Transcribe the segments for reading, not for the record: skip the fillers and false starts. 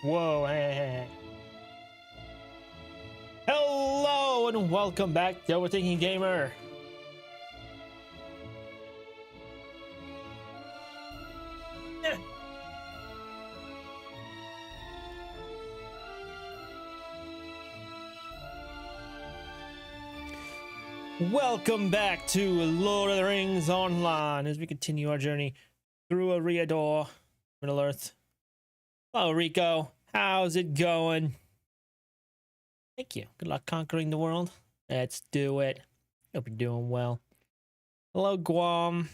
Whoa, hey. Hello and welcome back to Overthinking Gamer. Welcome back to Lord of the Rings Online as we continue our journey through Eriador, Middle Earth. Hello, Rico. How's it going? Thank you. Good luck conquering the world. Let's do it. Hope you're doing well. Hello, Guam.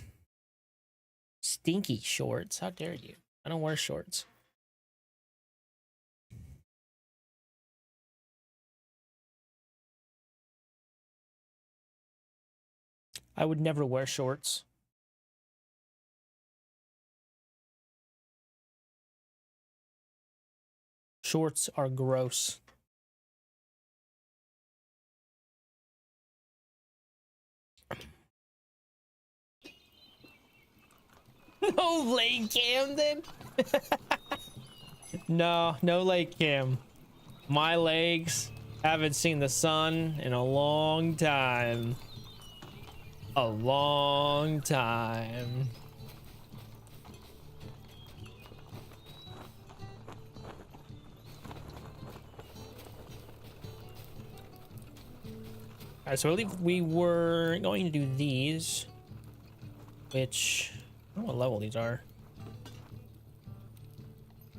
Stinky shorts. How dare you? I don't wear shorts. I would never wear shorts. Shorts are gross. No leg cam then? No leg cam. My legs haven't seen the sun in a long time. A long time. Alright, so I believe we were going to do these, which I don't know what level these are.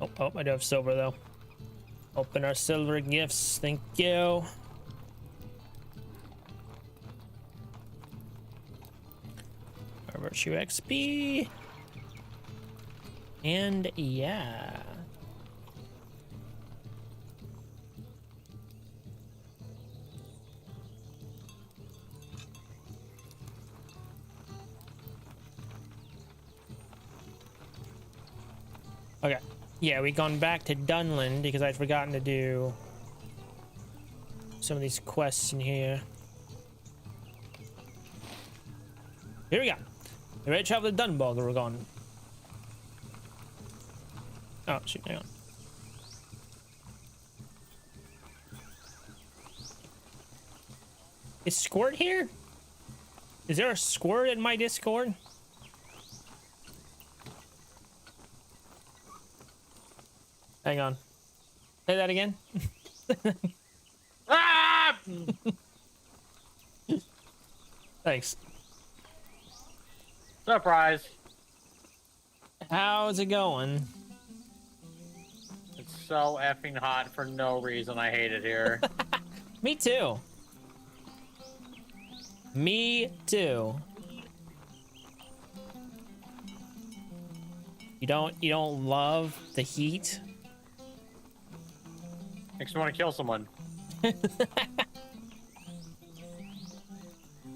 Oh, I do have silver though. Open our silver gifts, thank you. Our virtue XP. And yeah. Okay. Yeah, we gone back to Dunland because I'd forgotten to do some of these quests in here. Here we go. You ready to travel to Dunbog or we're gone? Oh, shoot, hang on. Is Squirt here? Is there a Squirt in my Discord? Hang on. Say that again. Ah! Thanks. Surprise. How's it going? It's so effing hot for no reason. I hate it here. Me too. Me too. You don't love the heat? Makes me want to kill someone.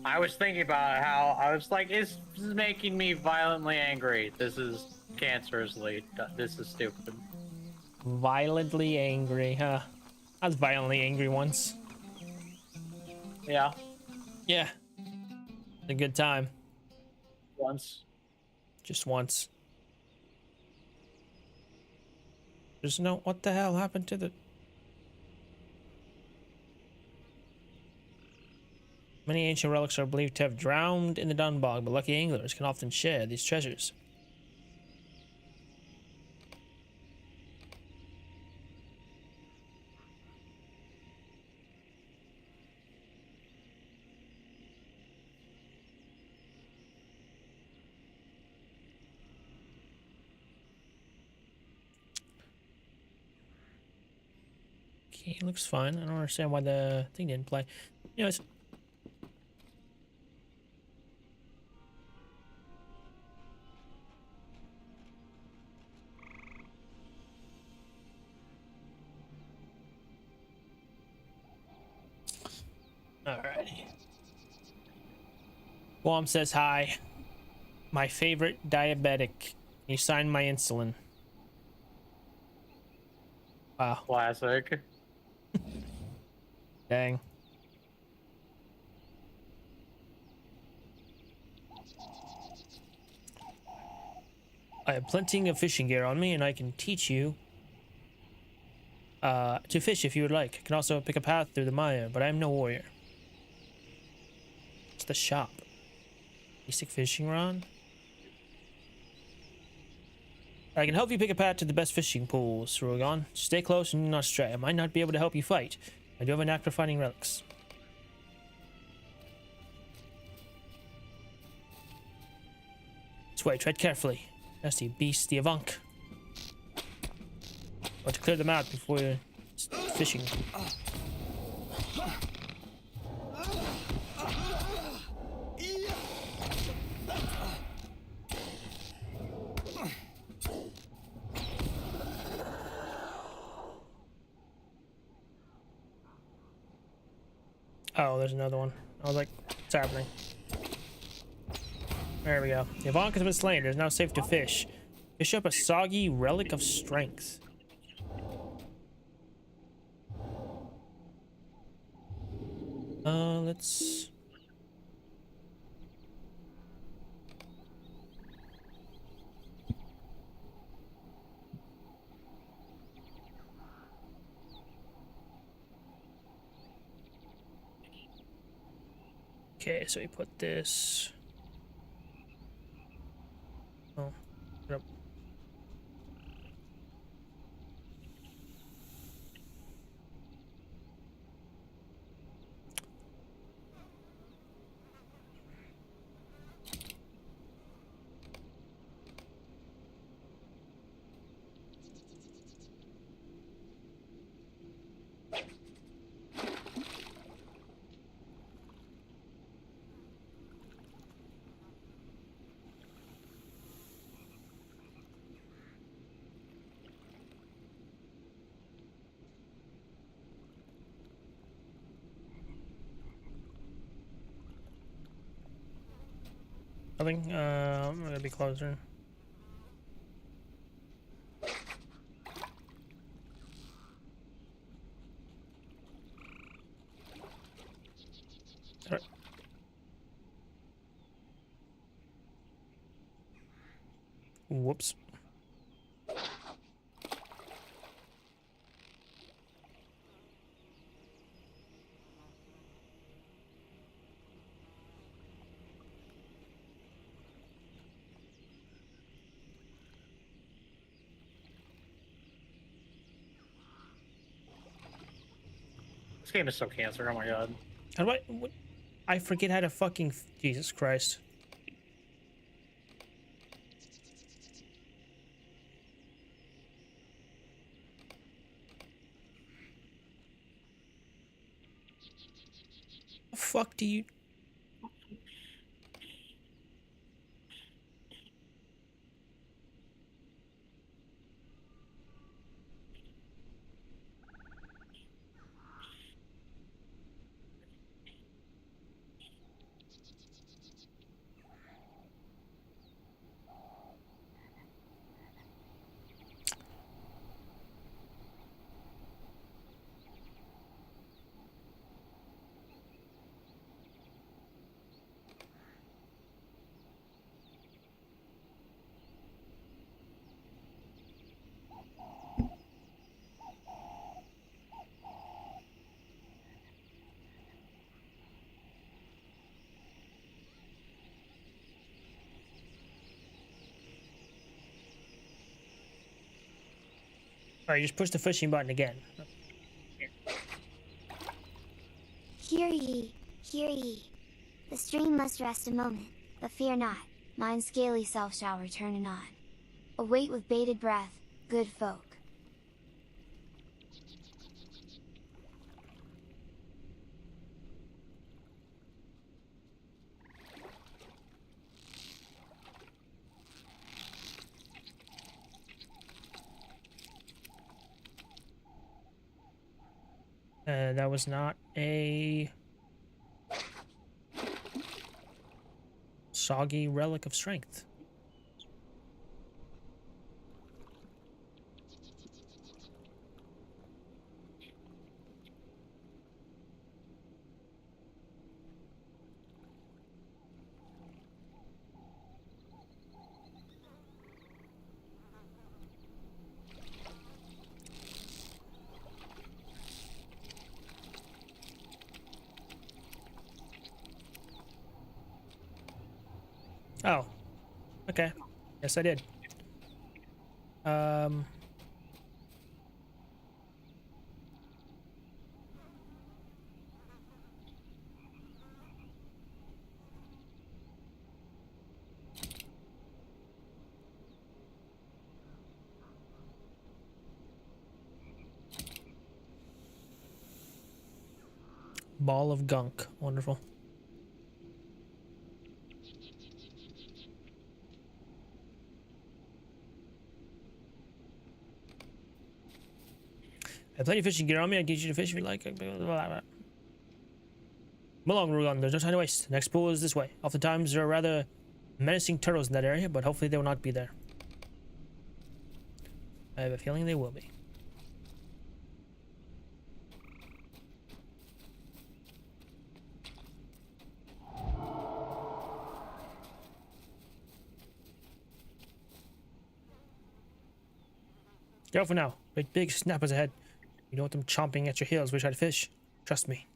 I was thinking about how I was like, this is making me violently angry. This is cancerously. This is stupid. Violently angry, huh? I was violently angry once. Yeah. Yeah. A good time. Once. Just once. There's no... What the hell happened to the... Many ancient relics are believed to have drowned in the Dunbog, but lucky anglers can often share these treasures. Okay, looks fine. I don't understand why the thing didn't play. Anyways. Alrighty. Guam says hi. My favorite diabetic. You signed my insulin. Wow. Classic. Dang. I have plenty of fishing gear on me, and I can teach you To fish if you would like. I can also pick a path through the mire, but I am no warrior. It's the shop. Basic fishing rod. I can help you pick a path to the best fishing pools, Rohan. Stay close and do not stray. I might not be able to help you fight. I do have a knack for finding relics. This way, tread carefully. Nasty beast, the Avunk. Want to clear them out before you're fishing. Oh, there's another one. I was like, what's happening? There we go. The Avunk has been slain. It is now safe to fish. Fish up a soggy relic of strength. Let's... Okay, so we put this... Oh, yep. Nothing? I'm gonna be closer. Alright. Whoops. This game is so cancer. Oh my god. How do I forget how to fucking... Jesus Christ. The fuck do you... Alright, just push the fishing button again. Hear ye, hear ye. The stream must rest a moment, but fear not, mine scaly self shall return anon. Await with bated breath, good folk. That was not a... soggy relic of strength. Oh, okay. Yes, I did. Um, ball of gunk. Wonderful. I have plenty of fishing gear on me. I can teach you to fish if you like. Come along, Rohan. There's no time to waste. The next pool is this way. Oftentimes, there are rather menacing turtles in that area, but hopefully they will not be there. I have a feeling they will be. Careful now. Great big snappers ahead. You don't want them chomping at your heels. Wish I'd fish. Trust me.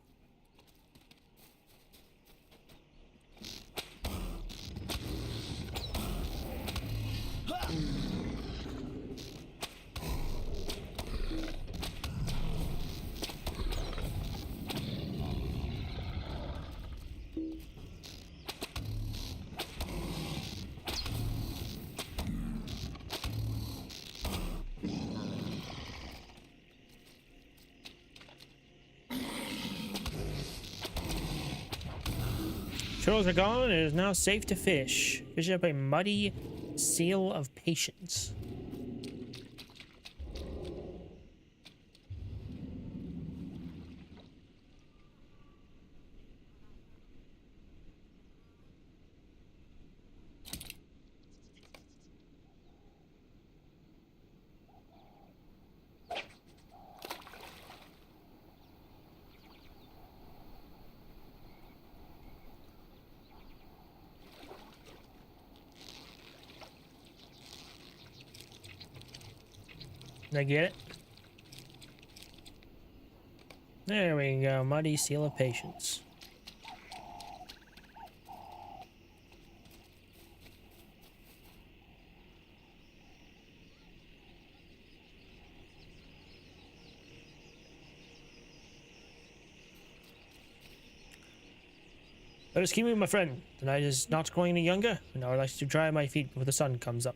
Turtles are gone. It is now safe to fish. Fish up a muddy seal of patience. Did I get it? There we go. Muddy seal of patience. Let us keep moving, my friend. The night is not growing any younger, and I would like to dry my feet before the sun comes up.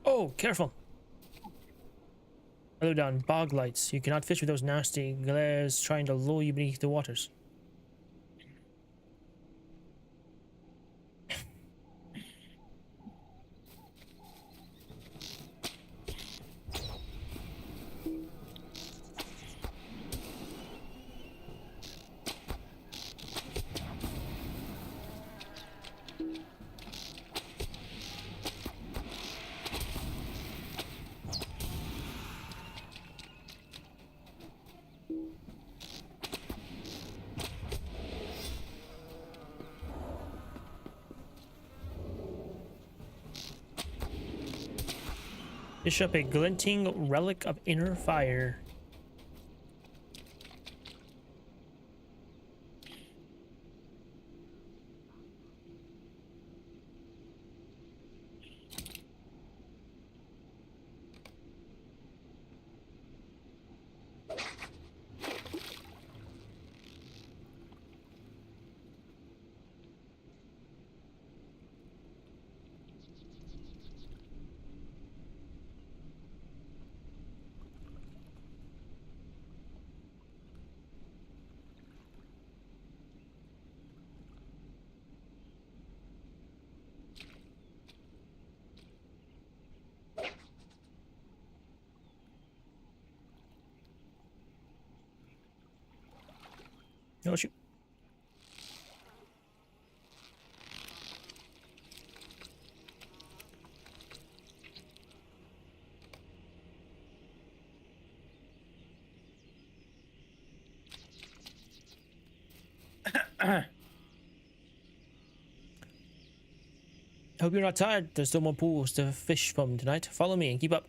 Oh, careful! Further down, bog lights. You cannot fish with those nasty glares trying to lure you beneath the waters. Fish up a glinting relic of inner fire. Oh shoot. Hope you're not tired. There's still more pools to fish from tonight. Follow me and keep up.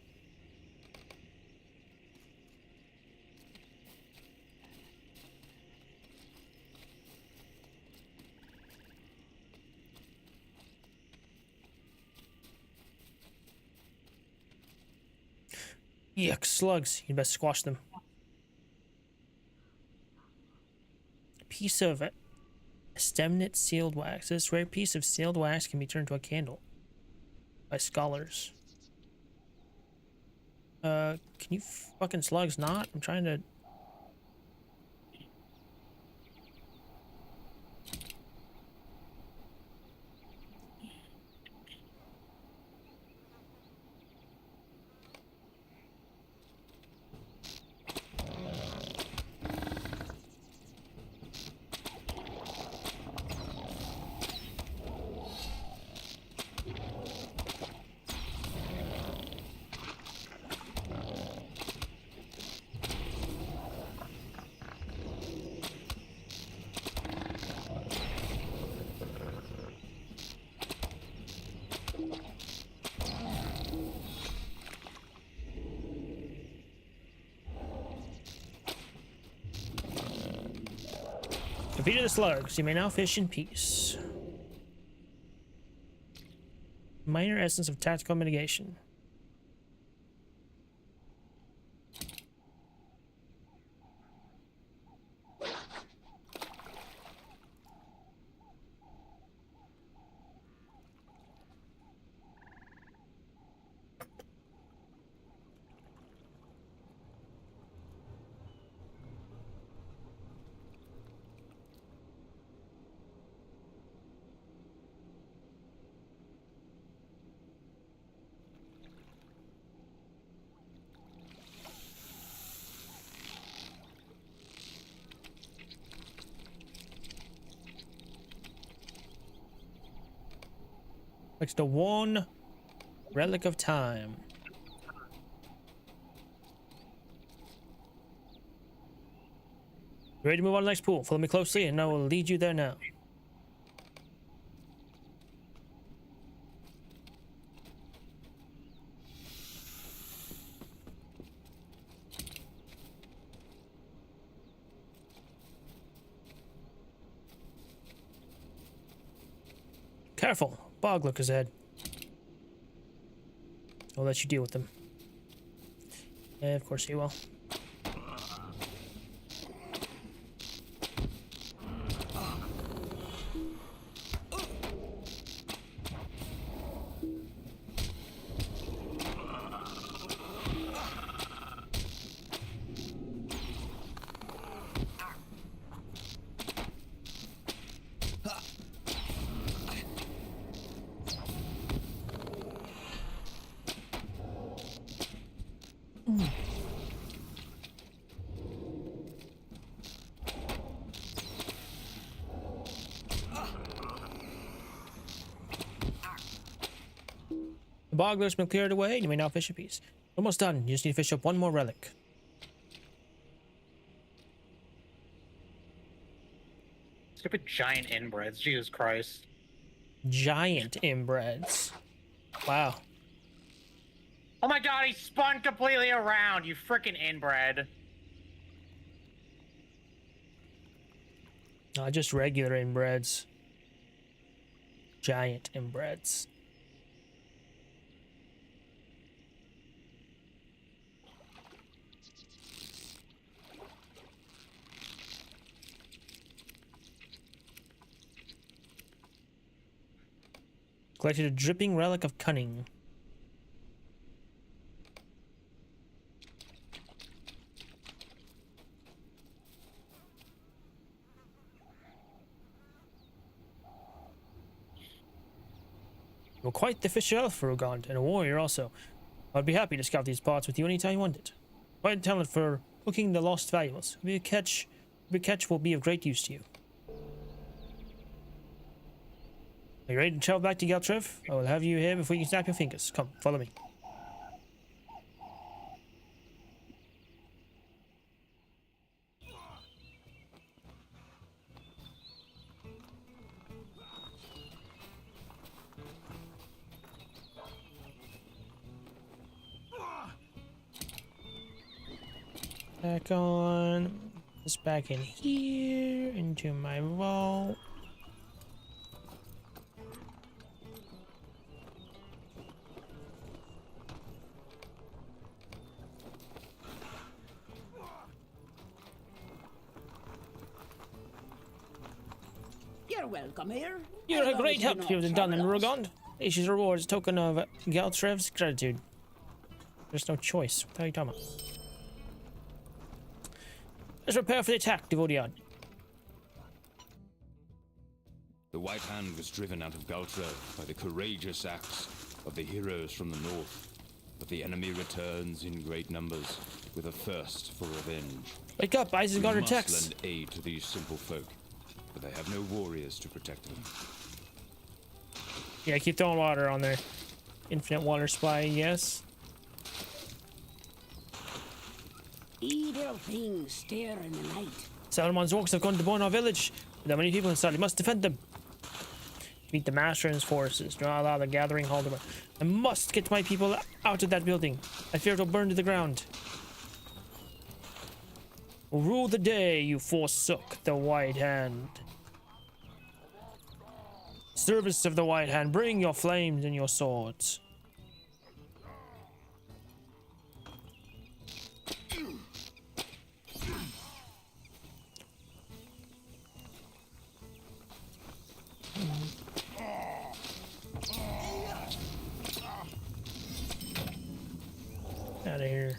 Yuck, slugs. You best squash them. Piece of stemnit sealed wax. This rare piece of sealed wax can be turned into a candle by scholars. Can you fucking slugs not? I'm trying to... Defeated the slugs. You may now fish in peace. Minor essence of tactical mitigation. Next to one relic of time. Ready to move on to the next pool? Follow me closely and I will lead you there now. Careful, bog lookers ahead. I'll let you deal with them. Yeah, of course you will. The bogler's been cleared away, and you may now fish a piece. Almost done. You just need to fish up one more relic. Stupid giant inbreds, Jesus Christ. Giant inbreds. Wow. Oh my god, he spun completely around, you freaking inbred. Just regular inbreds. Giant inbreds. Collected a dripping relic of cunning. You're quite the fisher elf, Rohan, and a warrior also. I'd be happy to scout these parts with you anytime you wanted. Quite a talent for hooking the lost valuables. Every catch will be of great use to you. Are you ready to travel back to Galtrev? I will have you here before you can snap your fingers. Come, follow me. Back on. This back in here. Into my vault. You're welcome here. You're a As long great as help you're here not with Dun and trouble us. Rugond. Issues rewards token of Galtrev's gratitude. There's no choice. What are you talking about? Let's prepare for the attack, Devodiad. The White Hand was driven out of Galtrev by the courageous acts of the heroes from the north. But the enemy returns in great numbers, with a thirst for revenge. Wake up, Isengard We must attacks. lend aid to these simple folk, but they have no warriors to protect them. Yeah, keep throwing water on there. Infinite water supply, yes. Evil things stare in the night. Saruman's orcs have gone to Bornor village. With that many people inside, he must defend them. Meet the master and his forces. Do not allow the gathering hall to burn. I must get my people out of that building. I fear it will burn to the ground. Rule the day you forsook the White Hand. Service of the White Hand, bring your flames and your swords. Out of here.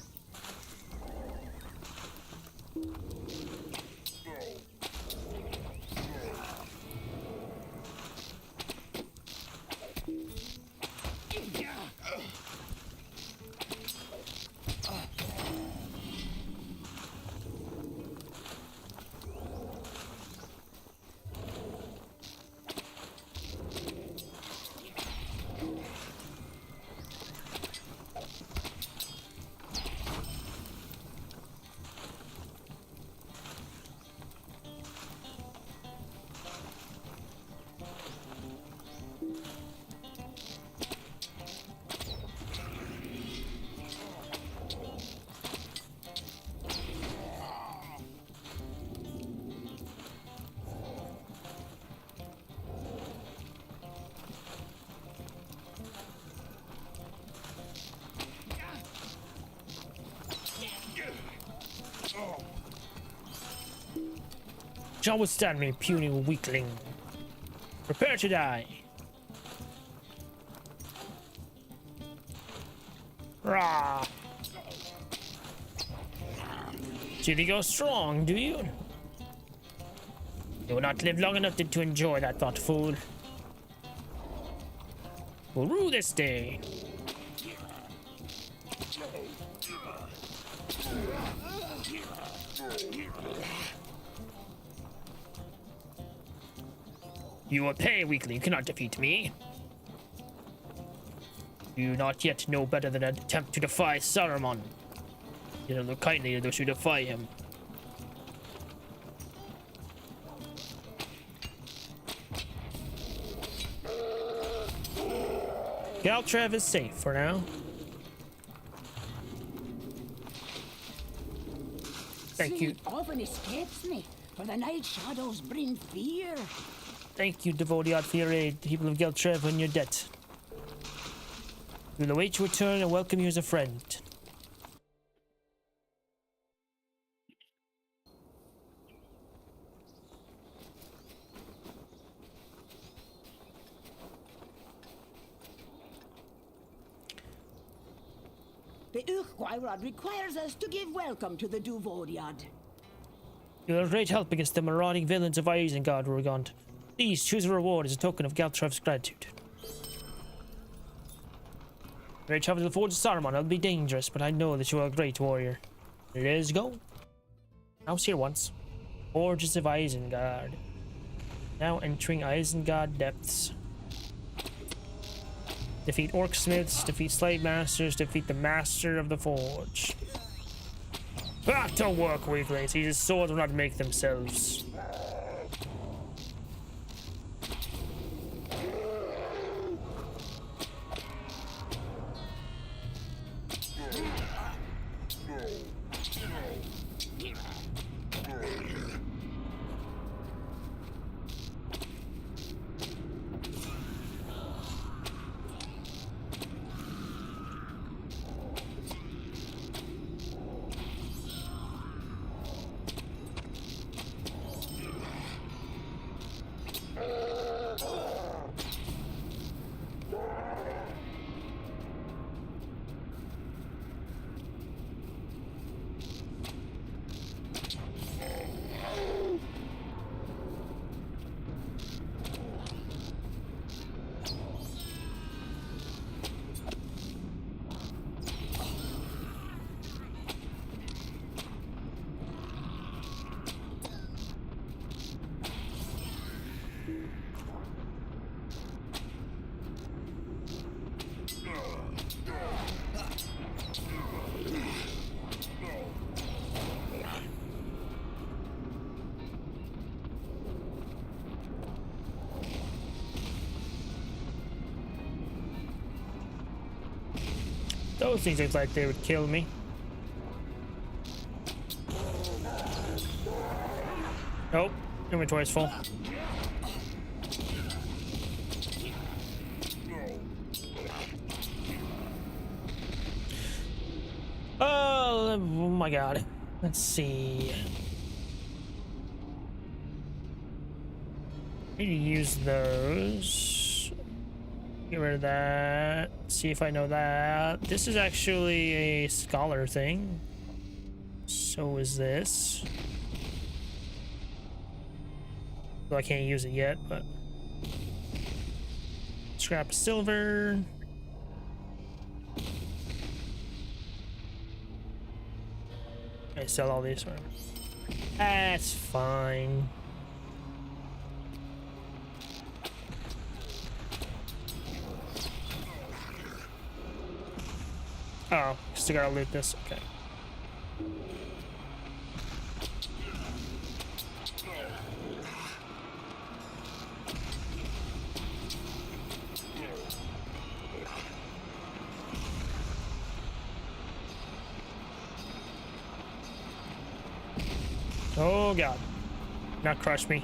Shall withstand me, puny weakling. Prepare to die. Rah! Do you think you're strong, do you? You will not live long enough to enjoy that thought, fool. We'll rule this day. You will pay, weakling. You cannot defeat me. You not yet know better than attempt to defy Saruman. You don't look kindly to those who defy him. Galtrev is safe for now. Thank you. Sleep often escapes me, for the night shadows bring fear. Thank you, Devodiad, for your aid. The people of Galtrev in your debt. We will await your return and welcome you as a friend. The Urquhyrod requires us to give welcome to the Duvodiad. You are a great help against the marauding villains of Isengard, Rugond. Please choose a reward as a token of Galtrev's gratitude. Ready to travel to the Forge of Saruman. It'll be dangerous, but I know that you are a great warrior. Let's go. I was here once. Forges of Isengard. Now entering Isengard depths. Defeat orc smiths, defeat slave masters, defeat the master of the forge. Back to work, weaklings. These swords will not make themselves. Those things look like they would kill me. Nope, inventory's full. Oh my god. Let's see. I need to use those. Get rid of that. See if I know that. This is actually a scholar thing. So is this. Well, I can't use it yet, but scrap of silver. I sell all these. That's fine. Oh, still gotta loot this. Okay. Oh god. Not crush me.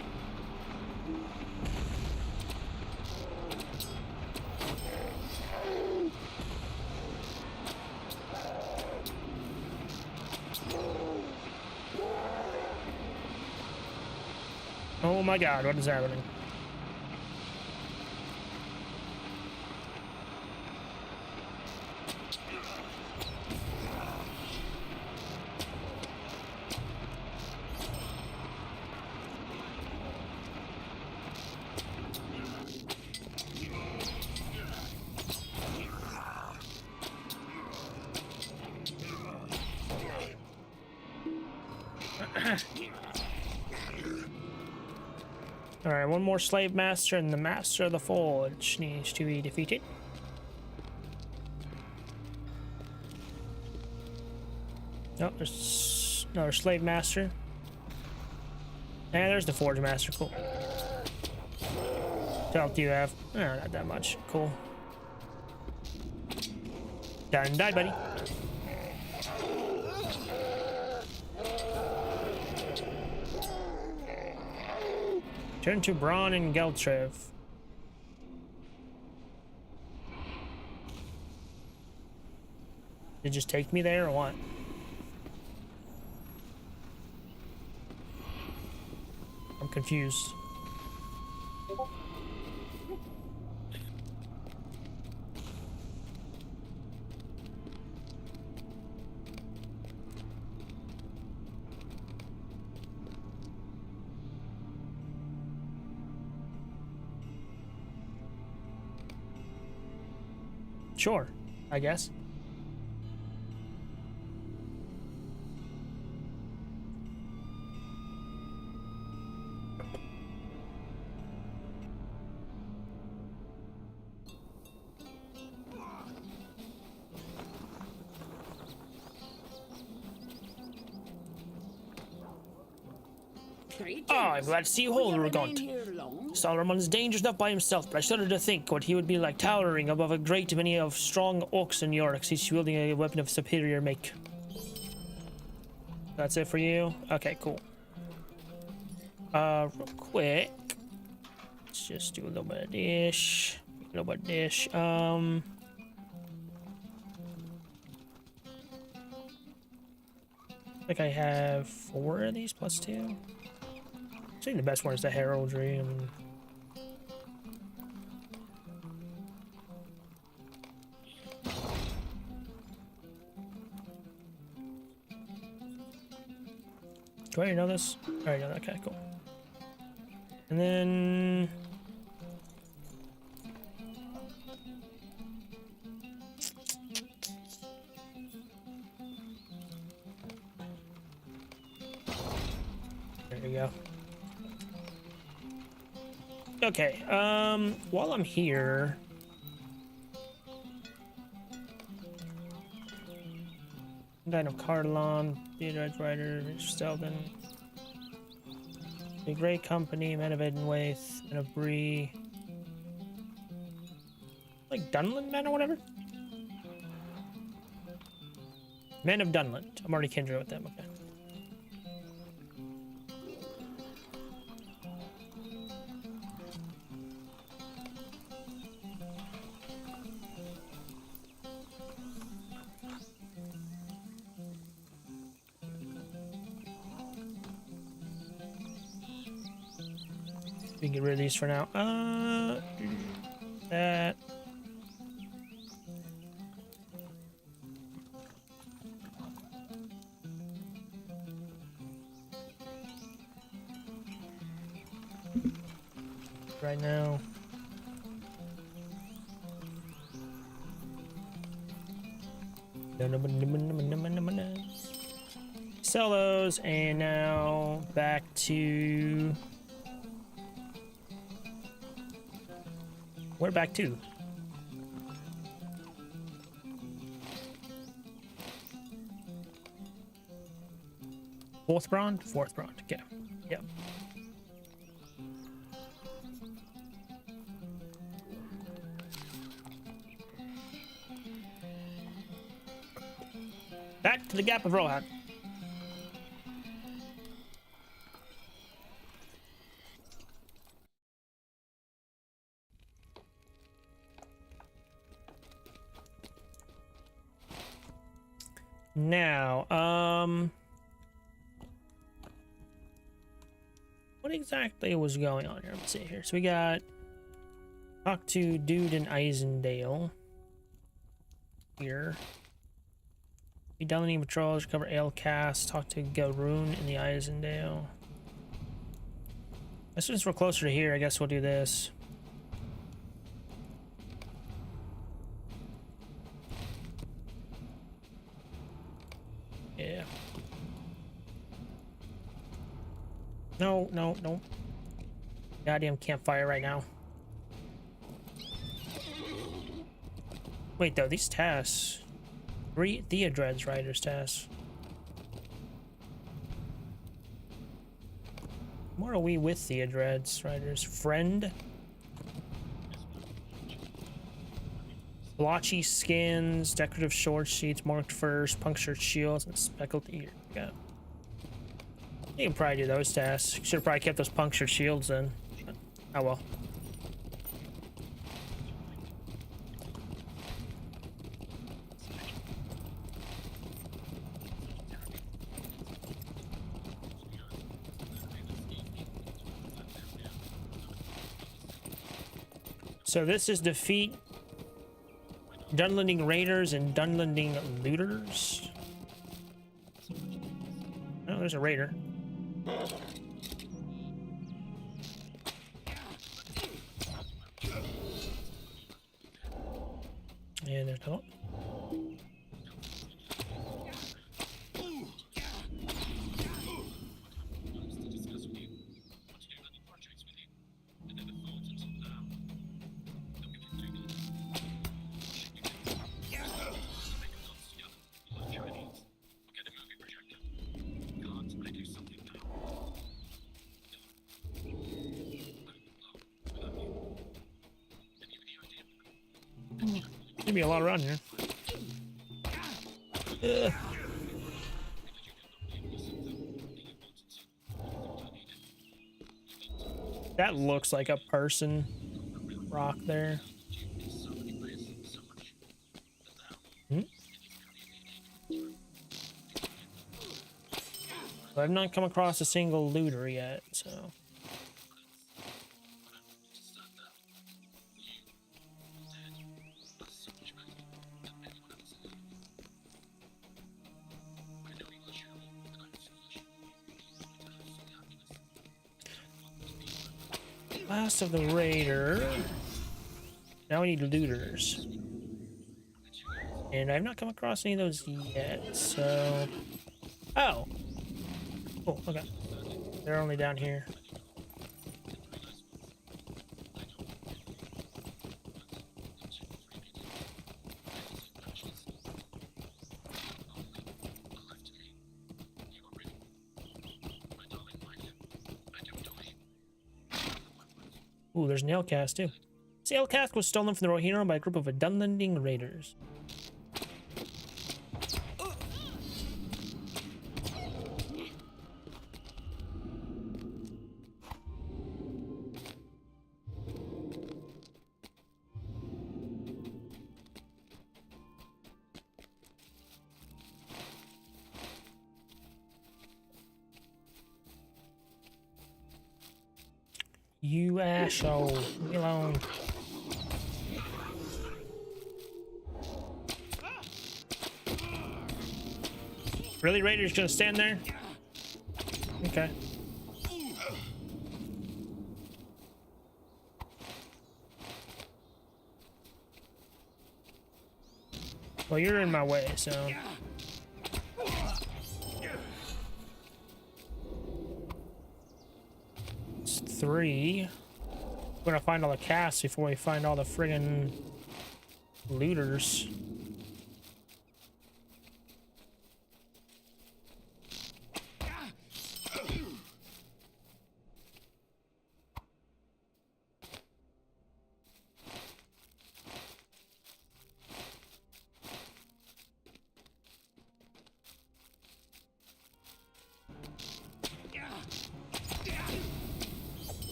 Oh my god, what is happening? Alright, one more slave master and the master of the forge needs to be defeated. Oh, there's another slave master. And there's the forge master. Cool. What health do you have? Oh, not that much. Cool. Done, die, buddy. Turn to Braun and Geltrev. Did it just take me there or what? I'm confused. Sure, I guess. Oh, I'm glad to see you whole, Rugont. Solomon is dangerous enough by himself, but I shudder to think what he would be like towering above a great many of strong orcs and Yorks. He's wielding a weapon of superior make. That's it for you? Okay, cool. Real quick. Let's just do a little bit of dish. A little bit of dish. I think I have 4 of these plus 2. I think the best one is the heraldry. And do I already know this? I already know that. Okay, cool. And then there you go. Okay, while I'm here, Dino Cardalon, Theodore Rider, Stelden, The Great Company, Men of Edenwaith, Men of Bree, like Dunland Men or whatever. Men of Dunland. I'm already kindred with them. Okay. We can get rid of these for now. That. Right now. Sell those, and now back to. Where back to? Fourth Brond? Fourth Brond. Okay. Yep. Back to the Gap of Rohan. Now, what exactly was going on here? Let's see here. So we got talk to Dude in Eisendale here. Be done any patrols, cover Alecast, talk to Garoon in the Eisendale. As soon as we're closer to here, I guess we'll do this. Yeah. No, no, no. Goddamn campfire right now. Wait, though, these tasks. 3 Theodred's Riders tasks. What are we with Theodred's Riders? Friend? Blotchy skins, decorative short sheets, marked furs, punctured shields, and speckled ear. Yeah. You can probably do those tasks. Should have probably kept those punctured shields in. But, oh well. So this is defeat Dunlanding Raiders and Dunlanding Looters. Oh, there's a raider. And there's no. There'll be a lot around here. Ugh. That looks like a person rock there. Hmm? I've not come across a single looter yet, so. Last of the raider. Now we need looters. And I've not come across any of those yet, so... Oh! Oh, okay. They're only down here. Ooh, there's an Alecast too. This Alecast was stolen from the Rohirrim by a group of Dunlanding raiders. You asshole. Leave me alone. Really, Raider's gonna stand there? Okay. Well, you're in my way, so. It's 3. We're gonna find all the casts before we find all the friggin' looters.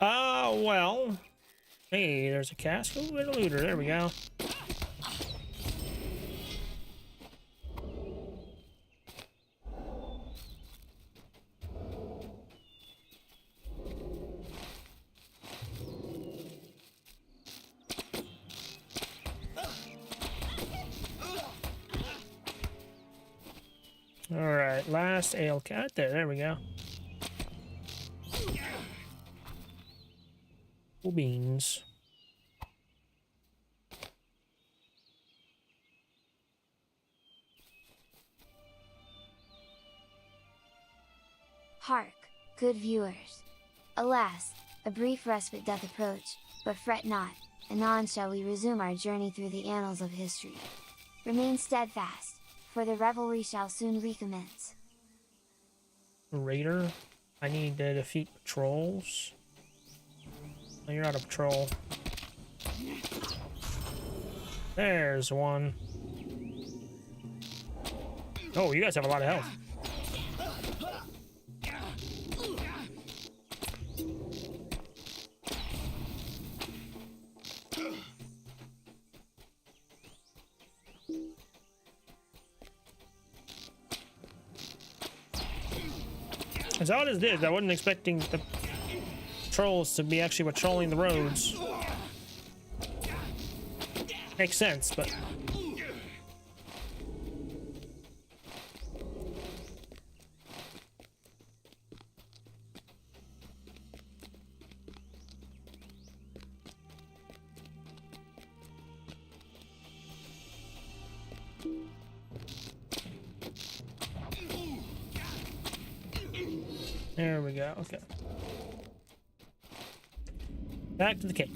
Oh, well. Hey, there's a cask. Oh, and a looter. There we go. Alright, last ale cat. There we go. Cool beans. Hark, good viewers. Alas, a brief respite doth approach, but fret not, anon shall we resume our journey through the annals of history. Remain steadfast, for the revelry shall soon recommence. Raider, I need to defeat patrols. Oh, you're out of patrol. There's one. Oh, you guys have a lot of health. As odd as this, I wasn't expecting the trolls to be actually patrolling the roads. Makes sense, but... There we go, okay. Back to the cave.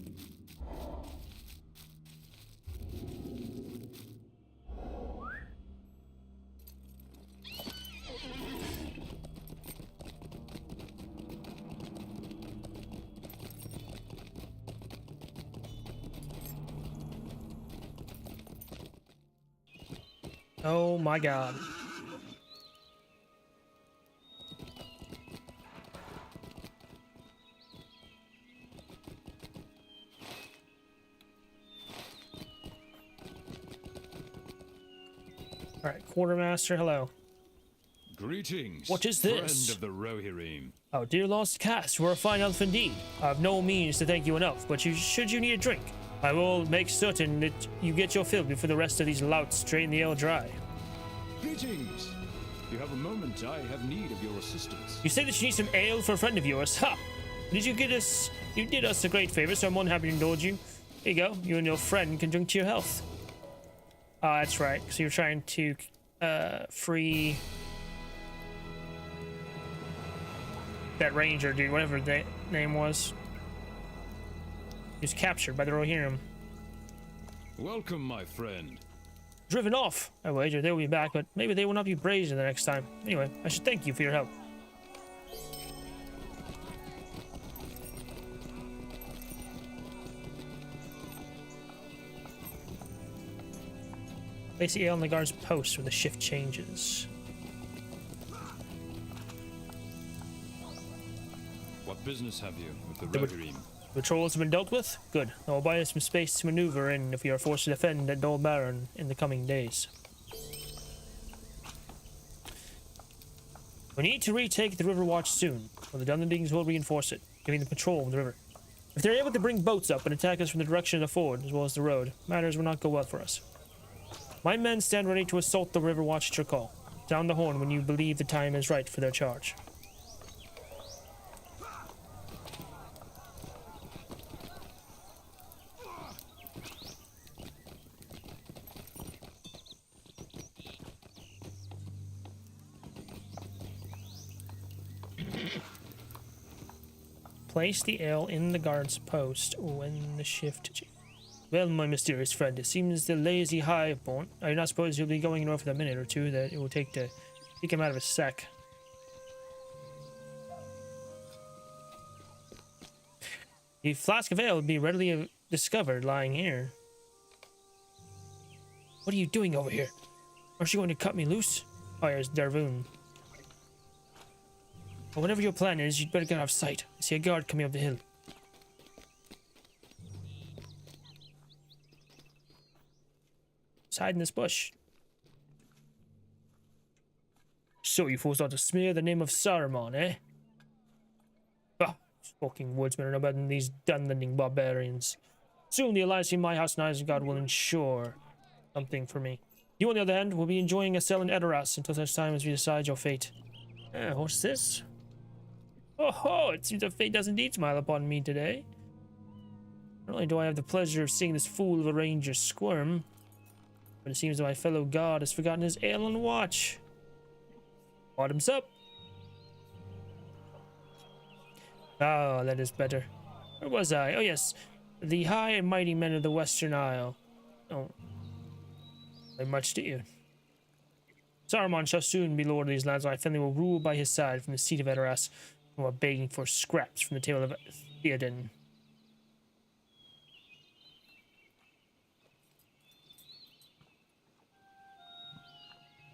Oh my god. All right, quartermaster, hello. Greetings. What is this? Friend of the Rohirrim. Oh, dear lost cast, you are a fine elf indeed. I have no means to thank you enough, but should you need a drink, I will make certain that you get your fill before the rest of these louts drain the ale dry. Greetings. If you have a moment, I have need of your assistance. You say that you need some ale for a friend of yours. Ha! You did us a great favor, so I'm more than happy to indulge you. Here you go. You and your friend can drink to your health. Oh, that's right. So you're trying to free that ranger dude, whatever that name was. He was captured by the Rohirrim. Welcome, my friend. Driven off. I wager they'll be back, but maybe they will not be brazen the next time. Anyway, I should thank you for your help. Place the ale on the guard's post where the shift changes. What business have you with the Rohirrim? Patrols have been dealt with? Good. That will buy us some space to maneuver in if we are forced to defend at Dol Baron in the coming days. We need to retake the river watch soon, or the Dunlendings will reinforce it, giving the patrol of the river. If they're able to bring boats up and attack us from the direction of the ford, as well as the road, matters will not go well for us. My men stand ready to assault the river watch at your call. Sound the horn when you believe the time is right for their charge. Place the ale in the guard's post when the shift. Well, my mysterious friend, it seems the lazy highborn. I do not suppose you'll be going north for the minute or two that it will take to kick him out of his sack. The flask of ale would be readily discovered lying here. What are you doing over here? Aren't you going to cut me loose? Oh, here's Darvoon. Well, whatever your plan is, you'd better get out of sight. I see a guard coming up the hill. Just hide in this bush. So you fools ought to smear the name of Saruman, eh? Ah, fucking woodsmen are no better than these Dunlending barbarians. Soon the alliance in my house and Isengard will ensure something for me. You, on the other hand, will be enjoying a cell in Edoras until such time as we decide your fate. What's this? Oh ho! It seems that fate does indeed smile upon me today. Not only do I have the pleasure of seeing this fool of a ranger squirm, but it seems that my fellow god has forgotten his ale on watch. Bottoms up. Ah, that is better. Where was I? Oh yes, the high and mighty men of the Western Isle. Oh, very much to you. Saruman shall soon be lord of these lands, and my family will rule by his side from the seat of Edoras, while begging for scraps from the table of Theoden.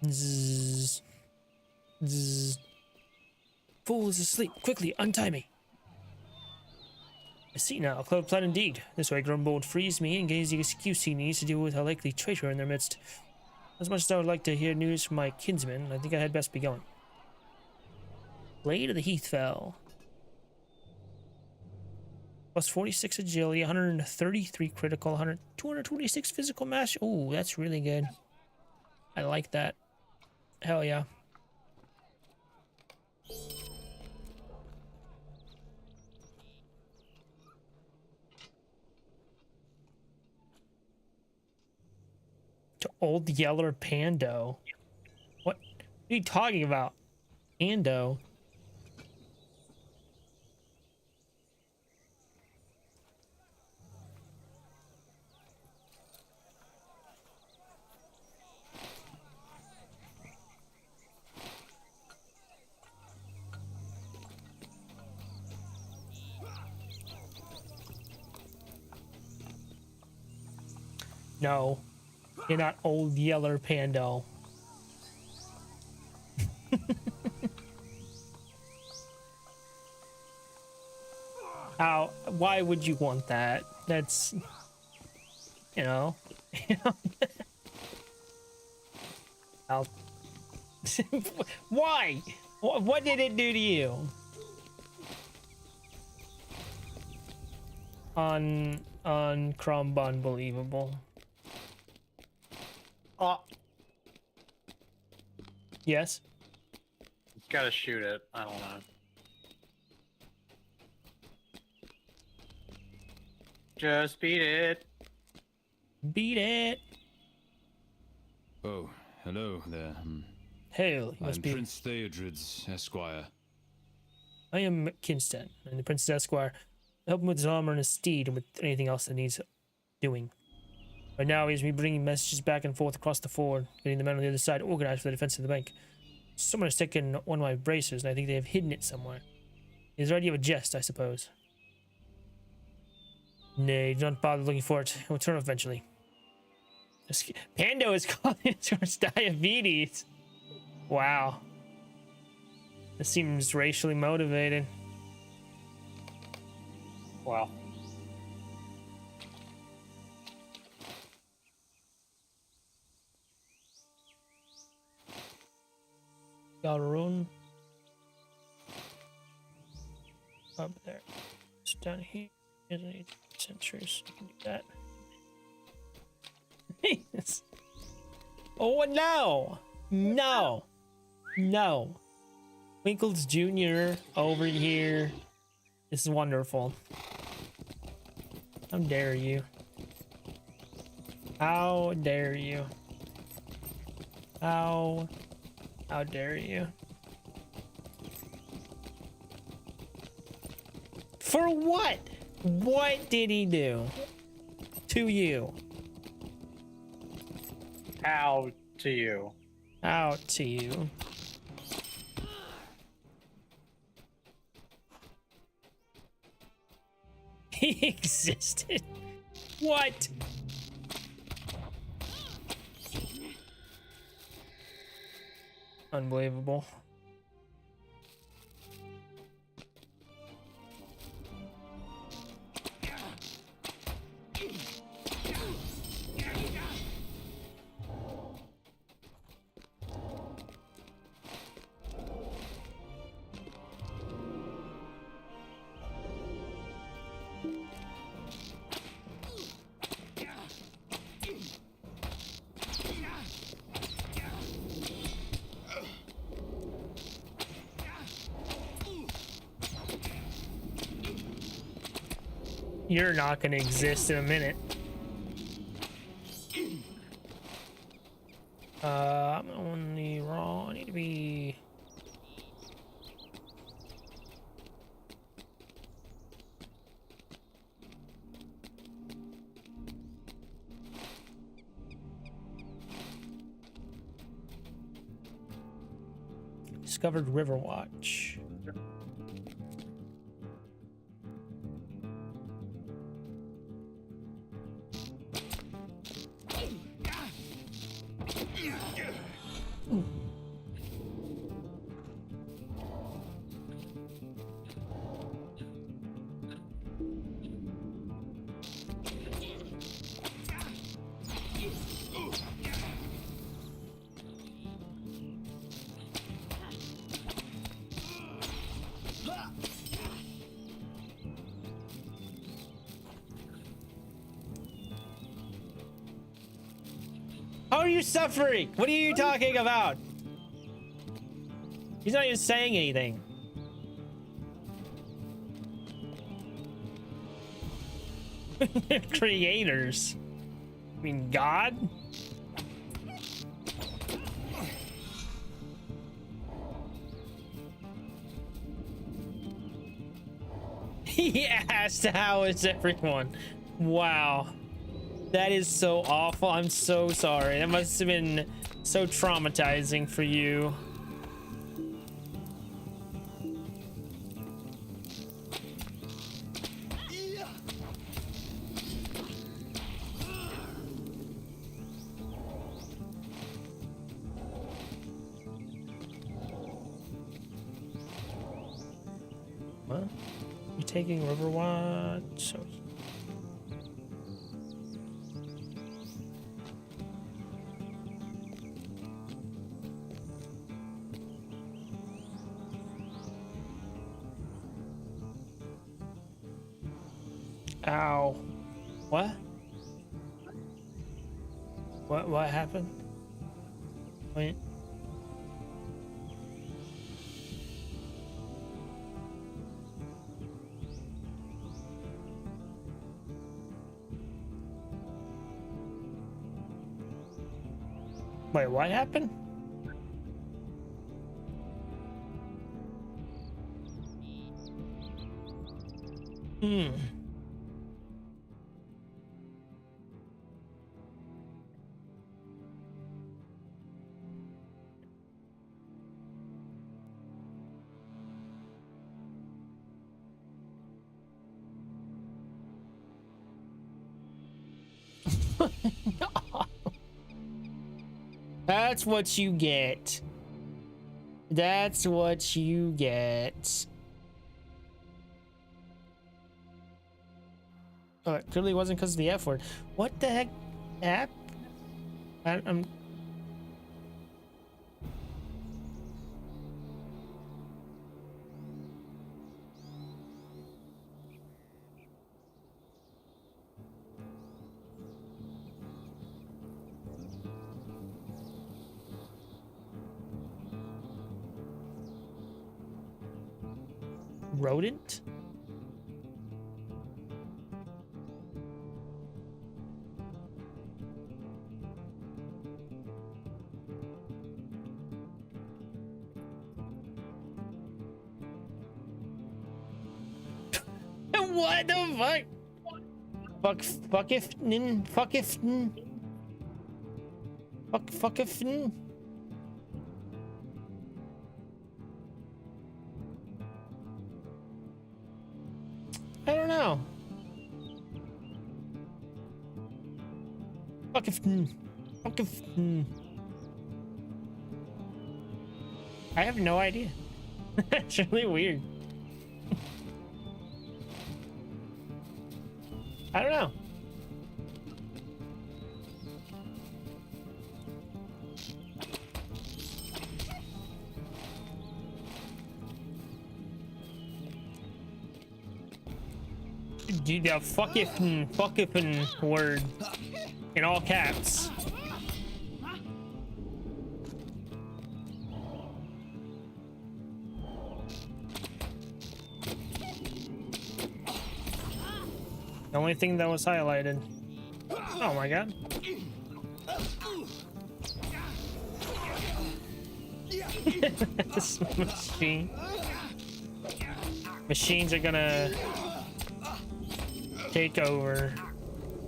Zzz. Zzz. Fool is asleep. Quickly, untie me. I see now. A clever plan indeed. This way Grumbold frees me and gains the excuse he needs to deal with a likely traitor in their midst. As much as I would like to hear news from my kinsman, I think I had best be going. Blade of the Heathfell. Plus 46 agility, 133 critical, 226 physical mass. Oh, that's really good. I like that. Hell yeah. To Old Yeller Pando. What are you talking about? Pando. No, you're not Old Yeller Pando. How? Why would you want that? That's, you know. I'll... Why? What did it do to you? Crumb, unbelievable. Oh, Yes. gotta shoot it. I don't know. Just beat it. Beat it. Oh, hello there. Hail, you must I'm be. Prince Theodred's esquire. I am Kinston, and the Prince's Esquire. Help him with his armor and his steed, and with anything else that needs doing. Right now, he has me bringing messages back and forth across the ford, getting the men on the other side organized for the defense of the bank. Someone has taken one of my bracers, and I think they have hidden it somewhere. It is the idea of a jest, I suppose. Nay, do not bother looking for it. It will turn up eventually. Pando is calling it towards diabetes. Wow. This seems racially motivated. Well, Got a run up there. It's down here. Doesn't need sensors. You can do that. Yes. Oh no! No! No! Winkles Jr. over here. This is wonderful. How dare you? How dare you? How dare you? For what? What did he do to you? how to you? How to you? He existed. What? Unbelievable. You're not gonna exist in a minute. I'm only wrong. I need to be. Discovered Riverwatch. How are you suffering? What are you talking about? He's not even saying anything. Creators. I mean, God? He asked, how is everyone? Wow. That is so awful. I'm so sorry. That must have been so traumatizing for you. What? You taking Riverwatch? Ow. What? What happened? Wait. Wait, what happened? Hmm. That's what you get. That's what you get. Oh, it clearly wasn't because of the F word. What the heck? App? I'm... Rodent? What the fuck? Fuckifnin. I don't know. Fuckifn. I have no idea. It's really weird. I don't know. Dude, the fuckifn word in all caps. The only thing that was highlighted. Oh my god. This machine. Machines are gonna take over.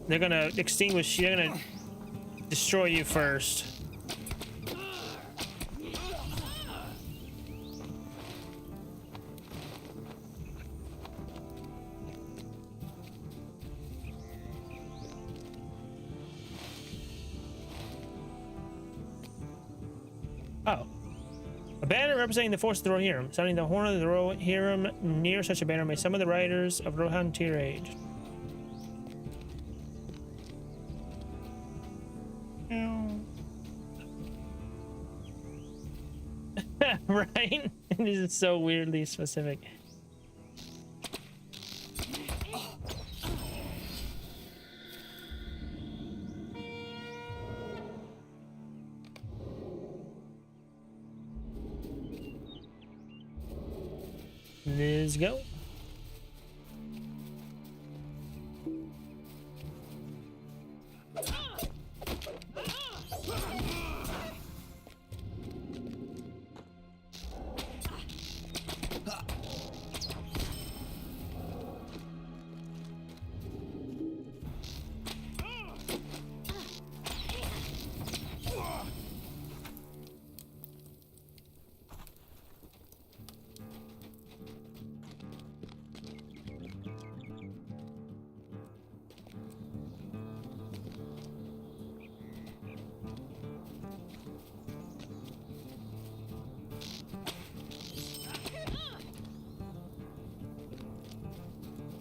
They're gonna extinguish you. They're gonna destroy you first. Oh. A banner representing the force of the Rohirrim. Sounding the horn of the Rohirrim near such a banner may summon the riders of Rohan to your aid. Right? This is so weirdly specific. Let's go.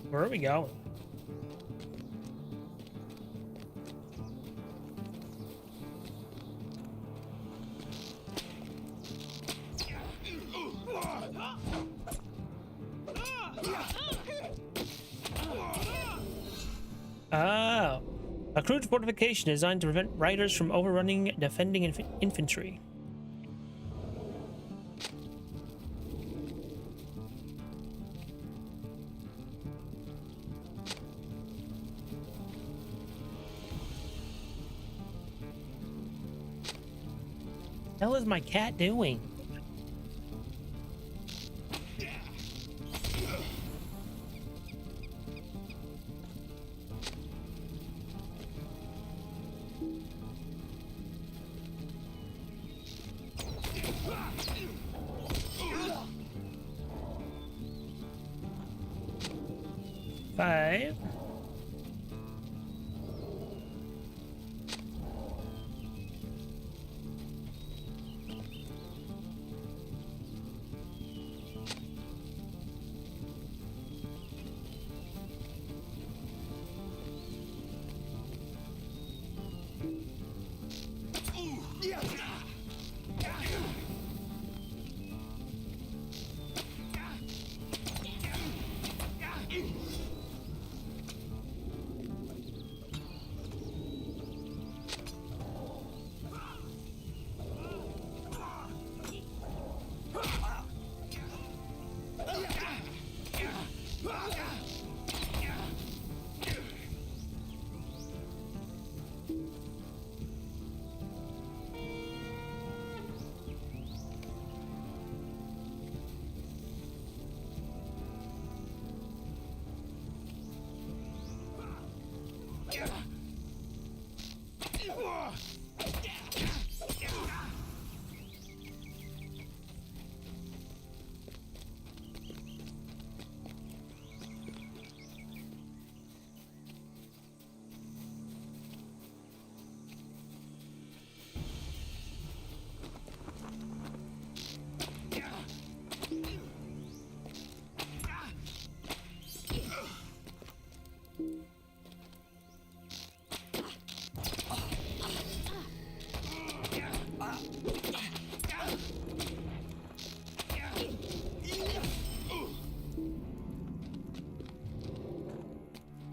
Where are we going? Oh. A crude fortification designed to prevent riders from overrunning defending infantry. What the hell is my cat doing? Five.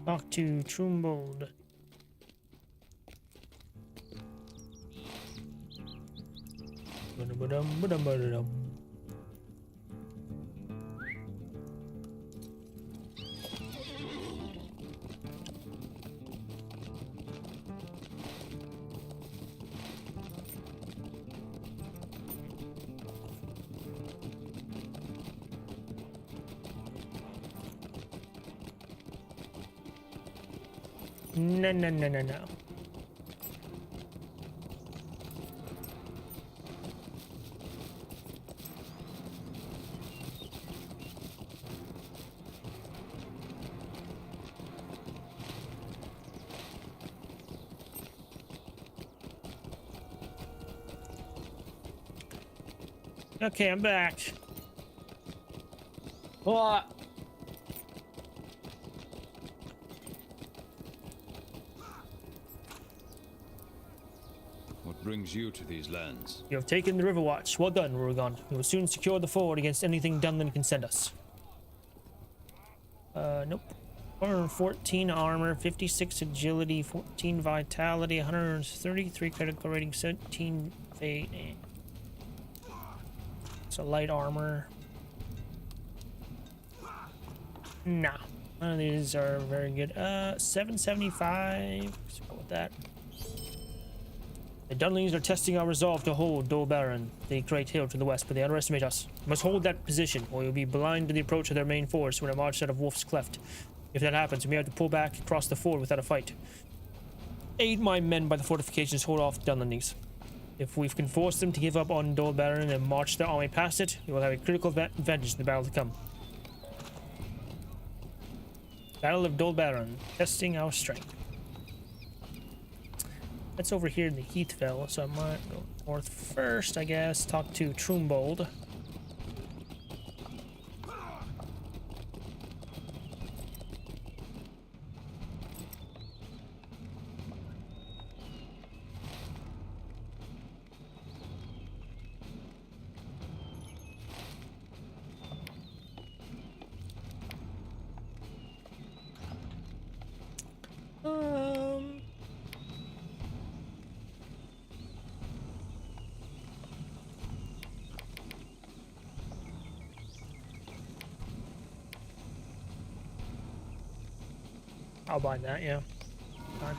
Talk to Trumbold. Ba-dum-ba-dum. No, no, no, no, no. Okay, I'm back. What? What brings you to these lands? You have taken the River Watch. Well done, Rohan. We will soon secure the ford against anything Dunland can send us. Nope. 114 armor, 56 agility, 14 vitality, 133 critical rating, 17 fate. So light armor. Nah. None of these are very good. 775. Let's go with that. The Dunlings are testing our resolve to hold Dol Baron, the great hill to the west, but they underestimate us. We must hold that position, or we'll be blind to the approach of their main force when it marches out of Wolf's Cleft. If that happens, we may have to pull back across the ford without a fight. Aid my men by the fortifications, hold off Dunlings. If we can force them to give up on Dol Baron and march their army past it, we will have a critical advantage in the battle to come. Battle of Dol Baron, testing our strength. That's over here in the Heathville, so I might go north first, I guess. Talk to Trumbold. I'll buy that, yeah. Fine.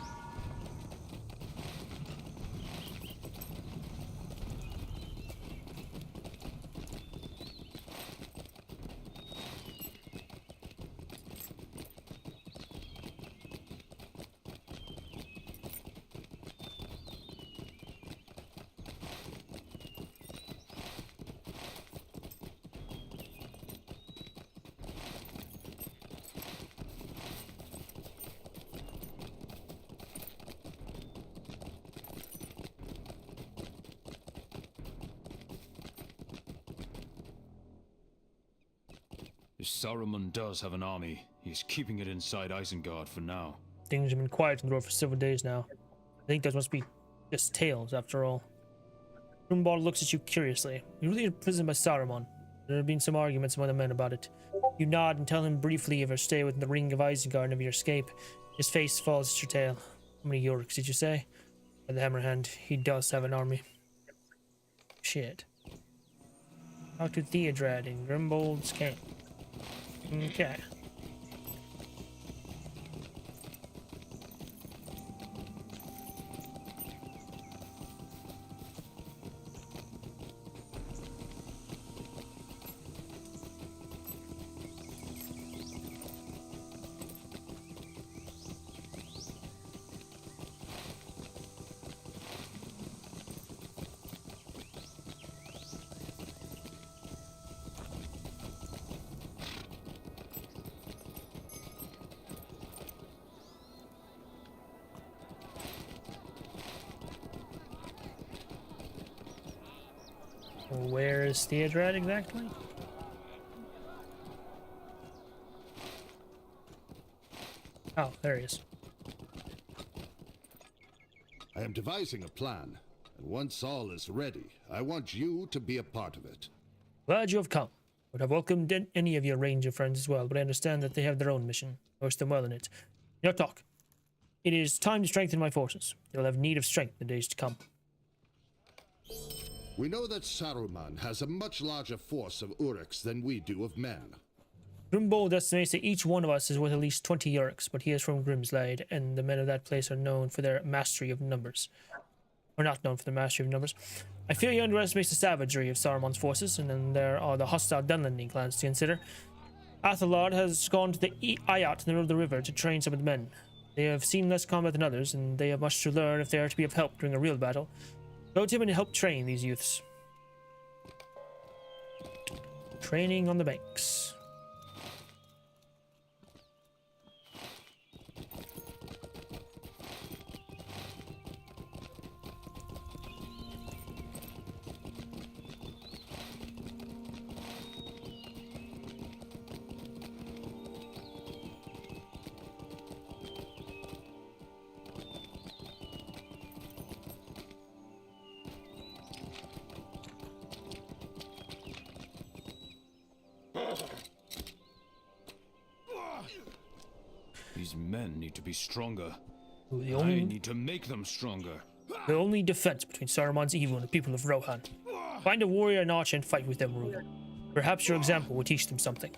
If Saruman does have an army, he's keeping it inside Isengard for now. Things have been quiet on the road for several days now. I think those must be just tales, after all. Trumbold looks at you curiously. You really imprisoned by Saruman. There have been some arguments among the men about it. You nod and tell him briefly of your stay within the ring of Isengard and of your escape. His face falls at your tail. How many Yorks did you say? By the Hammerhand, he does have an army. Shit. Talk to Theodrad in Grimbold's camp. Okay. Where is Theodred exactly? Oh, there he is. I am devising a plan, and once all is ready, I want you to be a part of it. Glad you have come. Would have welcomed any of your ranger friends as well, but I understand that they have their own mission. I wish them well in it. Now talk. It is time to strengthen my forces. They will have need of strength in the days to come. We know that Saruman has a much larger force of Uruks than we do of men. Grimbold estimates that each one of us is worth at least 20 Uruks, but he is from Grimslade, and the men of that place are known for their mastery of numbers. Or not known for their mastery of numbers. I fear he underestimates the savagery of Saruman's forces, and then there are the hostile Dunlanding clans to consider. Athelard has gone to the Ayat in the middle of the river to train some of the men. They have seen less combat than others, and they have much to learn if they are to be of help during a real battle. Go to him and help train these youths. Training on the banks. These men need to be stronger. The I only, need to make them stronger. the only defense between Saruman's evil and the people of Rohan. Find a warrior notch and fight with them, Rohan. Perhaps your example will teach them something.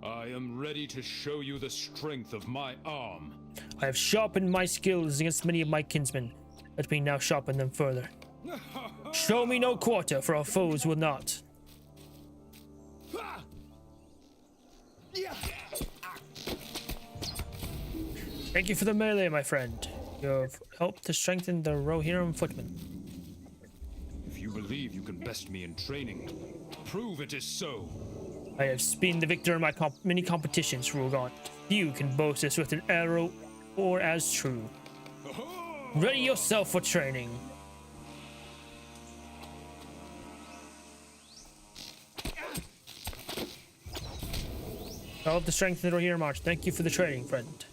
I am ready to show you the strength of my arm. I have sharpened my skills against many of my kinsmen. Let me now sharpen them further. Show me no quarter, for our foes will not. Thank you for the melee, my friend. You have helped to strengthen the Rohirrim footmen. If you believe you can best me in training, prove it is so. I have been the victor in my many competitions, Rohan. Few can boast this with an arrow or as true. Ready yourself for training. I love the strength of the Rohirrim March. Thank you for the training, friend.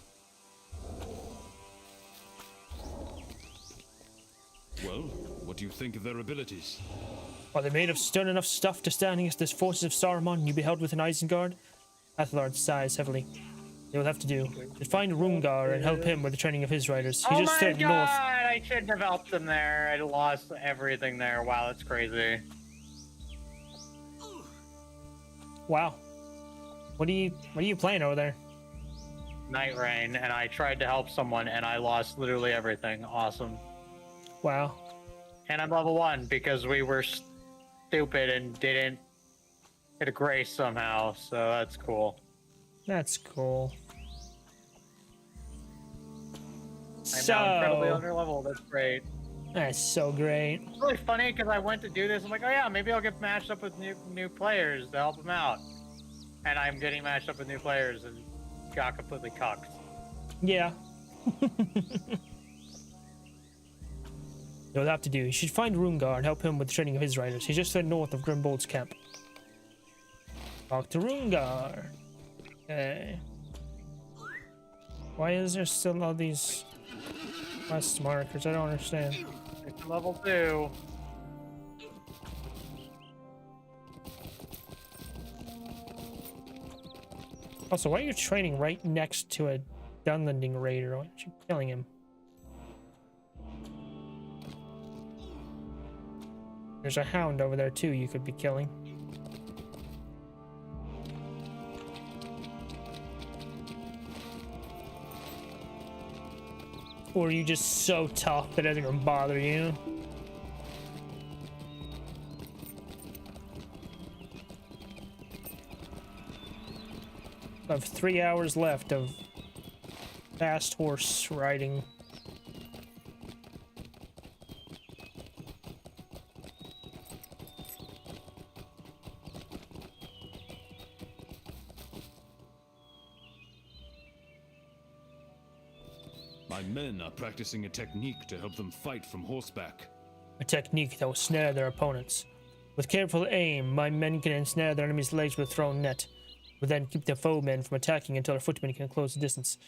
Well, what do you think of their abilities? Are they made of stern enough stuff to stand against the forces of Saruman you beheld with an Isengard? Athelard sighs heavily. They will have to do is find Rungar and help him with the training of his riders. He Oh just my said god! north. I shouldn't have helped them there. I lost everything there. Wow, that's crazy. Wow. What are you playing over there? Night Rain, and I tried to help someone, and I lost literally everything. Awesome. Wow. And I'm level 1 because we were stupid and didn't get a grace somehow, so that's cool. That's cool. I'm now incredibly under level. That's great. That's so great. It's really funny because I went to do this. I'm like, oh yeah, maybe I'll get matched up with new players to help them out. And I'm getting matched up with new players and got completely cucked. Yeah. You'll have to do. You should find Rungar and help him with the training of his riders. He's just north of Grimbold's camp. Talk to Rungar. Okay. Why is there still all these quest markers? I don't understand. It's level 2. Also, why are you training right next to a Dunlanding raider? Why aren't you killing him? There's a hound over there too you could be killing. Or are you just so tough that it doesn't even bother you? I have 3 hours left of fast horse riding. My men are practicing a technique to help them fight from horseback. a technique that will snare their opponents. With careful aim, my men can ensnare their enemy's legs with a thrown net. Will then keep the foemen from attacking until our footmen can close the distance.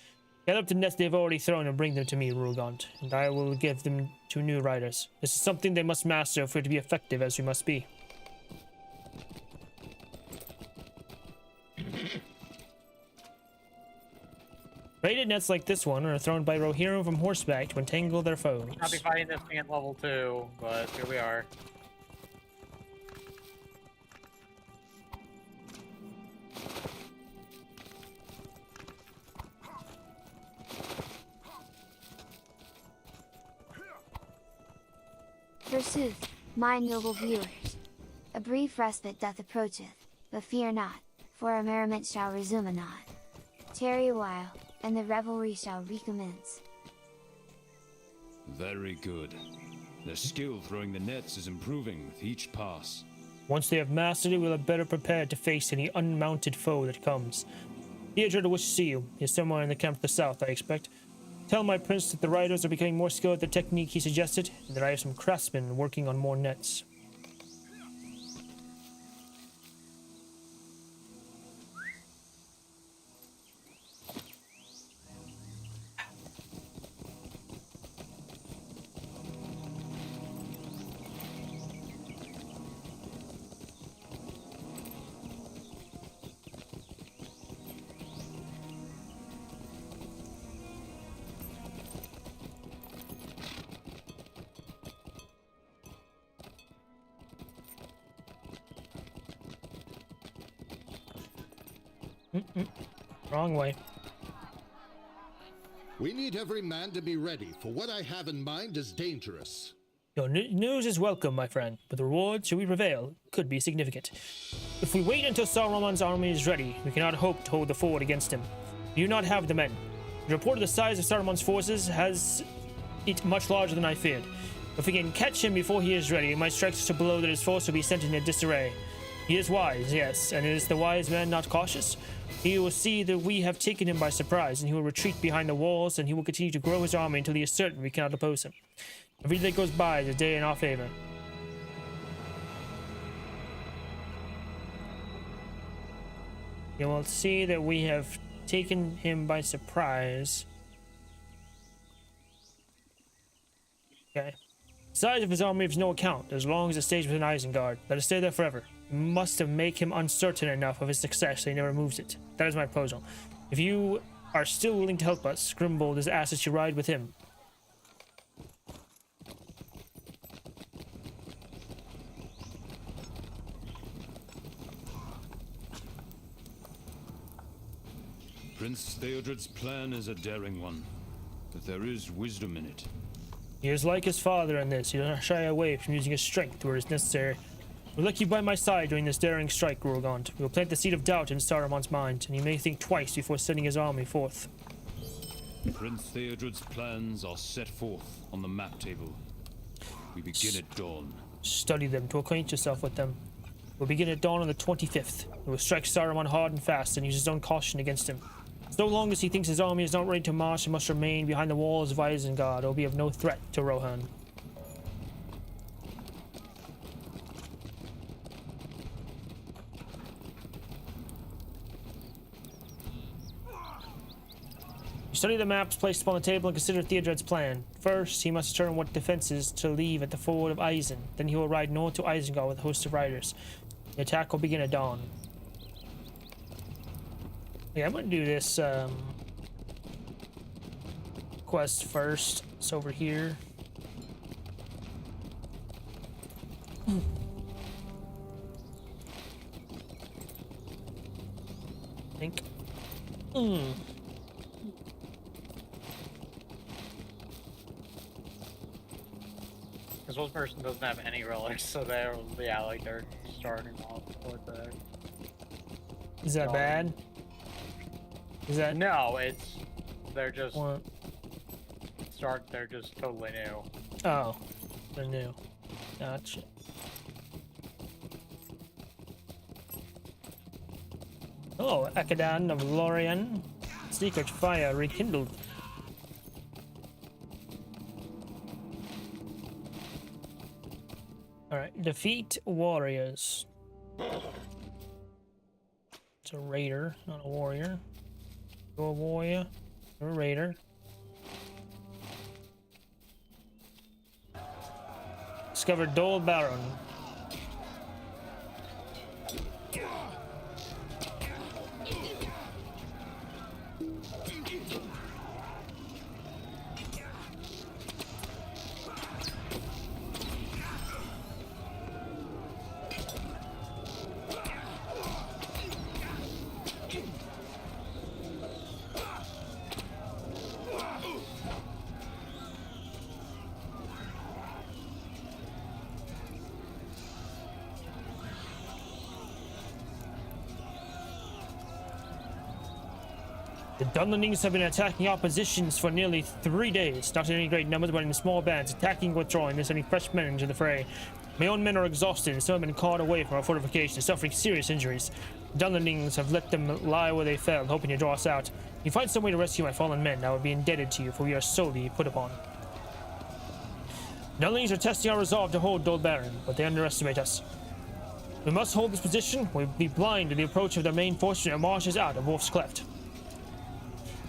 Gather up the nets they have already thrown and bring them to me, Rugant, and I will give them to new riders. This is something they must master if we're to be effective as we must be. Braided nets like this one are thrown by Rohirrim from horseback to entangle their foes. I'll be fighting this thing at level 2, but here we are. Forsooth, my noble viewers, a brief respite doth approacheth, but fear not, for our merriment shall resume anon. Tarry a while, and the revelry shall recommence. Very good. Their skill throwing the nets is improving with each pass. Once they have mastered it, we'll have better prepared to face any unmounted foe that comes. Theodred will wish to see you. He is somewhere in the camp to the south, I expect. Tell my prince that the riders are becoming more skilled at the technique he suggested, and that I have some craftsmen working on more nets. Wrong way. We need every man to be ready, for what I have in mind is dangerous. Your news is welcome, my friend, but the reward, should we prevail, could be significant. If we wait until Saruman's army is ready, we cannot hope to hold the fort against him. We do not have the men. The report of the size of Saruman's forces has it much larger than I feared. If we can catch him before he is ready, it might strike such a blow that his force will be sent in a disarray. He is wise, yes, and is the wise man not cautious? He will see that we have taken him by surprise, and he will retreat behind the walls, and he will continue to grow his army until he is certain we cannot oppose him. Every day that goes by is a day in our favor. You will see that we have taken him by surprise. Okay. The size of his army is no account, as long as it stays within Isengard. Let it stay there forever. We must have make him uncertain enough of his success so he never moves it. That is my proposal. If you are still willing to help us, Grimbold has asked us to ride with him. Prince Theodred's plan is a daring one, but there is wisdom in it. He is like his father in this. He does not shy away from using his strength where it is necessary. We'll let you by my side during this daring strike, Rogant. We will plant the seed of doubt in Saruman's mind, and he may think twice before sending his army forth. Prince Theodred's plans are set forth on the map table. We begin at dawn. Study them to acquaint yourself with them. We'll begin at dawn on the 25th. We will strike Saruman hard and fast and use his own caution against him. So long as he thinks his army is not ready to march and must remain behind the walls of Isengard, it will be of no threat to Rohan. Study the maps placed upon the table and consider Theodred's plan. First, he must determine what defenses to leave at the ford of Isen. Then he will ride north to Isengard with a host of riders. The attack will begin at dawn. Yeah, I'm gonna do this quest first. It's over here. I think. Because one person doesn't have any relics, so they're, yeah, like they're starting off with a... Is that bad? Is that... No, it's... They're just... What? They're just totally new. Oh. They're new. Gotcha. Oh, Akadan of Lorien. Secret fire rekindled. All right, defeat warriors. It's a raider, not a warrior. You're a warrior. You're a raider. Discovered Dole Baron. The Dunlendings have been attacking our positions for nearly 3 days, not in any great numbers, but in small bands, attacking, withdrawing, and sending fresh men into the fray. My own men are exhausted, and some have been caught away from our fortifications, suffering serious injuries. The Dunlendings have let them lie where they fell, hoping to draw us out. If you find some way to rescue my fallen men, I would be indebted to you, for we are sorely put upon. The Dunlendings are testing our resolve to hold Dol Baron, but they underestimate us. We must hold this position. We'll be blind to the approach of their main force when it marches out of Wolf's Cleft.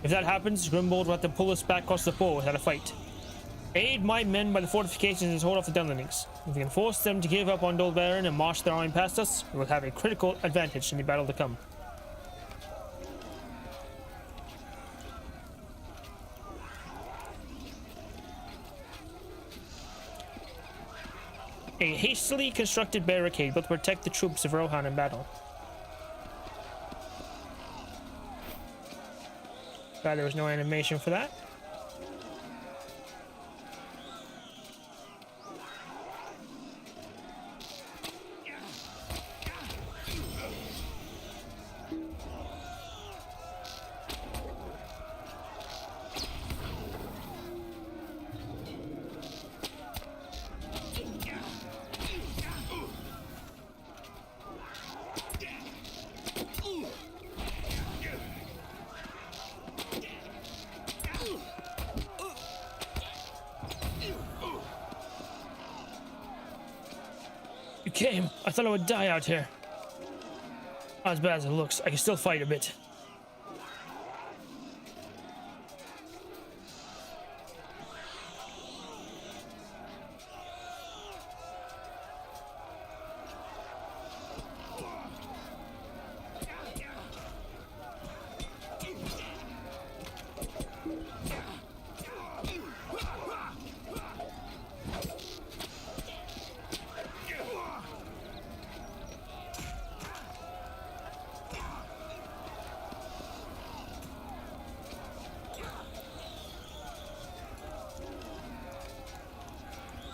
If that happens, Grimbold will have to pull us back across the floor without a fight. Aid my men by the fortifications and hold off the Dunlendings. If we can force them to give up on Dol Baron and march their army past us, we will have a critical advantage in the battle to come. A hastily constructed barricade will protect the troops of Rohan in battle. Glad there was no animation for that. You came. I thought I would die out here. Not as bad as it looks. I can still fight a bit.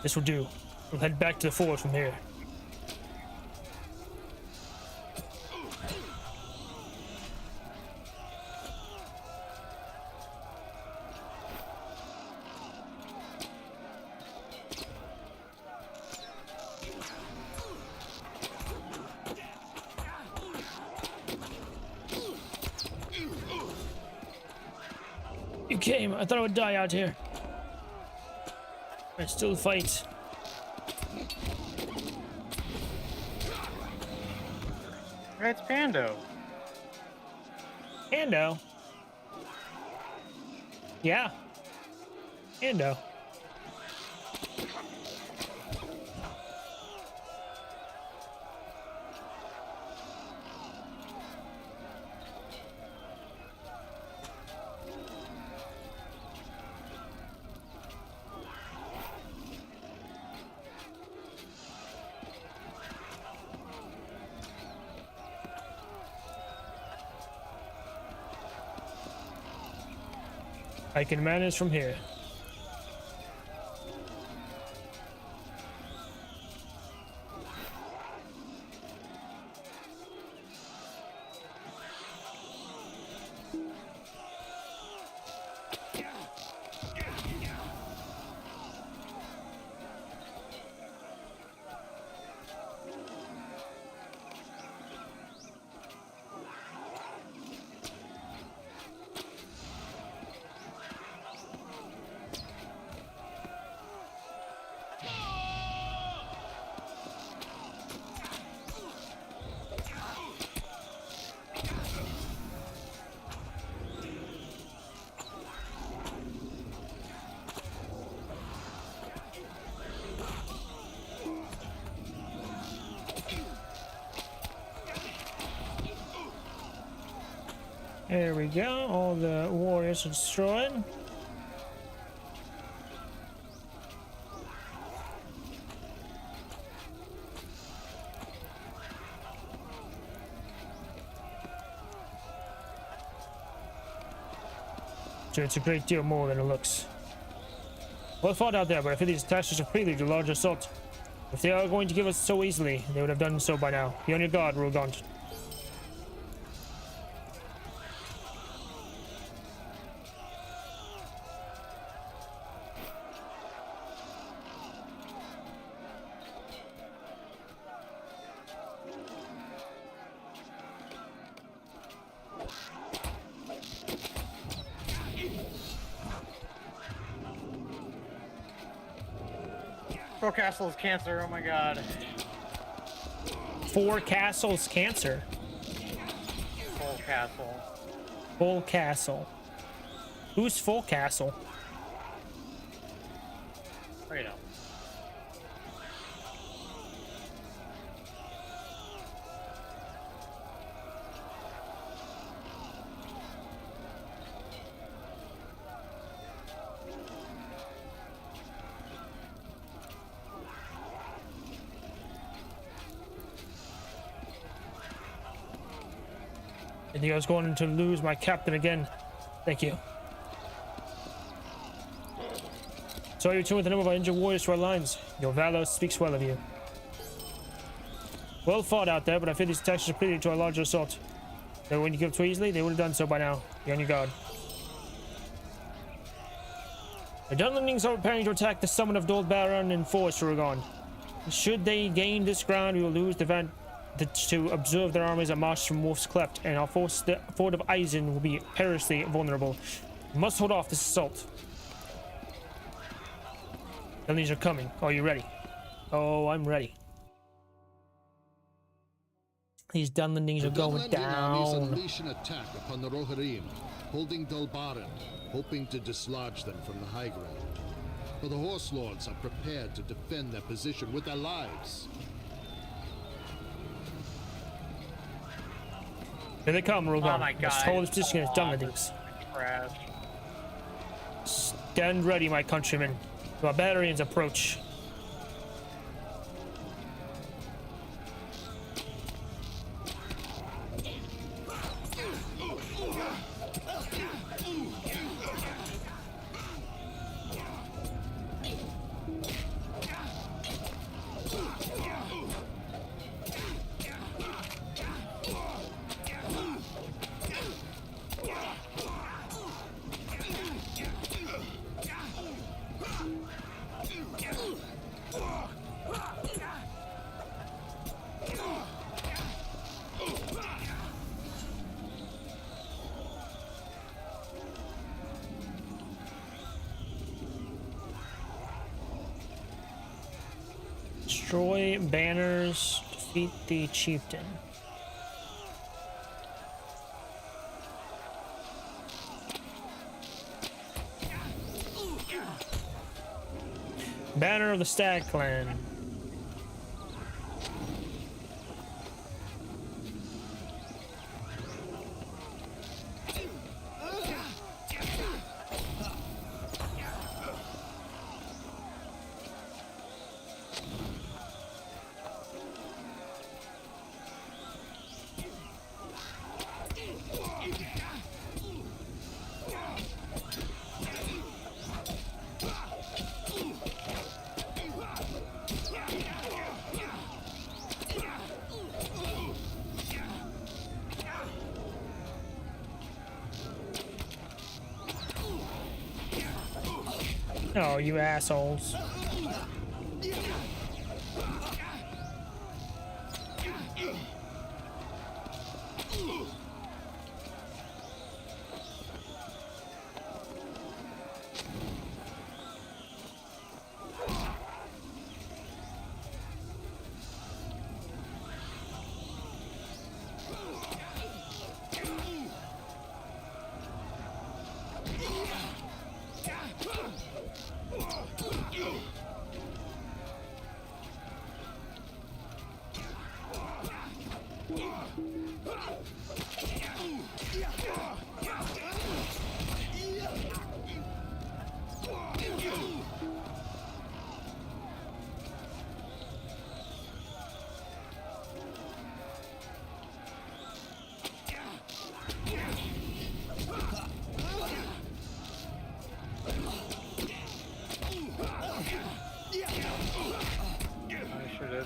This will do. We'll head back to the fort from here. You came. I thought I would die out here. I still fight. It's Pando. Pando? Yeah. Pando. I can manage from here. There we go. All the warriors are destroyed. So it's a great deal more than it looks. Well fought out there, but I feel these attacks are a prelude to a large assault. If they are going to give us so easily, they would have done so by now. Be on your guard, Rohan. Four castles cancer, oh my god. 4 castles cancer. Full castle. Full castle. Who's full castle? Oh, you know. I think I was going to lose my captain again. Thank you. So you return with a number of our injured warriors to our lines. Your valor speaks well of you. Well fought out there, but I fear these attacks are prelude to a larger assault. So when you give too easily, they would have done so by now. Be on your guard. The Dunlendings are preparing to attack the summit of Dol Baron in force, Rohan. Should they gain this ground, we will lose the to observe their armies a march from Wolf's Cleft, and our fort of Eisen will be perilously vulnerable. We must hold off this assault. Dunlendings are coming. Are you ready? Oh, I'm ready. These Dunlendings are going down. Unleash an attack upon the Rohirrim, holding Dol Baron, hoping to dislodge them from the high ground. For the Horse Lords are prepared to defend their position with their lives. Here they come, Rohan. Oh my god. Let's hold this position as Dunlendings. Crash. Stand ready, my countrymen. Barbarians approach. Destroy banners, defeat the chieftain. Banner of the Stag Clan. Oh, you assholes.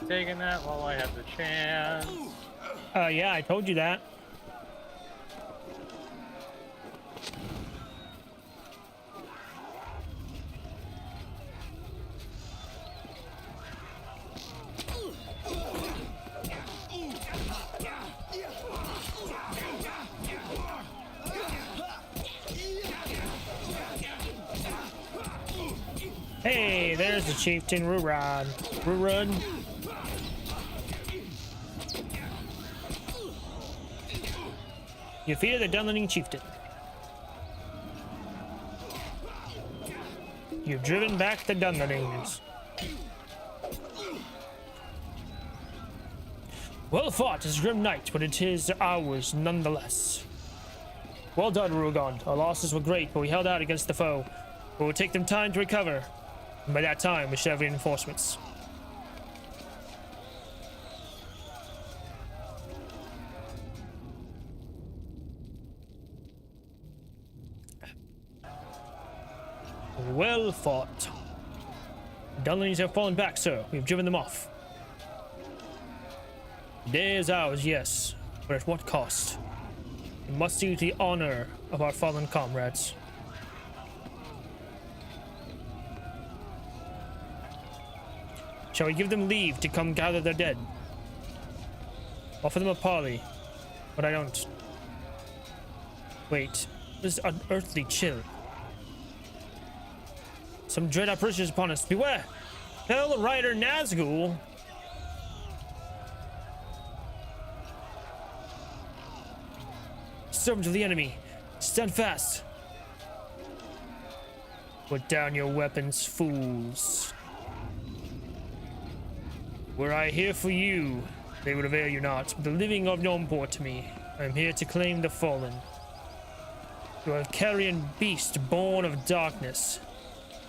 taking that while I have the chance. Yeah, I told you that. Hey, there's the chieftain Rohan. Rohan. You defeated the Dunlending chieftain. You've driven back the Dunlendings. Well fought as grim knight, but it is ours nonetheless. Well done, Rohan. Our losses were great, but we held out against the foe. It will take them time to recover. And by that time, we should have reinforcements. Well fought. The Dunlendings have fallen back, sir. We have driven them off. The day is ours, yes, but at what cost? We must do the honor of our fallen comrades. Shall we give them leave to come gather their dead? Offer them a parley, but I don't. Wait, this unearthly chill. Some dread apparition is upon us. Beware! Hell Rider Nazgul! Servant of the enemy, stand fast! Put down your weapons, fools. Were I here for you, they would avail you not. The living are no import to me. I am here to claim the fallen. You are a carrion beast born of darkness.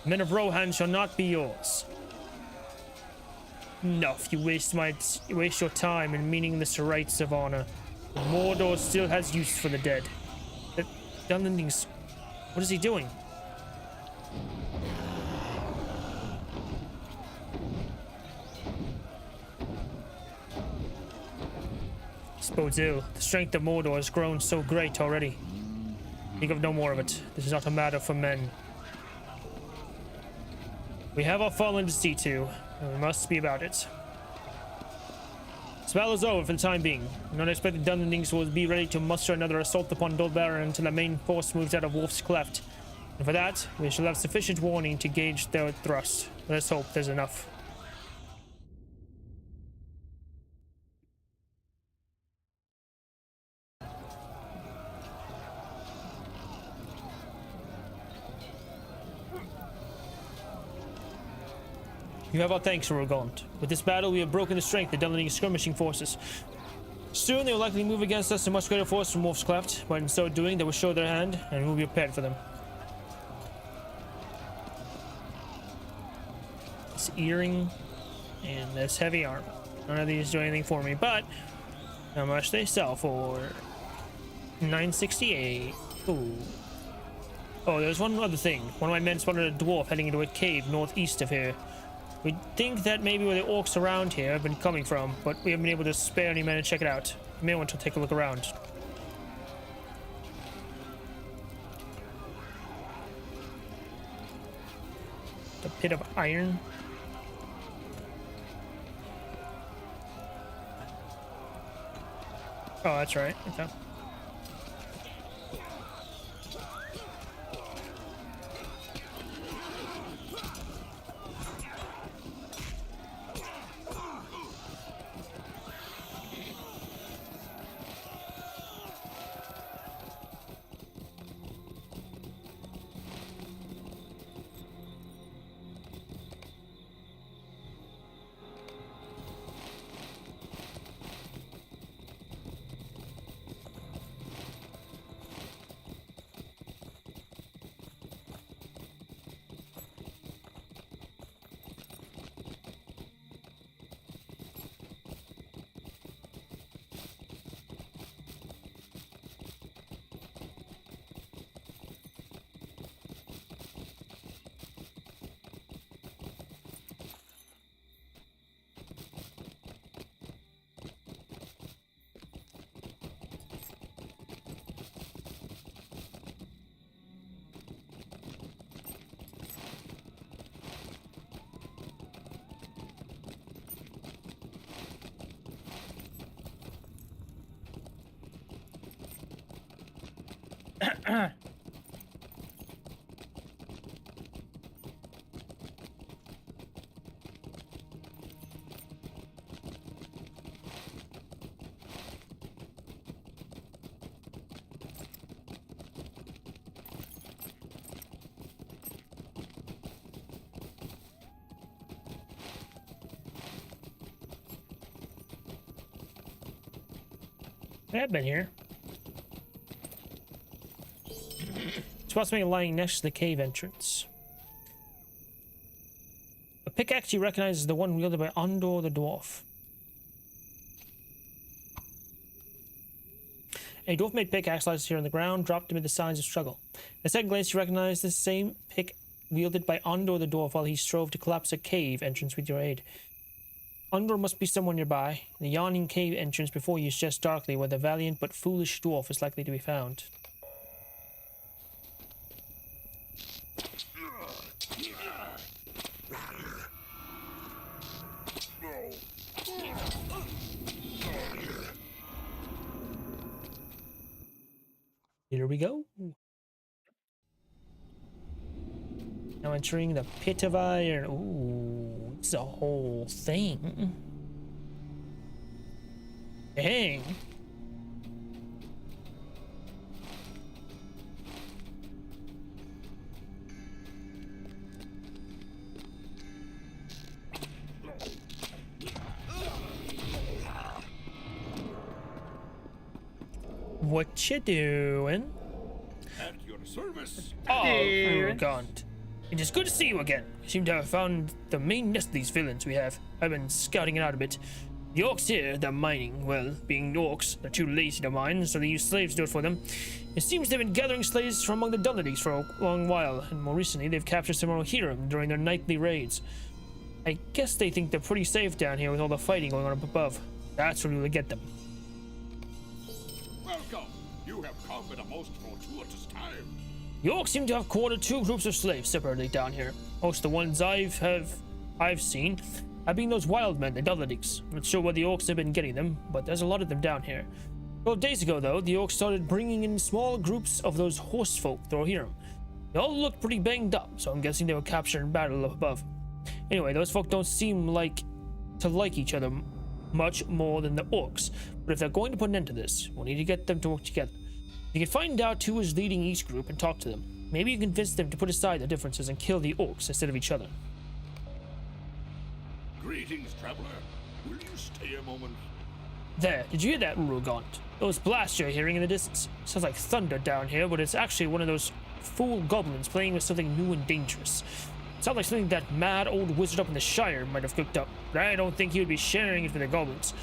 Men of Rohan shall not be yours. Enough, you waste your time in meaningless rites of honor. Mordor still has use for the dead. The Dunlendings, what is he doing? This bodes ill. The strength of Mordor has grown so great already. Think of no more of it. This is not a matter for men. We have our fallen to see to, and we must be about it. This battle is over for the time being. I don't expect the Dunlendings will be ready to muster another assault upon Dol Baron until the main force moves out of Wolf's Cleft. And for that, we shall have sufficient warning to gauge their thrust. Let's hope there's enough. You have our thanks, Rohan. With this battle, we have broken the strength of the Dunlending skirmishing forces. Soon they will likely move against us in much greater force from Wolf's Cleft, but in so doing, they will show their hand, and we will be prepared for them. This earring and this heavy armor. None of these do anything for me, but how much they sell for? 968. Ooh. Oh, there's one other thing. One of my men spotted a dwarf heading into a cave northeast of here. We think that maybe where the orcs around here have been coming from, but we haven't been able to spare any men to check it out. You may want to take a look around. The pit of iron. Oh, that's right. Okay. I've been here. It's possibly lying next to the cave entrance. A pickaxe he recognizes the one wielded by Andor the dwarf. A dwarf-made pickaxe lies here on the ground, dropped amid the signs of struggle. At a second glance, you recognize the same pick wielded by Andor the dwarf while he strove to collapse a cave entrance with your aid. Andor must be somewhere nearby. The yawning cave entrance before you suggests darkly where the valiant but foolish dwarf is likely to be found. Here we go. Now entering the pit of iron. Ooh, it's a whole thing. Dang. What you doing? At your service. Oh, Rohan. It is good to see you again. We seem to have found the main nest of these villains we have. I've been scouting it out a bit. The orcs here, they're mining. Well, being orcs, they're too lazy to mine, so they use slaves to do it for them. It seems they've been gathering slaves from among the Dunladies for a long while, and more recently they've captured some Rohirrim during their nightly raids. I guess they think they're pretty safe down here with all the fighting going on up above. That's where we will get them. Welcome. You have come at a most fortuitous time. The orcs seem to have quartered two groups of slaves separately down here. Most of the ones I've seen have been those wild men, the Dunladies. I'm not sure where the orcs have been getting them, but there's a lot of them down here. 12 days ago, though, the orcs started bringing in small groups of those horse folk, the Rohirrim. They all looked pretty banged up, so I'm guessing they were captured in battle up above. Anyway, those folk don't seem to like each other much more than the orcs, but if they're going to put an end to this, we'll need to get them to work together. You can find out who is leading each group and talk to them. Maybe you can convince them to put aside their differences and kill the orcs instead of each other. Greetings, traveler. Will you stay a moment? There, did you hear that, Rohan? Those blasts you're hearing in the distance. Sounds like thunder down here, but it's actually one of those fool goblins playing with something new and dangerous. Sounds like something that mad old wizard up in the Shire might have cooked up, but I don't think he would be sharing it with the goblins.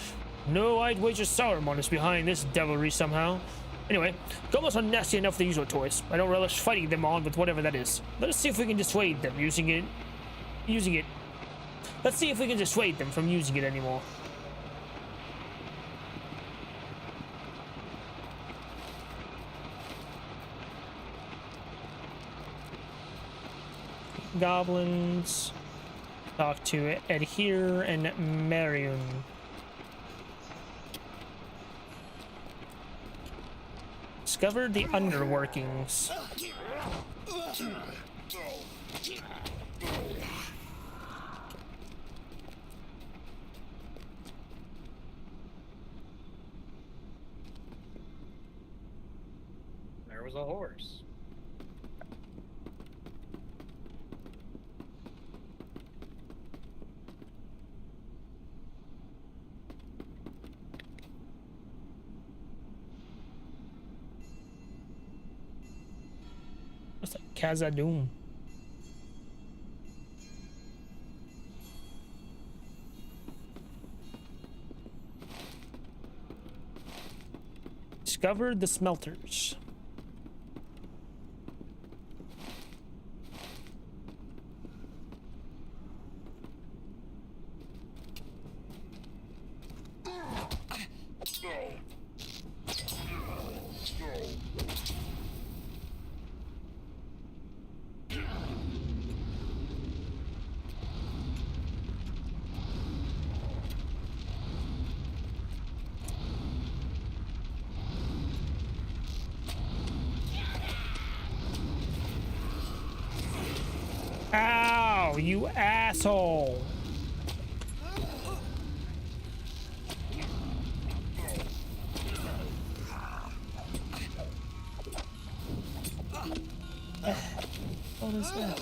No, I'd wager Sauron is behind this devilry somehow. Anyway, goblins are nasty enough to use our toys. I don't relish fighting them on with whatever that is. Let us see if we can dissuade them using it. Let's see if we can dissuade them from using it anymore. Goblins. Talk to Adhere and Marion. Discovered the underworkings. There was a horse. What's that? Khazad-dûm. Discovered the smelters. Ow, you asshole. What is that?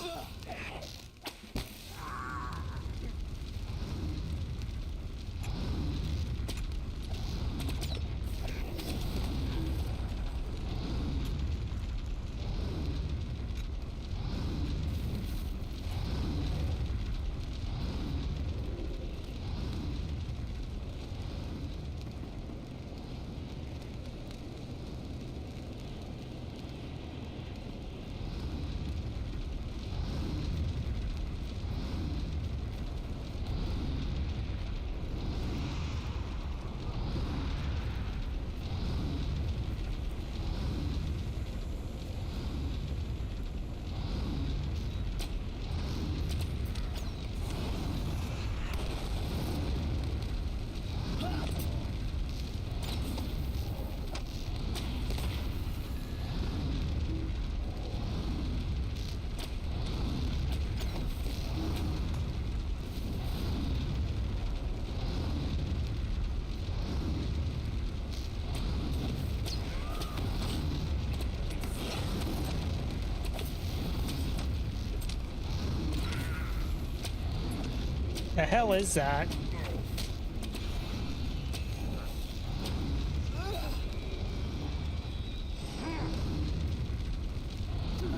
The hell is that?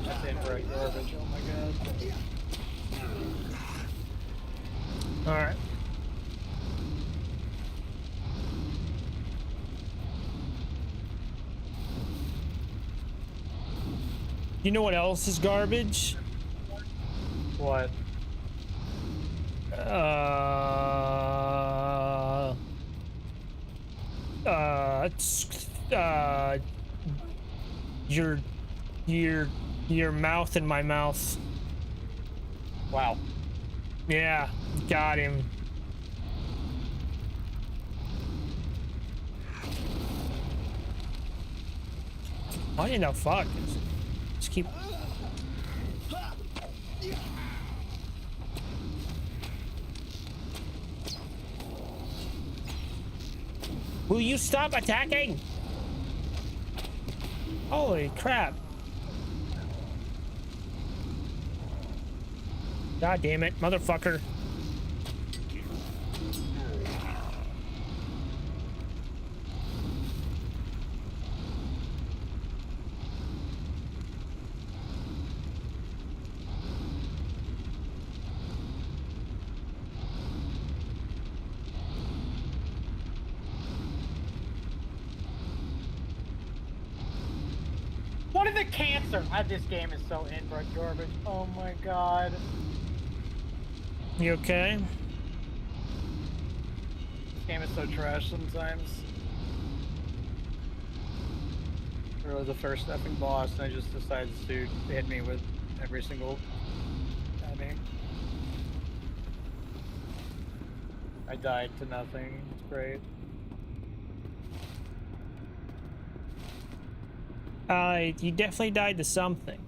That's inbred garbage. Oh my god. All right. You know what else is garbage? What? It's, your mouth in my mouth. Wow. Yeah, got him. Why in the fuck? Just keep. Will you stop attacking? Holy crap. God damn it, motherfucker. What is the cancer? This game is so inbred garbage. Oh my god. You okay? This game is so trash sometimes. Or the first effing boss, and I just decides to hit me with every single enemy. I died to nothing. It's great. You definitely died to something.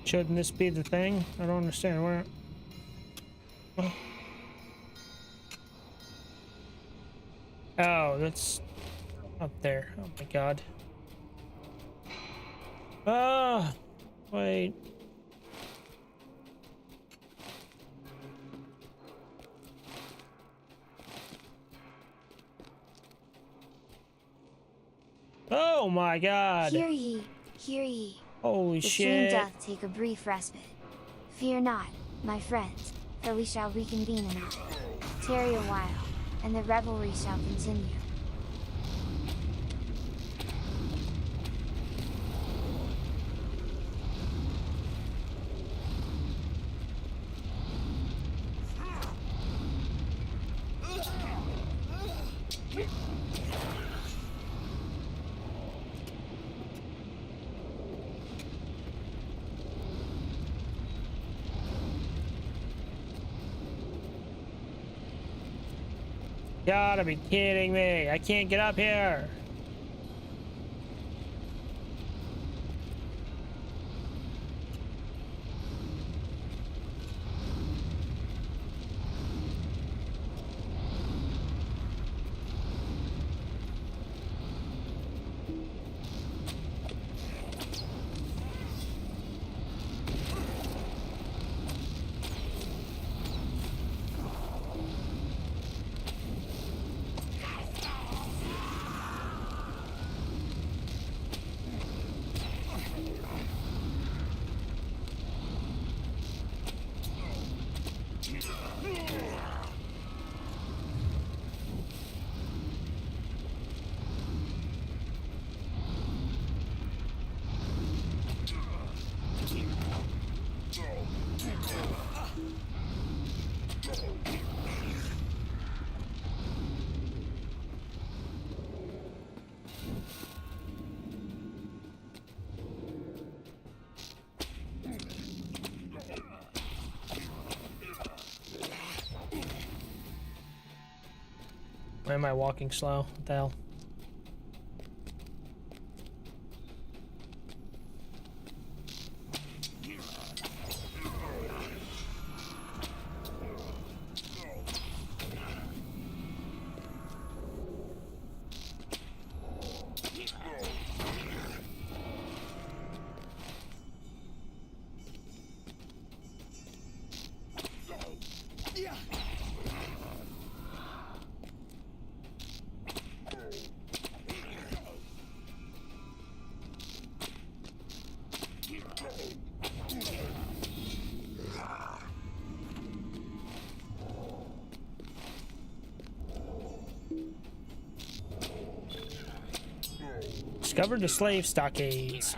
Shouldn't this be the thing? I don't understand where. Oh, that's up there. Oh my god. Ah, wait. Oh my god. Hear ye, hear ye. Holy The stream shit. doth take a brief respite. Fear not, my friends, for we shall reconvene anon. Tarry a while, and the revelry shall continue. Gotta be kidding me. I can't get up here. Why am I walking slow? What the hell? Discovered the slave stockades.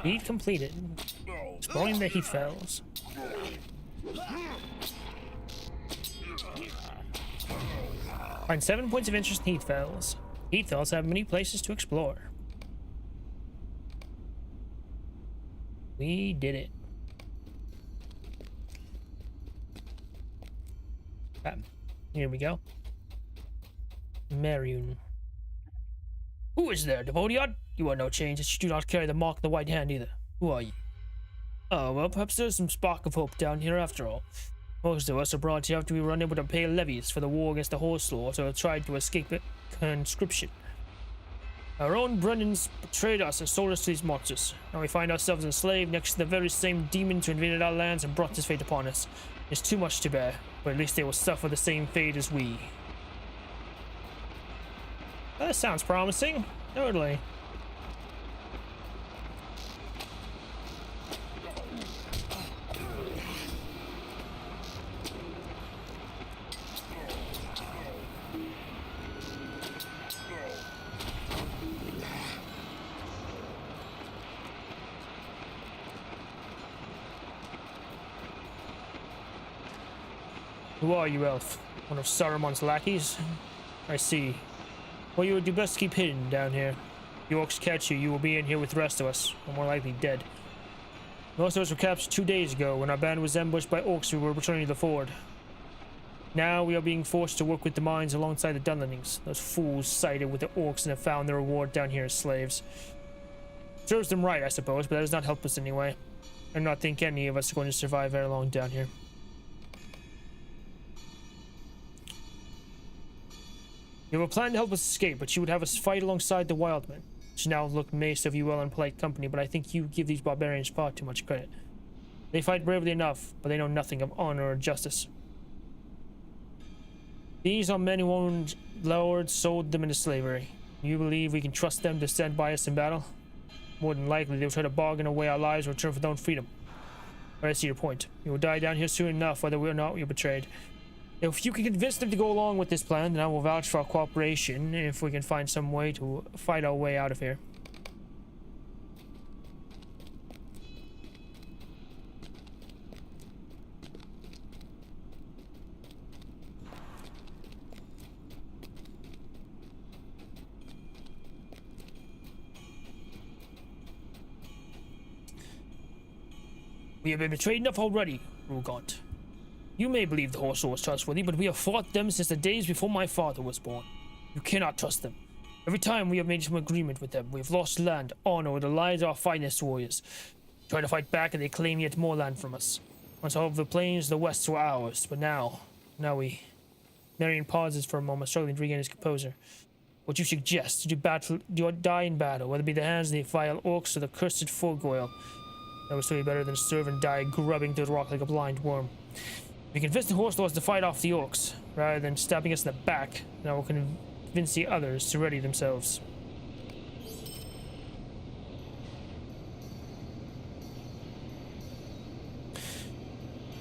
Feat completed. Exploring the Heathfells. Find 7 points of interest in Heathfells. Heathfells have many places to explore. We did it. Here we go. Marion. Who is there, Devonian? You are no change, as you do not carry the mark of the White Hand either. Who are you? Oh, well, perhaps there's some spark of hope down here after all. Most of us are brought here after we were unable to pay levies for the war against the horse lords or tried to escape conscription. Our own Brennans betrayed us and sold us to these monsters. Now we find ourselves enslaved next to the very same demons who invaded our lands and brought this fate upon us. It's too much to bear, but at least they will suffer the same fate as we. That sounds promising. Totally. Who are you, elf? One of Saruman's lackeys? I see. Well, you would do best to keep hidden down here. If the orcs catch you, you will be in here with the rest of us, or more likely dead. Most of us were captured 2 days ago when our band was ambushed by orcs who were returning to the ford. Now we are being forced to work with the mines alongside the Dunlendings. Those fools sided with the orcs and have found their reward down here as slaves. Serves them right, I suppose, but that does not help us anyway. I do not think any of us are going to survive very long down here. You have a plan to help us escape, but you would have us fight alongside the wildmen. Which now look mace of you well in polite company, but I think you give these barbarians far too much credit. They fight bravely enough, but they know nothing of honor or justice. These are men who owned lords, sold them into slavery. You believe we can trust them to stand by us in battle? More than likely, they will try to bargain away our lives in return for their own freedom. But I see your point. You will die down here soon enough, whether we or not you're betrayed. If you can convince them to go along with this plan, then I will vouch for our cooperation if we can find some way to fight our way out of here. We have been betrayed enough already, Rugant. You may believe the horse was trustworthy, but we have fought them since the days before my father was born. You cannot trust them. Every time we have made some agreement with them, we have lost land, honor, or the lives of our finest warriors. We try to fight back and they claim yet more land from us. Once all of the plains, the west were ours, but now we... Marion pauses for a moment, struggling to regain his composure. What you suggest, to die in battle, whether it be the hands of the vile orcs or the cursed Forgoyle. That would still be better than serve and die grubbing through the rock like a blind worm. We convince the horse lords to fight off the orcs, rather than stabbing us in the back, and I will convince the others to ready themselves.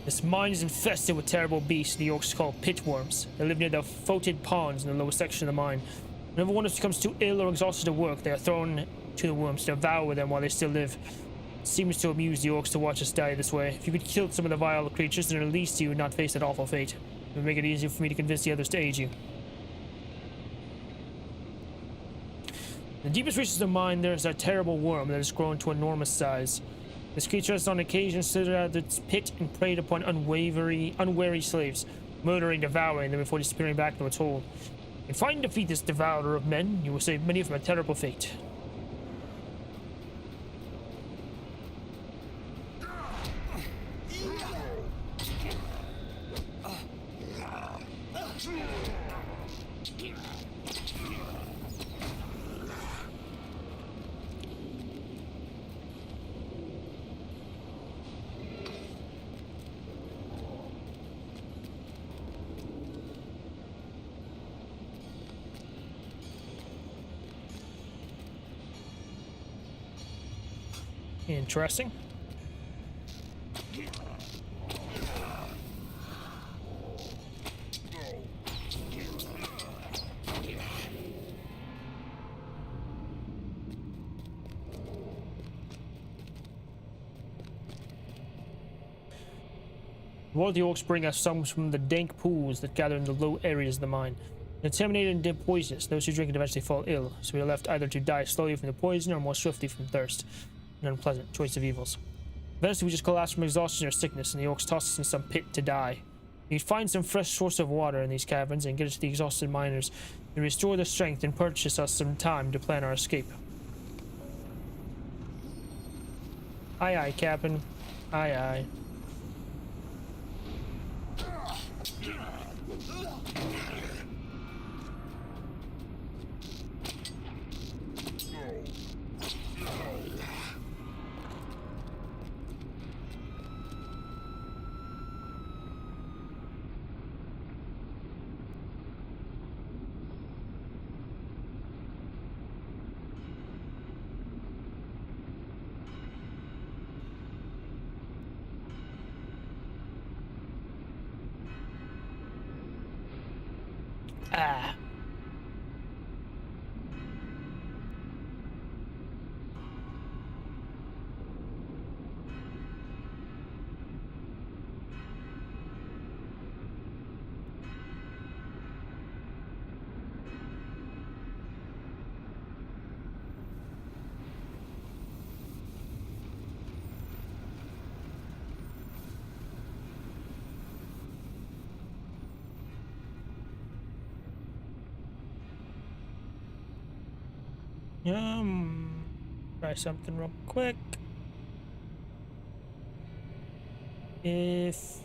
This mine is infested with terrible beasts the orcs call pitworms. They live near the foetid ponds in the lower section of the mine. Whenever one of us becomes too ill or exhausted to work, they are thrown to the worms to devour them while they still live. It seems to amuse the orcs to watch us die this way. If you could kill some of the vile creatures, then at least you would not face that awful fate. It would make it easier for me to convince the others to aid you. In the deepest reaches of the mine, there is a terrible worm that has grown to enormous size. This creature has on occasion slithered out of its pit and preyed upon unwary slaves, murdering, devouring them before disappearing back into its hole. If I can defeat this devourer of men, you will save many from a terrible fate. Interesting. While the orcs bring us some from the dank pools that gather in the low areas of the mine. Contaminated and poisonous, those who drink it eventually fall ill, so we are left either to die slowly from the poison or more swiftly from thirst. An unpleasant choice of evils. Eventually we just collapse from exhaustion or sickness, and the orcs toss us in some pit to die. We find some fresh source of water in these caverns and get it to the exhausted miners to restore their strength and purchase us some time to plan our escape. Aye aye, Captain. Aye aye. Ah. Try something real quick. If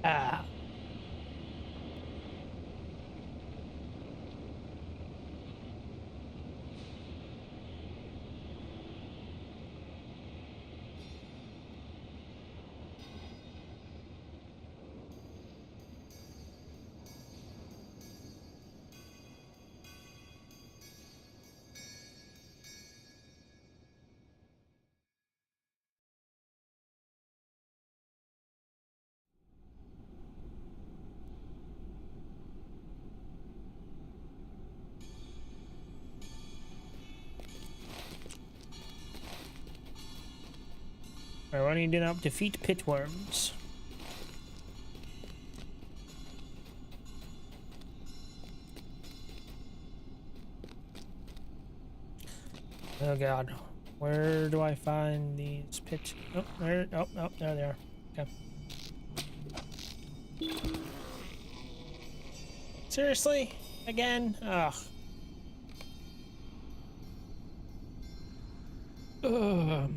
Ah. Alright, what do you do now? Defeat pitworms. Oh god. Where do I find these pit? Oh, there. Oh, oh, there they are. Okay. Seriously? Again? Ugh. Ugh.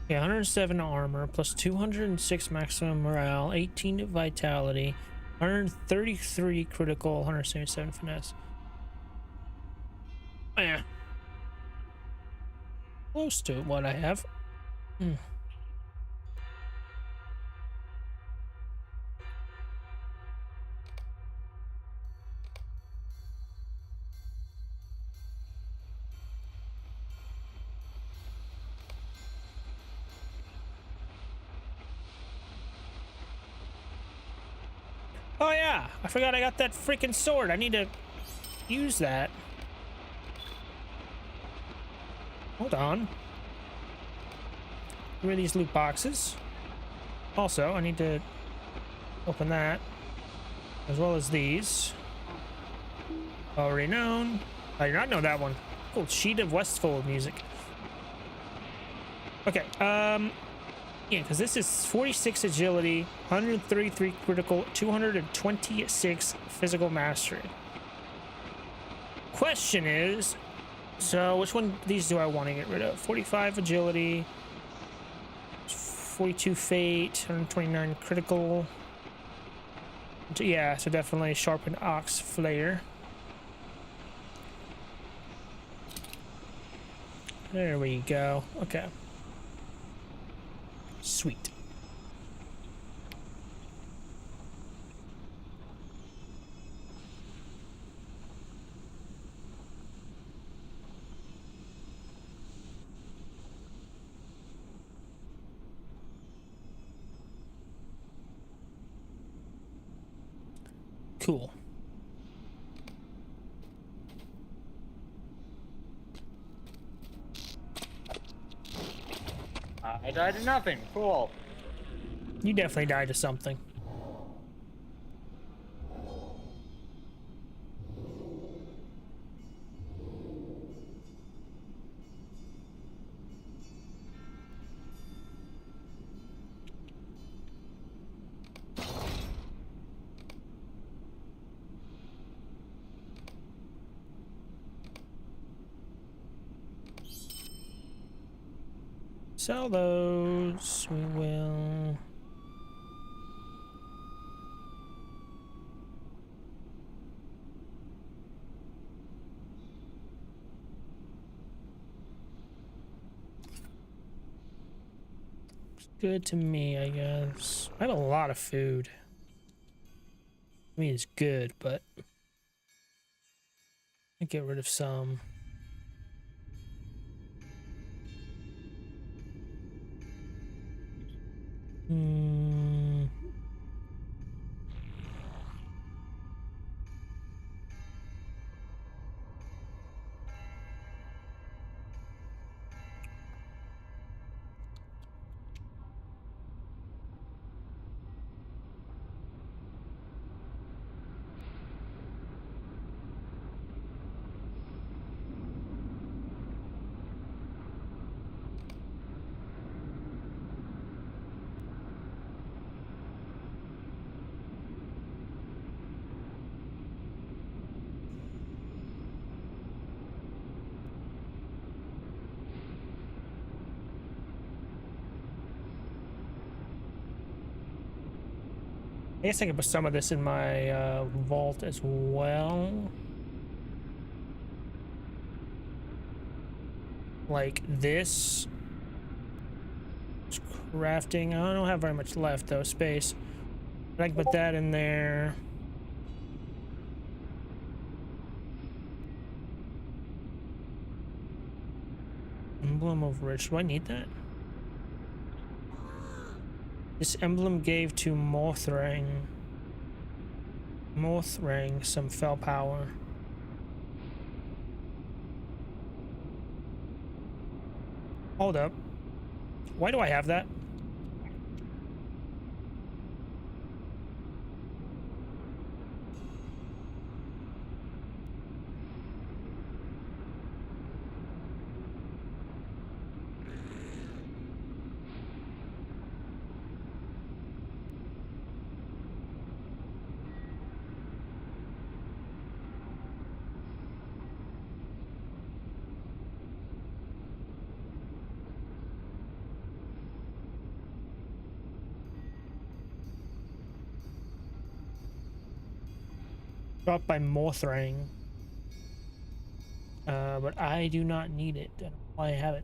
Yeah, 107 armor, plus 206 maximum morale, 18 vitality, 133 critical, 177 finesse. Oh, yeah. Close to what I have. Hmm. Oh yeah, I forgot I got that freaking sword. I need to use that. Hold on. Where are these loot boxes? Also, I need to open that, as well as these. Already known. I did not know that one. Cool, Sheet of Westfold music. Okay, yeah, because this is 46 agility, 133 critical, 226 physical mastery. Question is, so which one of these do I want to get rid of? 45 agility, 42 fate, 129 critical. Yeah, so definitely sharpened ox flare. There we go. Okay. Sweet. Cool. I died to nothing. Cool. You definitely died to something. Sell those. We will. Good to me, I guess. I have a lot of food. I mean, it's good, but I get rid of some. Hmm. I guess I can put some of this in my vault as well. Like this. Just crafting. I don't have very much left though, space. But I can put that in there. Emblem of Rich. Do I need that? This emblem gave to Morthrang some fell power. Hold up. Why do I have that? Dropped by Morthrang. But I do not need it. I don't know why I have it.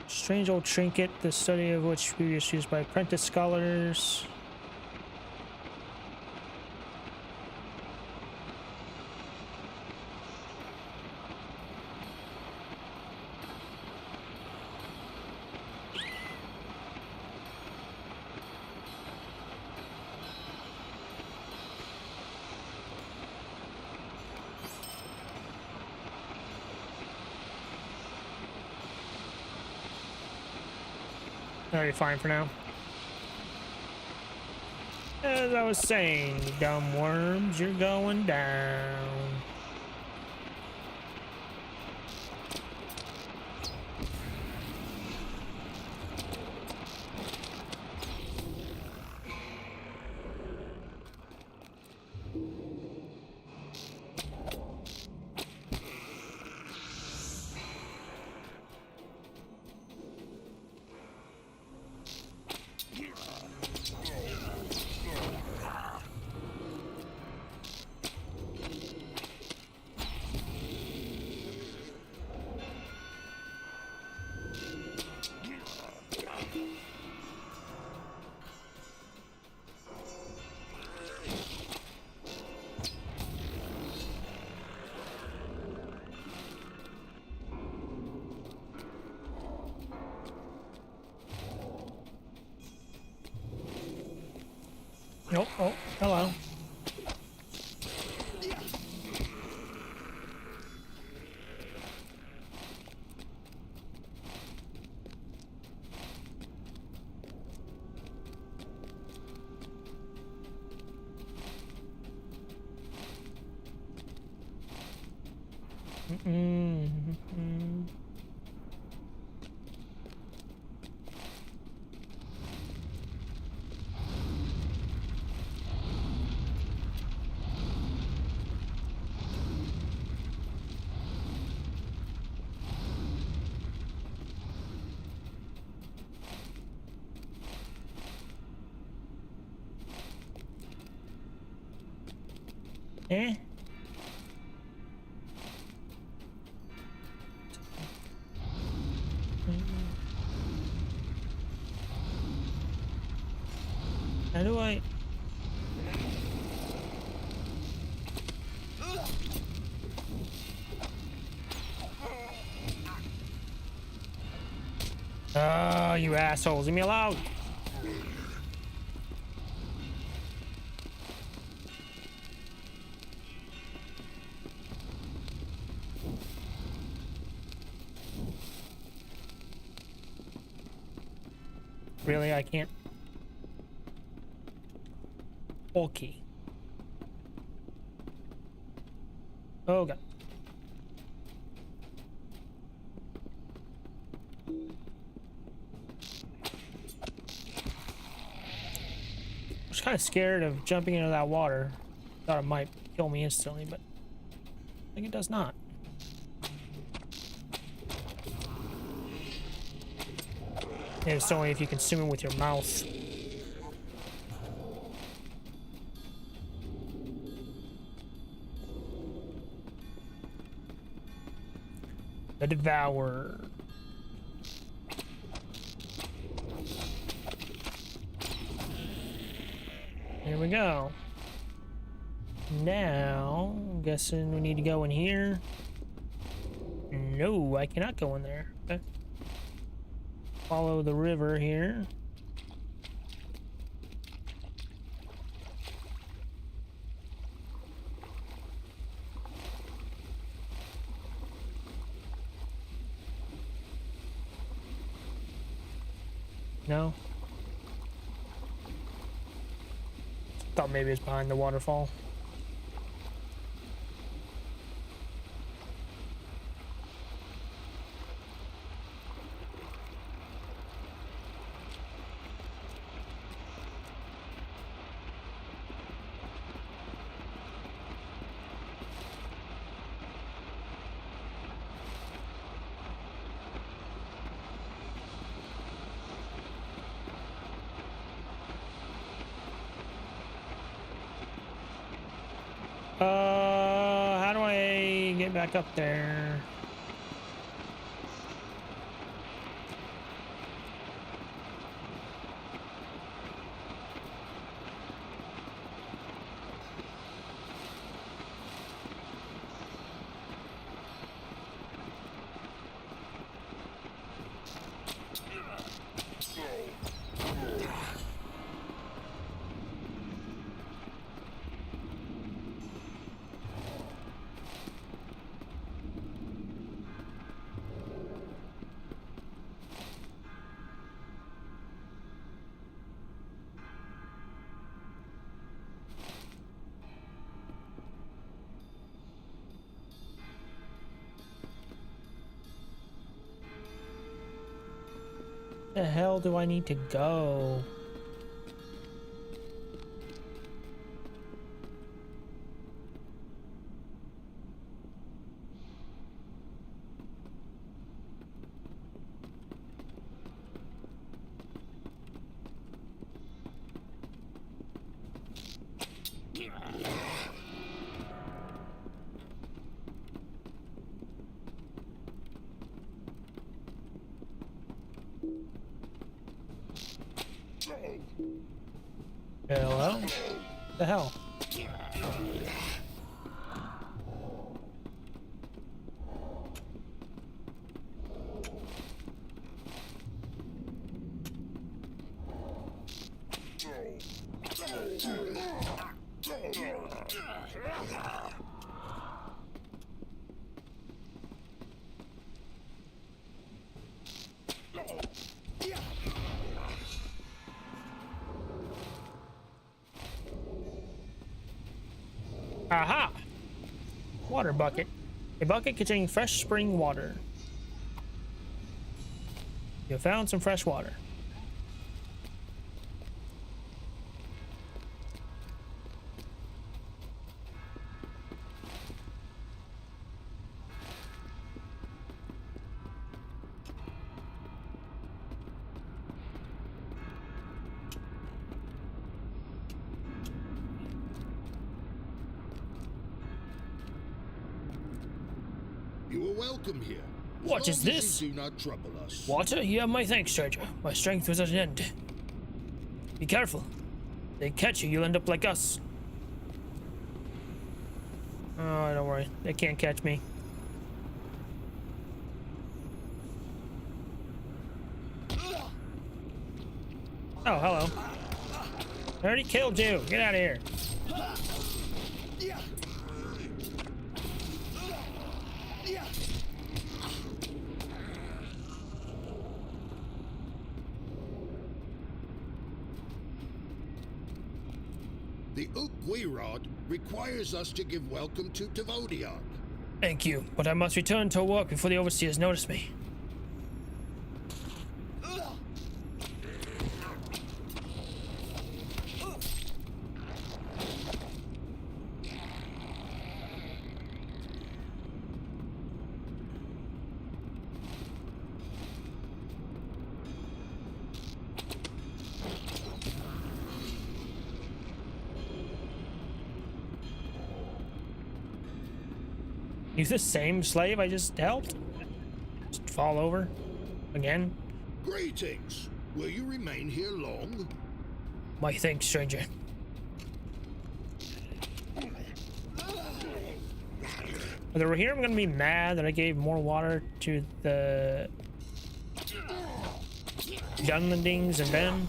Strange old trinket, the study of which was used by apprentice scholars. Alright, fine for now. As I was saying, you dumb worms, you're going down. Oh, oh, hello. Eh? How do I... Oh, you assholes, leave me alone! Really, I can't. Okay. Oh god. I was kind of scared of jumping into that water. Thought it might kill me instantly, but I think it does not. Yeah, it's only if you consume it with your mouth. The Devourer. Here we go. Now, I'm guessing we need to go in here. No, I cannot go in there. Okay. Follow the river here. No? Thought maybe it's behind the waterfall. How do I get back up there? The hell do I need to go? Hello? What the hell? Aha! Water bucket. A bucket containing fresh spring water. You found some fresh water. You are welcome here. as What is long as this? you do not trouble us. Water? You have my thanks, stranger. My strength was at an end. Be careful. They catch you, you'll end up like us. Oh, don't worry. They can't catch me. Oh, hello. I already killed you. Get out of here. The Ukwirod requires us to give welcome to Tavodion. Thank you, but I must return to work before the overseers notice me. Use the same slave I just helped? Just fall over? Again? Greetings. Will you remain here long? My thanks, stranger. Are the Rohirrim gonna be mad that I gave more water to the Dunlendings and them?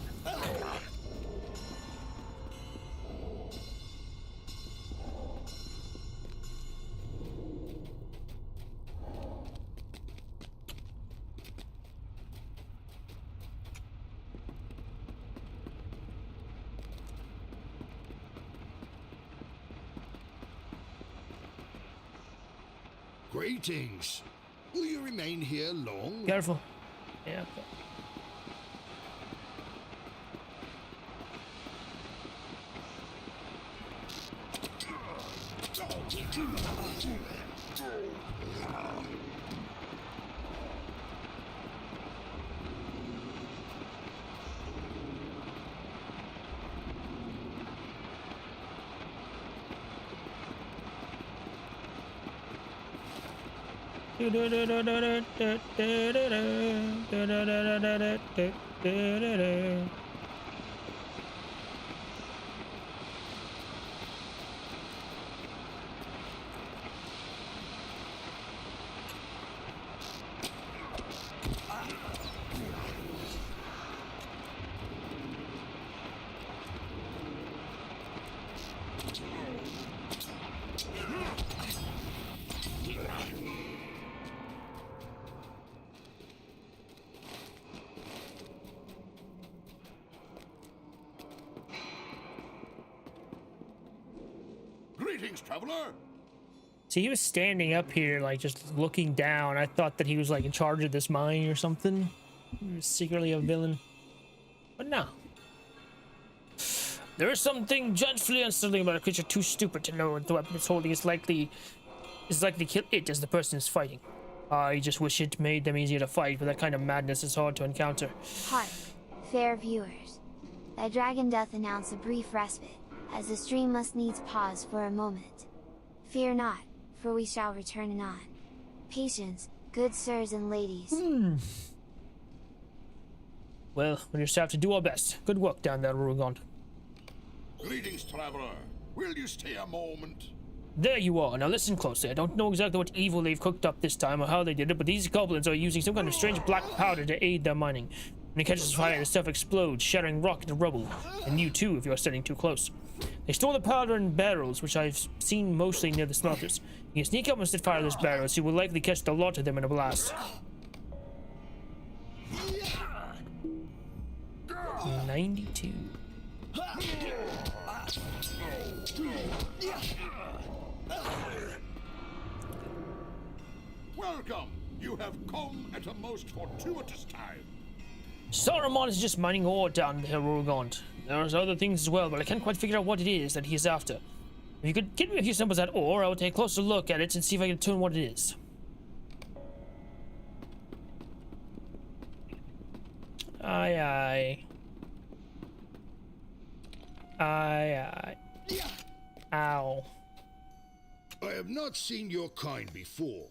Greetings. Will you remain here long? Careful. Yeah. Okay. Greetings, traveler. See, he was standing up here, like, just looking down. I thought that he was, like, in charge of this mine or something. He was secretly a villain. But no. There is something dreadfully unsettling about a creature too stupid to know what the weapon it's holding is likely to kill it as the person is fighting. I just wish it made them easier to fight, but that kind of madness is hard to encounter. Hark, fair viewers. Thy dragon doth announce a brief respite, as the stream must needs pause for a moment. Fear not, for we shall return anon. Patience, good sirs and ladies. Well, we'll just have to do our best. Good work down there, Rohan. Greetings, traveler. Will you stay a moment? There you are. Now listen closely. I don't know exactly what evil they've cooked up this time or how they did it, but these goblins are using some kind of strange black powder to aid their mining. When it catches fire, the stuff explodes, shattering rock into rubble. And you too, if you're standing too close. They store the powder in barrels, which I've seen mostly near the smelters. You can sneak up and set fire to those barrels, you will likely catch the lot of them in a blast. 92. Welcome. You have come at a most fortuitous time. Saruman is just mining ore down here, Rohan. There's other things as well, but I can't quite figure out what it is that he's after. If you could get me a few samples of that ore, I will take a closer look at it and see if I can determine what it is. Aye, aye. Aye, aye. Ow. I have not seen your kind before.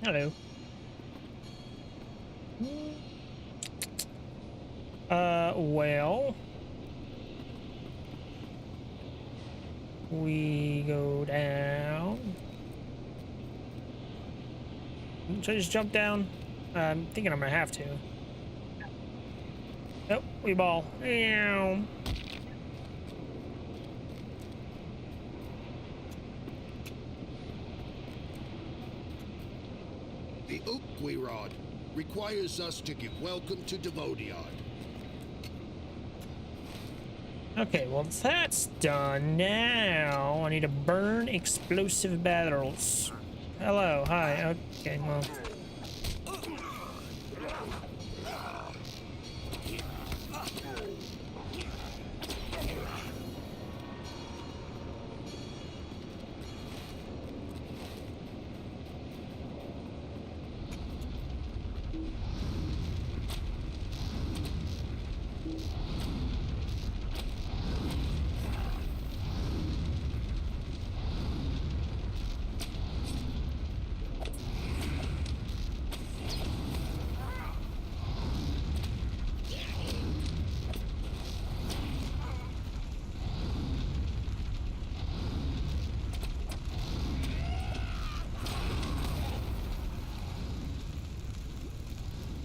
Hello. Well, we go down. Should I just jump down? I'm thinking I'm gonna have to. Oh, we ball. Meow. The Uqui rod requires us to give welcome to Devoniard. Okay, well that's done. Now I need to burn explosive barrels. Hello, hi. Okay, well.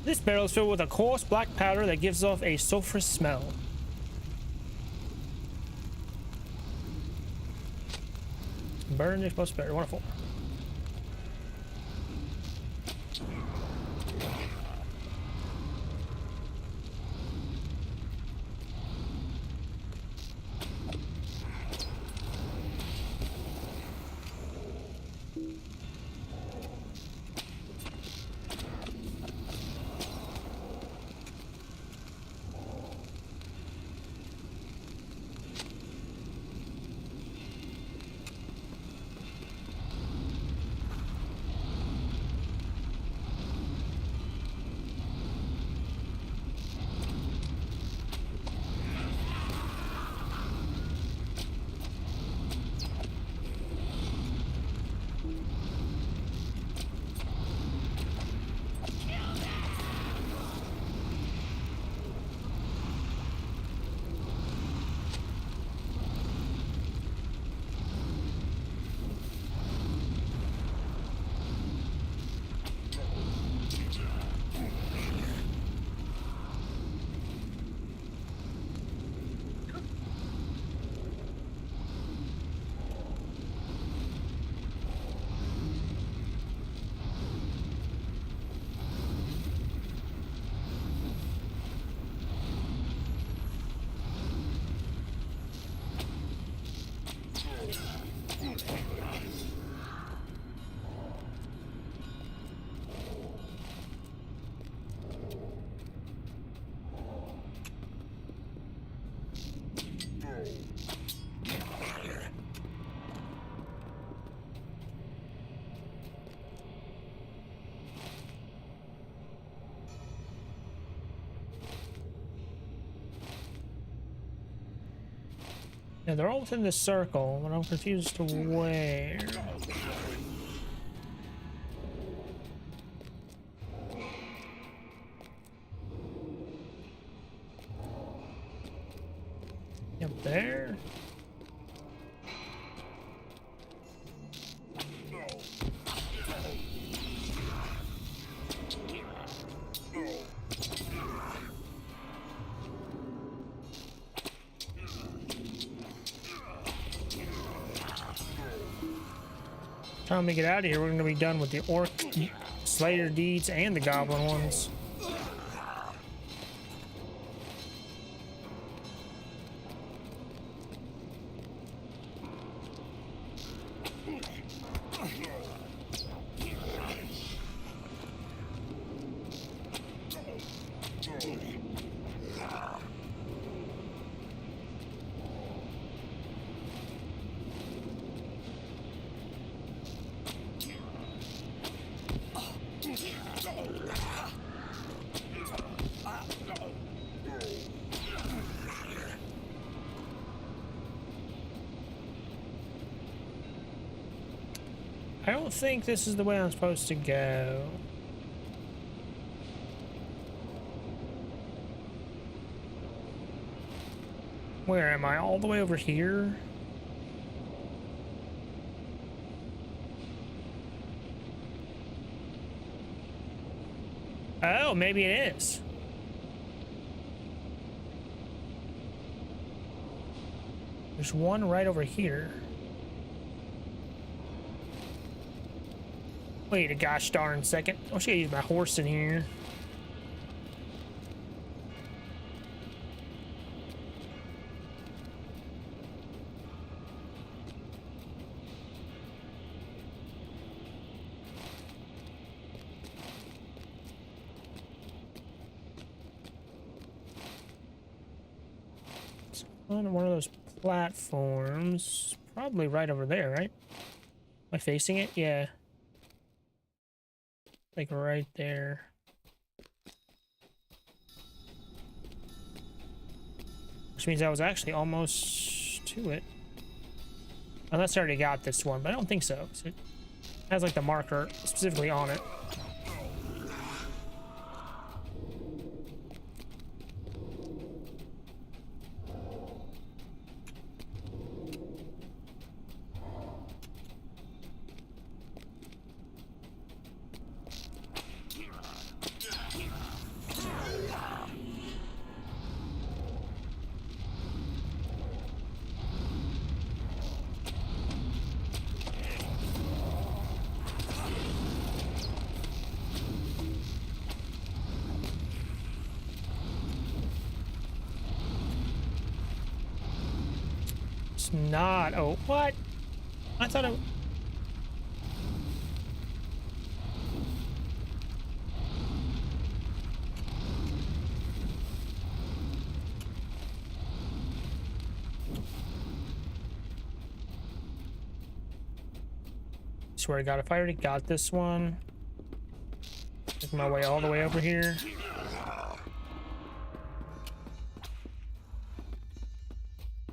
This barrel is filled with a coarse black powder that gives off a sulfurous smell. Burn the explosive barrel. Wonderful. Yeah, they're all within this circle, but I'm confused to where. Up there? Time to get out of here. We're going to be done with the orc slayer deeds and the goblin ones. I don't think this is the way I'm supposed to go. Where am I? All the way over here? Oh, maybe it is. There's one right over here. Wait a gosh darn second. I wish I could use my horse in here. It's on one of those platforms. Probably right over there, right? Am I facing it? Yeah. Like right there. Which means I was actually almost to it. Unless I already got this one, but I don't think so. It has like the marker specifically on it. It's not. Oh, what? I thought it. Swear to God, if I already got this one, make my way all the way over here.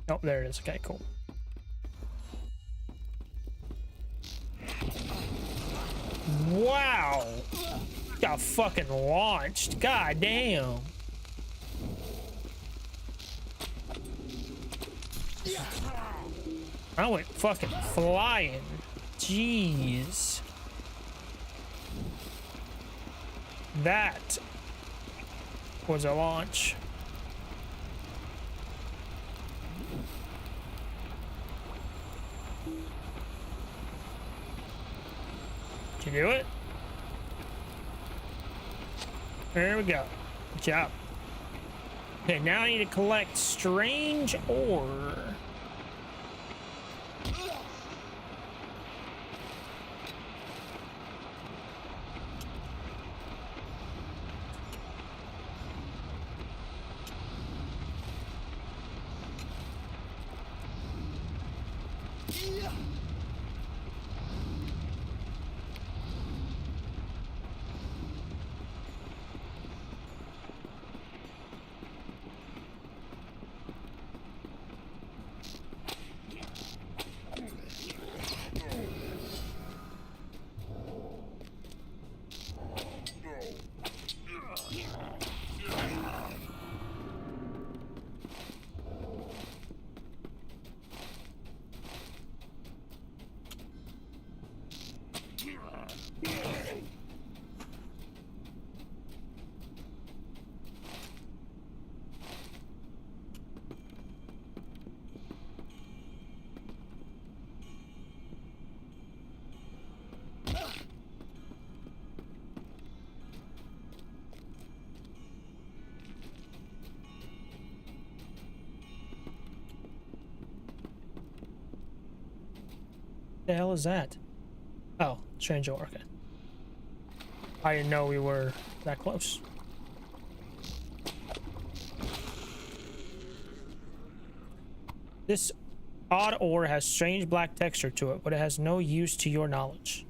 Oh, there it is. Okay, cool. Wow! Got fucking launched. God damn. I went fucking flying. Jeez. That was a launch. Did you do it? There we go. Good job. Okay, now I need to collect strange ore. The hell is that? Oh, strange ore. Okay. I didn't know we were that close. This odd ore has strange black texture to it, but it has no use to your knowledge.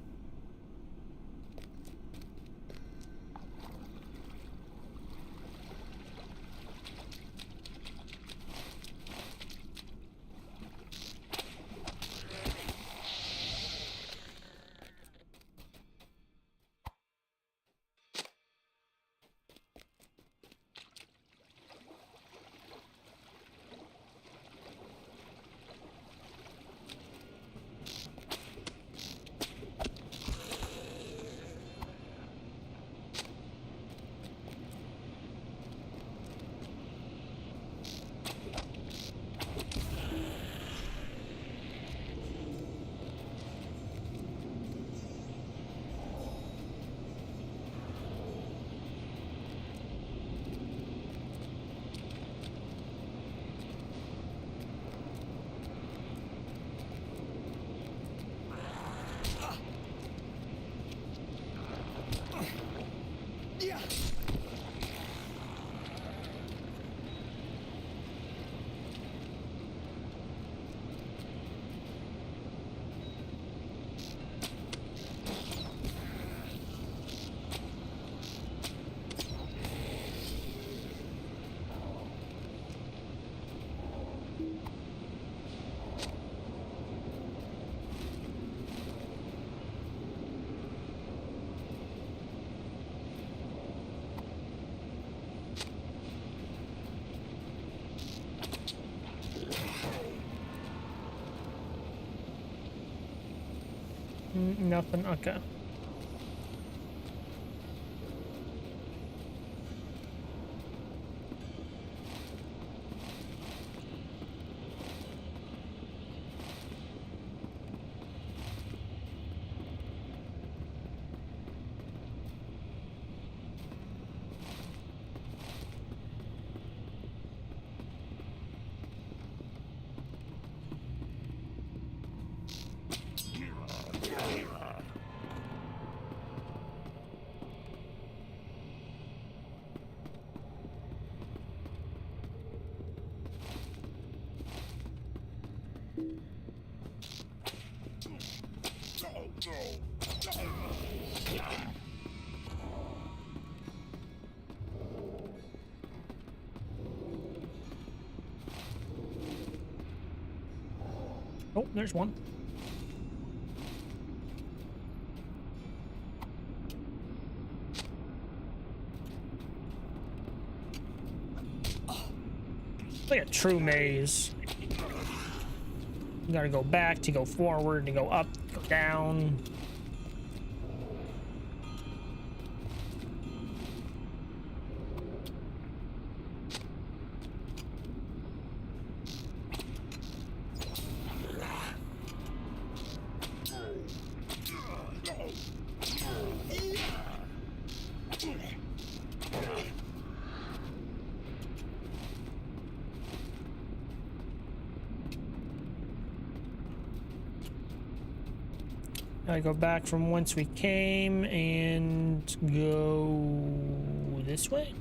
Nothing. Okay. Oh, there's one. Like a true maze. You gotta go back to go forward, to go up, go down. I go back from whence we came and go this way.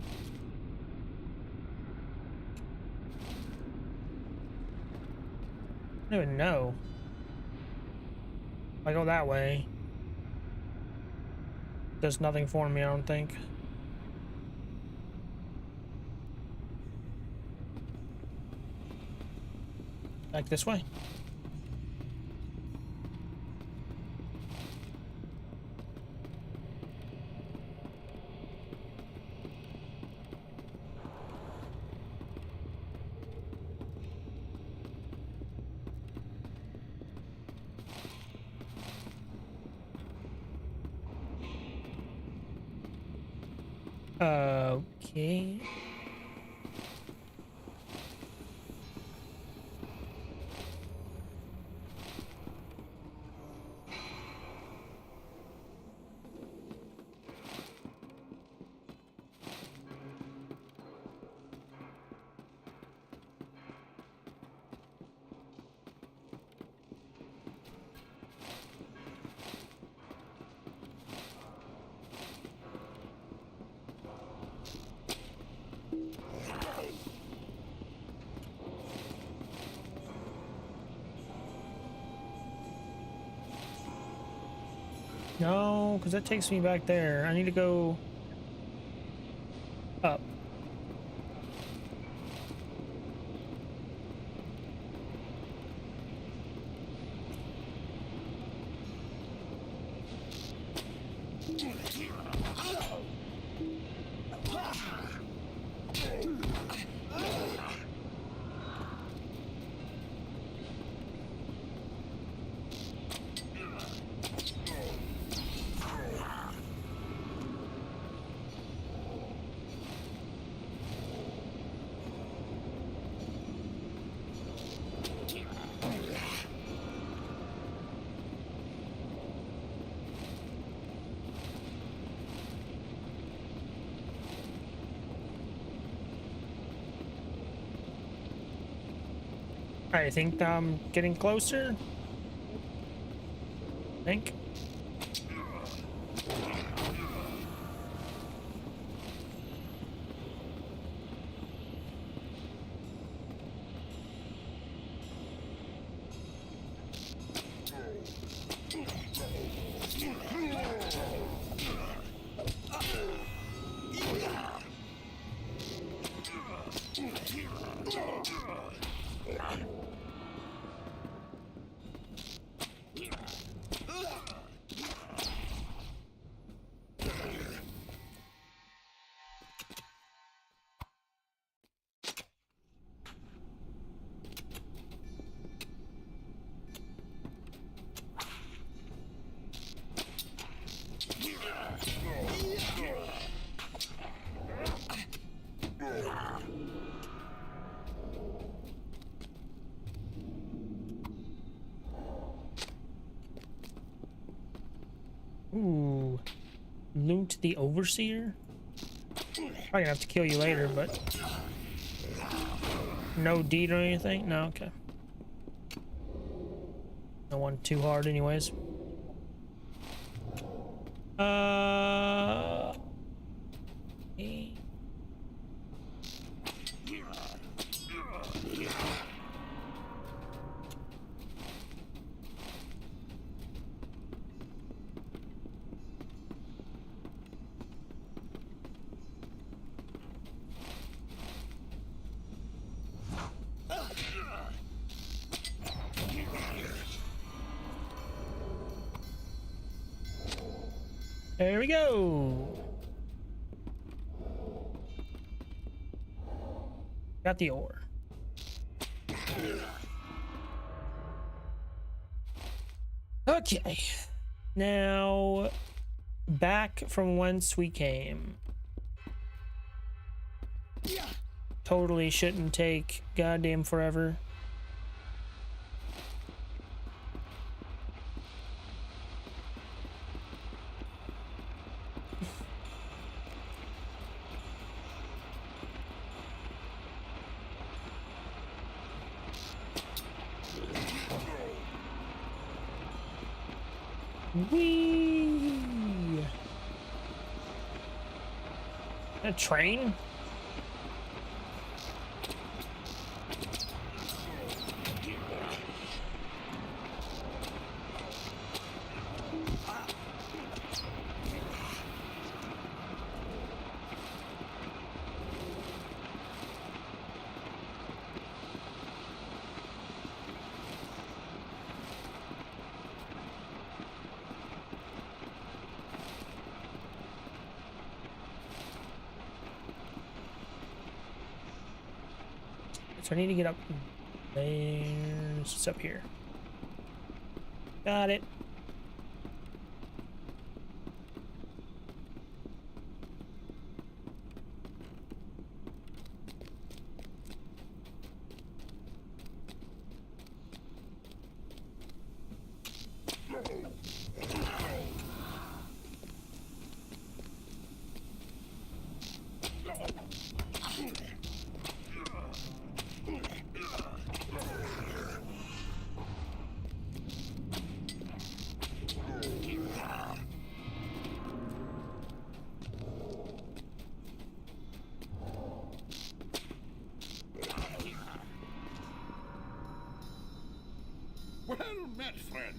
I don't even know. If I go that way, does nothing for me, I don't think. Back this way. Okay. No, because that takes me back there. I need to go up. I think I'm getting closer. I think. Ooh. Loot the Overseer? Probably gonna have to kill you later, but... No deed or anything? No, okay. No one too hard anyways. Okay. There we go. Got the ore. Okay. Now, back from whence we came. Totally shouldn't take goddamn forever. Whee! A train? So I need to get up there. It's up here. Got it. Well met, friend.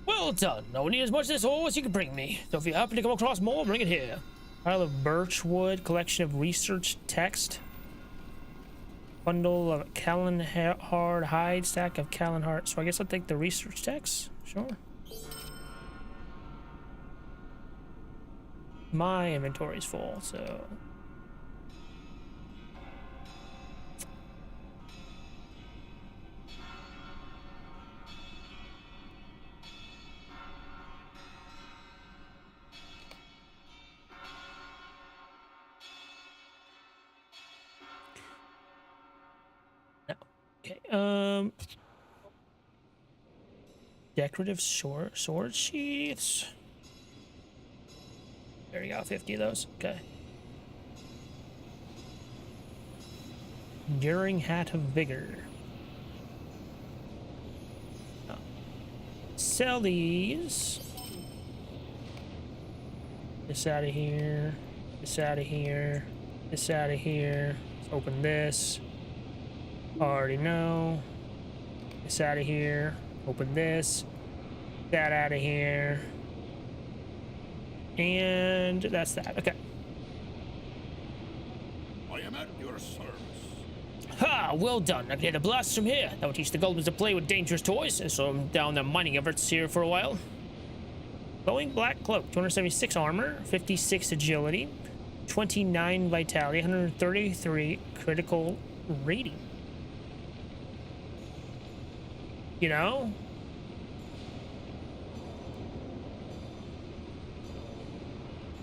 Well done. I will need as much of this ore as you can bring me. So if you happen to come across more, bring it here. Pile of birch wood, collection of research text. Bundle of Callan-hard hide, stack of Callan-hard. So I guess I'll take the research text. Sure. My inventory's full, so... Okay, decorative sword sheaths. There you go, 50 of those. Okay. Enduring hat of vigor. Oh. Sell these. This out of here. This out of here. This out of here. Let's open this. Already know. This out of here. Open this. That out of here. And that's that. Okay. I am at your service. Ha! Well done. I can hit a blast from here. That will teach the goblins to play with dangerous toys, and so I'm down their mining efforts here for a while. Glowing black cloak. 276 armor. 56 agility. 29 vitality. 133 critical rating. You know?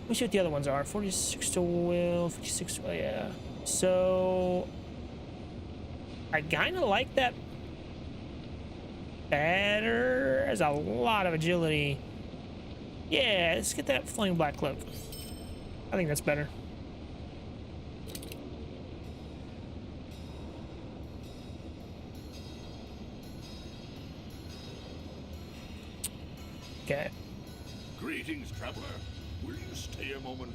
Let me see what the other ones are. 46 to will, 56 to will, yeah. So I kind of like that better. There's a lot of agility. Yeah, let's get that flaming black cloak. I think that's better. Okay. Greetings, traveler. Will you stay a moment?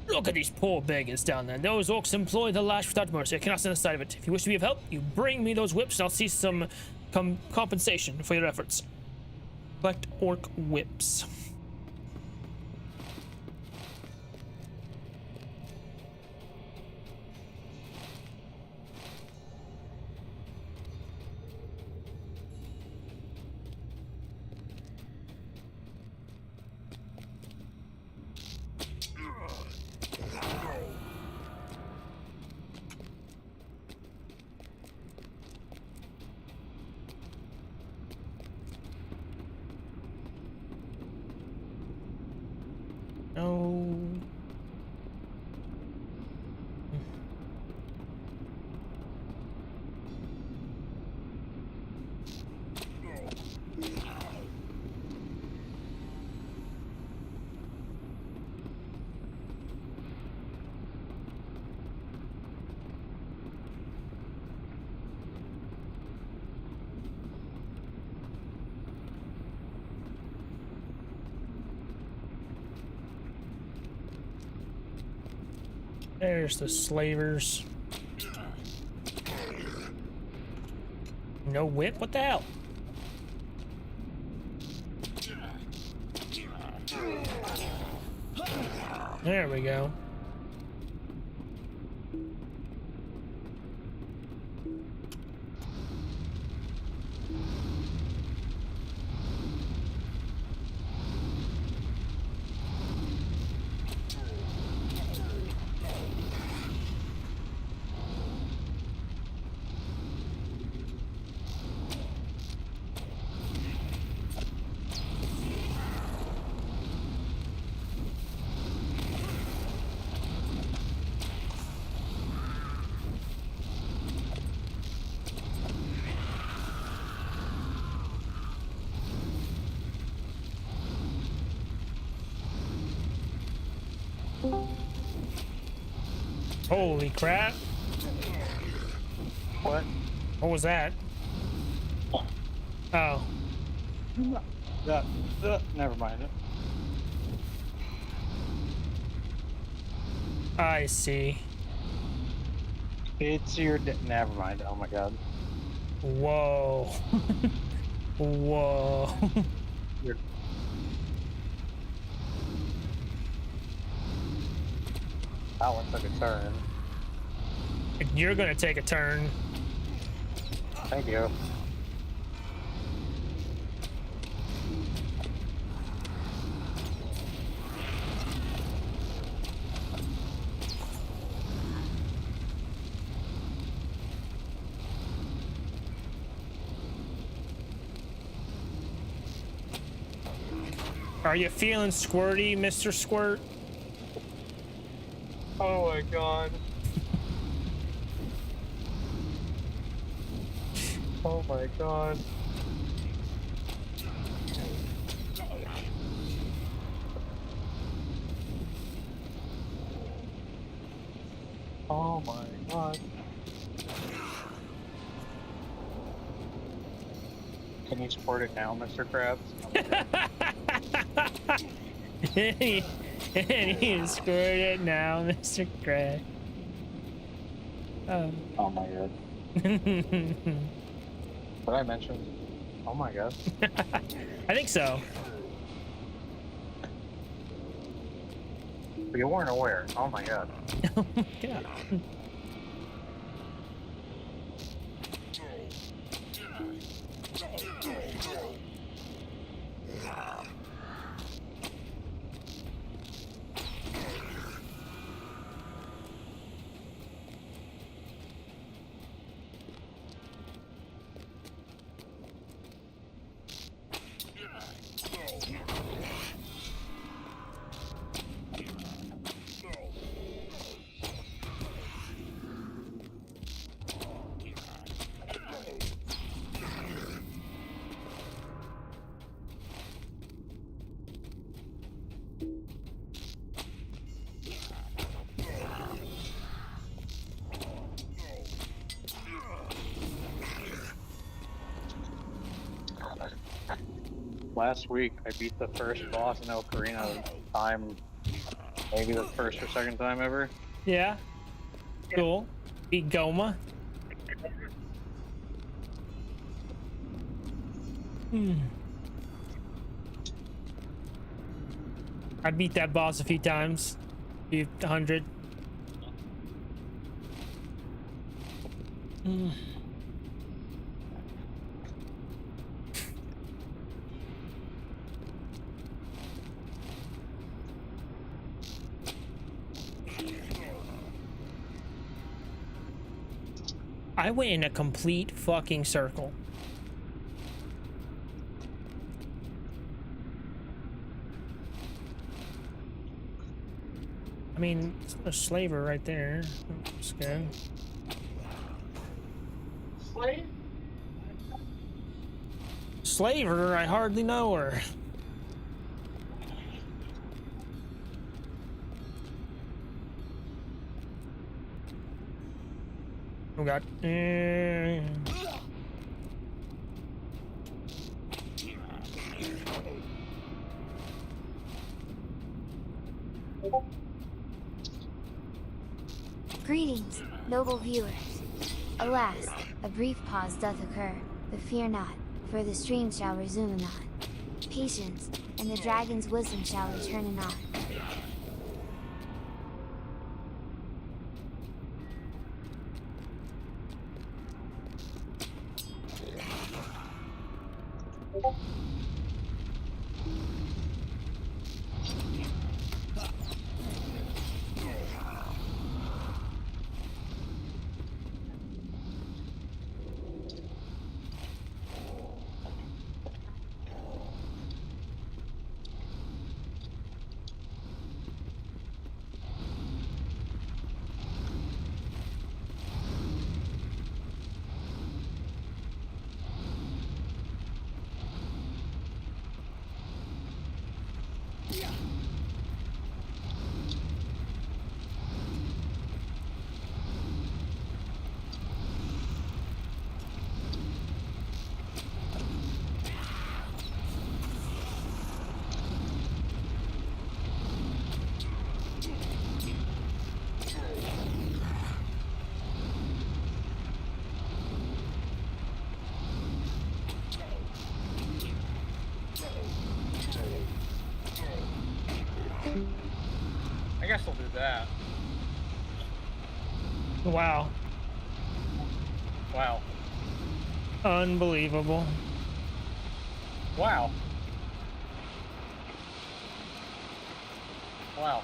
Look at these poor beggars down there. Those orcs employ the lash without mercy. I cannot stand the sight of it. If you wish to be of help, you bring me those whips and I'll see some compensation for your efforts. Collect orc whips. No. There's the slavers. No whip? What the hell? There we go. Holy crap. What? What was that? Oh. Never mind it. I see. It's your. Never mind. Oh my god. Whoa. Whoa. You're... That one took a turn. You're gonna take a turn. Thank you. Are you feeling squirty, Mr. Squirt? Oh my god. Oh my god. Oh my god. Can you support it now, Mr. Krabs? And you squirt it now, Mr. Krabs. Oh. Oh my god. Did I mention? Oh my god. I think so. But you weren't aware. Oh my god. Oh my god. Last week, I beat the first boss in Ocarina time, maybe the first or second time ever. Yeah. Cool. Beat Goma. I beat that boss a few times. Few 100. I went in a complete fucking circle. I mean, it's a slaver right there. That's good. Slaver? I hardly know her. Oh god. Greetings, noble viewers. Alas, a brief pause doth occur, but fear not, for the stream shall resume anon. Patience, and the dragon's wisdom shall return anon. I guess I'll do that. Wow. Wow. Unbelievable. Wow. Wow.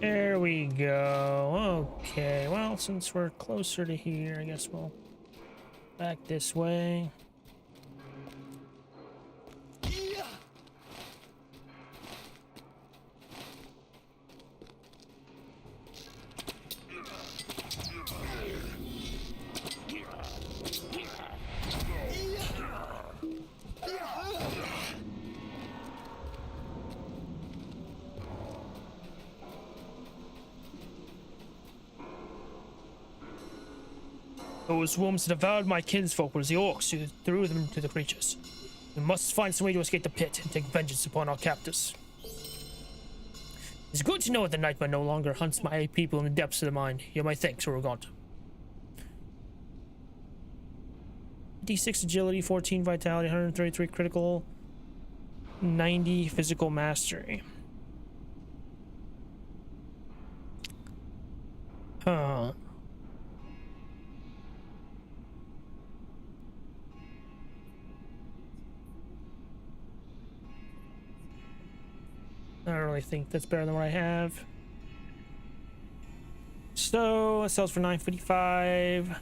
There we go. Okay, well, since we're closer to here, I guess we'll back this way. Those worms that devoured my kinsfolk were the orcs who threw them to the creatures. We must find some way to escape the pit and take vengeance upon our captors. It's good to know that the nightmare no longer hunts my people in the depths of the mine. You're my thanks, Rohan. D6 agility, 14 vitality, 133 critical, 90 physical mastery. Huh. I don't really think that's better than what I have. So it sells for $9.55.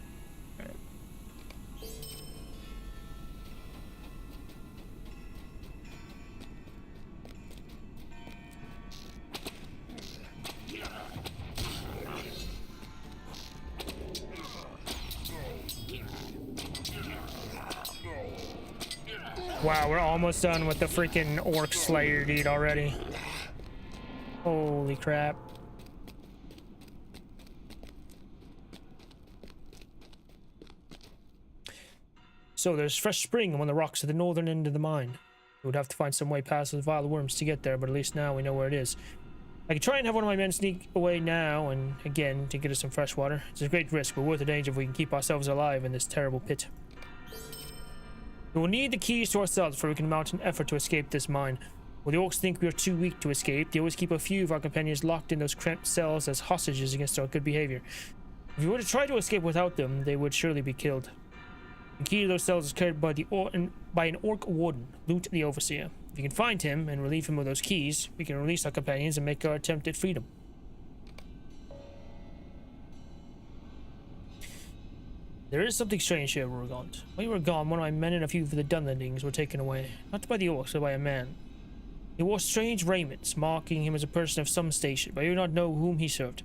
Wow, we're almost done with the freaking orc slayer dude already. Holy crap. So there's fresh spring on the rocks at the northern end of the mine. We would have to find some way past those vile worms to get there, but at least now we know where it is. I could try and have one of my men sneak away now and again to get us some fresh water. It's a great risk, but worth the danger if we can keep ourselves alive in this terrible pit. We will need the keys to ourselves before we can mount an effort to escape this mine. While the orcs think we are too weak to escape, they always keep a few of our companions locked in those cramped cells as hostages against our good behavior. If we were to try to escape without them, they would surely be killed. The key to those cells is carried by an orc warden, Loot the Overseer. If you can find him and relieve him of those keys, we can release our companions and make our attempt at freedom. There is something strange here, Rohan. While you were gone, one of my men and a few of the Dunlendings were taken away. Not by the orcs, but by a man. He wore strange raiments, marking him as a person of some station, but I do not know whom he served.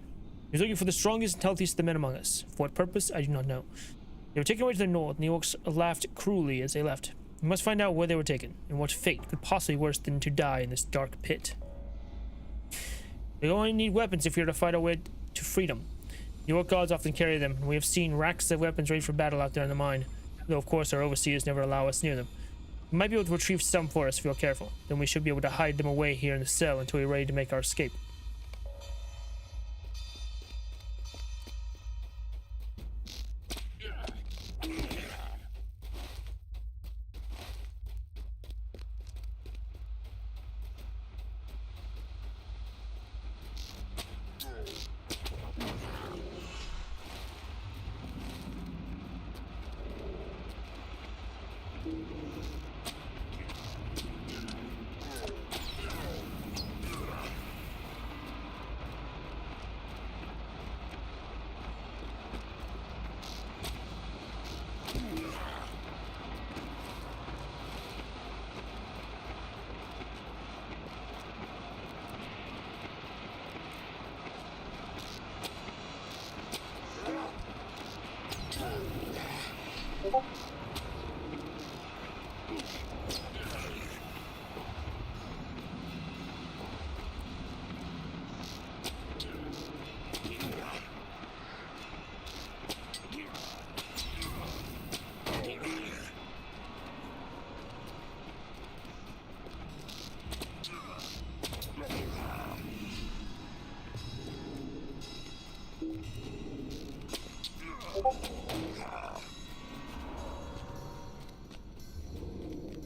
He was looking for the strongest and healthiest of the men among us. For what purpose, I do not know. They were taken away to the north, and the orcs laughed cruelly as they left. We must find out where they were taken, and what fate could possibly be worse than to die in this dark pit. We only need weapons if we are to fight our way to freedom. The orc gods often carry them, and we have seen racks of weapons ready for battle out there in the mine, though of course our overseers never allow us near them. We might be able to retrieve some for us if we are careful. Then we should be able to hide them away here in the cell until we're ready to make our escape.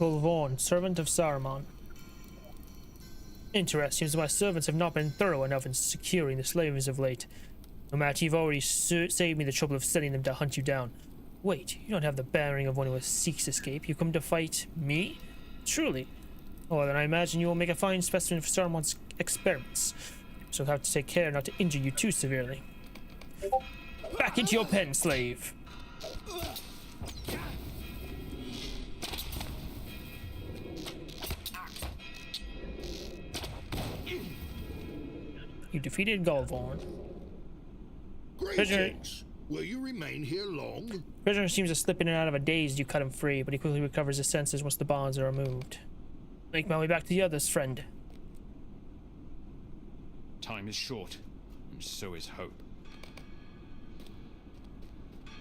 Vaughan, servant of Saruman. Interesting, as my servants have not been thorough enough in securing the slaves of late. No matter, you've already saved me the trouble of sending them to hunt you down. Wait, you don't have the bearing of one who seeks escape. You come to fight me? Truly? Oh, then I imagine you will make a fine specimen for Saruman's experiments. So I'll have to take care not to injure you too severely. Back into your pen, slave! You defeated Galvorn. Greetings. Will you remain here long? Prisoner seems to slip in and out of a daze as you cut him free, but he quickly recovers his senses once the bonds are removed. Make my way back to the others, friend. Time is short, and so is hope.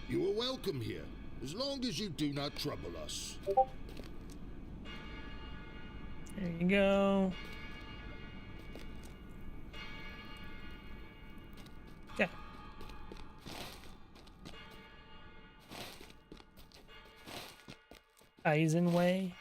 You are welcome here, as long as you do not trouble us. There you go. Yeah. Eisenway.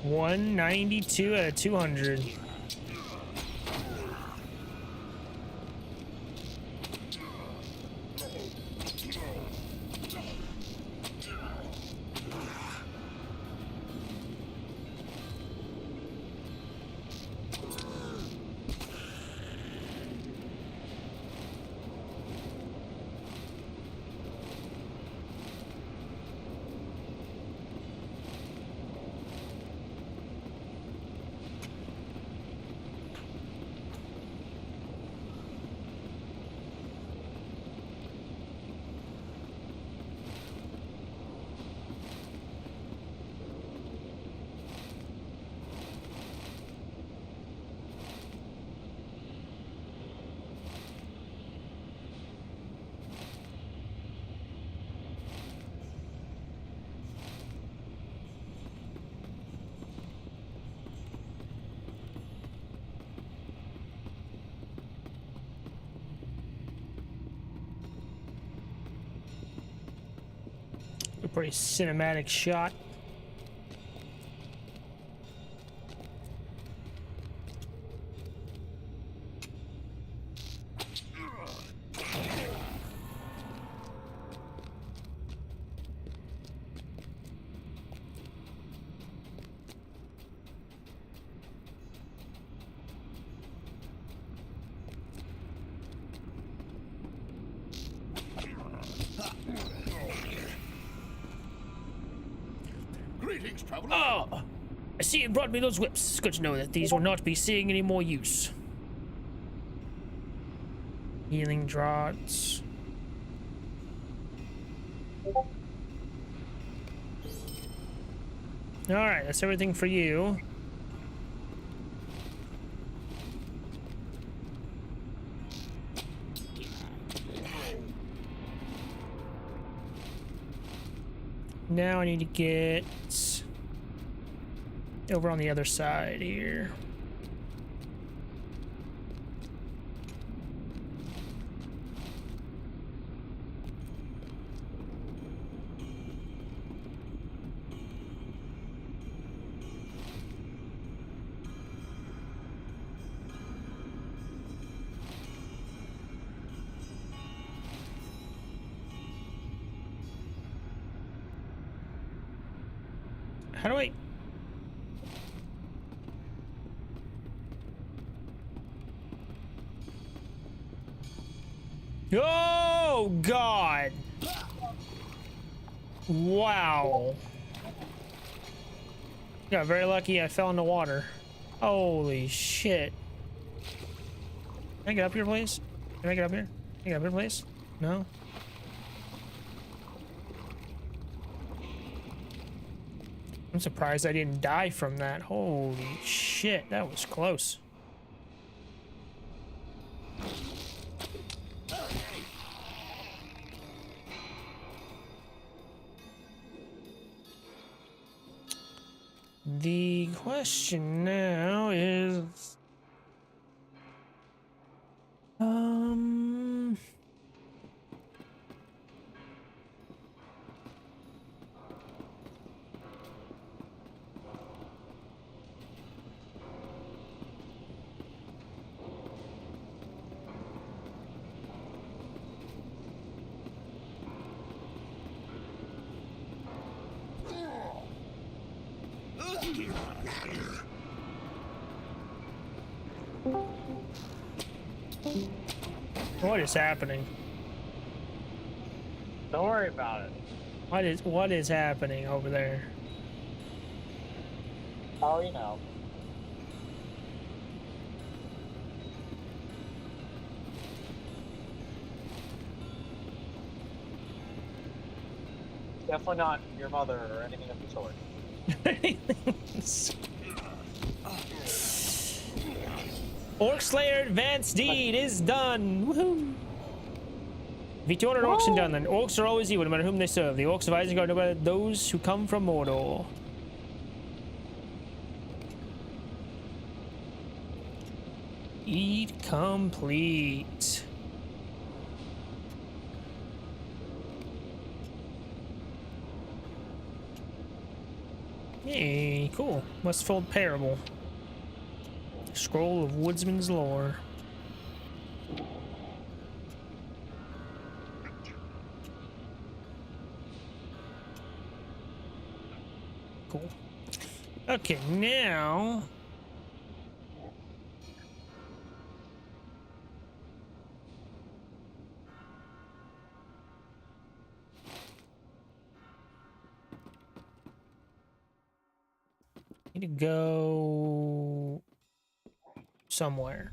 192 out of 200. A pretty cinematic shot. Greetings, traveler. Oh, I see you brought me those whips. It's good to know that these will not be seeing any more use. Healing draughts. Alright, that's everything for you. Now I need to get over on the other side here. How do I... Oh, God. Wow. Got very lucky I fell in the water. Holy shit. Can I get up here, please? Can I get up here? Can I get up here, please? No? I'm surprised I didn't die from that. Holy shit, that was close. The question now is... What is happening? Don't worry about it. What is happening over there? Oh, you know. Definitely not your mother or anything of the sort. Orc Slayer Advanced Deed is done. Woohoo! Defeat 200 orcs in Dunland. Orcs are always evil, no matter whom they serve. The orcs of Isengard know about those who come from Mordor. Eat complete. Hey, cool. Westfold Parable. Scroll of Woodsman's Lore. Cool. Okay, now... need to go... somewhere.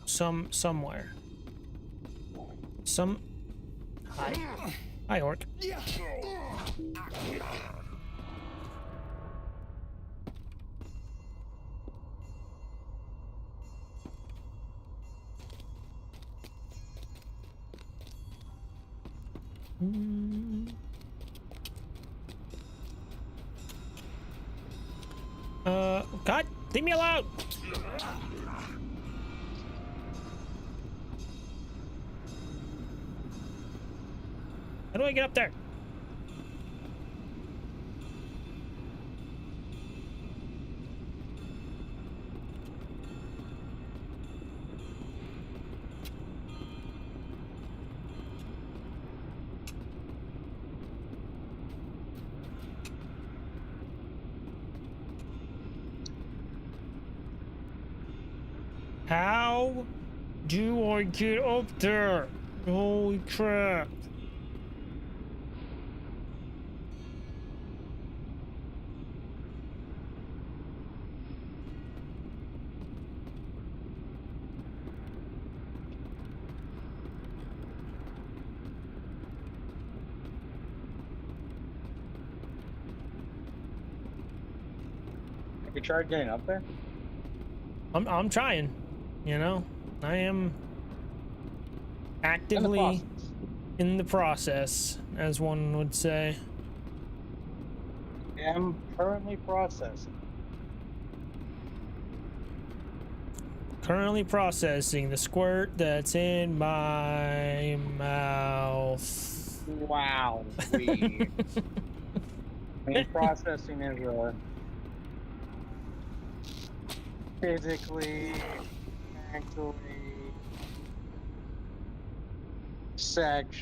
Somewhere. Hi. Hi, Orc. God, leave me alone! How do I get up there? How do I get up there? Holy crap. Have you tried getting up there? I'm trying, you know. I am actively in the process, as one would say. I'm currently processing. Currently processing the squirt that's in my mouth. Wow. I mean, processing is a physically, actually,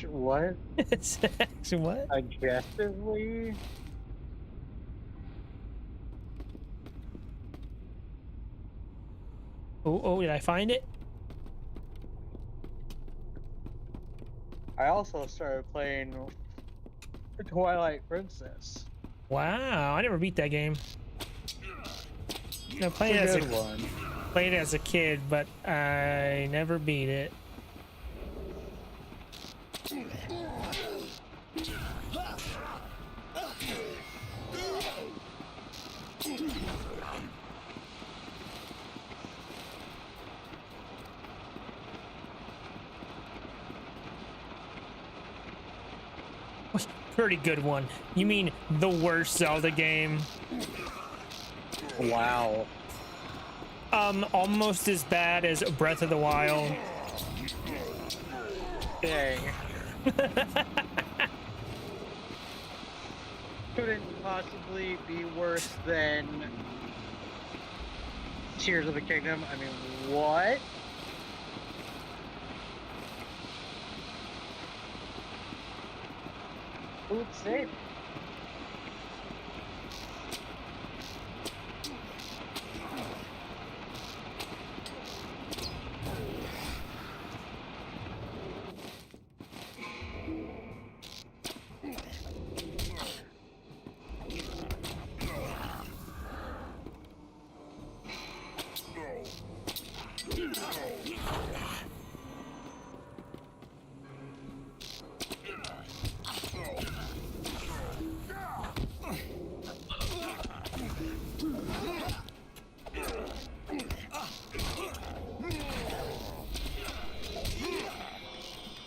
what? It's actually what? Suggestively? Oh, did I find it? I also started playing Twilight Princess. Wow, I never beat that game. I played It's it a good one. played it as a kid, but I never beat it. Pretty good one. You mean the worst Zelda game? Wow. Almost as bad as Breath of the Wild. Dang. Couldn't possibly be worse than Tears of the Kingdom. I mean, what? Who would save?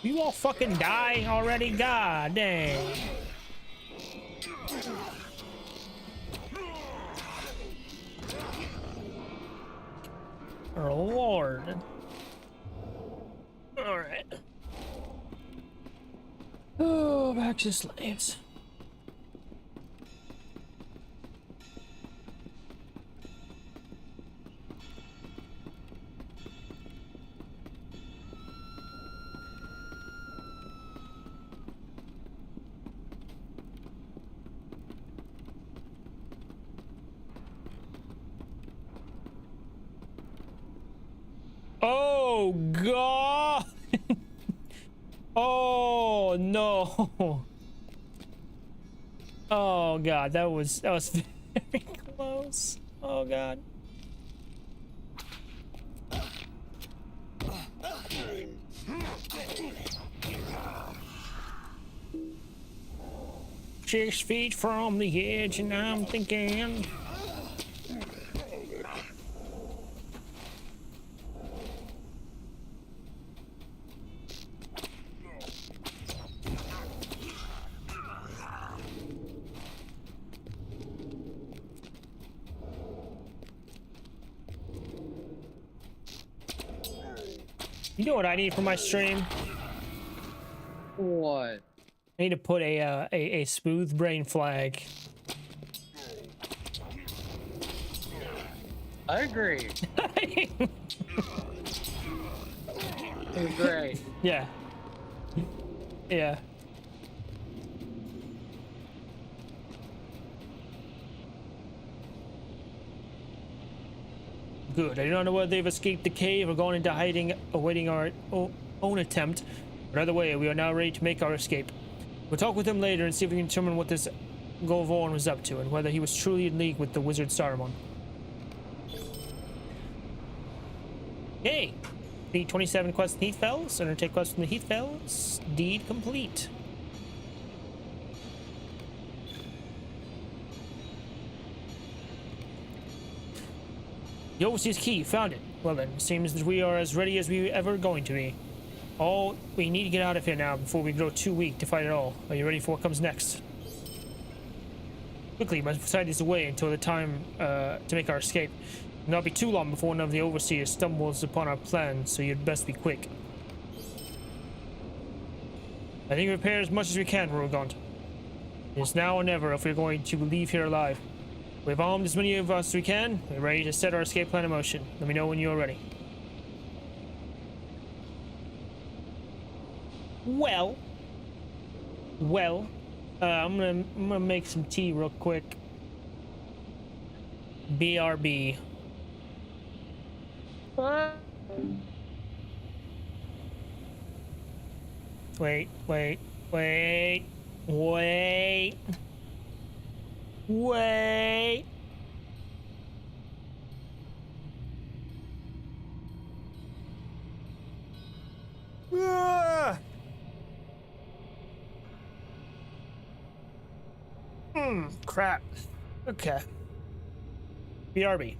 You all fucking die already? God dang. Oh, Lord. Alright. Oh, back to slaves. Oh god. Oh no. Oh god, that was very close. Oh god. Six feet from the edge, and I'm thinking. You know what I need for my stream? What? I need to put a smooth brain flag. I agree. It's great. Yeah. Yeah. Good. I do not know whether they've escaped the cave or gone into hiding, awaiting our own attempt. But either way, we are now ready to make our escape. We'll talk with him later and see if we can determine what this Golvorn was up to and whether he was truly in league with the wizard Saruman. Yay! The 27 quests in Heathfells, undertake quests from the Heathfells. Deed complete. The overseer's key, found it. Well then, seems that we are as ready as we ever going to be. Oh, we need to get out of here now before we grow too weak to fight at all. Are you ready for what comes next? Quickly, must find this away until the time to make our escape. It'll not be too long before one of the overseers stumbles upon our plan, so you'd best be quick. I think we repair as much as we can, Rogant. It's now or never if we're going to leave here alive. We've armed as many of us as we can. We're ready to set our escape plan in motion. Let me know when you're ready. Well, I'm gonna make some tea real quick. BRB. Wait. Ah! Crap. Okay. BRB.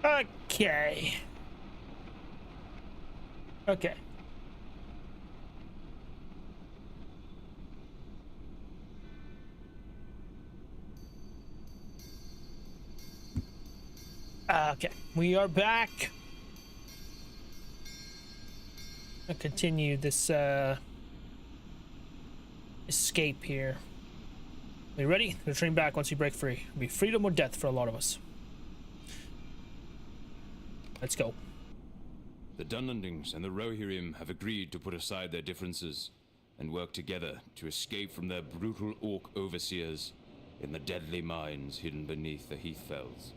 Okay. Okay. Okay, we are back. I'll continue this escape here. Are you ready? We'll train back once we break free. It'll be freedom or death for a lot of us. Let's go. The Dunlandings and the Rohirrim have agreed to put aside their differences and work together to escape from their brutal orc overseers in the deadly mines hidden beneath the Heathfells.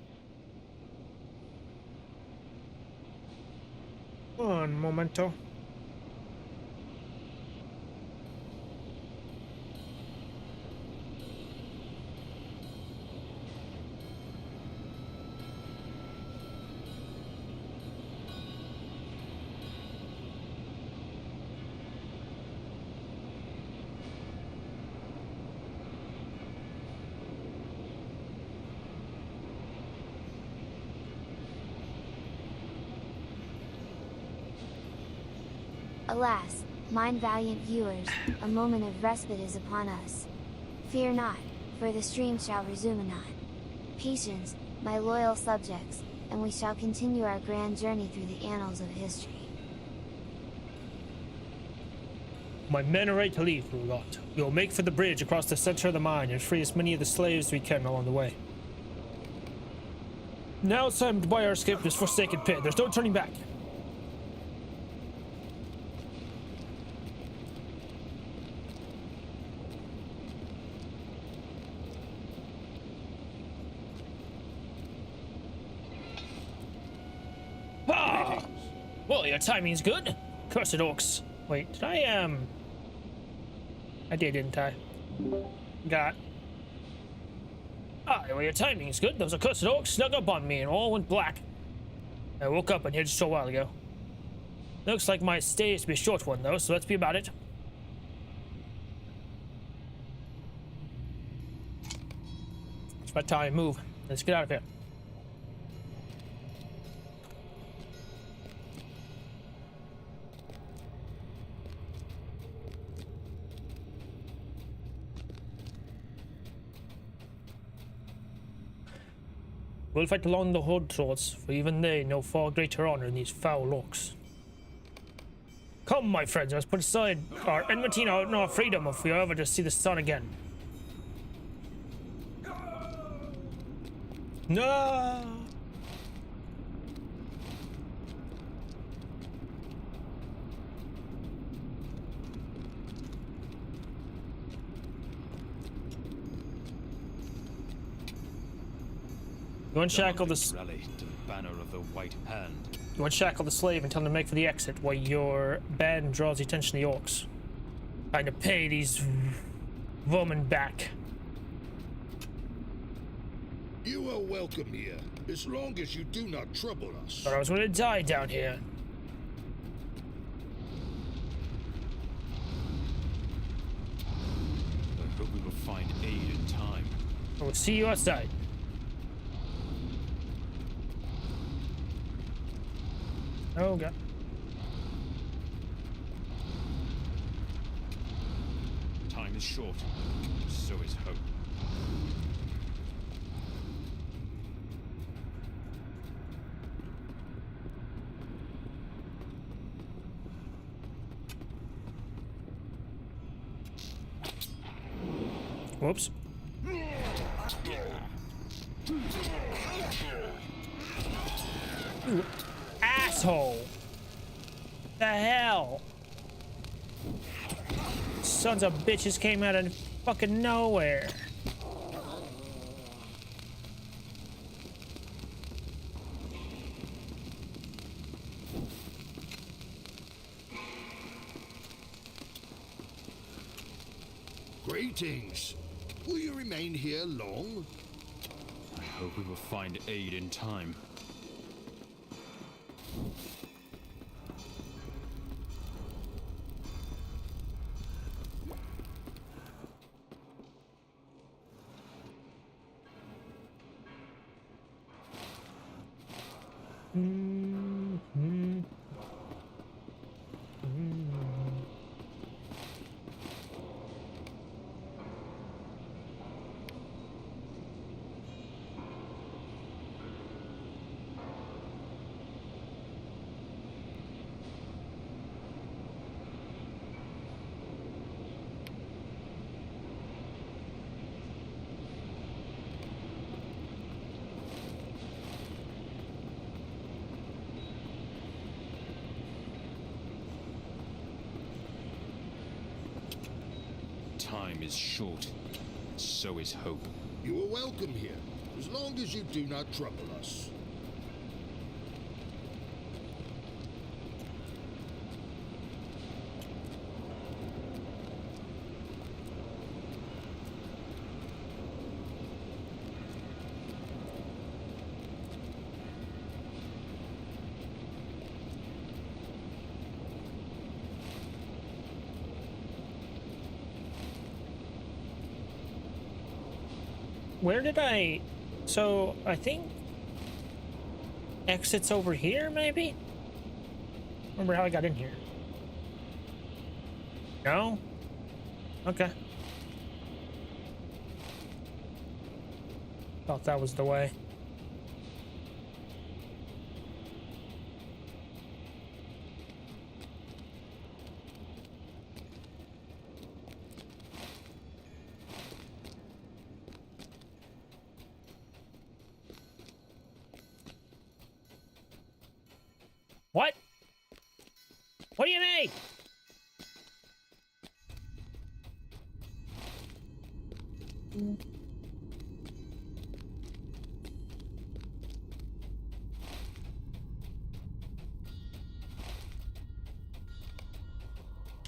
Un momento. Alas, mine valiant viewers, a moment of respite is upon us. Fear not, for the stream shall resume anon. Patience, my loyal subjects, and we shall continue our grand journey through the annals of history. My men are ready to leave, Rohan. We will make for the bridge across the center of the mine and free as many of the slaves we can along the way. Now it's time to buy our escape this forsaken pit. There's no turning back. Ah! Well, your timing's good. Cursed orcs. Wait, did I did, didn't I? Got. Ah, well, your timing's good. Those accursed orcs snuck up on me and all went black. I woke up in here just a while ago. Looks like my stay is to be a short one, though, so let's be about it. It's about time. Move. Let's get out of here. We'll fight along the horde swords, for even they know far greater honor than these foul orcs. Come, my friends, let's put aside our enmity and our freedom if we are ever to see the sun again. No! You unshackle the Rally to the banner of the White Hand. You unshackle the slave and tell him to make for the exit while your band draws the attention of the orcs. Trying to pay these vermin back. You are welcome here, as long as you do not trouble us. Thought I was going to die down here. I hope we will find aid in time. I will see you outside. Oh god. Time is short, so is hope. Whoops. You asshole. The hell? Sons of bitches came out of fucking nowhere. Greetings. Will you remain here long? I hope we will find aid in time. Time is short, so is hope. You are welcome here, as long as you do not trouble us. Where did I... So, I think... Exit's over here, maybe? Remember how I got in here? No? Okay. Thought that was the way. What? What do you mean?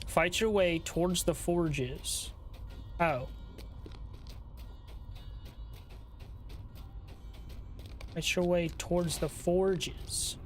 Fight your way towards the forges. Oh. Fight your way towards the forges.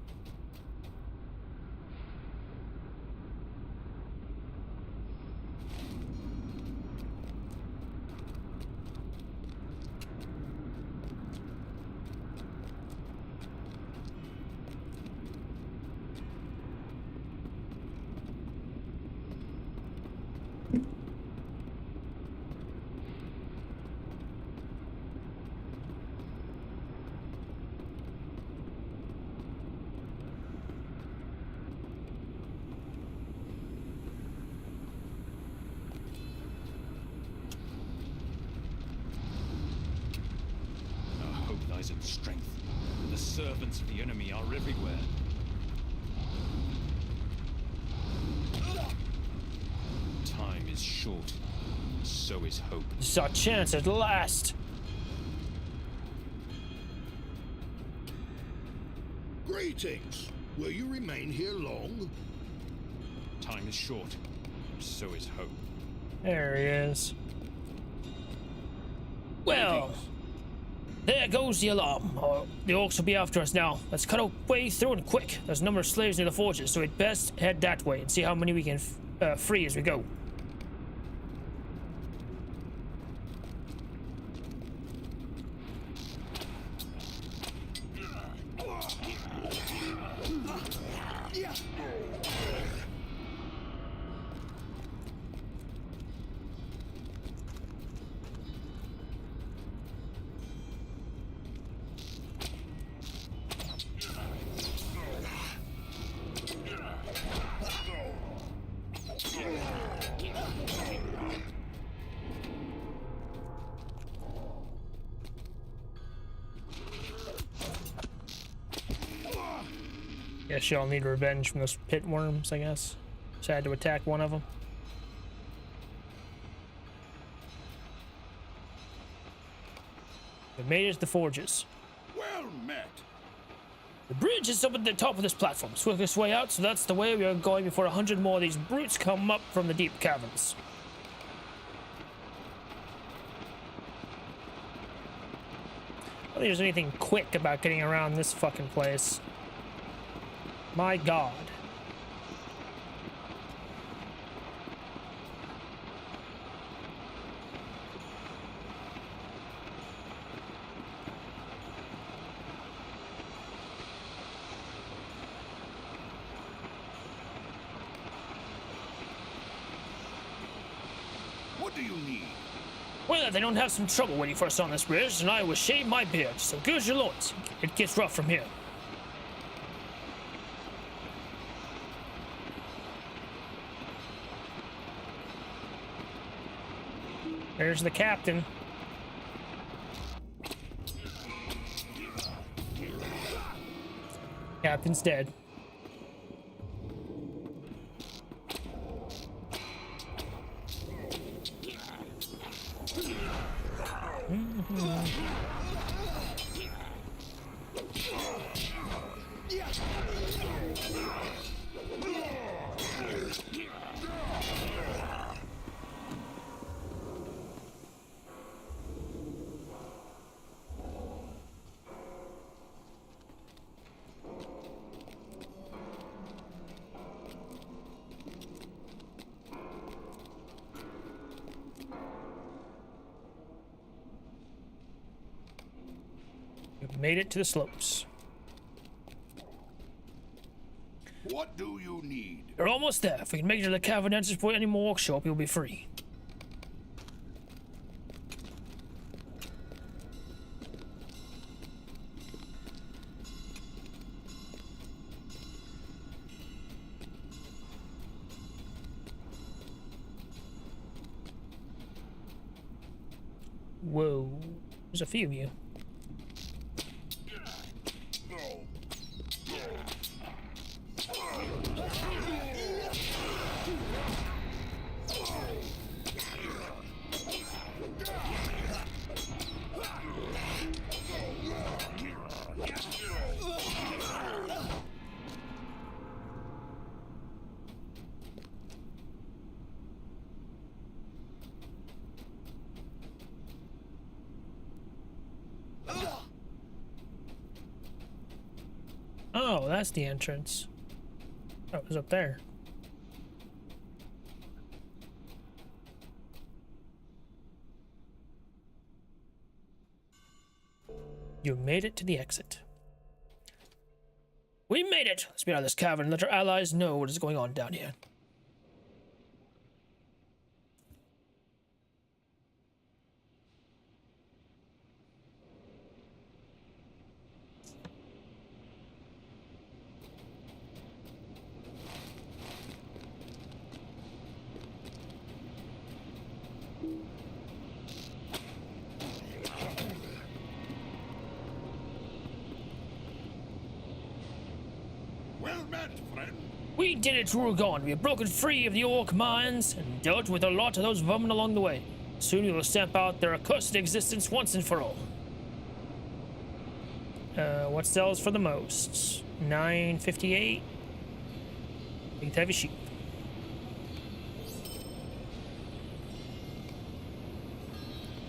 And strength. The servants of the enemy are everywhere. Time is short, so is hope. This is our chance at last. Greetings. Will you remain here long? Time is short, so is hope. There he is. Well, there goes the alarm. The orcs will be after us now. Let's cut our way through and quick. There's a number of slaves near the forges, so we'd best head that way and see how many we can free as we go. Guess y'all need revenge from those pit worms, I guess. So I had to attack one of them. We made it to the forges. Well met. The bridge is up at the top of this platform. It's the quickest way out, so that's the way we are going before 100 more of these brutes come up from the deep caverns. I don't think there's anything quick about getting around this fucking place. My God. they don't have some trouble waiting for us on this bridge, and I will shave my beard. So gird your loins. It gets rough from here. There's the captain. Captain's dead. We've made it to the slopes. What do you need? We're almost there. If we can make it to the cavern entrance before any more workshop, you'll be free. Whoa. There's a few of you. Oh, that's the entrance. Oh, it was up there. You made it to the exit. We made it! Let's get out of this cavern and let our allies know what is going on down here. Well met, friend. We did it, Rohan. We have broken free of the orc mines and dealt with a lot of those vermin along the way. Soon we will stamp out their accursed existence once and for all. What sells for the most? 958. Big heavy sheep.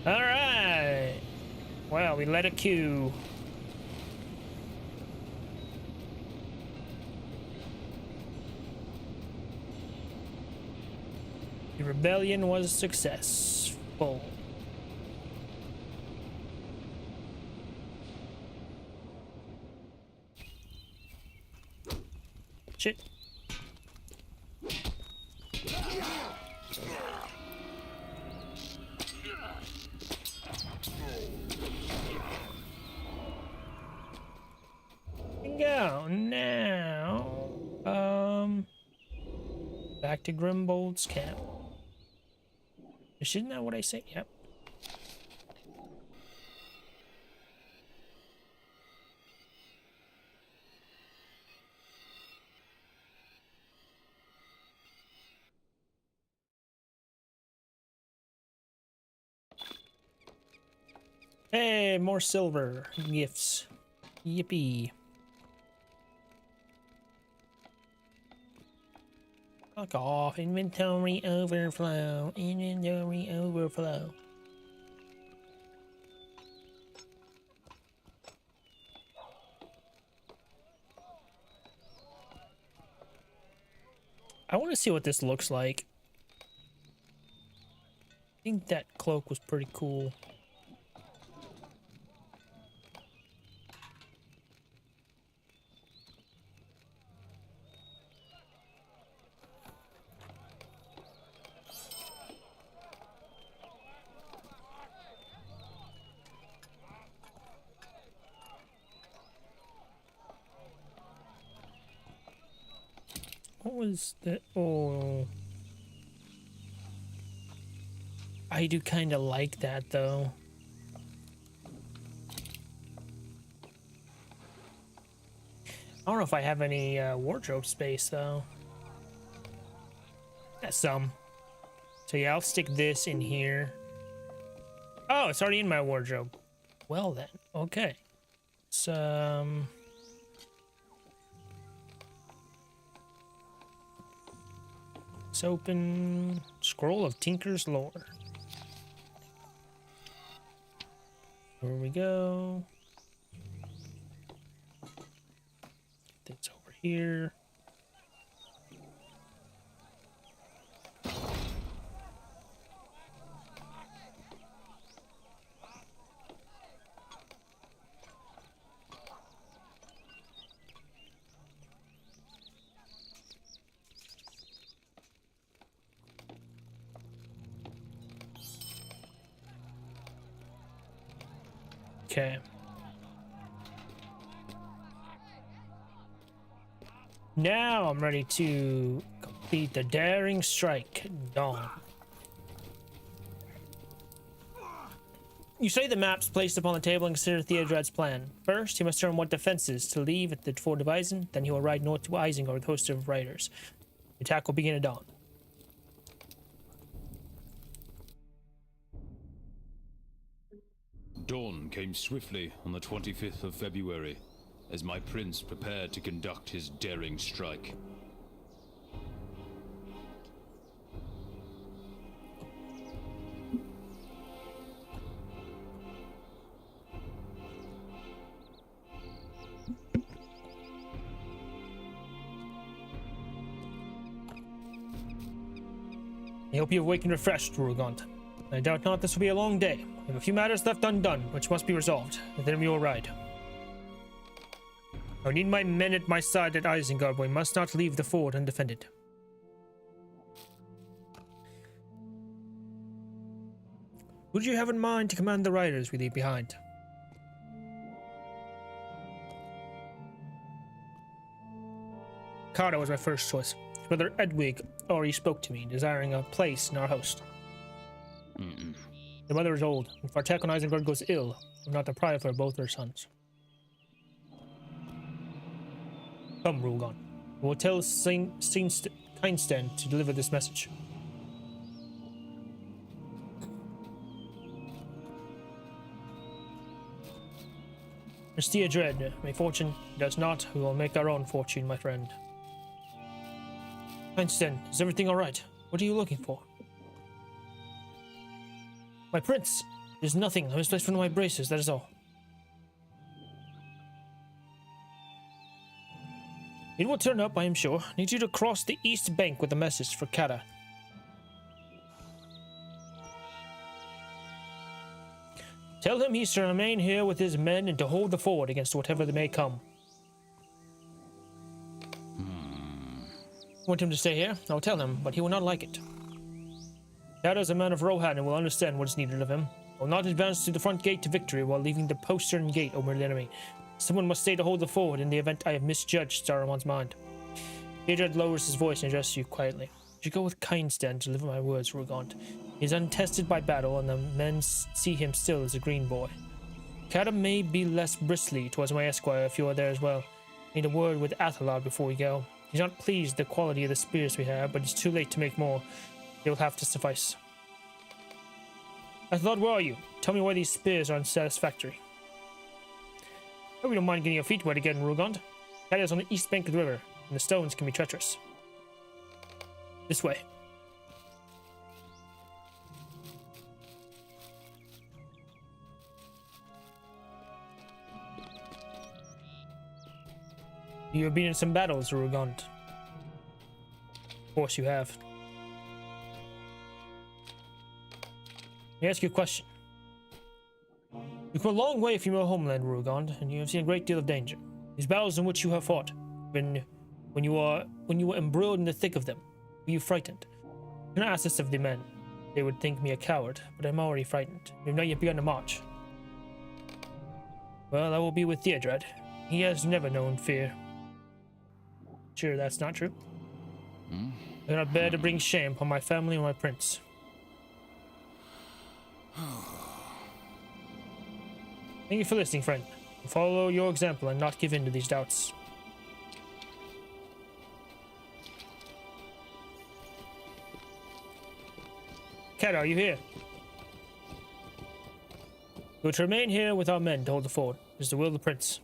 All right. Well, we led a queue. The rebellion was successful. Shit. Go now. Back to Grimbold's camp. Isn't that what I say? Yep. Hey, more silver gifts. Yippee. Fuck off. Inventory overflow. Inventory overflow. I want to see what this looks like. I think that cloak was pretty cool. is the... Oh. I do kind of like that, though. I don't know if I have any wardrobe space, though. That's some. So yeah, I'll stick this in here. Oh, it's already in my wardrobe. Well then, okay. Let's open Scroll of Tinker's Lore. Here we go. Things over here. Okay. Now I'm ready to complete the daring strike, Dawn. You study the maps placed upon the table and consider Theodred's plan. First, he must determine what defenses to leave at the fort of Eisen. Then he will ride north to Isengard with a host of riders. The attack will begin at dawn. Dawn came swiftly on the 25th of February, as my prince prepared to conduct his daring strike. I hope you have awakened refreshed, Rugant. I doubt not this will be a long day. We have a few matters left undone, which must be resolved, and then we will ride. I need my men at my side at Isengard, but we must not leave the fort undefended. Who do you have in mind to command the riders we leave behind? Carter was my first choice. His brother Edwig already spoke to me, desiring a place in our host. The mother is old. If our attack on Isengard goes ill, we're not deprive her of both her sons. Come, Rulgon. We will tell Kindsten to deliver this message. Mystia Dread, may fortune does not, we will make our own fortune, my friend. Kindsten, is everything alright? What are you looking for? My prince! There's nothing. I misplaced one of my braces, that is all. It will turn up, I am sure. Need you to cross the east bank with a message for Kata. Tell him he's to remain here with his men and to hold the fort against whatever may come. Want him to stay here? I'll tell him, but he will not like it. Kata is a man of Rohan and will understand what is needed of him. I will not advance to the front gate to victory while leaving the postern gate open to the enemy. Someone must stay to hold the fort in the event I have misjudged Saruman's mind. Theodred lowers his voice and addresses you quietly. You should go with Kindsten to deliver my words, Rugant. He is untested by battle, and the men see him still as a green boy. Kata may be less bristly towards my esquire if you are there as well. Need a word with Athalard before we go. He's not pleased with the quality of the spears we have, but it's too late to make more. They will have to suffice. Athalard, where are you? Tell me why these spears are unsatisfactory. I hope you don't mind getting your feet wet again, Rugant. Kata is on the east bank of the river, and the stones can be treacherous. This way. You have been in some battles, Rugant. Of course you have. Let me ask you a question. You've come a long way from your homeland, Rugant, and you have seen a great deal of danger. These battles in which you have fought, when you were embroiled in the thick of them, were you frightened? I cannot ask this of the men. They would think me a coward, but I'm already frightened. We have not yet begun to march. Well, I will be with Theodred. He has never known fear. Sure, that's not true. I cannot bear to bring shame upon my family or my prince. Thank you for listening, friend. Follow your example and not give in to these doubts. Cat, are you here? You are to remain here with our men to hold the fort. It is the will of the prince.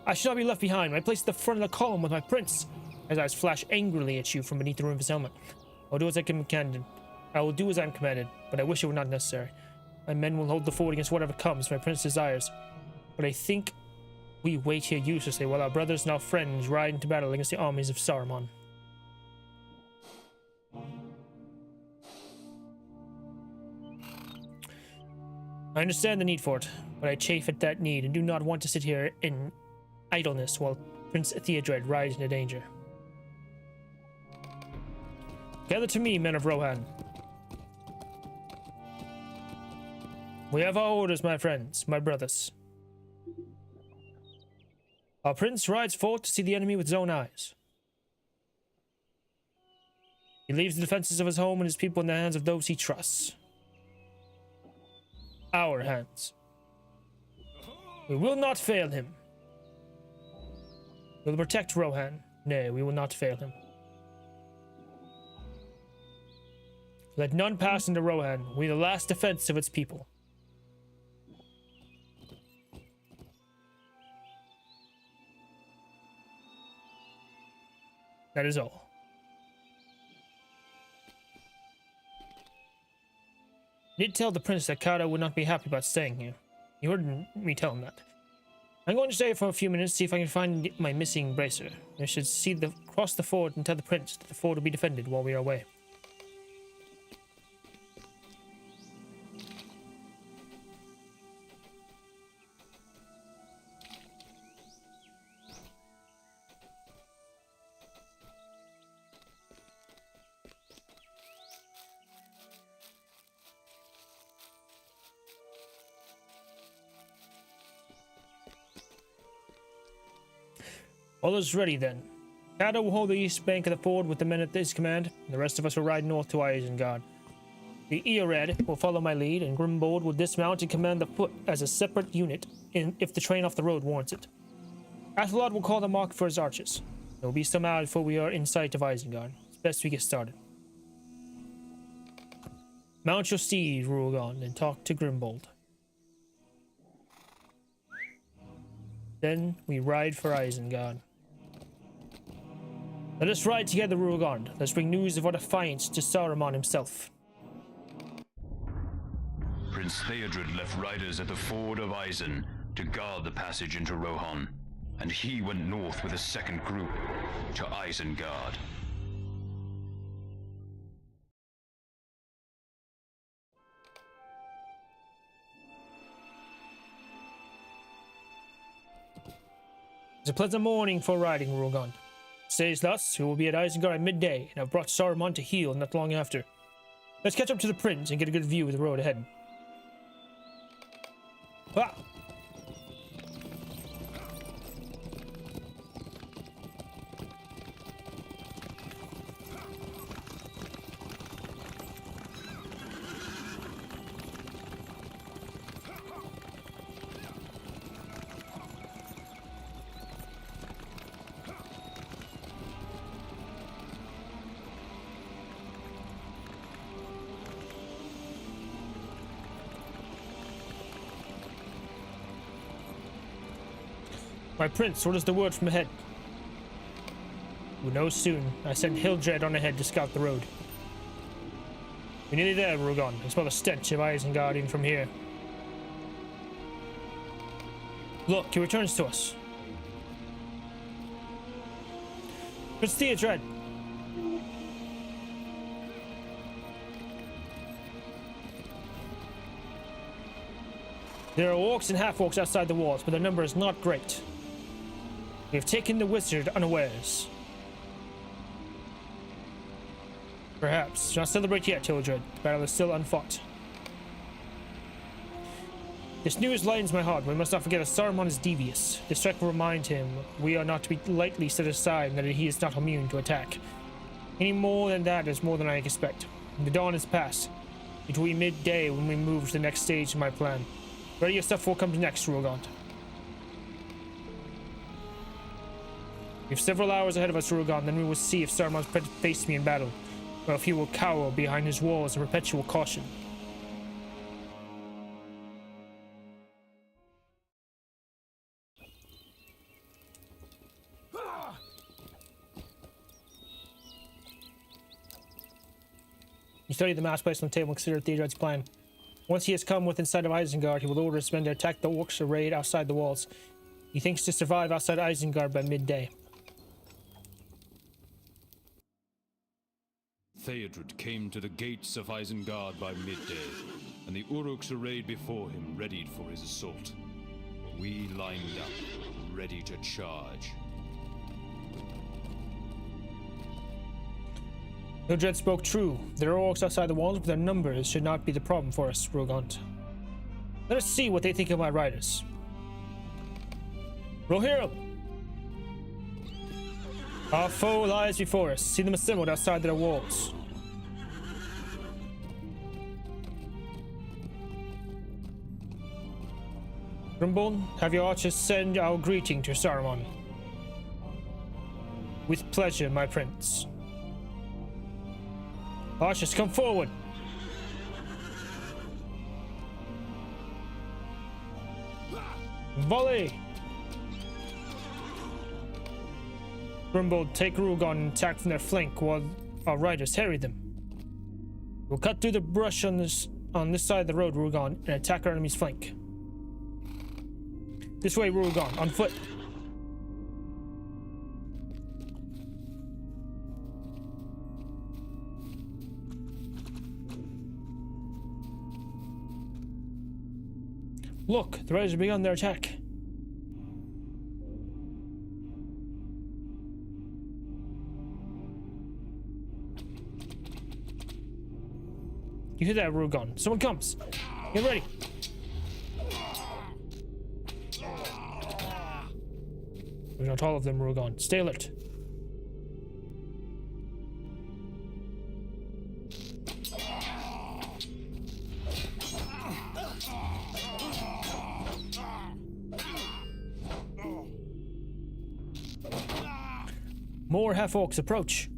I should not be left behind. My place at the front of the column with my prince. His eyes flash angrily at you from beneath the rim of his helmet. I'll do as I am commanded. I will do as I am commanded, but I wish it were not necessary. My men will hold the fort against whatever comes my prince desires. But I think we wait here uselessly while our brothers and our friends ride into battle against the armies of Saruman. I understand the need for it, but I chafe at that need and do not want to sit here in idleness while Prince Theodred rides into danger. Gather to me, men of Rohan. We have our orders, my friends, my brothers. Our prince rides forth to see the enemy with his own eyes. He leaves the defenses of his home and his people in the hands of those he trusts. Our hands. We will not fail him. We will protect Rohan. Nay, we will not fail him. Let none pass into Rohan. We are the last defense of its people. That is all. I did tell the prince that Kata would not be happy about staying here. You heard me tell him that. I'm going to stay for a few minutes, see if I can find my missing bracer. I should cross the ford and tell the prince that the ford will be defended while we are away. All is ready then. Kata will hold the east bank of the ford with the men at his command, and the rest of us will ride north to Isengard. The Eored will follow my lead, and Grimbold will dismount and command the foot as a separate unit if the train off the road warrants it. Athelod will call the mark for his archers. There will be some hours before we are in sight of Isengard. It's best we get started. Mount your steed, Rohan, and talk to Grimbold. Then we ride for Isengard. Let us ride together, Rohan. Let's bring news of our defiance to Saruman himself. Prince Theodred left riders at the ford of Isen to guard the passage into Rohan, and he went north with a second group to Isengard. It's a pleasant morning for riding, Rohan. Stays thus, we will be at Isengard at midday, and have brought Saruman to heel not long after. Let's catch up to the prince and get a good view of the road ahead. Ah! My prince, what is the word from ahead? We'll know soon. I sent Hildred on ahead to scout the road. We're nearly there, Rohan. I smell the stench of Isengard even from here. Look, he returns to us. Prince Theodred! There are orcs and half-orcs outside the walls, but their number is not great. We have taken the wizard unawares. Perhaps. Do not celebrate yet, Hildred. The battle is still unfought. This news lightens my heart. We must not forget that Saruman is devious. This trek will remind him we are not to be lightly set aside and that he is not immune to attack. Any more than that is more than I expect. The dawn is past. It will be midday when we move to the next stage of my plan. Ready your stuff for what comes next, Rohan. We have several hours ahead of us, Rohan, then we will see if Saruman is prepared to face me in battle, or if he will cower behind his walls in perpetual caution. You study the maps placed on the table and consider Theodred's plan. Once he has come within sight of Isengard, he will order his men to attack the orcs arrayed outside the walls. He thinks to survive outside Isengard by midday. Theodred came to the gates of Isengard by midday, and the Uruks arrayed before him readied for his assault. We lined up, ready to charge. Theodred spoke true. There are orcs outside the walls, but their numbers should not be the problem for us, Rohan. Let us see what they think of my riders. Rohirrim! Our foe lies before us. See them assembled outside their walls. Grimbold, have your archers send our greeting to Saruman. With pleasure, my prince. Archers, come forward! Volley! Grimbold, take Rohan and attack from their flank while our riders harry them. We'll cut through the brush on this side of the road, Rohan, and attack our enemy's flank. This way, Rohan, on foot. Look, the riders have begun their attack. You hear that, Rohan? Someone comes. Get ready. There's not all of them, Rohan. Stay alert. More half-orcs approach.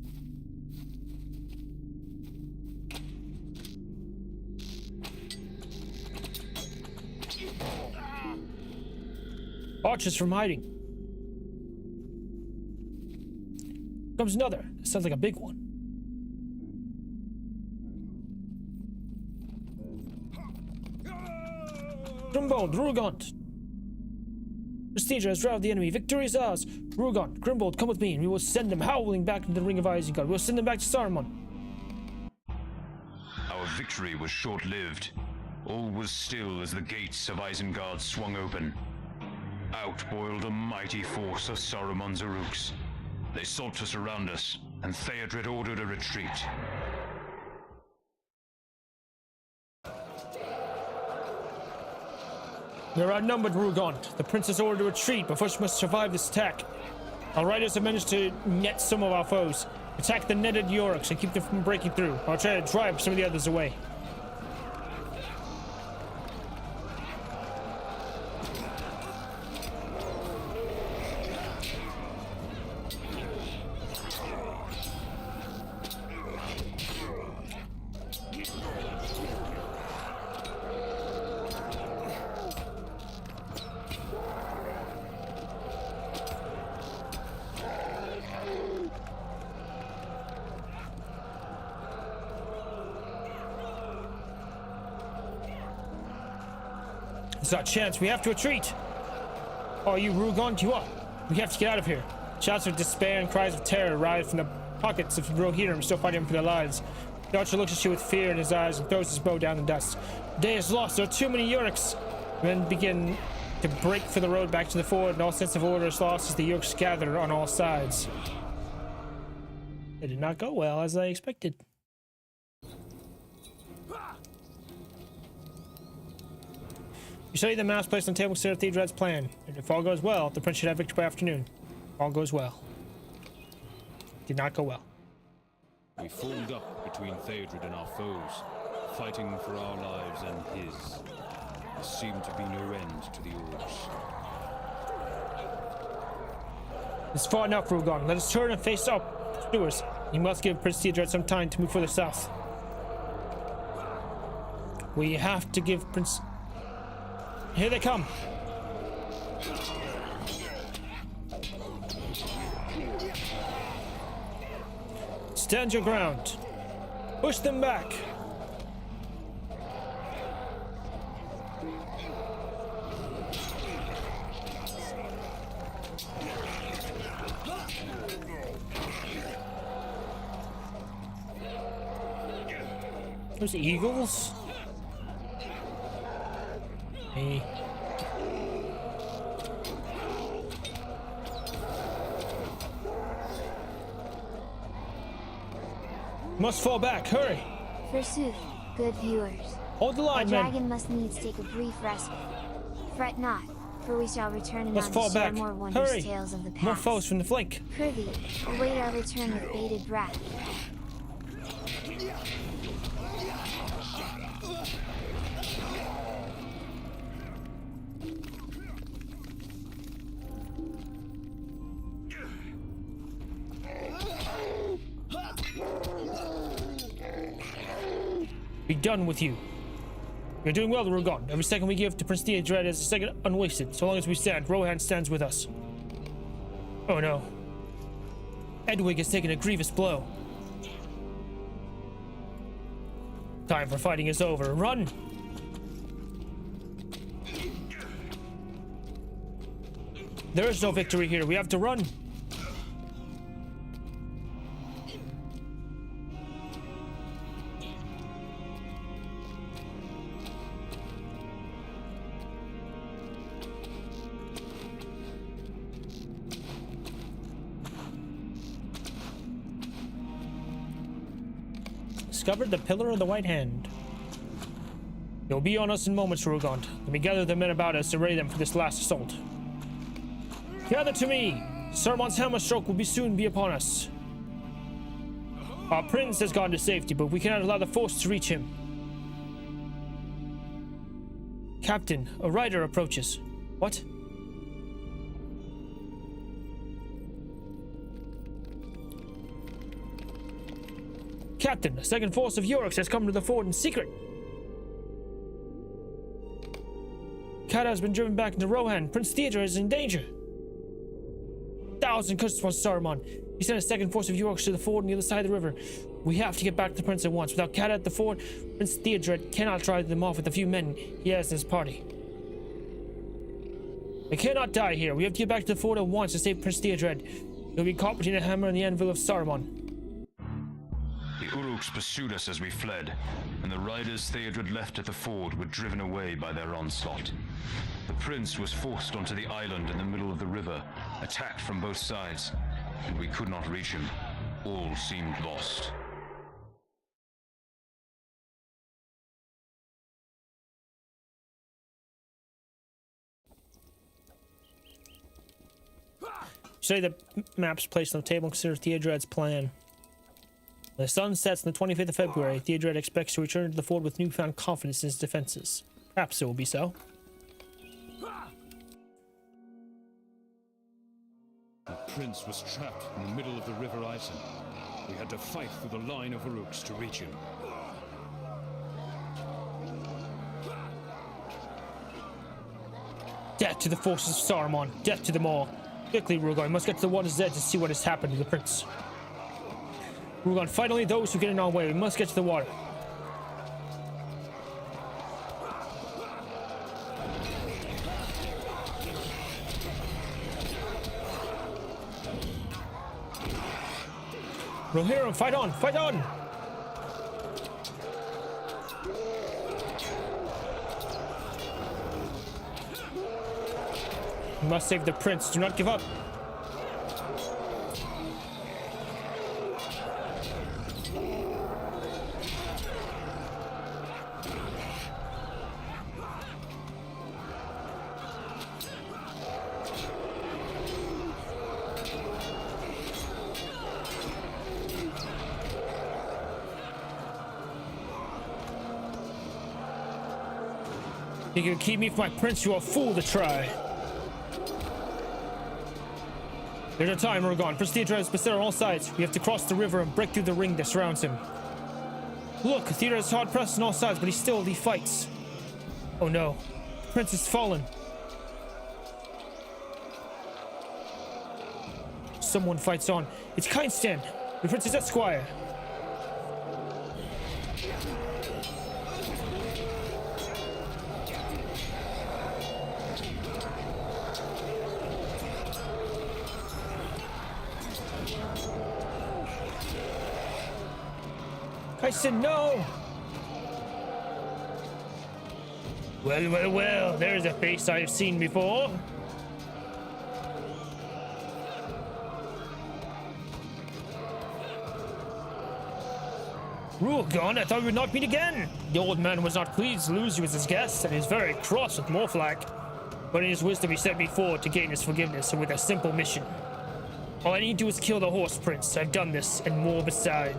Archers from hiding. Comes another. Sounds like a big one. Grimbold, Rohan. Prestige has routed the enemy. Victory is ours. Rohan, Grimbold, come with me, and we will send them howling back into the ring of Isengard. We'll send them back to Saruman. Our victory was short-lived. All was still as the gates of Isengard swung open. Out boiled a mighty force of Saruman's Uruks. They sought to surround us, and Theodred ordered a retreat. They're outnumbered, Rohan. The princess ordered a retreat, but first must survive this attack. Our riders have managed to net some of our foes. Attack the netted Yoriks and keep them from breaking through. I'll try to drive some of the others away. It's our chance. We have to retreat. Oh, you Rohan, you up? We have to get out of here. Shouts of despair and cries of terror rise from the pockets of Rohirrim still fighting for their lives. The archer looks at you with fear in his eyes and throws his bow down in the dust. The day is lost. There are too many Yoriks. Men begin to break for the road back to the ford, and all sense of order is lost as the Yoriks gather on all sides. It did not go well as I expected. You study the maps placed on table consider Theodred's plan, and if all goes well, the prince should have victory by afternoon. All goes well. Did not go well. We formed up between Theodred and our foes, fighting for our lives and his. There seemed to be no end to the orcs. It's far enough, Rohan. Let us turn and face up, pursuers. You must give Prince Theodred some time to move further south. We have to give Prince... Here they come! Stand your ground. Push them back. Those eagles? Hey. Must fall back, hurry! Forsooth, good viewers. Hold the Our line, men. dragon must needs take a brief respite. Fret not, for we shall return anon Let's to fall share back. more wondrous Hurry! tales of the past. More foes from the flank. Prithee, await our return with bated breath. Be done with you. You're doing well, Rohan. Every second we give to Prince Theodred is a second unwasted. So long as we stand, Rohan stands with us. Oh no. Edwig has taken a grievous blow. Time for fighting is over. Run! There is no victory here. We have to run. Discovered the Pillar of the White Hand. They'll be on us in moments, Rohan. Let me gather the men about us and ready them for this last assault. Gather to me! Saruman's hammer stroke will soon be upon us. Our prince has gone to safety, but we cannot allow the force to reach him. Captain, a rider approaches. What? Captain, a second force of Yoriks has come to the fort in secret. Kata has been driven back into Rohan. Prince Theodred is in danger. 1,000 curses upon Saruman. He sent a second force of Yoriks to the fort on the other side of the river. We have to get back to the prince at once. Without Kata at the fort, Prince Theodred cannot drive them off with the few men he has in his party. They cannot die here. We have to get back to the fort at once to save Prince Theodred. He'll be caught between the hammer and the anvil of Saruman. The Uruks pursued us as we fled, and the riders Theodred left at the ford were driven away by their onslaught. The prince was forced onto the island in the middle of the river, attacked from both sides, and we could not reach him. All seemed lost. Study the maps placed on the table and consider Theodred's plan. When the sun sets on the 25th of February, Theodred expects to return to the fort with newfound confidence in his defenses. Perhaps it will be so. The prince was trapped in the middle of the River Isen. We had to fight through the line of Uruks to reach him. Death to the forces of Saruman. Death to them all. Quickly, Rohan, we must get to the water's edge to see what has happened to the prince. Rohan, fight only those who get in our way. We must get to the water. Rohirrim, fight on! Fight on! We must save the prince. Do not give up. You can keep me from my prince, you are a fool to try. There's a time, Rohan. Prince Theodred is beset on all sides. We have to cross the river and break through the ring that surrounds him. Look, Theodred is hard pressed on all sides, but he fights. Oh no, the prince has fallen. Someone fights on. It's Kinestan, the prince's esquire. I said no! Well, there's a face I've seen before. Rohan, I thought we would not meet again. The old man was not pleased to lose you as his guest, and is very cross with Morflack. But in his wisdom he set me forward to gain his forgiveness, and with a simple mission. All I need to do is kill the horse prince. I've done this, and more beside.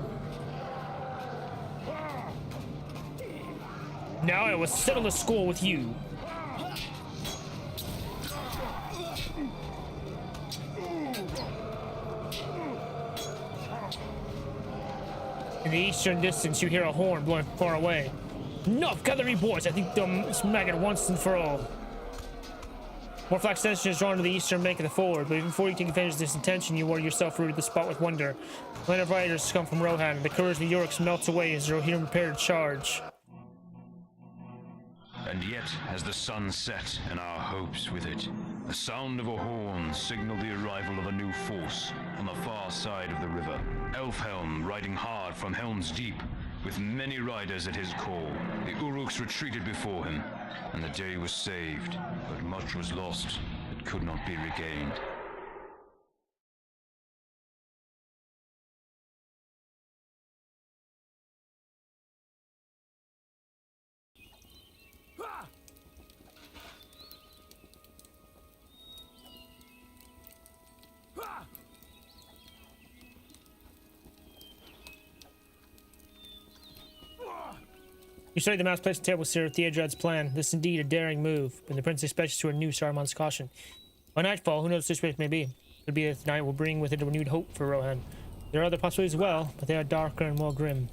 Now I will settle the score with you. In the eastern distance, you hear a horn blowing far away. Enough, gather me, boys. I think they'll smack it once and for all. Morflack's attention is drawn to the eastern bank of the ford, but even before you take advantage of this intention, you were yourself rooted the spot with wonder. The line of riders come from Rohan, and the courage of the Yoriks melts away as Rohirrim prepared to charge. And yet, as the sun set and our hopes with it, the sound of a horn signaled the arrival of a new force on the far side of the river. Elfhelm riding hard from Helm's Deep, with many riders at his call. The Uruks retreated before him, and the day was saved, but much was lost that could not be regained. You study the mouse placed on the table, Sir Theodred's plan. This is indeed a daring move, but the prince expects to renew Saruman's caution. By nightfall, who knows what the situation may be? Could be that the night will bring with it a renewed hope for Rohan. There are other possibilities as well, but they are darker and more grim.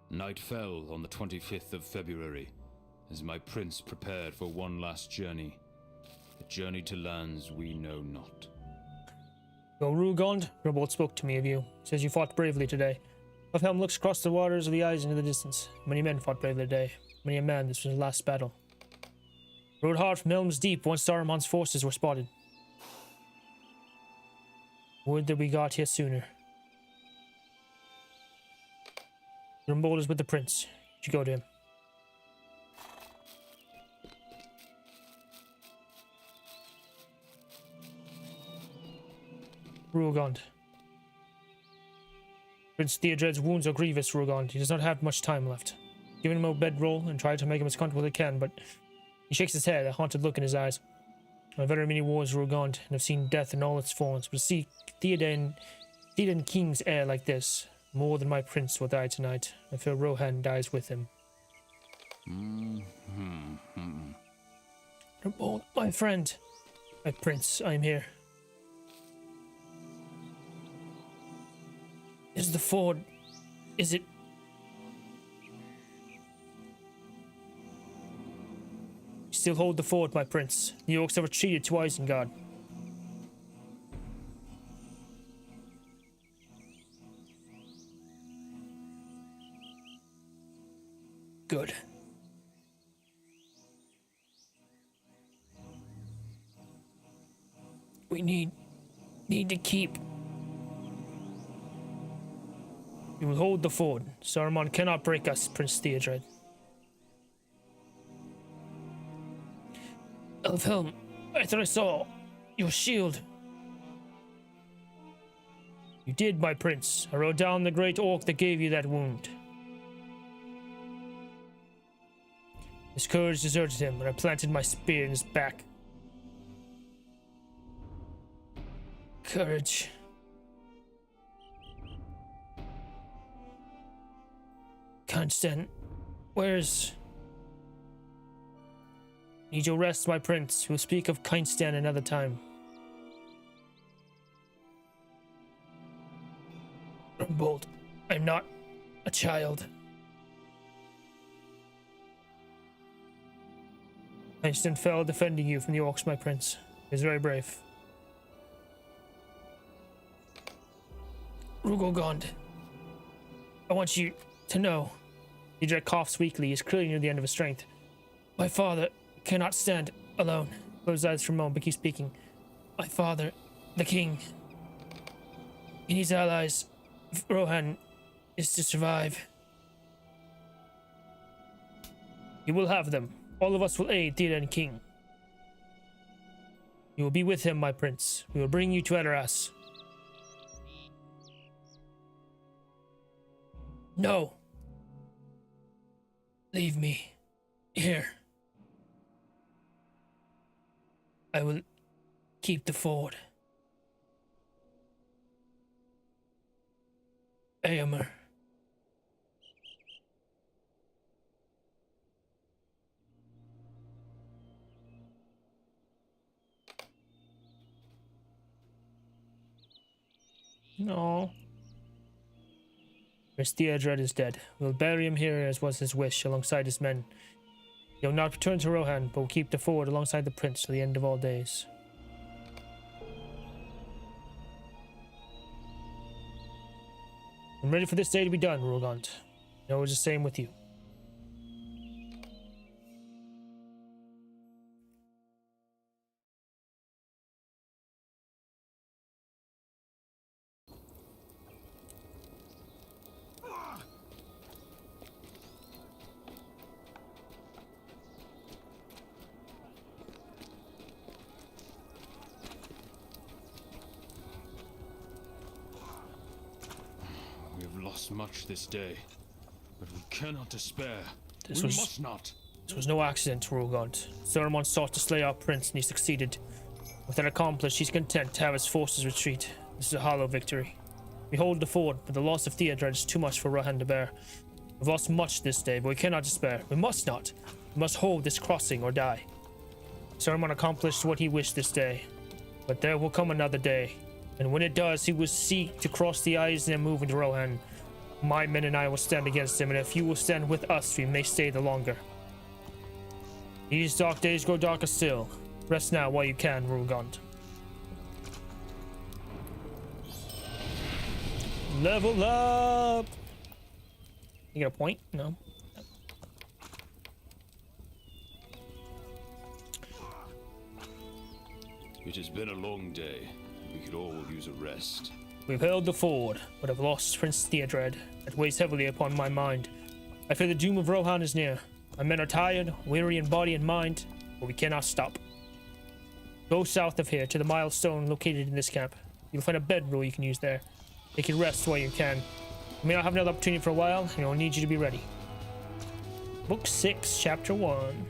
Night fell on the 25th of February, as my prince prepared for one last journey. A journey to lands we know not. Go, Rugond. Robold spoke to me of you. Says you fought bravely today. Elfhelm looks across the waters of the eyes into the distance. Many men fought bravely today. Many a man, this was his last battle. Rode hard from Helm's Deep once Saruman's forces were spotted. Would that we got here sooner. Robold is with the prince. You should go to him. Rugond. Prince Theodred's wounds are grievous, Rohan. He does not have much time left. Give him a bedroll and try to make him as comfortable as he can, but he shakes his head, a haunted look in his eyes. I've had many wars, Rohan, and have seen death in all its forms, but to see Theoden King's heir like this, more than my prince will die tonight. I feel Rohan dies with him. Robold, my friend, my prince, I am here. Is the ford... is it... Still hold the fort, my prince. The orcs have retreated to Isengard. Good. We need to keep... We will hold the fort. Saruman cannot break us, Prince Theodred. Elfhelm, I thought I saw your shield. You did, my prince. I wrote down the great orc that gave you that wound. His courage deserted him, and I planted my spear in his back. Courage. Kinestan, Where's... Need your rest, my prince. We'll speak of Kinestan another time. Bold, I'm not a child. Kinestan fell defending you from the orcs, my prince. He was very brave. Rugogond, I want you to know. Theodred coughs weakly. He is clearly near the end of his strength. My father cannot stand alone. Closes eyes for a moment, but keeps speaking. My father, the king. He needs allies. If Rohan is to survive, he will have them. All of us will aid Theoden King. You will be with him, my prince. We will bring you to Edoras. No. Leave me here. I will keep the ford. Eomer. No. Prince Theodred is dead. We'll bury him here as was his wish, alongside his men. He'll not return to Rohan, but will keep the ford alongside the prince to the end of all days. I'm ready for this day to be done, Rogant. I know it's the same with you. We have lost much this day, but we cannot despair. This we was- must not. This was no accident, Rogant. Saruman sought to slay our prince, and he succeeded. With that accomplished, he's content to have his forces retreat. This is a hollow victory. We hold the ford, but the loss of Theodred is too much for Rohan to bear. We've lost much this day, but we cannot despair. We must not. We must hold this crossing or die. Saruman accomplished what he wished this day, but there will come another day, and when it does, he will seek to cross the Eisen and move into Rohan. My men and I will stand against him, and if you will stand with us, we may stay the longer. These dark days grow darker still. Rest now while you can, Rugond. Level up! You get a point? No. It has been a long day. We could all use a rest. We've held the ford, but have lost Prince Theodred. That weighs heavily upon my mind. I fear the doom of Rohan is near. My men are tired, weary in body and mind, but we cannot stop. Go south of here to the milestone located in this camp. You'll find a bedroll you can use there. Take a rest while you can. You may not have another opportunity for a while, and I'll need you to be ready. Book 6, Chapter 1.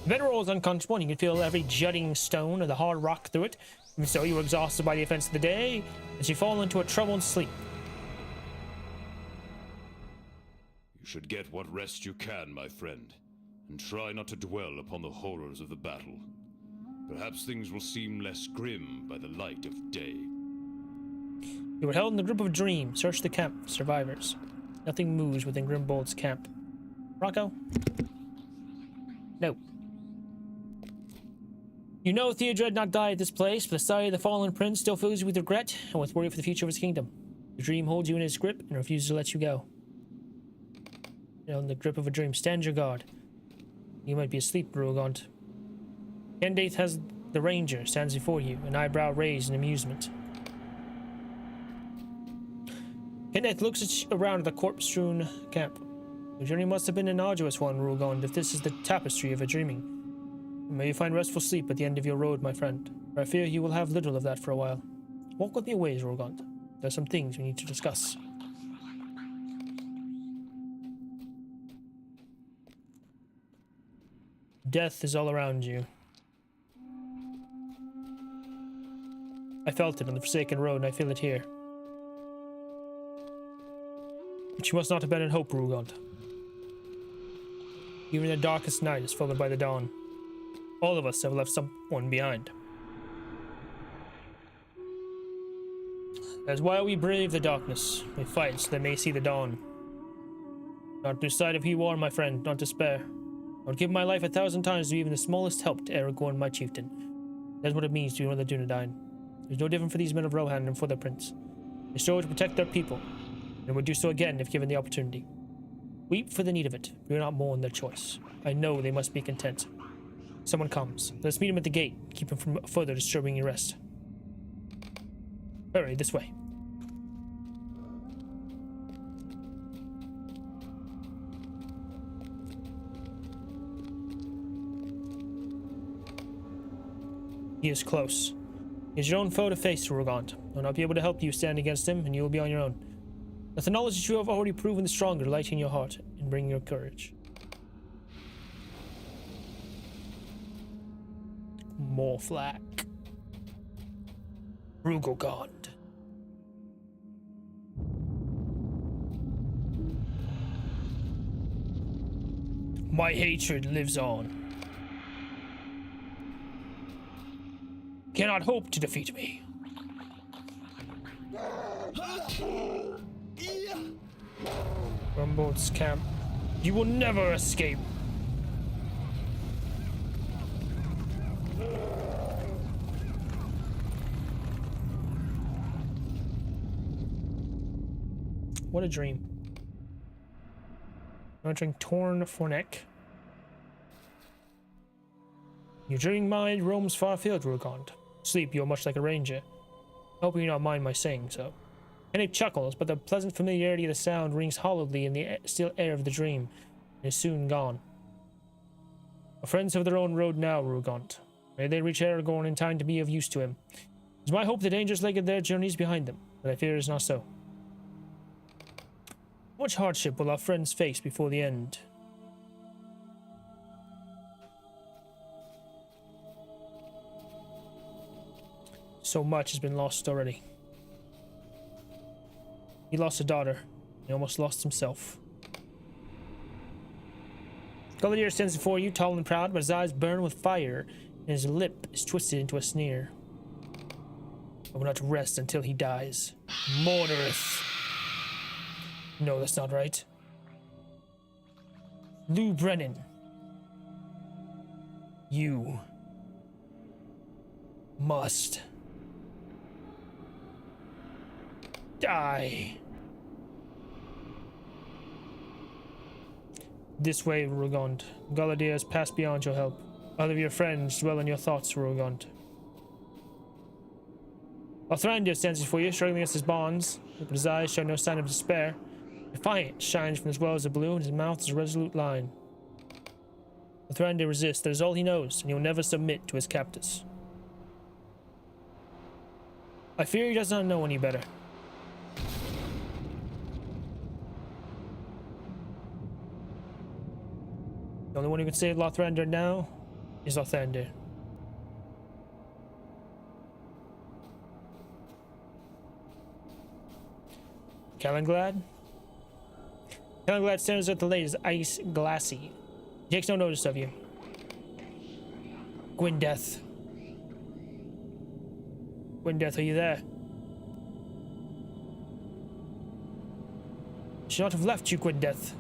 The bedroll is uncomfortable, and you can feel every jutting stone of the hard rock through it. And so you are exhausted by the events of the day, as you fall into a troubled sleep. You should get what rest you can, my friend, and try not to dwell upon the horrors of the battle. Perhaps things will seem less grim by the light of day. You were held in the grip of a dream. Search the camp for survivors. Nothing moves within Grimbold's camp. Rocco? No. You know Theodred not died at this place, but the sight of the fallen prince still fills you with regret and with worry for the future of his kingdom. The dream holds you in its grip and refuses to let you go. You know, in the grip of a dream, stand your guard. You might be asleep, Rogant. Kendaith has the ranger stands before you, an eyebrow raised in amusement. Kendaith looks around at the corpse-strewn camp. The journey must have been an arduous one, Rogant, if this is the tapestry of a dreaming. May you find restful sleep at the end of your road, my friend, for I fear you will have little of that for a while. Walk with me a ways, Rogant. There are some things we need to discuss. Death is all around you. I felt it on the Forsaken Road, and I feel it here. But you must not abandon hope, Rugond. Even the darkest night is followed by the dawn. All of us have left someone behind. That's why we brave the darkness. We fight so they may see the dawn. Not lose sight of who you are, my friend, not despair. I would give my life 1,000 times to do even the smallest help to Aragorn, my chieftain. That's what it means to be one of the Dunedain. There's no different for these men of Rohan and for their prince. They strove to protect their people, and would do so again if given the opportunity. Weep for the need of it, but do not mourn their choice. I know they must be content. Someone comes. Let us meet him at the gate. Keep him from further disturbing your rest. Hurry, this way. He is close. He is your own foe to face, Rugond. I will not be able to help you stand against him, and you will be on your own. Let the knowledge that you have already proven the stronger light in your heart and bring your courage. More flak. Rugogond. My hatred lives on. Cannot hope to defeat me. Rumbold's camp. You will never escape. What a dream. Entering Torn Forneck. Your dreaming mind roams far afield, Rugond. Sleep, you are much like a ranger. I hope you do not mind my saying so. Hennig chuckles, but the pleasant familiarity of the sound rings hollowly in the still air of the dream, and is soon gone. Our friends have their own road now, Rugond. May they reach Aragorn in time to be of use to him. It is my hope the dangerous leg of their journey is behind them, but I fear it is not so. How much hardship will our friends face before the end? So much has been lost already. He lost a daughter. He almost lost himself. Gulliver stands before you, tall and proud, but his eyes burn with fire, and his lip is twisted into a sneer. I will not rest until he dies. Mordorith. No, that's not right. Lou Brennan. You must die. This way, Rugond. Galadir has passed beyond your help. Other of your friends dwell in your thoughts, Rugond. Thrandir stands before you, struggling against his bonds, but his eyes show no sign of despair. Defiant shines from his wells of blue, and his mouth is a resolute line. Thrandir resists. That is all he knows, and he will never submit to his captors. I fear he does not know any better. The only one who can save Lothrander now is Lothrander. Calenglad? Calenglad stares at the lake as ice glassy. He takes no notice of you. Gwyndeath. Gwyndeath, are you there? Should not have left you, Gwyndeath.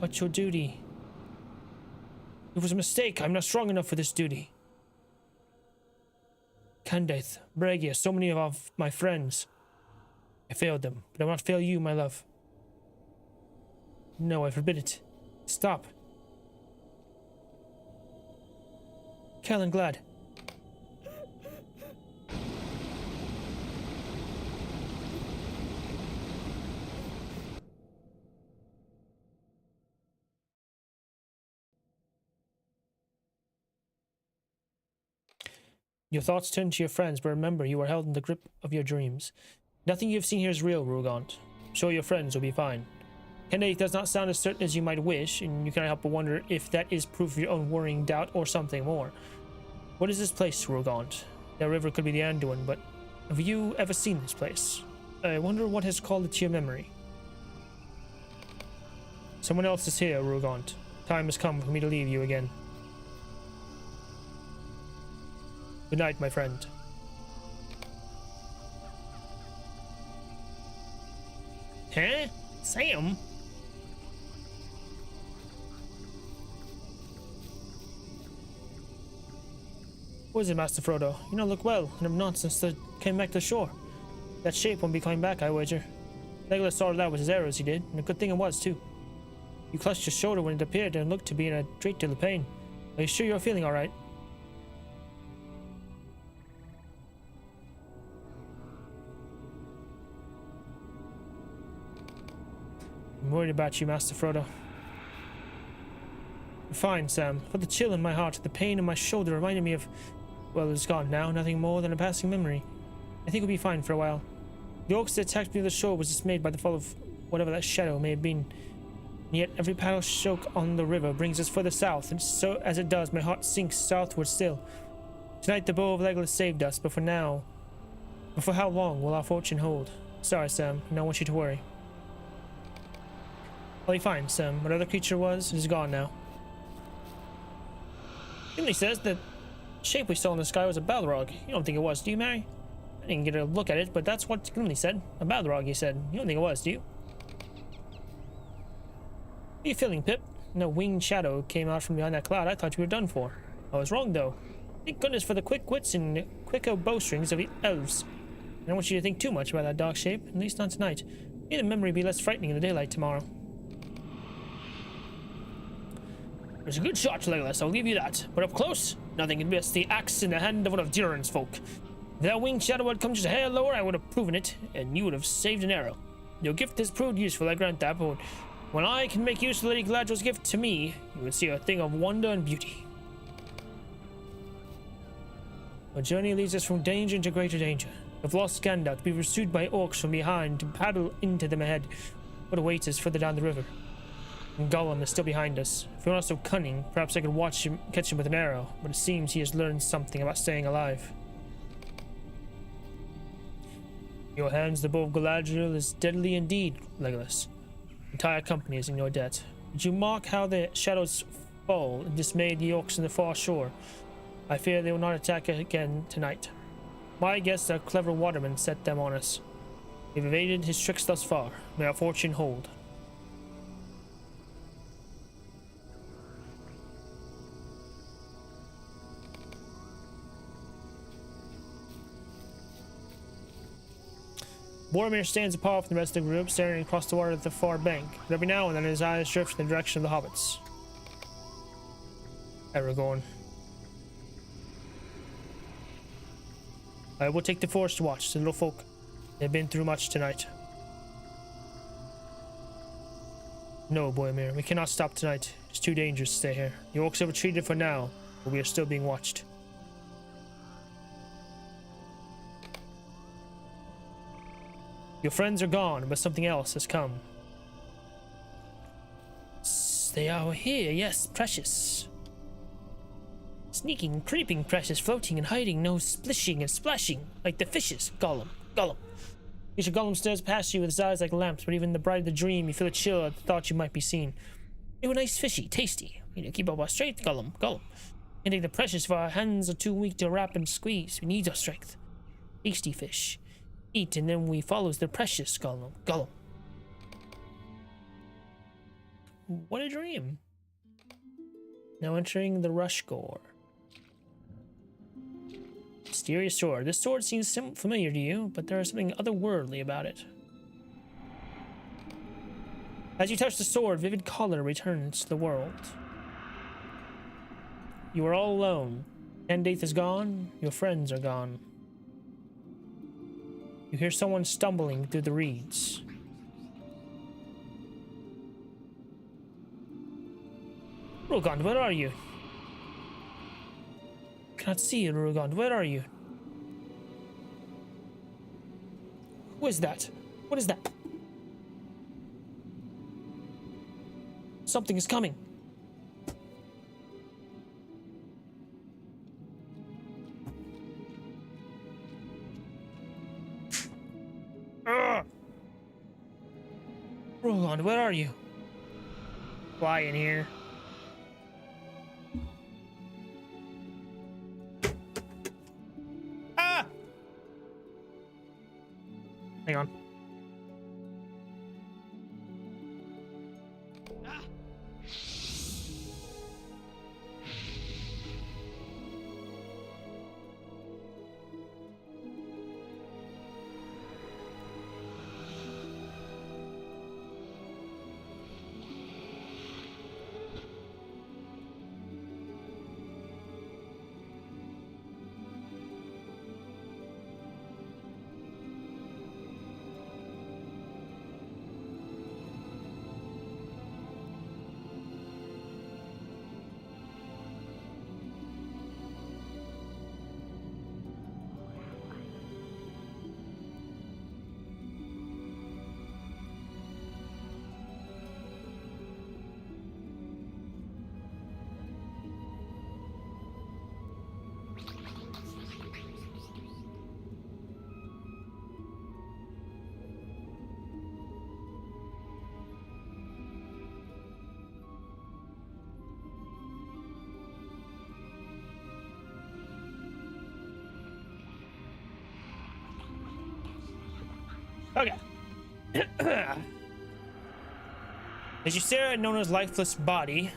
What's your duty? It was a mistake. I'm not strong enough for this duty. Candaith, Bragia, so many of my friends. I failed them, but I will not fail you, my love. No, I forbid it. Stop. Calenglad. Your thoughts turn to your friends, but remember, you are held in the grip of your dreams. Nothing you have seen here is real, Rugond. I'm sure your friends will be fine. Kennedy does not sound as certain as you might wish, and you cannot help but wonder if that is proof of your own worrying doubt or something more. What is this place, Rogant? That river could be the Anduin, but have you ever seen this place? I wonder what has called it to your memory. Someone else is here, Rogant. Time has come for me to leave you again. Good night, my friend. Huh? Sam? What is it, Master Frodo? You don't look well, and have not since I came back to the shore. That shape won't be coming back, I wager. Legolas sorted out with his arrows, he did, and a good thing it was, too. You clutched your shoulder when it appeared and looked to be in a great deal of pain. Are you sure you're feeling alright? I'm worried about you, Master Frodo. I'm fine, Sam, but the chill in my heart, the pain in my shoulder reminded me of... Well, it's gone now, nothing more than a passing memory. I think we'll be fine for a while. The orcs that attacked me on the shore was dismayed by the fall of whatever that shadow may have been. And yet every paddle stroke on the river brings us further south, and so as it does, my heart sinks southward still. Tonight the bow of Legolas saved us, but for now... But for how long will our fortune hold? Sorry, Sam, I don't want you to worry. I'll be fine, Sam. Whatever the creature was, it is gone now. Gimli says that shape we saw in the sky was a Balrog. You don't think it was, do you, Mary? I didn't get a look at it, but that's what Gimli said. A Balrog, he said. You don't think it was, do you? How are you feeling, Pip? No winged shadow came out from behind that cloud. I thought you were done for. I was wrong, though. Thank goodness for the quick wits and quicker bowstrings of the elves. I don't want you to think too much about that dark shape, at least not tonight. May the memory be less frightening in the daylight tomorrow. It's a good shot, Legolas, I'll leave you that. But up close, nothing can miss the axe in the hand of one of Durin's folk. If that winged shadow had come just a hair lower, I would have proven it, and you would have saved an arrow. Your gift has proved useful, I grant that, but when I can make use of Lady Galadriel's gift to me, you would see a thing of wonder and beauty. Our journey leads us from danger into greater danger. If lost Gandalf be pursued by orcs from behind to paddle into them ahead, what awaits us further down the river? And Gollum is still behind us. If you're not so cunning, perhaps I could catch him with an arrow, but it seems he has learned something about staying alive. Your hands, the bow of Galadriel, is deadly indeed, Legolas. The entire company is in your debt. Did you mark how the shadows fall and dismayed the orcs on the far shore? I fear they will not attack again tonight. My guess a clever waterman set them on us. We've evaded his tricks thus far. May our fortune hold. Boromir stands apart from the rest of the group, staring across the water at the far bank, but every now and then his eyes drift in the direction of the hobbits. Aragorn. I will take the forest watch. The little folk have been through much tonight. No, Boromir, we cannot stop tonight. It's too dangerous to stay here. The orcs have retreated for now, but we are still being watched. Your friends are gone, but something else has come. They are here, yes, precious. Sneaking, creeping, precious, floating and hiding, no splishing and splashing, like the fishes. Gollum, Gollum. Mr. Gollum stares past you with his eyes like lamps, but even in the bright of the dream, you feel a chill at the thought you might be seen. They were nice fishy, tasty. We need to keep up our strength, Gollum, Gollum. And take the precious, for our hands are too weak to wrap and squeeze. We need our strength. Tasty fish. Eat, and then we follows the precious, Gollum, Gollum. What a dream. Now entering the Rushgore. Mysterious sword. This sword seems familiar to you, but there is something otherworldly about it. As you touch the sword, vivid color returns to the world. You are all alone. Candide is gone. Your friends are gone. You hear someone stumbling through the reeds. Rogand, where are you? I cannot see you, Rogand. Where are you? Who is that? What is that? Something is coming. Rohan, where are you? Fly in here. Ah! Hang on. Okay. As you stare at Nona's lifeless body,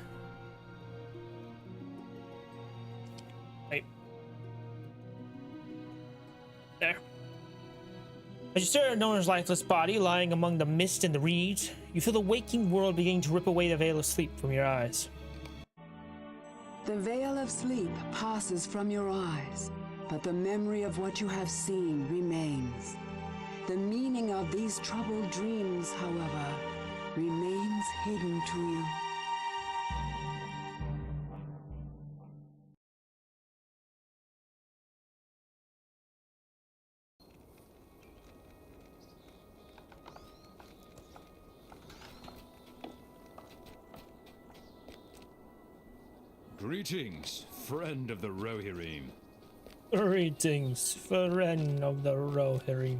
wait, there. As you stare at Nona's lifeless body lying among the mist and the reeds, you feel the waking world beginning to rip away the veil of sleep from your eyes. The veil of sleep passes from your eyes, but the memory of what you have seen remains. The meaning of these troubled dreams, however, remains hidden to you. Greetings, friend of the Rohirrim. Greetings, friend of the Rohirrim.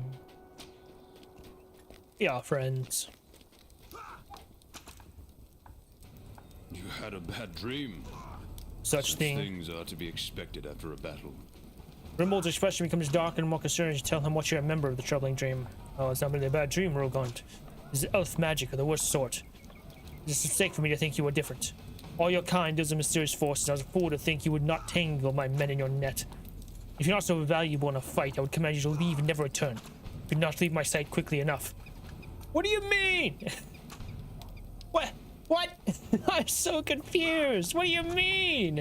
We are friends. You had a bad dream. Such thing. Things are to be expected after a battle. Rimbold's expression becomes darker and more concerned as you tell him what you remember of the troubling dream. Oh, it's not really a bad dream, Rohan. This is elf magic of the worst sort. It's a mistake for me to think you were different. All your kind is a mysterious force, and I was a fool to think you would not tangle my men in your net. If you're not so valuable in a fight, I would command you to leave and never return. You could not leave my sight quickly enough. What do you mean? What? What? I'm so confused. What do you mean?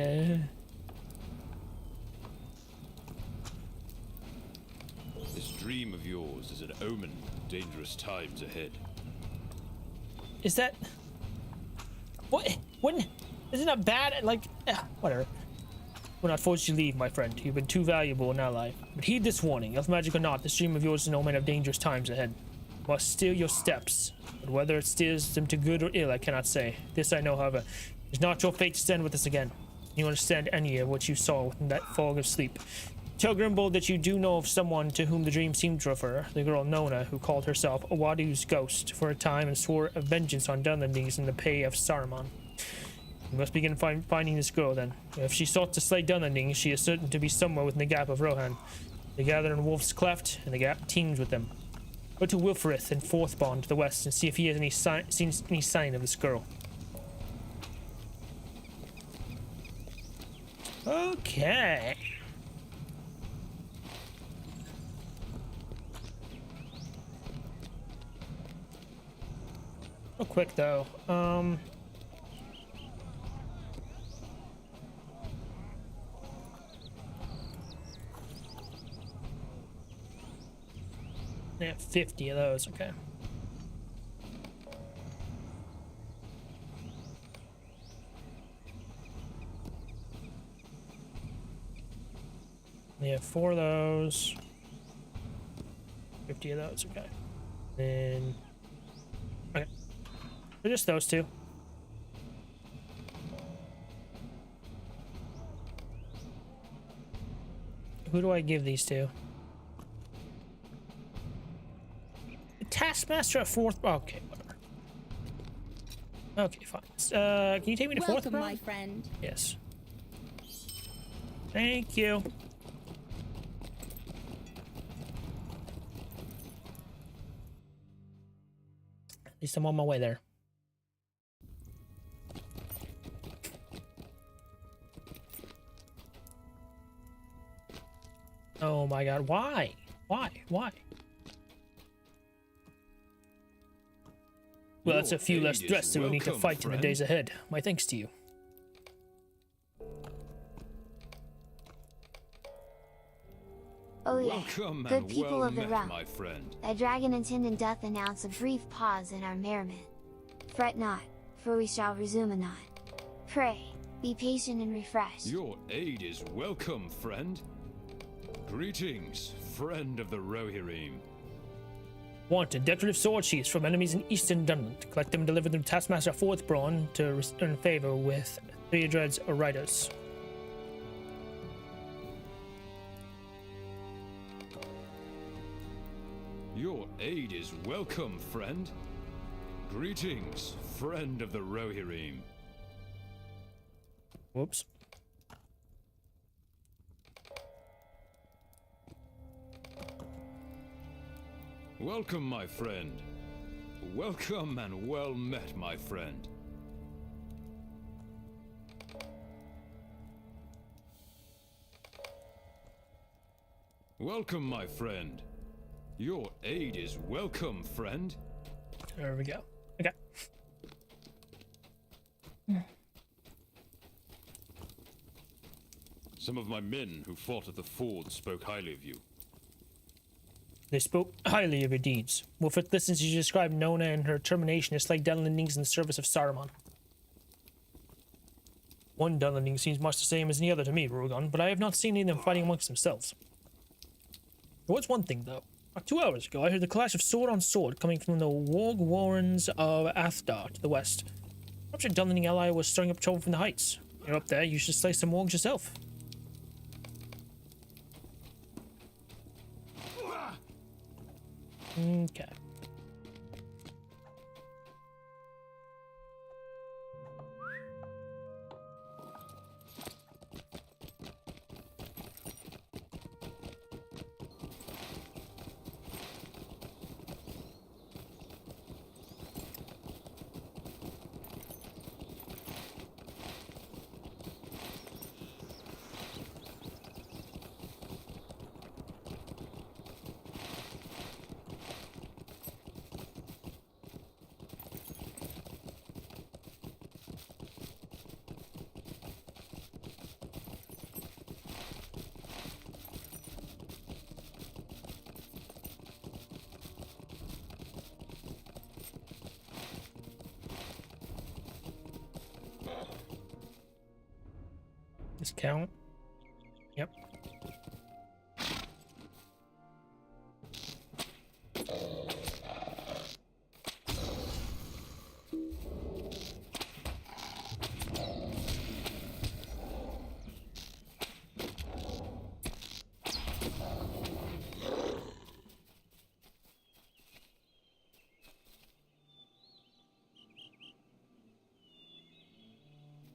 This dream of yours is an omen of dangerous times ahead. Is that... What? When... Isn't that bad? Like... whatever. We're not forced to leave, my friend. You've been too valuable in our life. But heed this warning. Elf magic or not, this dream of yours is an omen of dangerous times ahead. You must steer your steps. But whether it steers them to good or ill, I cannot say. This I know, however. It is not your fate to stand with us again. You understand any of what you saw within that fog of sleep. Tell Grimbold that you do know of someone to whom the dream seemed to refer, the girl Nona, who called herself Awadu's ghost for a time and swore a vengeance on Dunlandings in the pay of Saruman. We must begin finding this girl, then. If she sought to slay Dunlandings, she is certain to be somewhere within the gap of Rohan. They gather in Wolf's Cleft, and the gap teems with them. Go to Wilferith and Forthbond to the west and see if he has seen any sign of this girl. Okay. Real quick though, they have 50 of those, okay. They have 4 of those. 50 of those, okay. Then, okay. They're just those two. Who do I give these to? The Taskmaster of 4th. Okay, whatever. Okay, fine. Can you take me to 4th? Welcome, my friend. Yes. Thank you. At least I'm on my way there. Oh my god, why? Why? Why? Well, that's a few less threats that we'll need to fight in the days ahead. My thanks to you. Oh yeah, Welcome good and people well of the met, realm. my friend. Thy dragon attendant doth announce a brief pause in our merriment. Fret not, for we shall resume anon. Pray, be patient and refreshed. Your aid is welcome, friend. Greetings, friend of the Rohirrim. Wanted decorative sword sheaths from enemies in Eastern Dunland. Collect them and deliver them to Taskmaster Forthbrawn to return favor with Theodred's writers. Your aid is welcome, friend. Greetings, friend of the Rohirrim. Whoops. Welcome, my friend. Welcome and well met, my friend. Welcome, my friend. Your aid is welcome, friend. There we go. Okay. Some of my men who fought at the ford spoke highly of you. They spoke highly of your deeds. Wolfert listens as you describe Nona and her determination to slay Dunlendings in the service of Saruman. One Dunlending seems much the same as any other to me, Rohan, but I have not seen any of them fighting amongst themselves. There was one thing, though. About 2 hours ago, I heard the clash of sword on sword coming from the Warg Warrens of Athdar to the west. Perhaps your Dunlending ally was stirring up trouble from the heights. You're up there, you should slay some Wargs yourself. Okay. Count. Yep.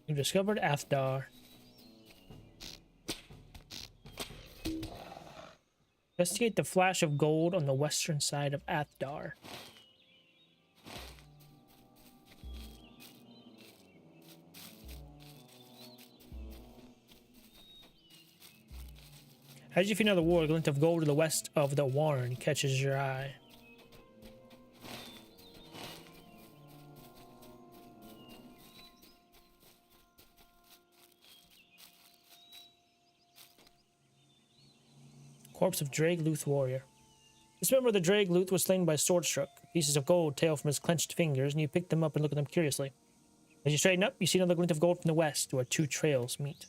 You've discovered Athdar. Investigate the flash of gold on the western side of Athdar. As you feel the war, a glint of gold to the west of the warren catches your eye. Corpse of Drake Luth warrior. This member of the Drake Luth was slain by a sword struck. Pieces of gold tail from his clenched fingers, and you pick them up and look at them curiously. As you straighten up, you see another glint of gold from the west, where 2 trails meet.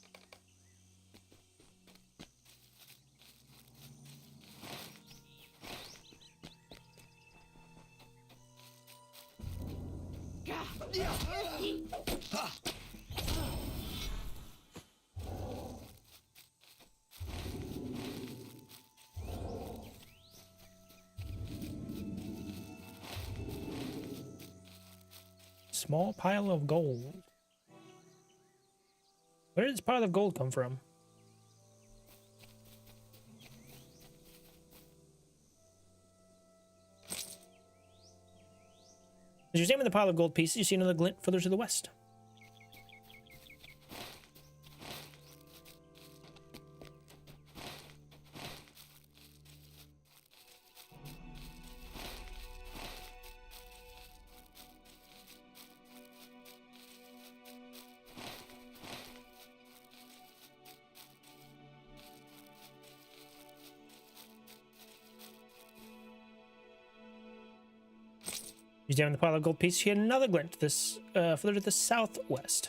small pile of gold. Where did this pile of gold come from? As you examine the pile of gold pieces, you see another glint further to the west. You examine the pile of gold pieces, you see another glint this further to the southwest.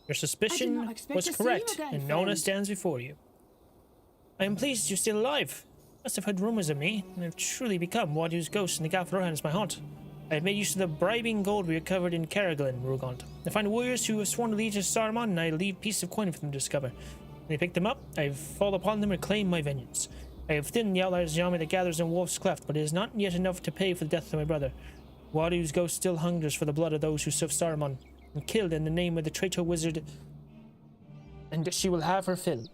Your suspicion was correct, and Nona stands before you. I am pleased you're still alive. Must have heard rumors of me, and have truly become Wadu's ghost, and the gap of Rohan is my haunt. I have made use of the bribing gold we recovered in Karaglan, Rugant. I find warriors who have sworn allegiance to Saruman, and I leave pieces of coin for them to discover. When they pick them up, I fall upon them and claim my vengeance. I have thinned the outliers' army that gathers in Wolf's Cleft, but it is not yet enough to pay for the death of my brother. Wadu's ghost still hungers for the blood of those who serve Saruman, and killed in the name of the traitor wizard, and she will have her fill.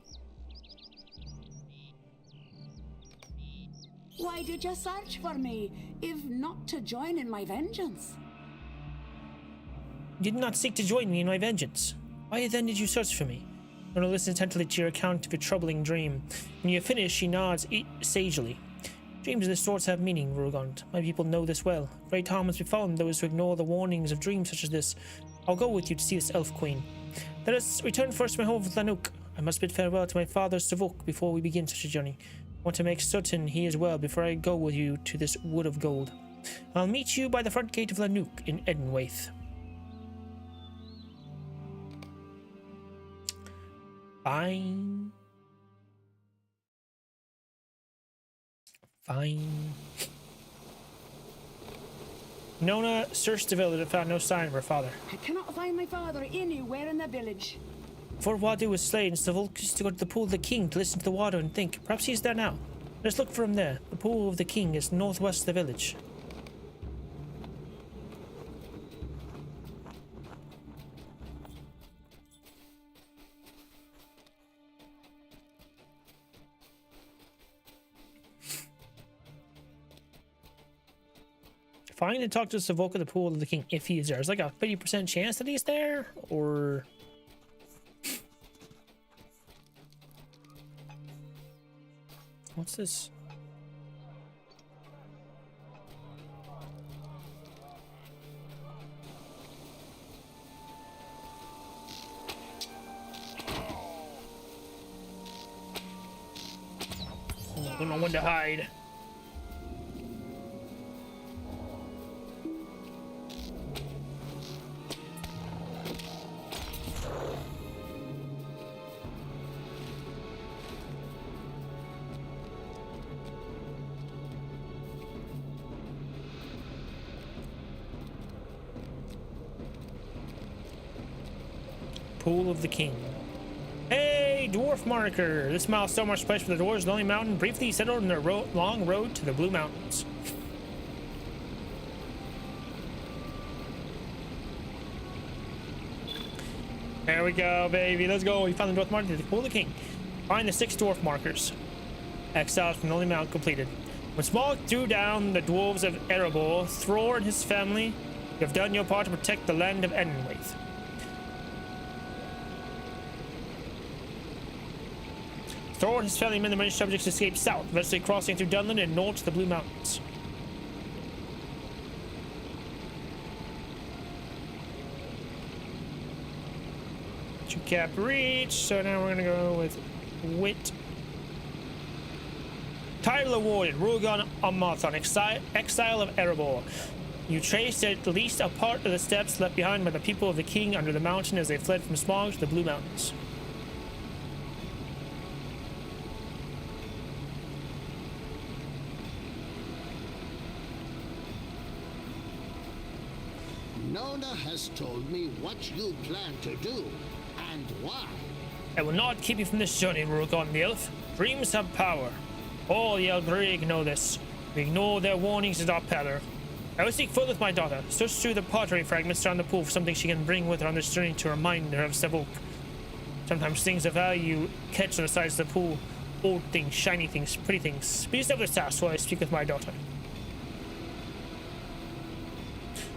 Why did you search for me, if not to join in my vengeance? You did not seek to join me in my vengeance. Why then did you search for me? Nona listens intently to your account of your troubling dream. When you finish, she nods sagely. Dreams of this sort have meaning, Rugant. My people know this well. Great harm has befallen those who ignore the warnings of dreams such as this. I'll go with you to see this elf queen. Let us return first to my home with Lanuk. I must bid farewell to my father Savuk before we begin such a journey. I want to make certain he is well before I go with you to this wood of gold. I'll meet you by the front gate of Lanuk in Edenwaith. Fine. Fine. Nona searched the village and found no sign of her father. I cannot find my father anywhere in the village. Before Wadu was slain, Savuk used to go to the Pool of the King to listen to the water and think. Perhaps he's there now. Let's look for him there. The Pool of the King is northwest of the village. Find and talk to Savok at the Pool of the King if he is there. There's like a 50% chance that he's there, or... What's this? I don't know when to hide. Pool of the King. Hey, dwarf marker! This milestone marks the place where the dwarves of the Lonely Mountain briefly settled on their long road to the Blue Mountains. There we go, baby. Let's go. We found the dwarf marker to the Pool of the King. Find the 6 dwarf markers. Exiles from the Lonely Mountain completed. When Smog threw down the dwarves of Erebor, Thror and his family, you have done your part to protect the land of Edenwaith. Thor and his family men and British subjects escaped south, eventually crossing through Dunland and north to the Blue Mountains. Two cap reach, so now we're gonna go with wit. Title awarded, Rugon Amathon, exile of Erebor. You traced at least a part of the steps left behind by the people of the king under the mountain as they fled from Smog to the Blue Mountains. Nona has told me what you plan to do and why. I will not keep you from this journey, Rohan the elf. Dreams have power. All the Elgrig know this. We ignore their warnings at our peril. I will seek further with my daughter. Search through the pottery fragments around the pool for something she can bring with her on this journey to remind her of Savok. Sometimes things of value catch on the sides of the pool. Old things, shiny things, pretty things. Please have this task while I speak with my daughter.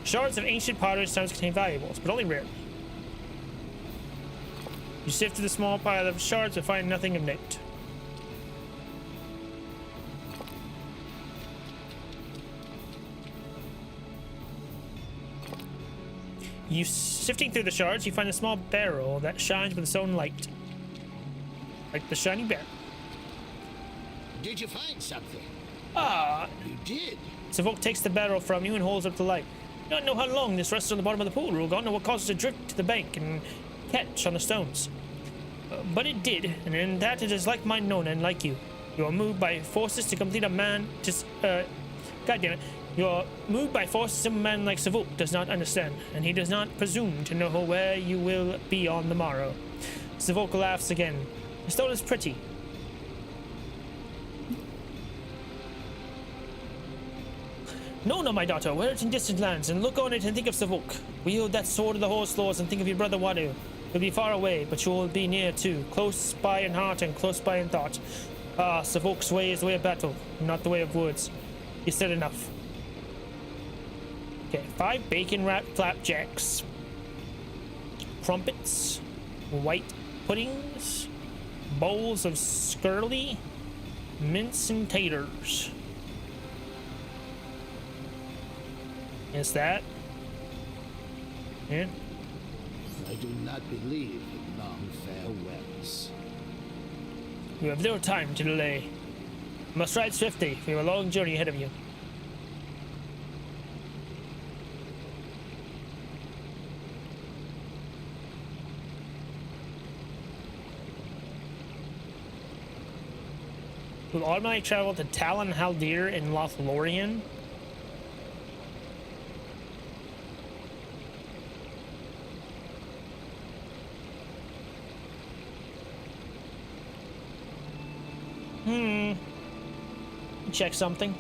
Shards of ancient pottery sometimes contain valuables, but only rarely. You sift through the small pile of shards but find nothing of note. You sifting through the shards, you find a small barrel that shines with its own light. Like the shiny barrel. Did you find something? Ah! You did? Savok takes the barrel from you and holds up the light. You don't know how long this rests on the bottom of the pool, Rohan, or what causes it to drift to the bank and catch on the stones. But it did, and in that it is like my Nona and like you. You are moved by forces to complete a man... goddammit. You are moved by forces a man like Savok does not understand, and he does not presume to know where you will be on the morrow. Savok laughs again. The stone is pretty. No, my daughter, wear it in distant lands, and look on it and think of Savok. Wield that sword of the horse lords and think of your brother Wadu. You'll be far away, but you'll be near too, close by in heart and close by in thought. Ah, Savok's way is the way of battle, not the way of words. You said enough. Okay, 5 bacon-wrapped flapjacks, crumpets, white puddings, bowls of skirly, mince and taters. Is that? Yeah. I do not believe in long farewells. You have no time to delay. You must ride swiftly. We have a long journey ahead of you. We'll automatically travel to Talon Haldir in Lothlorien. Check something.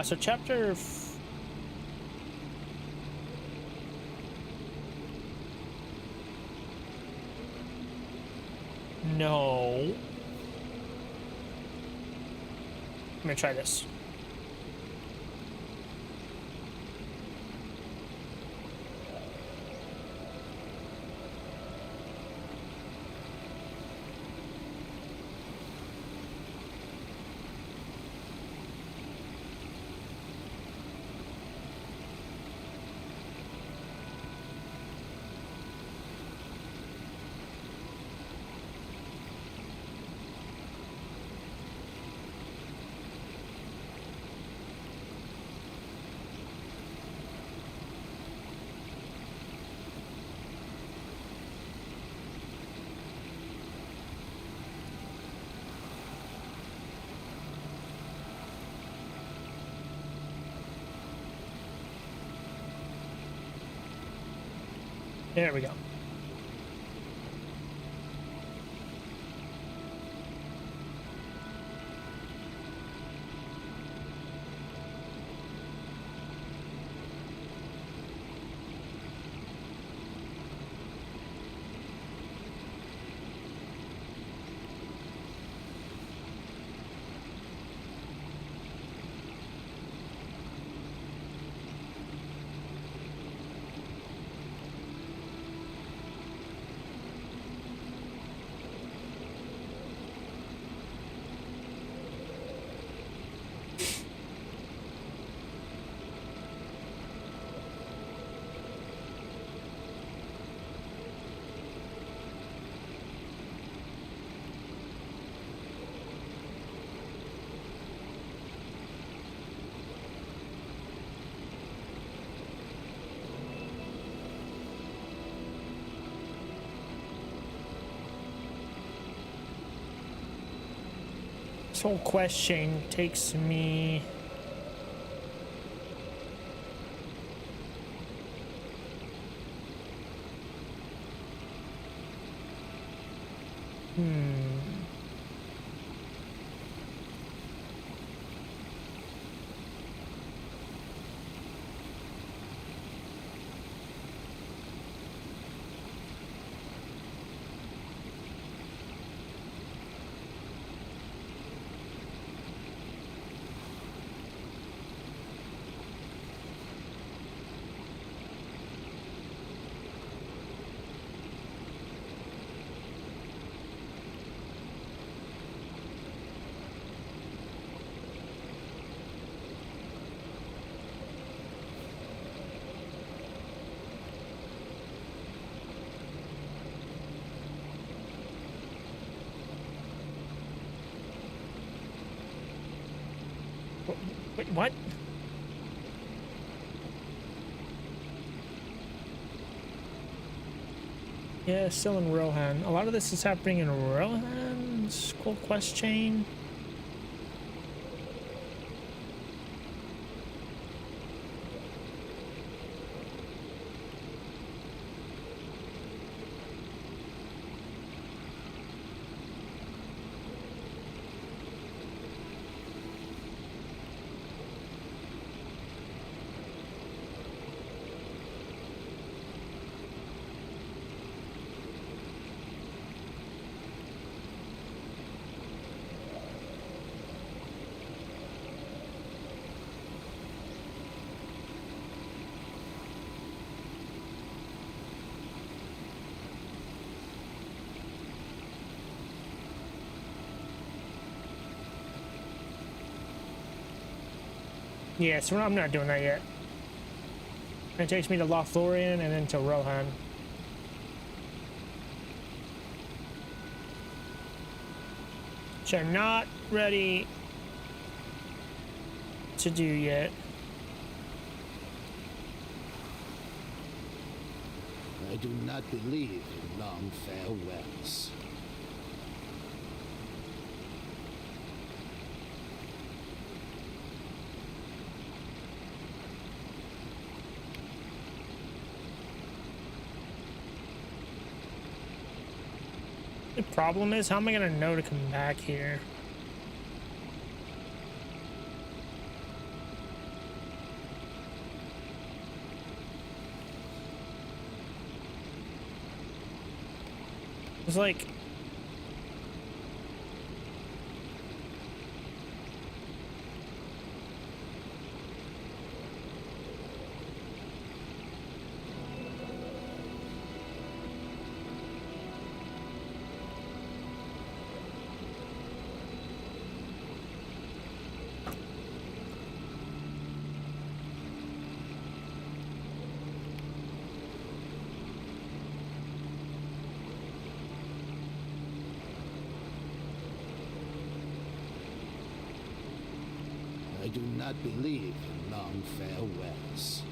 So chapter... No. Let me try this. There we go. This whole quest chain takes me... Wait, what? Yeah, still in Rohan. A lot of this is happening in Rohan's cool quest chain. Yeah, so I'm not doing that yet. It takes me to Lothlorien and then to Rohan. Which I'm not ready to do yet. I do not believe in long farewells. The problem is, how am I gonna know to come back here? It's like... I do not believe in long farewells.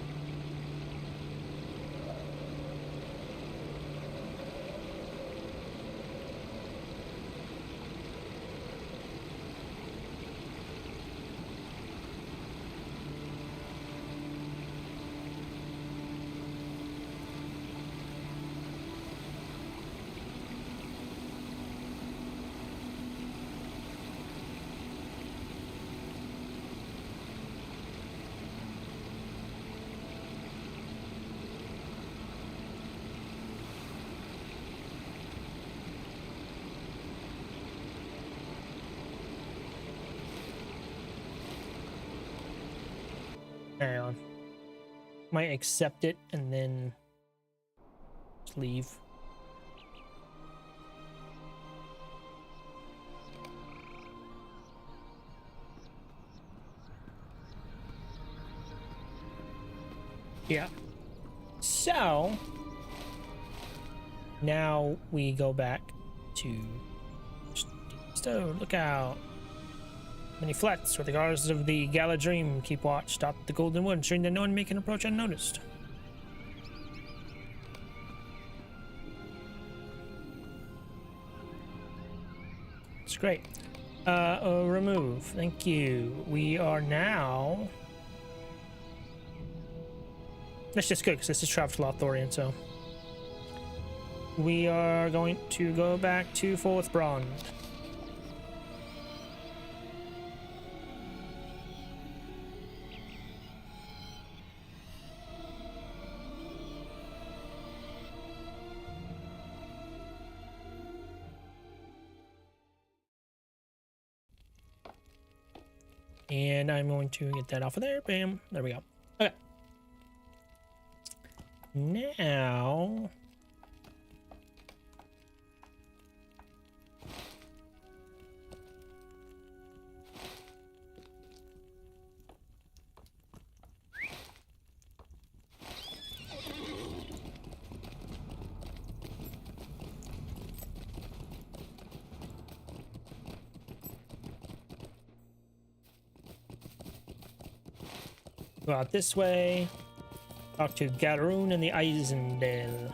Hang on. Might accept it and then just leave. Yeah. So now we go back to Stowe. Look out. Many flats where the guards of the Gala Dream keep watch. Stop the Golden Wood, ensuring that no one may can approach unnoticed. It's great. Remove. Thank you. We are now. That's just good because this is trapped Lothorian, so. We are going to go back to Fourth Brond. And I'm going to get that off of there. Bam. There we go. Okay. Now. Go out this way. Talk to Garoon and the Eisendale.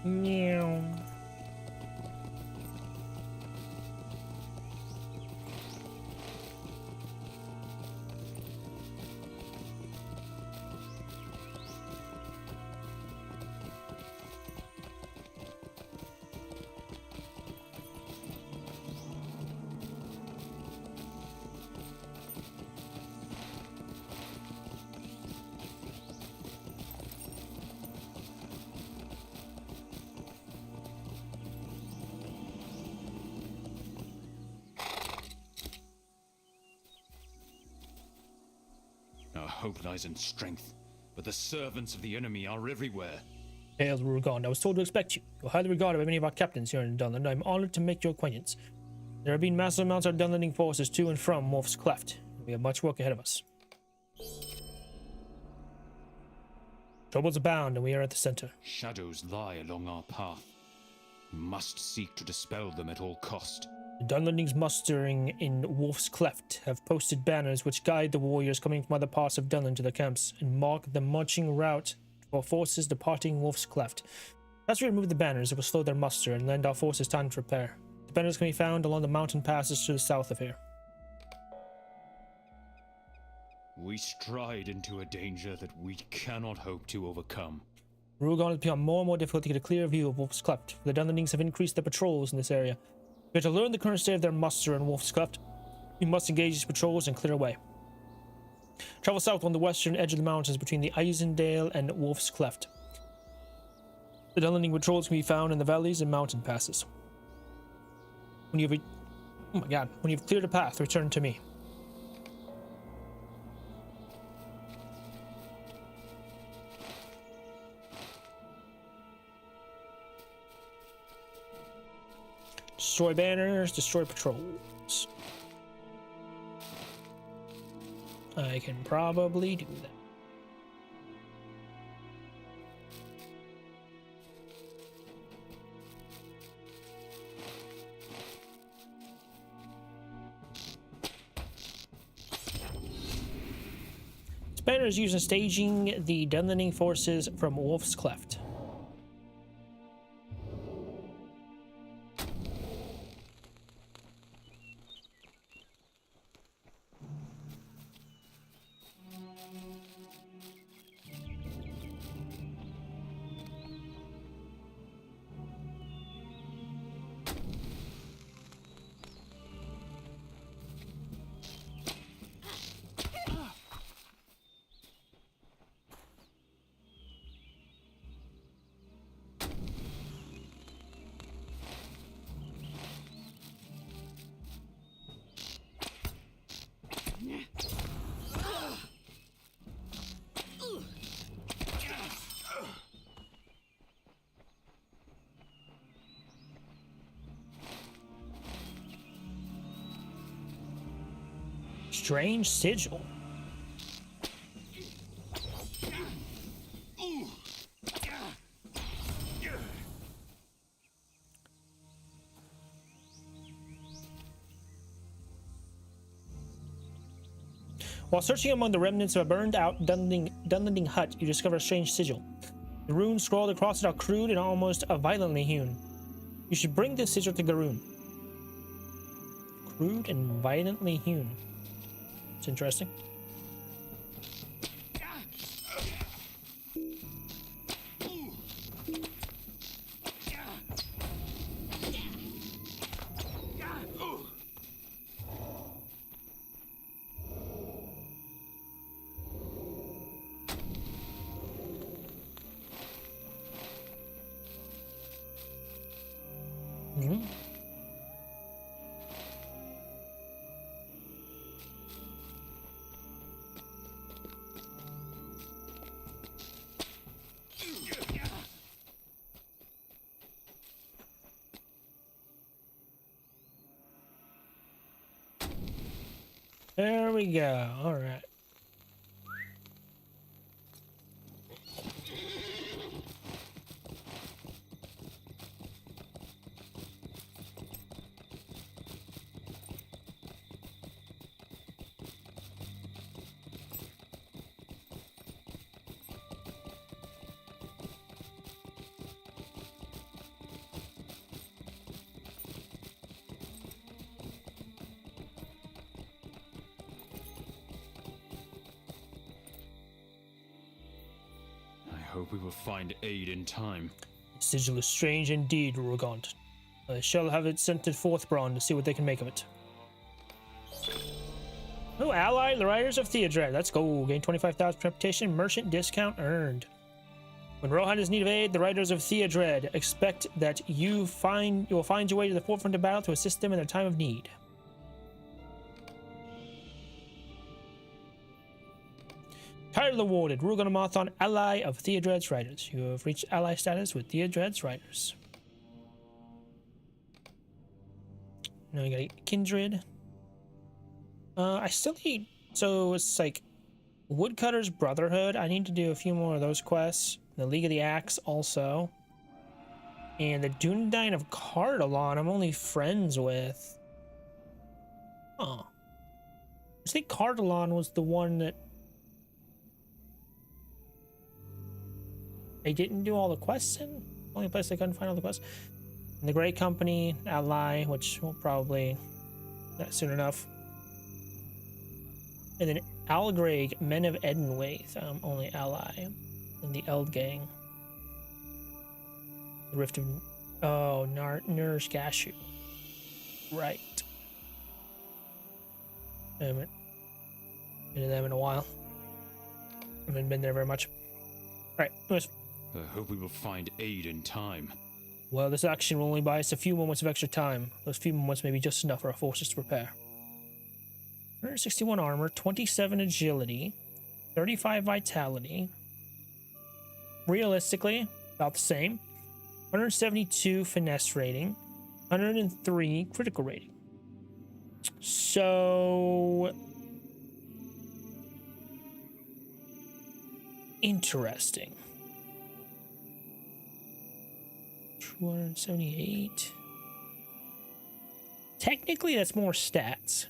Meow. Our hope lies in strength, but the servants of the enemy are everywhere. Hail, Rohan. I was told to expect you. You're highly regarded by many of our captains here in Dunland. I'm honored to make your acquaintance. There have been massive amounts of Dunlanding forces to and from Wolf's Cleft. We have much work ahead of us. Troubles abound, and we are at the center. Shadows lie along our path. We must seek to dispel them at all cost. The Dunlandings mustering in Wolf's Cleft have posted banners which guide the warriors coming from other parts of Dunland to their camps and mark the marching route for forces departing Wolf's Cleft. As we remove the banners, it will slow their muster and lend our forces time to prepare. The banners can be found along the mountain passes to the south of here. We stride into a danger that we cannot hope to overcome. Rohan has become more and more difficult to get a clear view of Wolf's Cleft. The Dunlandings have increased their patrols in this area. We have to learn the current state of their muster in Wolf's Cleft. We must engage these patrols and clear away. Travel south on the western edge of the mountains between the Eisendale and Wolf's Cleft. The Dunlanding patrols can be found in the valleys and mountain passes. When you've cleared a path, return to me. Destroy banners, destroy patrols. I can probably do that. Banners used in staging the Dunlanding forces from Wolf's Cleft. strange sigil. While searching among the remnants of a burned-out Dunlending hut, you discover a strange sigil. The runes scrawled across it are crude and almost violently hewn. You should bring this sigil to Garoon. Crude and violently hewn. It's interesting. Mm-hmm. There we go. All right. I hope we will find aid in time. The sigil is strange indeed, Rugant. I shall have it sent to Forthbron to see what they can make of it. Oh, ally, the Riders of Theodred. Let's go. Gain 25,000 reputation. Merchant discount earned. When Rohan is in need of aid, the Riders of Theodred expect that you will find your way to the forefront of battle to assist them in their time of need. Title awarded. Rugon Amathon, ally of Theodred's Riders. You have reached ally status with Theodred's Riders. Now we got Kindred. I still need... So it's like Woodcutter's Brotherhood. I need to do a few more of those quests. The League of the Axe also. And the Dunedain of Cardalon I'm only friends with. Huh. I think Cardalon was the one that I didn't do all the quests in. Only place I couldn't find all the quests. And the Grey Company, ally, which will probably not soon enough. And then Algreg, Men of Edenwaith, only ally. And the Eld Gang. The Rift of... Oh, Nurse Gashu. Right. I haven't been to them in a while. I haven't been there very much. Alright, anyways. I hope we will find aid in time. Well, this action will only buy us a few moments of extra time. Those few moments may be just enough for our forces to prepare. 161 armor, 27 agility, 35 vitality. Realistically, about the same. 172 finesse rating, 103 critical rating. So... interesting. 278. Technically, that's more stats.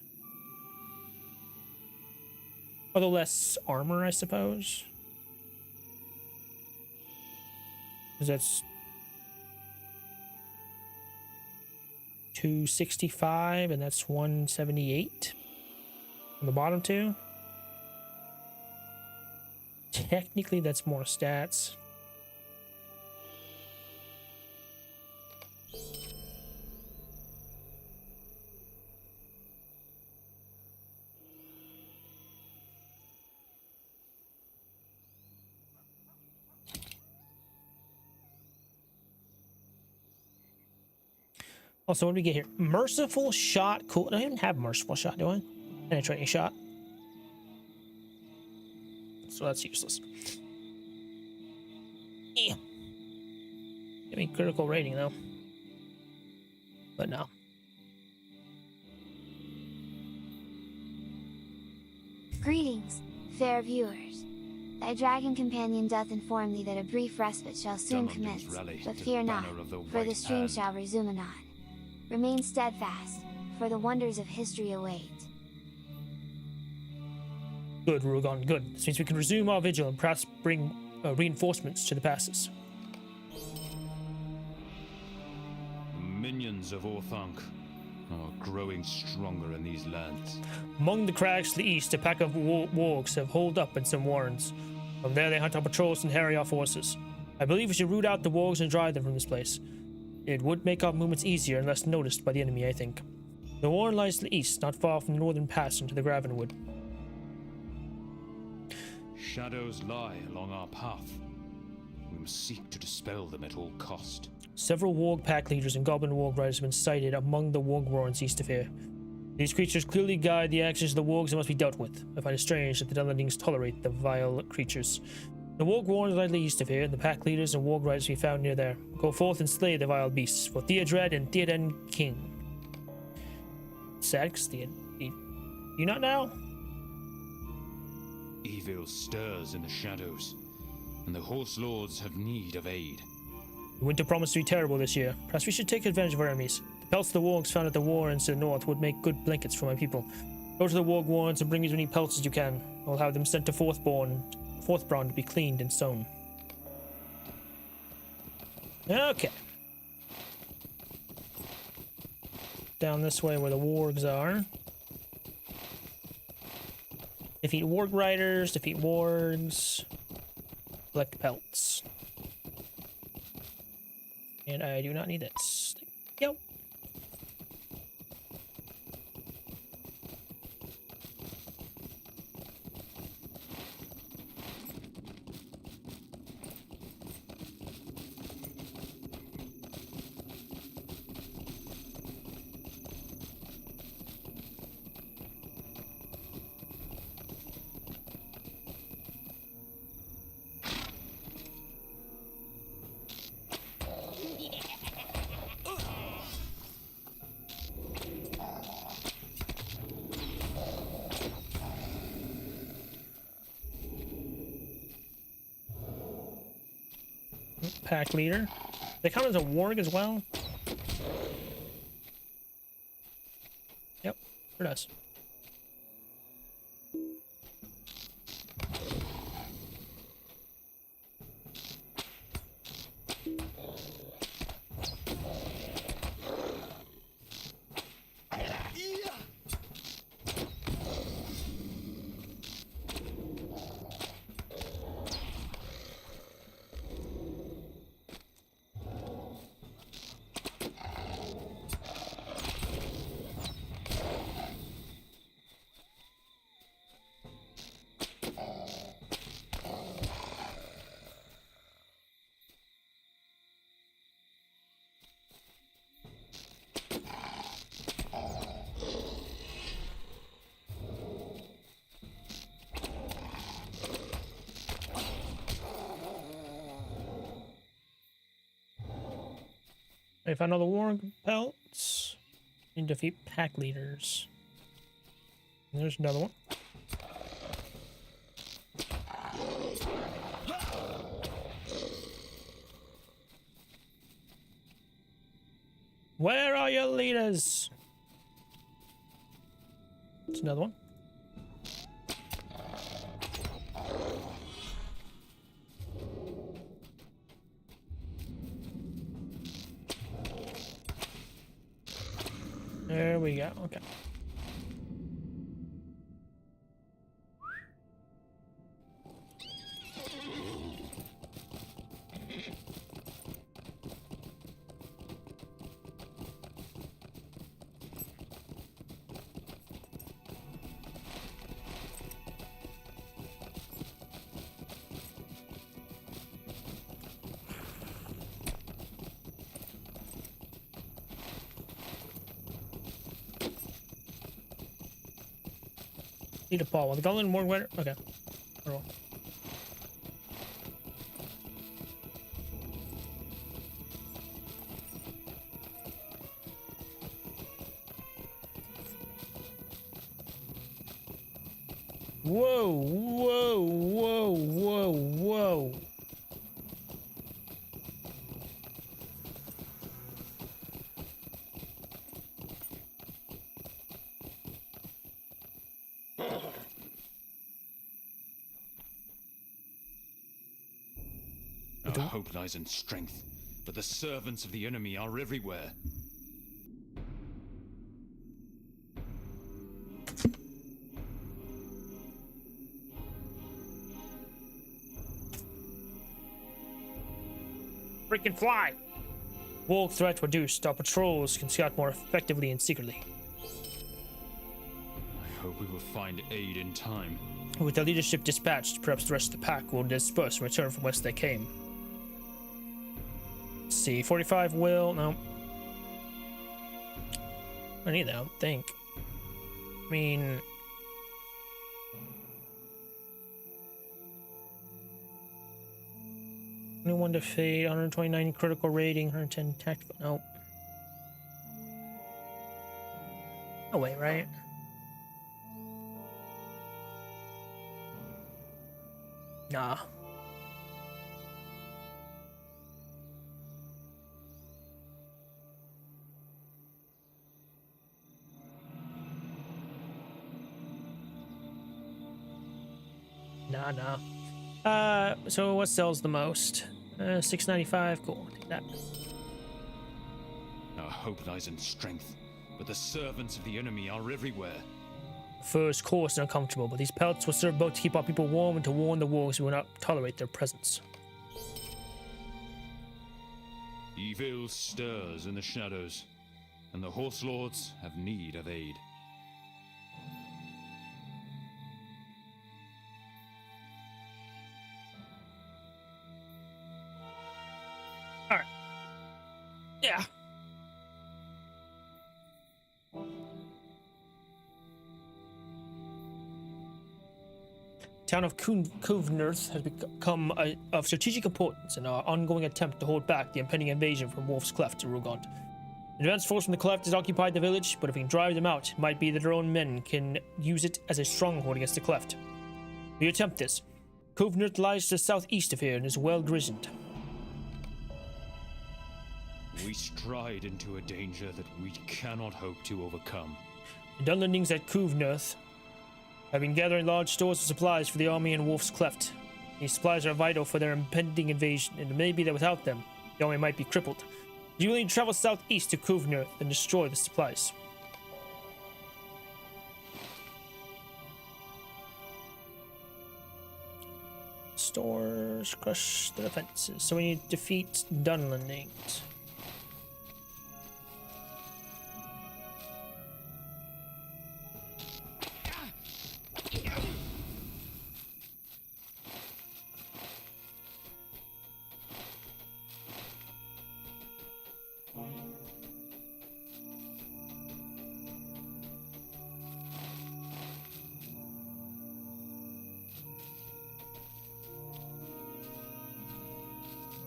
Although less armor, I suppose. Because that's 265, and that's 178 on the bottom two. Technically, that's more stats. Also, what do we get here? Merciful shot. Cool. I don't even have merciful shot, do I? Penetrating shot. So that's useless. Yeah. Give me critical rating though. But no. Greetings, fair viewers. Thy dragon companion doth inform thee that a brief respite shall soon Dununders commence, rally but to fear not, banner of the for the White stream Hand. shall resume anon. Remain steadfast, for the wonders of history await. Good, Rohan, good. This means we can resume our vigil and perhaps bring reinforcements to the passes. The minions of Orthanc are growing stronger in these lands. Among the crags to the east, a pack of wargs have holed up in some warrens. From there, they hunt our patrols and harry our forces. I believe we should root out the wargs and drive them from this place. It would make our movements easier and less noticed by the enemy, I think. The warren lies to the east, not far from the northern pass into the Gravenwood. Shadows lie along our path. We must seek to dispel them at all cost. Several warg pack leaders and goblin warg riders have been sighted among the warg warrens east of here. These creatures clearly guide the actions of the wargs and must be dealt with. I find it strange that the Dunlendings tolerate the vile creatures. The warg warrens lie east of here, and the pack leaders and warg riders we found near there. Go forth and slay the vile beasts, for Theodred and Theoden King. Sad, 'cause you not now? Evil stirs in the shadows, and the horse lords have need of aid. The winter promised to be terrible this year. Perhaps we should take advantage of our enemies. The pelts of the wargs found at the warrens to the north would make good blankets for my people. Go to the warg warrens and bring as many pelts as you can. I'll have them sent to Forthborn to be cleaned and sewn. Okay. Down this way where the wargs are. Defeat warg riders, defeat wargs. Collect pelts. And I do not need this. Thank you. Pack leader. They come as a warg as well? Yep, sure does. I found all the warg pelts. And defeat pack leaders. And there's another one. Where are your leaders? It's another one. There we go. Okay. Need a paw. Well, the goblin more winner. Okay. Roll. Whoa, whoa, whoa, whoa, whoa. Our hope lies in strength, but the servants of the enemy are everywhere. Freaking fly! Wolf threat reduced. Our patrols can scout more effectively and secretly. I hope we will find aid in time. With the leadership dispatched, perhaps the rest of the pack will disperse and return from whence they came. Let's see, 45 will... No. I need that, I don't think. I mean... One to fade, 129 critical rating, 110 tactical. Nope. No way, right? Nah. Nah. So what sells the most? 695. Cool. Take that. Our hope lies in strength, but the servants of the enemy are everywhere. Fur is coarse and uncomfortable, but these pelts will serve both to keep our people warm and to warn the wolves who will not tolerate their presence. Evil stirs in the shadows, and the horse lords have need of aid. Alright. Yeah. Town of Kovnerth has become of strategic importance in our ongoing attempt to hold back the impending invasion from Wolf's Cleft to Rugond. An advanced force from the Cleft has occupied the village, but if we can drive them out, it might be that our own men can use it as a stronghold against the Cleft. We attempt this. Kovnerth lies to the southeast of here and is well grizzled. We stride into a danger that we cannot hope to overcome. The Dunlendings at Kovnerth have been gathering large stores of supplies for the army in Wolf's Cleft. These supplies are vital for their impending invasion, and it may be that without them, the army might be crippled. You will need to travel southeast to Kovnerth and destroy the supplies. Stores, crush the defenses. So we need to defeat Dunlendings.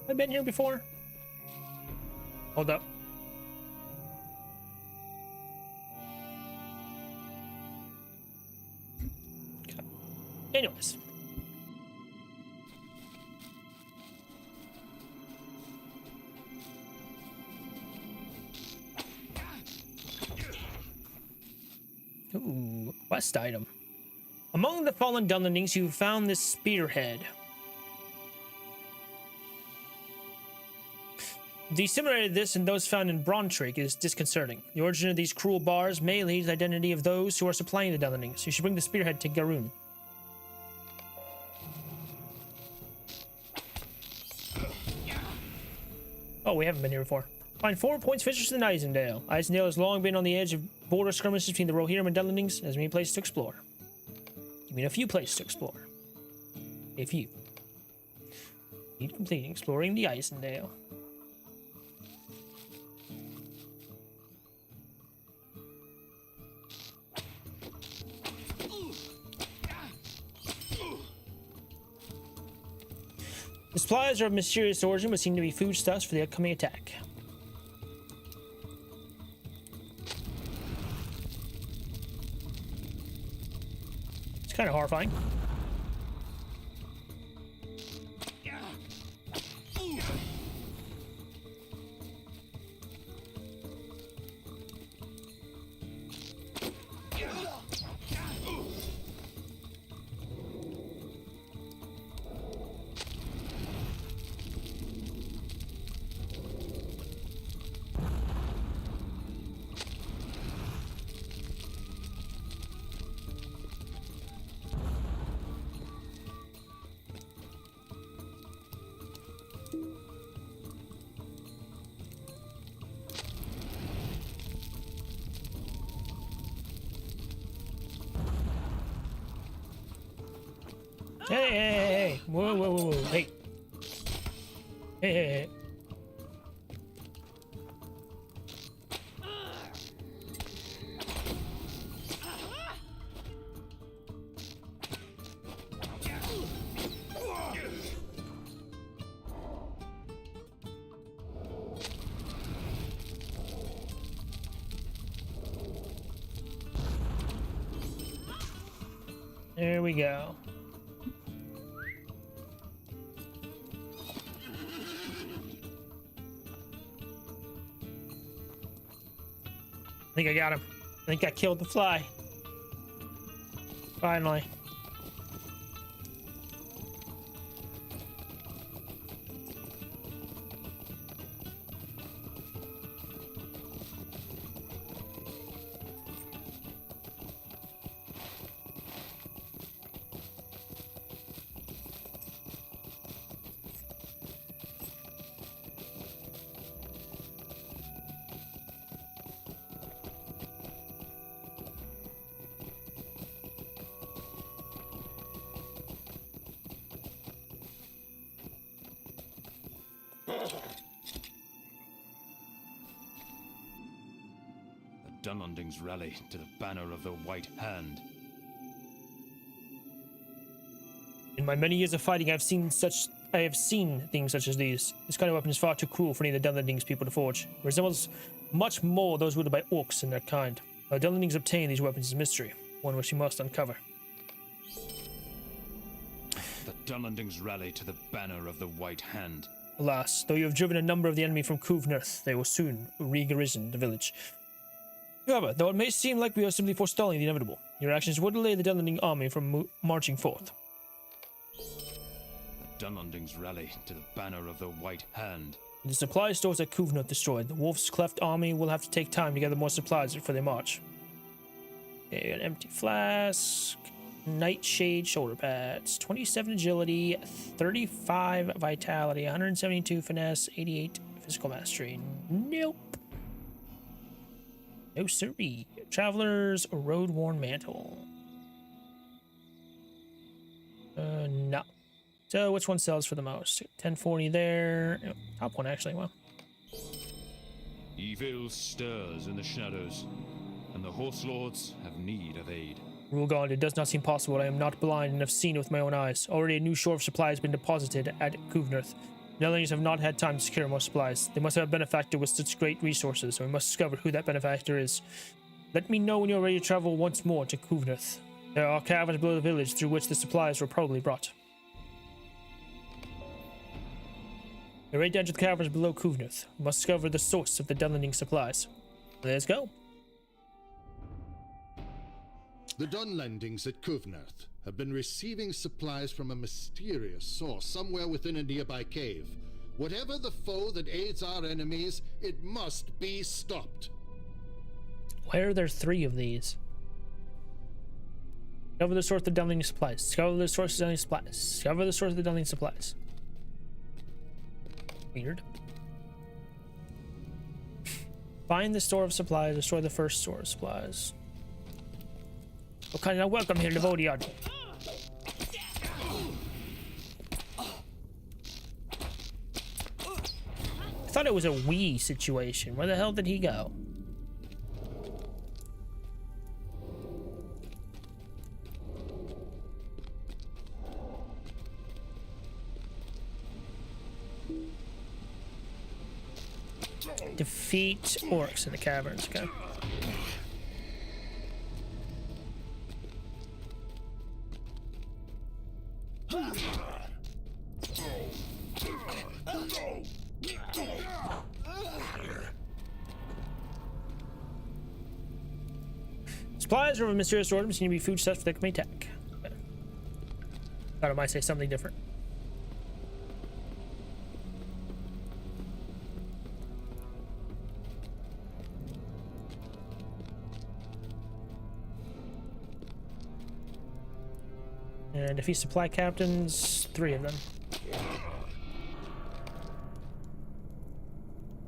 I've been here before. Hold up. Okay. Anyways. Ooh, quest item. Among the fallen Dunlendings, you found this spearhead. The similarity of this and those found in Brauntrigg is disconcerting. The origin of these cruel bars may lead to the identity of those who are supplying the Dunlendings. You should bring the spearhead to Garoon. Oh, we haven't been here before. Find 4 points fishers in Isendale. Isendale has long been on the edge of border skirmishes between the Rohirrim and Dunlendings. There's many places to explore. You mean a few places to explore. A few. Need completing exploring the Isendale. The supplies are of mysterious origin, but seem to be foodstuffs for the upcoming attack. kind of horrifying. Hey, hey, hey, hey. Whoa, whoa, whoa, whoa. Hey. Hey, hey, hey. There we go. I think I got him. I think I killed the fly. Finally. The Dunlendings rally to the banner of the White Hand. In my many years of fighting, I have seen things such as these. This kind of weapon is far too cruel for any of the Dunlendings people to forge. It resembles much more those wielded by orcs and their kind. How the Dunlendings obtain these weapons is a mystery, one which you must uncover. The Dunlendings rally to the banner of the White Hand. Alas, though you have driven a number of the enemy from Cúvnerth, they will soon re-garrison the village. However, though it may seem like we are simply forestalling the inevitable, your actions would delay the Dunlending army from marching forth. The Dunlendings rally to the banner of the White Hand. With the supply stores at Cúvnerth destroyed, the Wolf's Cleft army will have to take time to gather more supplies for their march. Okay, an empty flask, Nightshade shoulder pads, 27 agility, 35 vitality, 172 finesse, 88 physical mastery. Nope. No siree. Traveler's road-worn mantle. No. So which one sells for the most? 1040 there. Oh, top one actually. Wow. Evil stirs in the shadows, and the horse lords have need of aid. Rulgard, it does not seem possible. I am not blind and have seen it with my own eyes. Already a new shore of supply has been deposited at Cúvnerth. The Dunlendings have not had time to secure more supplies. They must have a benefactor with such great resources, and we must discover who that benefactor is. Let me know when you are ready to travel once more to Cúvnerth. There are caverns below the village through which the supplies were probably brought. We're right down to the caverns below Cúvnerth. We must discover the source of the Dunlending supplies. Let's go. The Dunlendings at Cúvnerth have been receiving supplies from a mysterious source somewhere within a nearby cave. Whatever the foe that aids our enemies, it must be stopped. Why are there 3 of these? Discover the source of the Dunlending supplies. Discover the source of the Dunlending supplies. Discover the source of the Dunlending supplies. Weird. Find the store of supplies. Destroy the first store of supplies. What kind of welcome here, Devodiad? I thought it was a Wii situation. Where the hell did he go? Defeat orcs in the caverns, okay. Supplies from a mysterious order seem to be foodstuffs that may attack. Okay. Thought it might say something different. And defeat supply captains, 3 of them.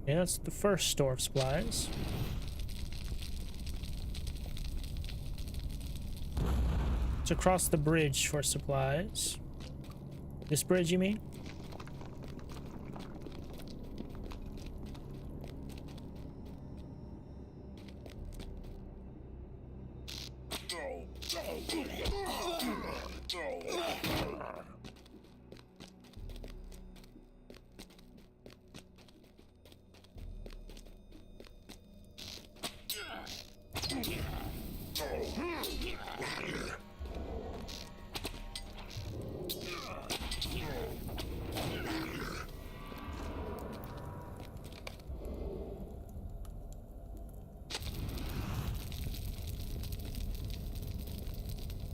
Yeah, that's the first store of supplies. It's across the bridge for supplies. This bridge, you mean?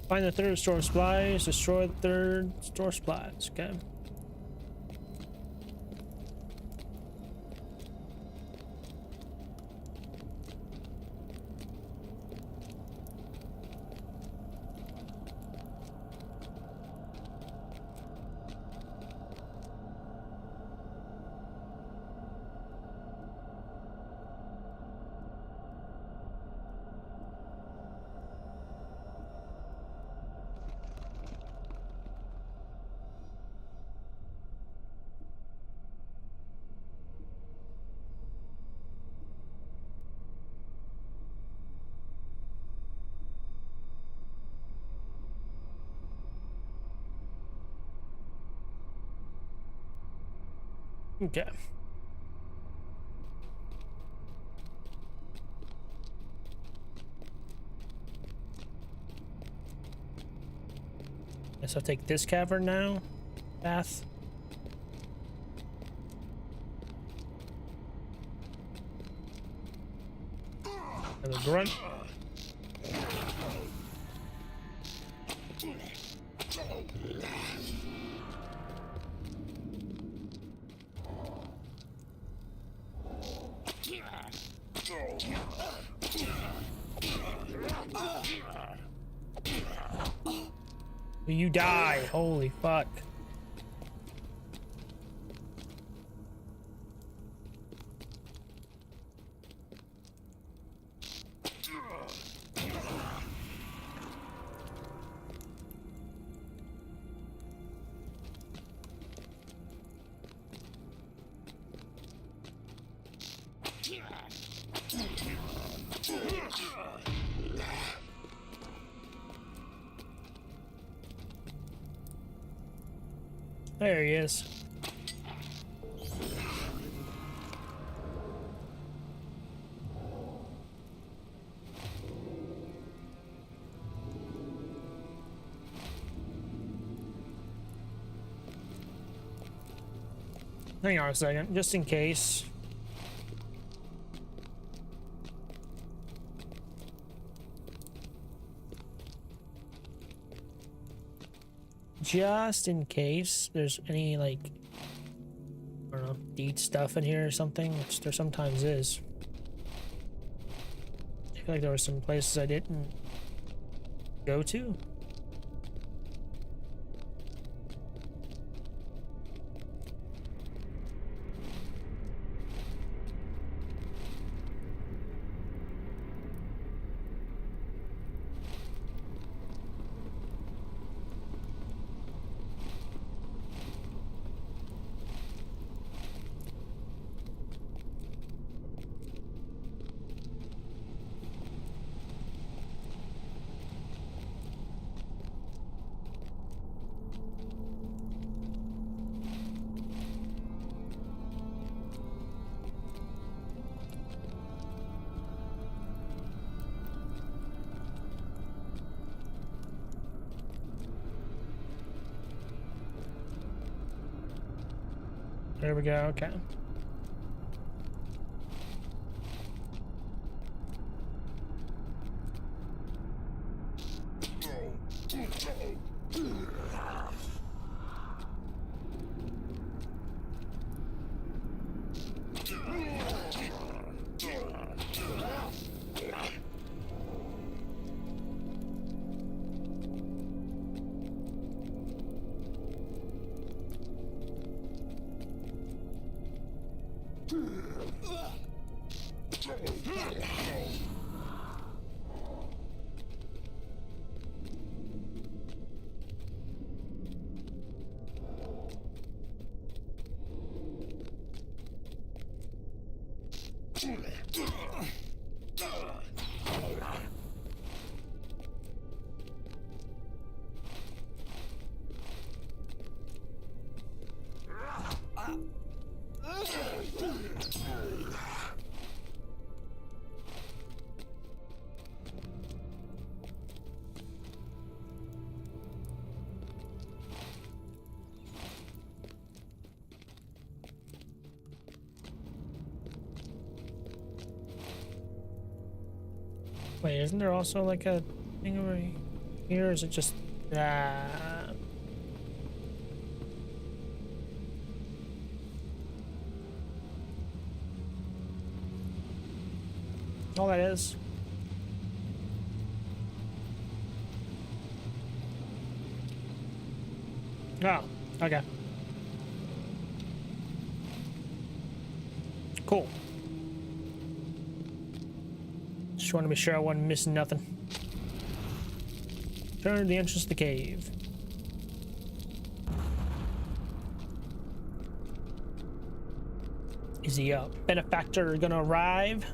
Find the third store of supplies, destroy the third store of supplies. Okay. Okay. Guess I'll take this cavern now. Path. Another grunt. You die. Holy fuck. There he is. Hang on a second, just in case. Just in case there's any, like, I don't know, deed stuff in here or something, which there sometimes is. I feel like there were some places I didn't go to. There we go, okay. Wait, isn't there also like a thing over here? Or is it just all that is? Oh, okay. Cool. Just want to be sure I wasn't missing nothing. Turn to the entrance to the cave. Is the benefactor gonna arrive?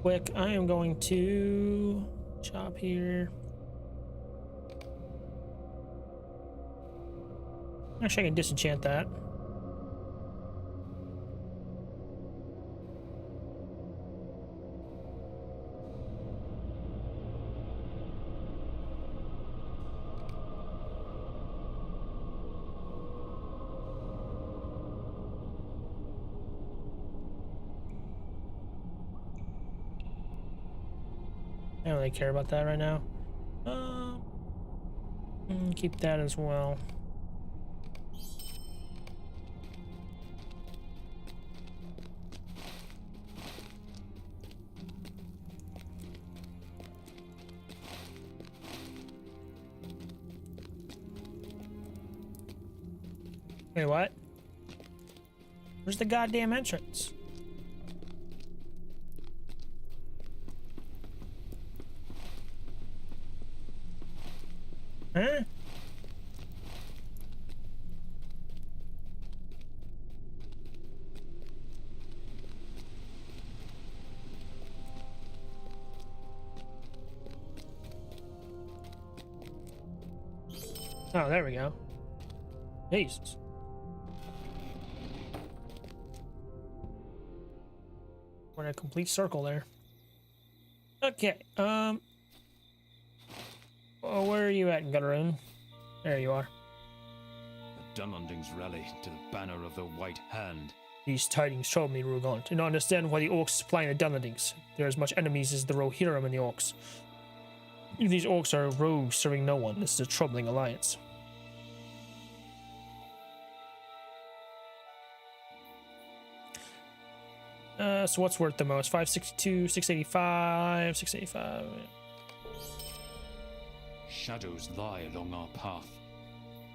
Quick, I am going to chop here. Actually, I can disenchant that. I don't really care about that right now. Keep that as well. Wait, what? Where's the goddamn entrance? Huh? Oh, there we go. Jesus. We're in a complete circle there. Okay, oh, where are you at, Gutteroon? There you are. The Dunlendings rally to the banner of the White Hand. These tidings trouble me, Rohan. Do not understand why the orcs supplying the Dunlendings. There are as much enemies as the Rohirrim and the orcs. If these orcs are rogues serving no one, this is a troubling alliance. So what's worth the most? 562, 685, 685. Shadows lie along our path.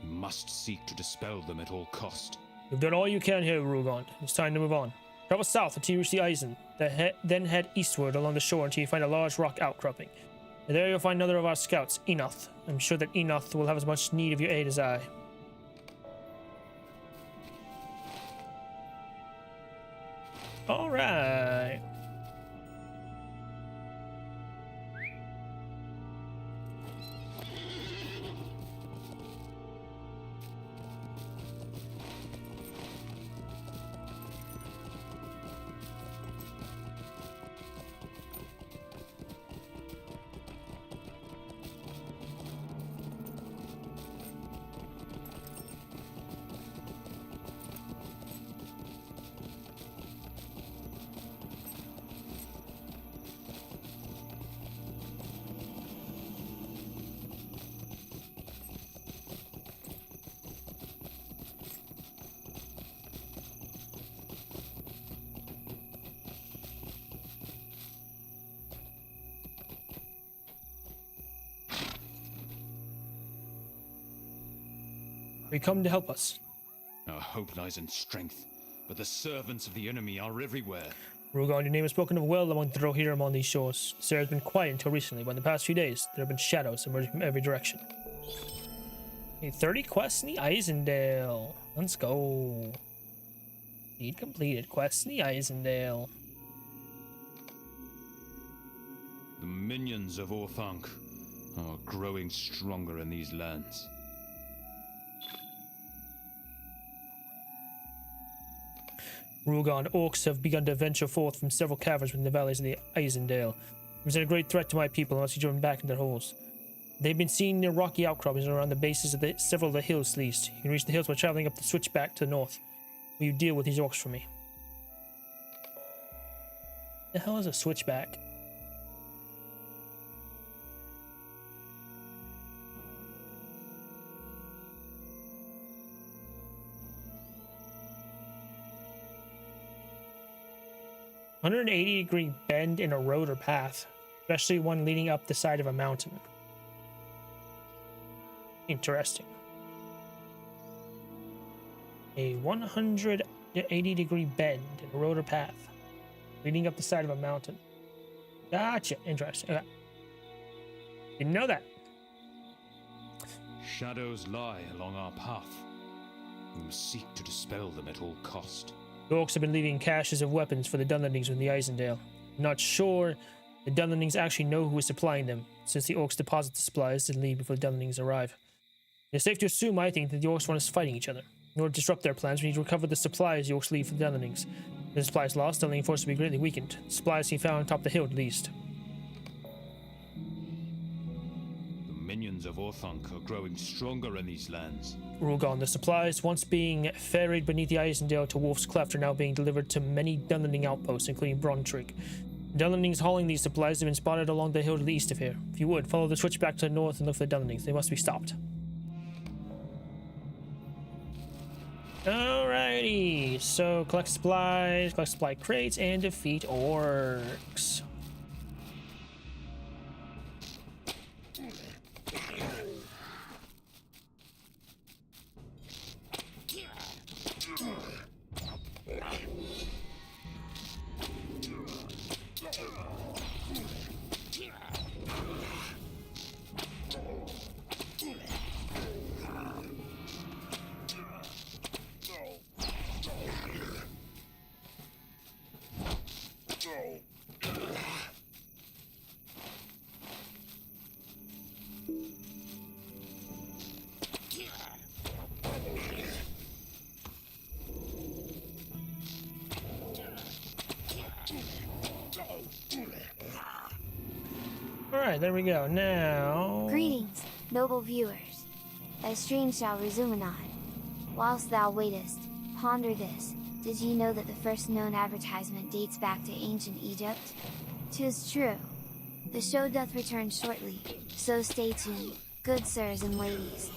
We must seek to dispel them at all cost. You've done all you can here, Rohan. It's time to move on. Travel south until you reach the Eisen, then head eastward along the shore until you find a large rock outcropping. And there you'll find another of our scouts, Enoth. I'm sure that Enoth will have as much need of your aid as I. Alright. We come to help us. Our hope lies in strength, but the servants of the enemy are everywhere. Rohan, your name is spoken of well among the Rohirrim on these shores. There has been quiet until recently, but in the past few days, there have been shadows emerging from every direction. Okay, 30 quests in the Eisendale. Let's go. Need completed. Quests in the Eisendale. The minions of Orthanc are growing stronger in these lands. Rohan, orcs have begun to venture forth from several caverns within the valleys of the Eisendale. They present a great threat to my people unless you driven back in their holes. They've been seen near rocky outcroppings around the bases of several of the hills to the east. You can reach the hills by traveling up the switchback to the north. Will you deal with these orcs for me? The hell is a switchback? "180-degree bend in a road or path, especially one leading up the side of a mountain." Interesting. A 180-degree bend in a road or path, leading up the side of a mountain. Gotcha. Interesting. Okay. Didn't know that. Shadows lie along our path. We must seek to dispel them at all cost. The orcs have been leaving caches of weapons for the Dunlendings within the Eisendale. I'm not sure the Dunlendings actually know who is supplying them, since the orcs deposit the supplies and leave before the Dunlendings arrive. It's safe to assume, I think, that the orcs want us fighting each other. In order to disrupt their plans, we need to recover the supplies the orcs leave for the Dunlendings. If the supplies lost, the Dunlending force will be greatly weakened. The supplies can be found on top of the hill at least. The minions of Orthanc are growing stronger in these lands. Rohan, the supplies once being ferried beneath the Eisendale to Wolf's Cleft are now being delivered to many Dunlending outposts, including Brontrig. The Dunlendings hauling these supplies have been spotted along the hill to the east of here. If you would, follow the switchback to the north and look for the Dunlendings. They must be stopped. Alrighty, so collect supplies, collect supply crates, and defeat orcs. Alright, there we go. Now... Greetings, noble viewers. Thy stream shall resume anon. Whilst thou waitest, ponder this. Did ye know that the first known advertisement dates back to ancient Egypt? 'Tis true. The show doth return shortly, so stay tuned, good sirs and ladies.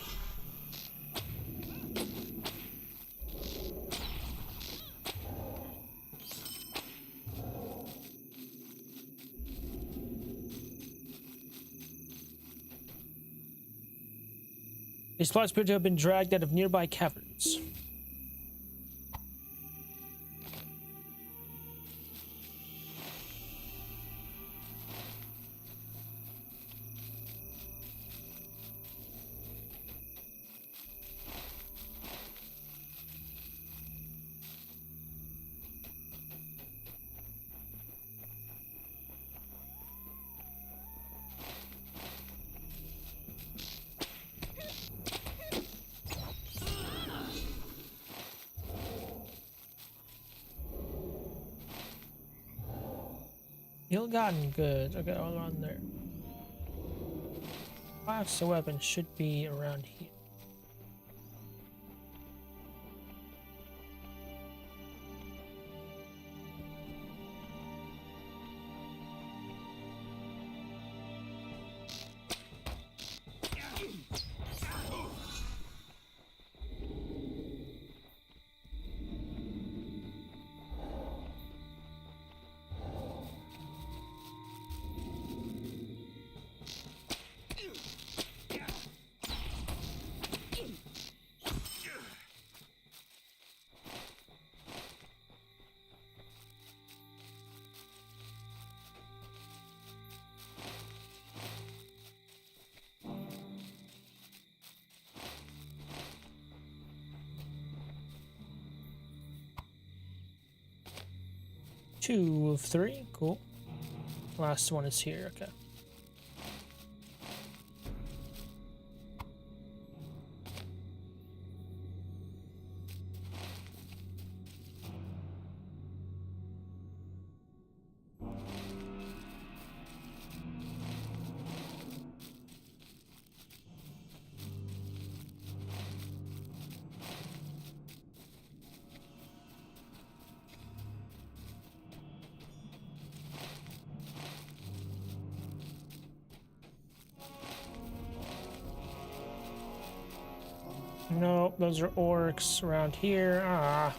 These supplies appear to have been dragged out of nearby caverns. Ill-gotten goods. Okay, all around there. Class the weapons should be around here. Two of three, cool. Last one is here, okay. No, those are orcs around here. Ah.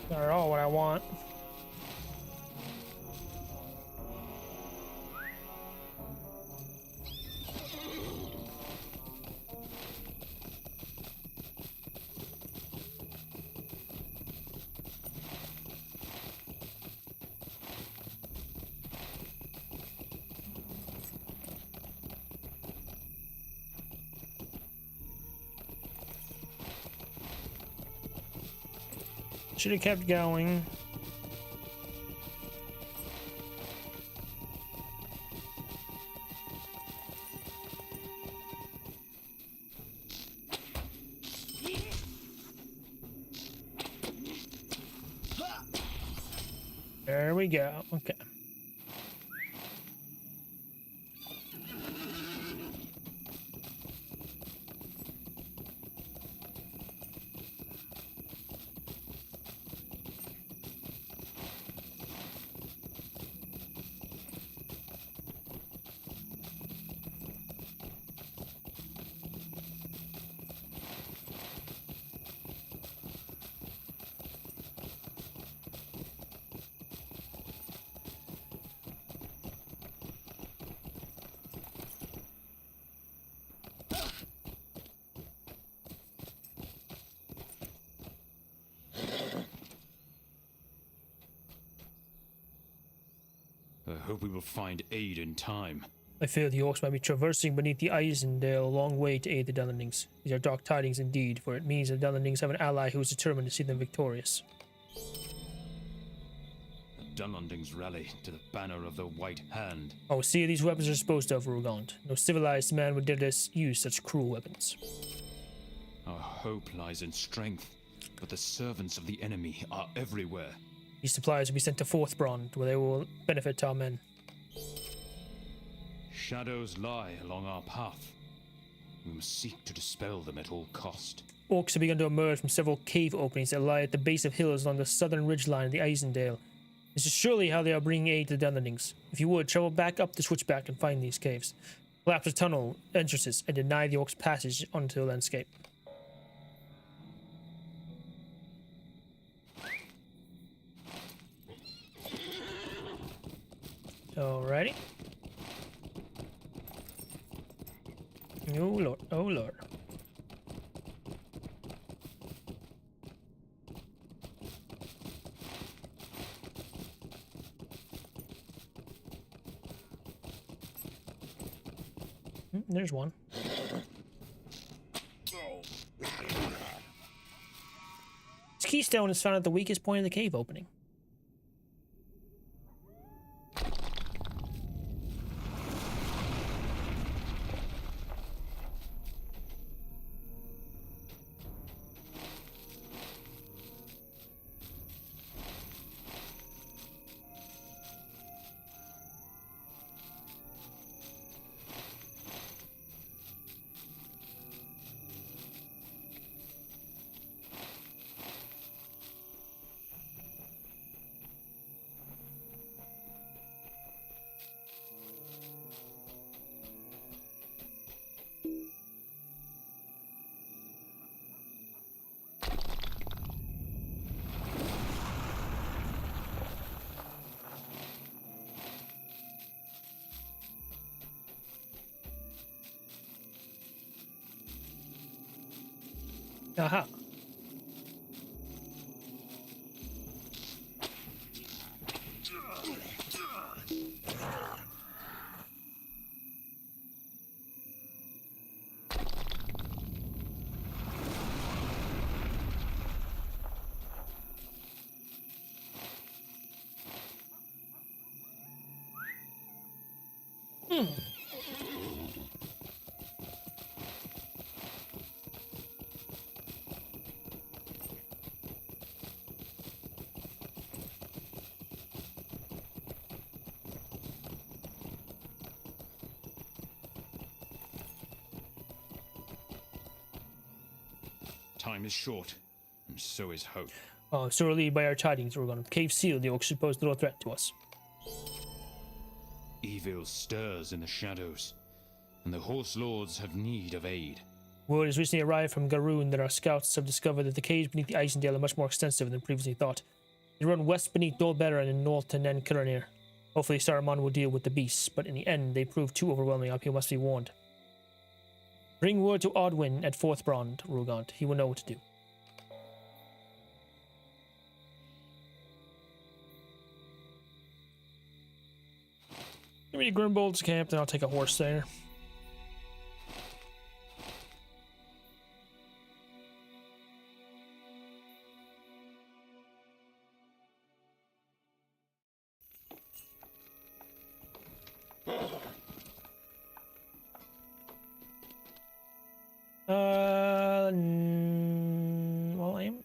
They're all what I want. Should have kept going. There we go. Okay. I hope we will find aid in time. I fear the orcs might be traversing beneath the ice and they're a long way to aid the Dunlendings. These are dark tidings indeed, for it means the Dunlendings have an ally who is determined to see them victorious. The Dunlendings rally to the banner of the White Hand. Oh, see, these weapons are disposed of, Rugand. No civilized man would dare to use such cruel weapons. Our hope lies in strength, but the servants of the enemy are everywhere. These supplies will be sent to Forthbrand, where they will benefit our men. Shadows lie along our path. We must seek to dispel them at all cost. orcs have begun to emerge from several cave openings that lie at the base of hills along the southern ridgeline of the Eisendale. This is surely how they are bringing aid to the Dunlendings. If you would, travel back up the switchback and find these caves. Collapse the tunnel entrances and deny the orcs passage onto the landscape. Alrighty. Oh lord, oh lord. There's one. This keystone is found at the weakest point of the cave opening. Aha. Time is short, and so is hope. Oh, so relieved by our tidings, Rohan. The cave sealed, the orcs should pose little threat to us. Evil stirs in the shadows, and the horse lords have need of aid. Word has recently arrived from Garoon that our scouts have discovered that the caves beneath the Eisendale are much more extensive than previously thought. They run west beneath Dolberan and north to Nen Kiranir. Hopefully Saruman will deal with the beasts, but in the end they prove too overwhelming. Our people must be warned. Bring word to Odwin at Fourth Brond, Rugant. He will know what to do. Give me to Grimbold's camp, then I'll take a horse there. Well, I am.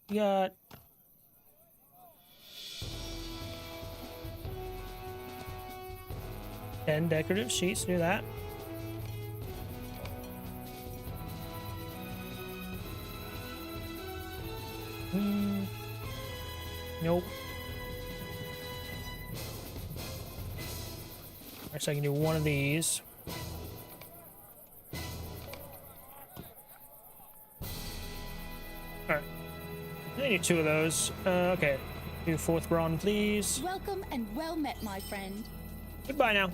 We got 10 decorative sheets. Do that. Nope. Alright, so I can do one of these. Alright. I need two of those. Okay. Do Fourth Brawn, please. Welcome and well met, my friend. Goodbye now.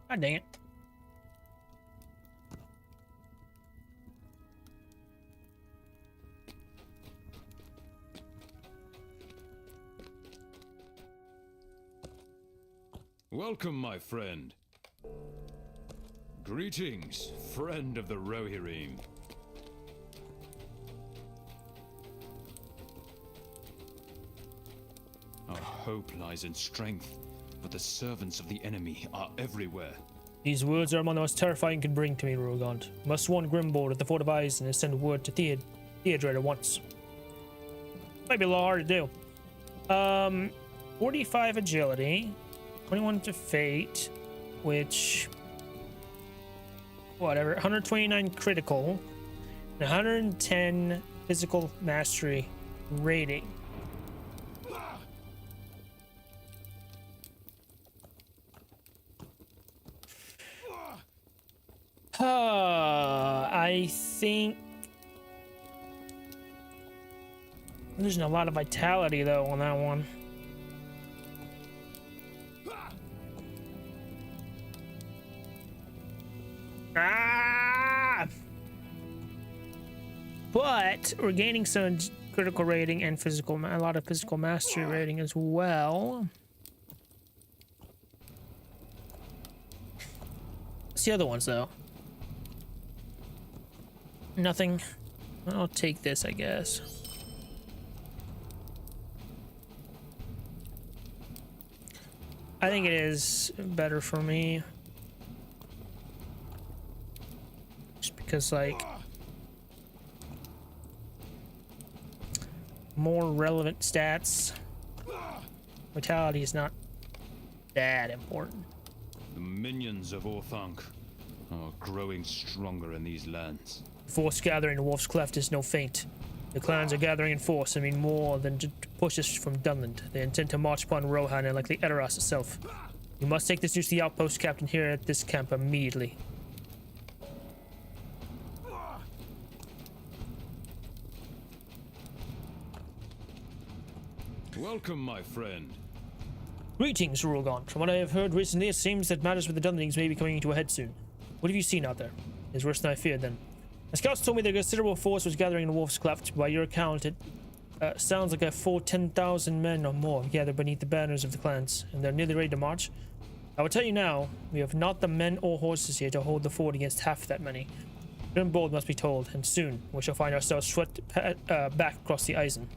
God dang it. Welcome, my friend. Greetings, friend of the Rohirrim. Our hope lies in strength but the servants of the enemy are everywhere. These words are among the most terrifying you can bring to me, Rogond. Must warn Grimbold at the Fort of Eisen and send word to Theodred at once. Might be a little hard to do. 45 agility, 21 to fate, which... whatever, 129 critical, and 110 physical mastery rating. I think I'm losing a lot of vitality though on that one. But we're gaining some critical rating and a lot of physical mastery rating as well. What's the other ones though? Nothing. I'll take this, I guess. I think it is better for me. Just because, like, more relevant stats. Vitality is not that important. The minions of Orthanc are growing stronger in these lands. Force gathering in Wolf's Cleft is no feint. The clans are gathering in force and mean more than to push us from Dunland. They intend to march upon Rohan and likely Edoras itself. You must take this news to the outpost captain here at this camp immediately. Welcome, my friend. Greetings, Rohan. From what I have heard recently, it seems that matters with the Dunlendings may be coming to a head soon. What have you seen out there? It's worse than I feared, then. The scouts told me that a considerable force was gathering in Wolf's Cleft. By your account, it sounds like a full 10,000 men or more gathered beneath the banners of the clans, and they're nearly ready to march. I will tell you now, we have not the men or horses here to hold the fort against half that many. Grimbold must be told, and soon we shall find ourselves swept back across the Eisen.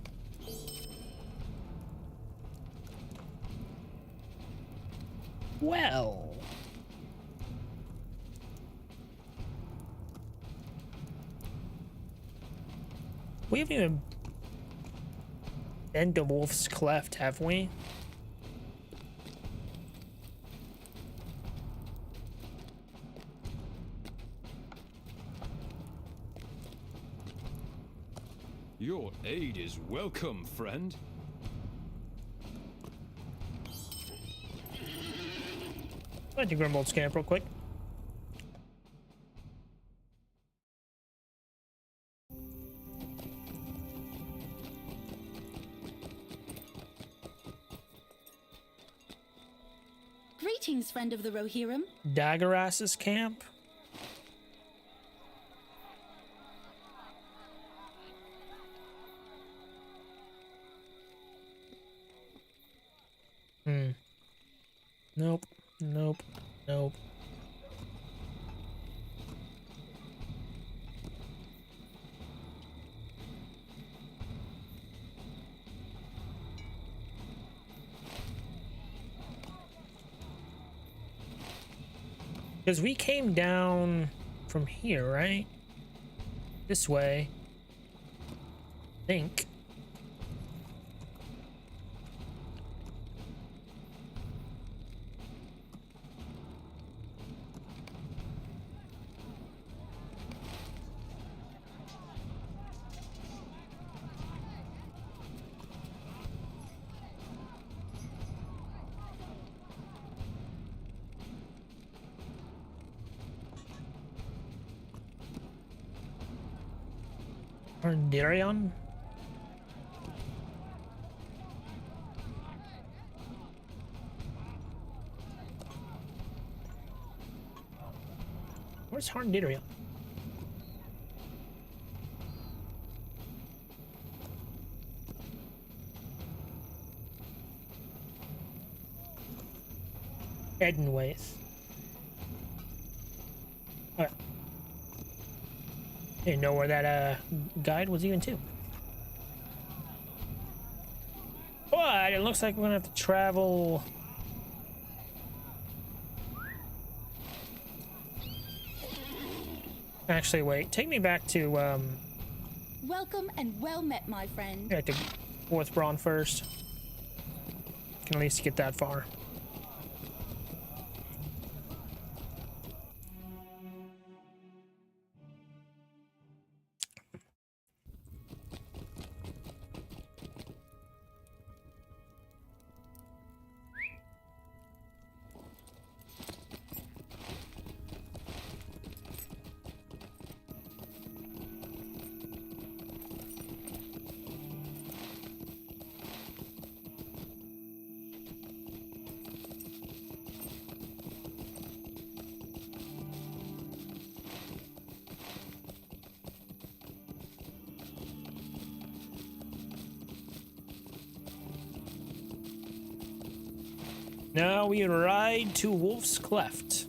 Well... we haven't even been to Wolf's Cleft, have we? Your aid is welcome, friend. I think Grimbold's camp real quick. Greetings, friend of the Rohirrim. Daggeras's camp? Nope. Nope. Nope. Because we came down from here, right? This way. I think. Darion? Where's Harndirion? Edenwaith. Okay. Didn't know where that guide was even too. But it looks like we're gonna have to travel Actually, wait. Take me back to, Welcome and well met, my friend. back to Fourth Brawn first. Can at least get that far. Now we ride to Wolf's Cleft.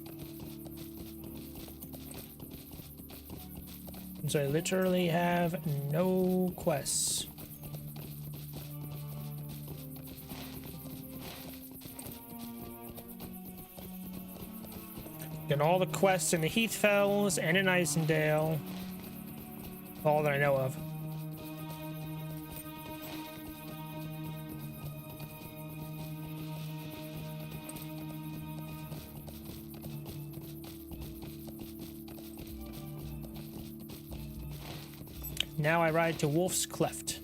So I literally have no quests. Getting all the quests in the Heathfells and in Isendale. All that I know of. Now I ride to Wolf's Cleft.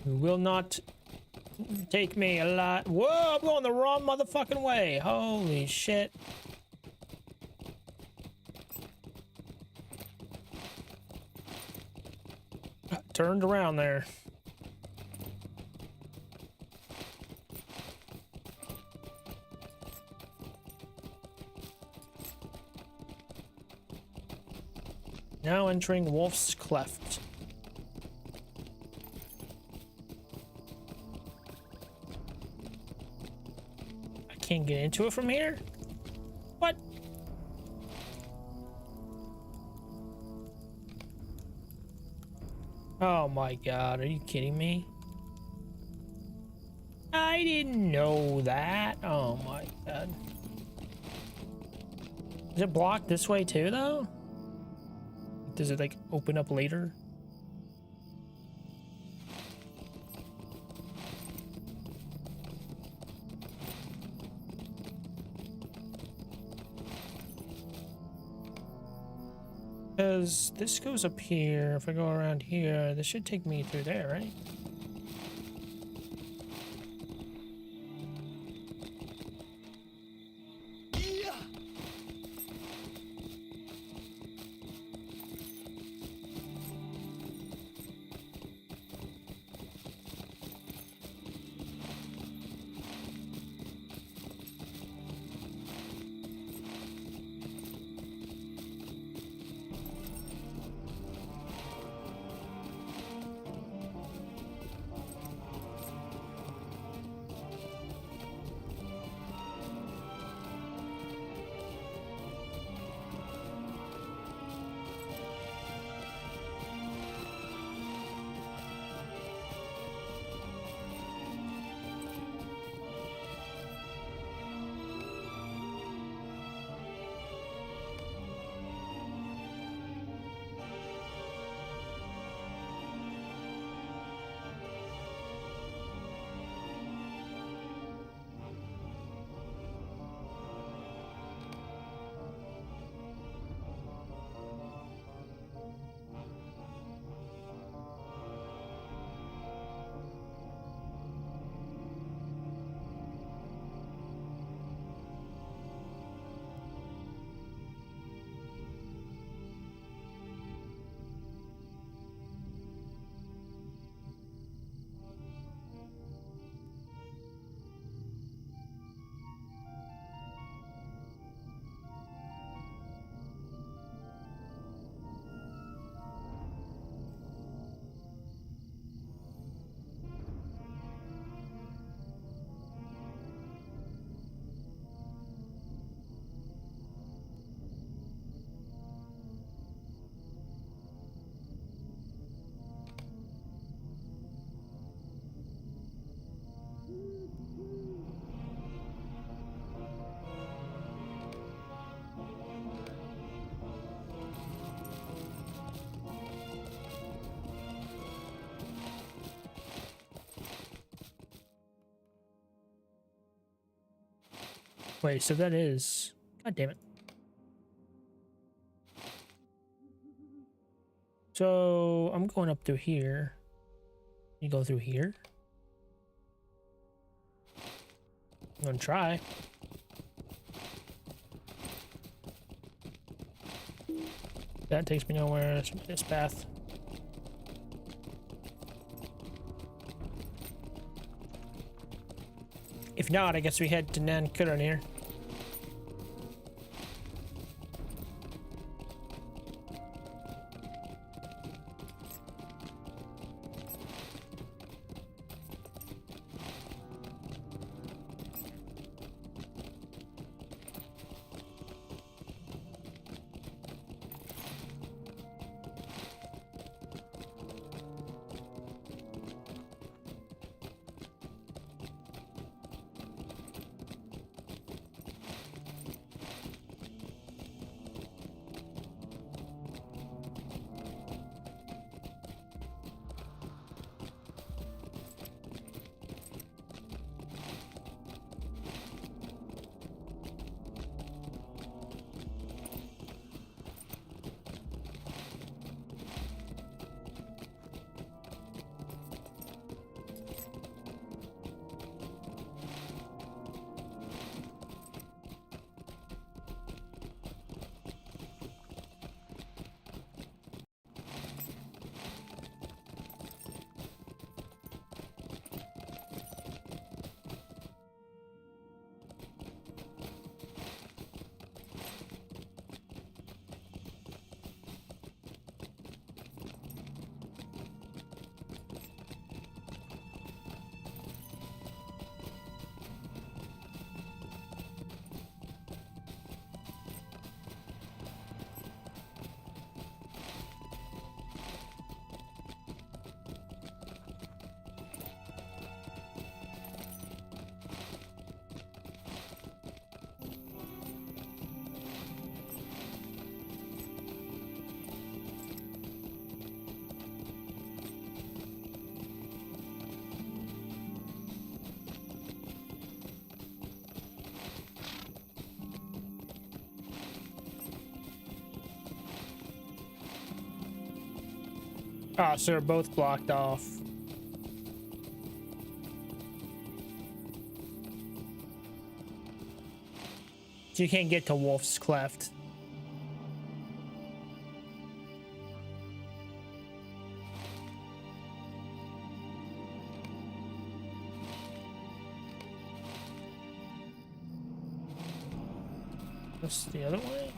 You will not take me a lot. Whoa, I'm going the wrong motherfucking way. Holy shit. Turned around there. Now entering Wolf's Cleft. I can't get into it from here? What? Oh my god, are you kidding me? I didn't know that. Oh my god. Is it blocked this way too, though? Does it, like, open up later? Because this goes up here. If I go around here, this should take me through there, right? Wait, so that is... God damn it. So, I'm going up through here. You go through here? I'm gonna try. That takes me nowhere. It's this path. If not, I guess we head to Nankuran here. Ah, so they're both blocked off. So you can't get to Wolf's Cleft. What's the other way?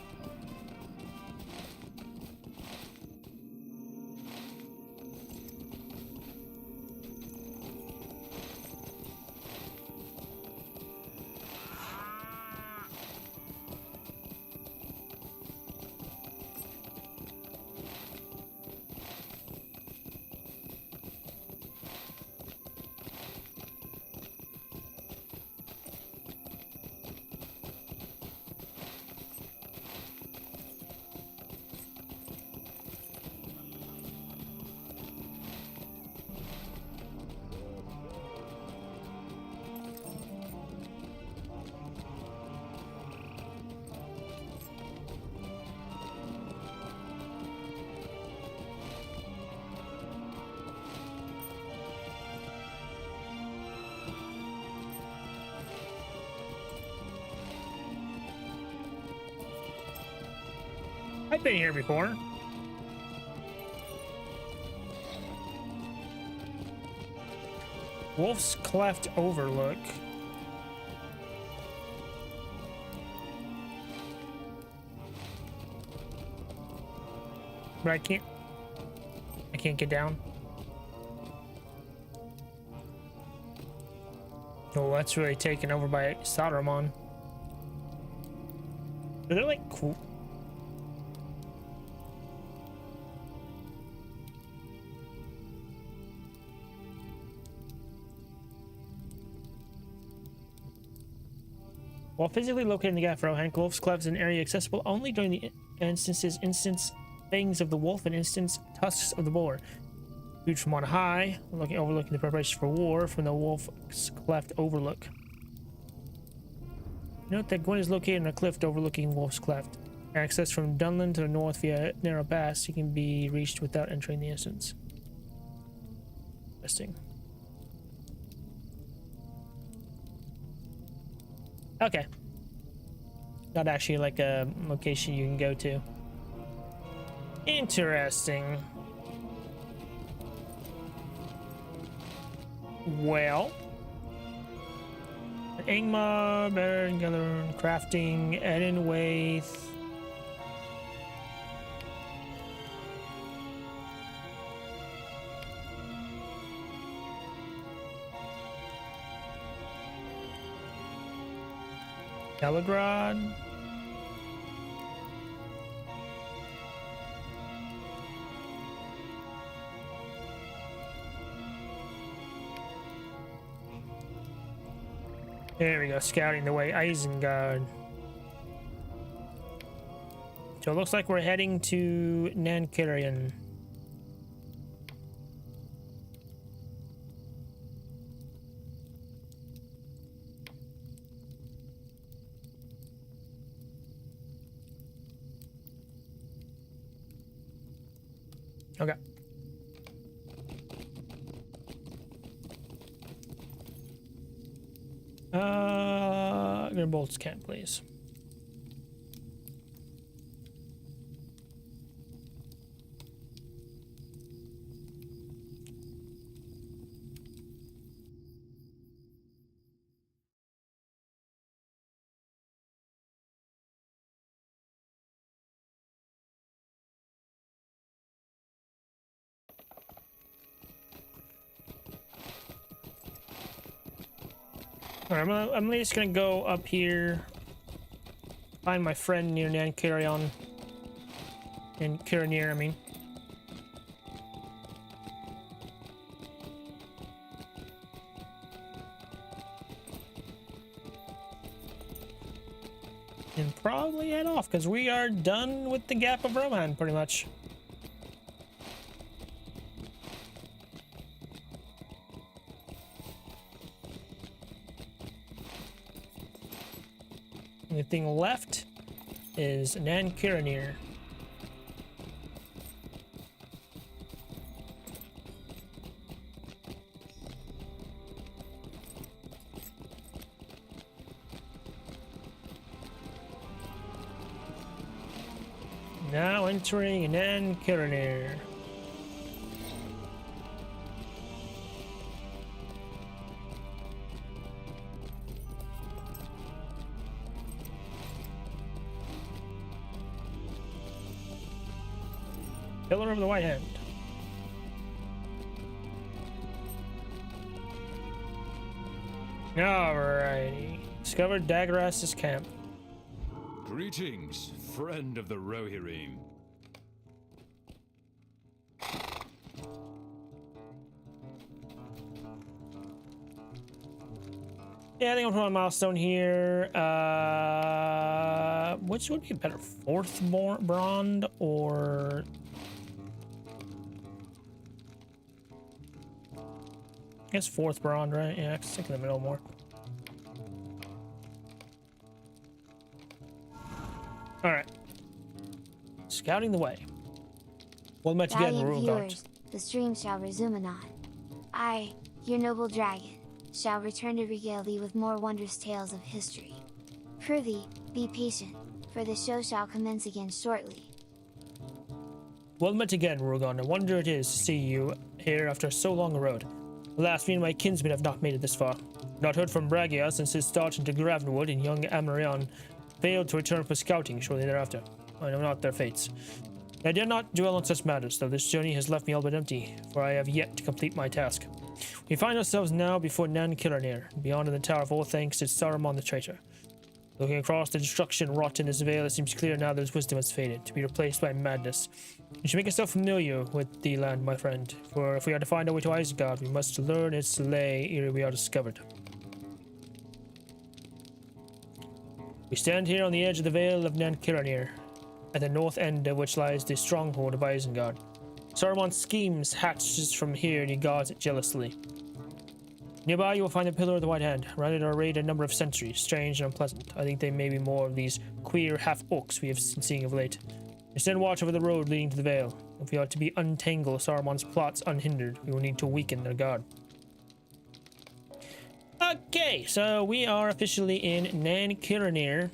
I've been here before. Wolf's Cleft Overlook. But I can't get down. Oh, that's really taken over by Saruman. Are they like cool? While physically located in the gap for Rohan, Wolf's Cleft is an area accessible only during the instance fangs of the wolf and instance tusks of the boar. Viewed from on high, overlooking the preparations for war from the Wolf's Cleft Overlook. Note that Gwyn is located on a cliff overlooking Wolf's Cleft. Access from Dunland to the north via narrow pass. He can be reached without entering the instance. Interesting. Okay. Not actually like a location you can go to. Interesting. Well. Ingmar, Baron, Gathering, Crafting, Eden Waith. Telegrad. There we go, scouting the way, Isengard. So it looks like we're heading to Nankirian. Okay. Bolt's camp, please. Alright, I'm just gonna go up here, find my friend near Nankirion. And Kiranir, I mean. And probably head off, because we are done with the Gap of Rohan, pretty much. The thing left is Nankirion. Now entering Nankirion. Pillar of the White Hand. Alrighty. Discovered Daggeras's camp. Greetings, friend of the Rohirrim. Yeah, I think I'm putting a milestone here. Which would be better? Fourth Brond or... I guess fourth Brond, right? Yeah, stick in the middle more. Alright. Scouting the way. Well met again, Valiant Rulgard. viewers, the stream shall resume anon. I, your noble dragon, shall return to regale thee with more wondrous tales of history. Prithee, be patient, for the show shall commence again shortly. Well met again, Rohan. A wonder it is to see you here after so long a road. Alas, me and my kinsmen have not made it this far. Not heard from Bragia since his start into Gravenwood, and young Amarion failed to return for scouting shortly thereafter. I know not their fates. I dare not dwell on such matters, though this journey has left me all but empty, for I have yet to complete my task. We find ourselves now before Nankirion, beyond in the Tower of All Thanks to Saruman the traitor. Looking across the destruction wrought in this vale, it seems clear now that his wisdom has faded, to be replaced by madness. You should make yourself familiar with the land, my friend, for if we are to find our way to Isengard, we must learn its lay ere we are discovered. We stand here on the edge of the Vale of Nankirion, at the north end of which lies the stronghold of Isengard. Saruman's schemes hatches from here and he guards it jealously. Nearby, you will find the Pillar of the White Hand. Around it are arrayed a number of sentries, strange and unpleasant. I think they may be more of these queer half-orcs we have been seeing of late. Stand watch over the road leading to the Vale. If we are to be untangle Saruman's plots unhindered, we will need to weaken their guard. Okay, so we are officially in Nan Kiranir.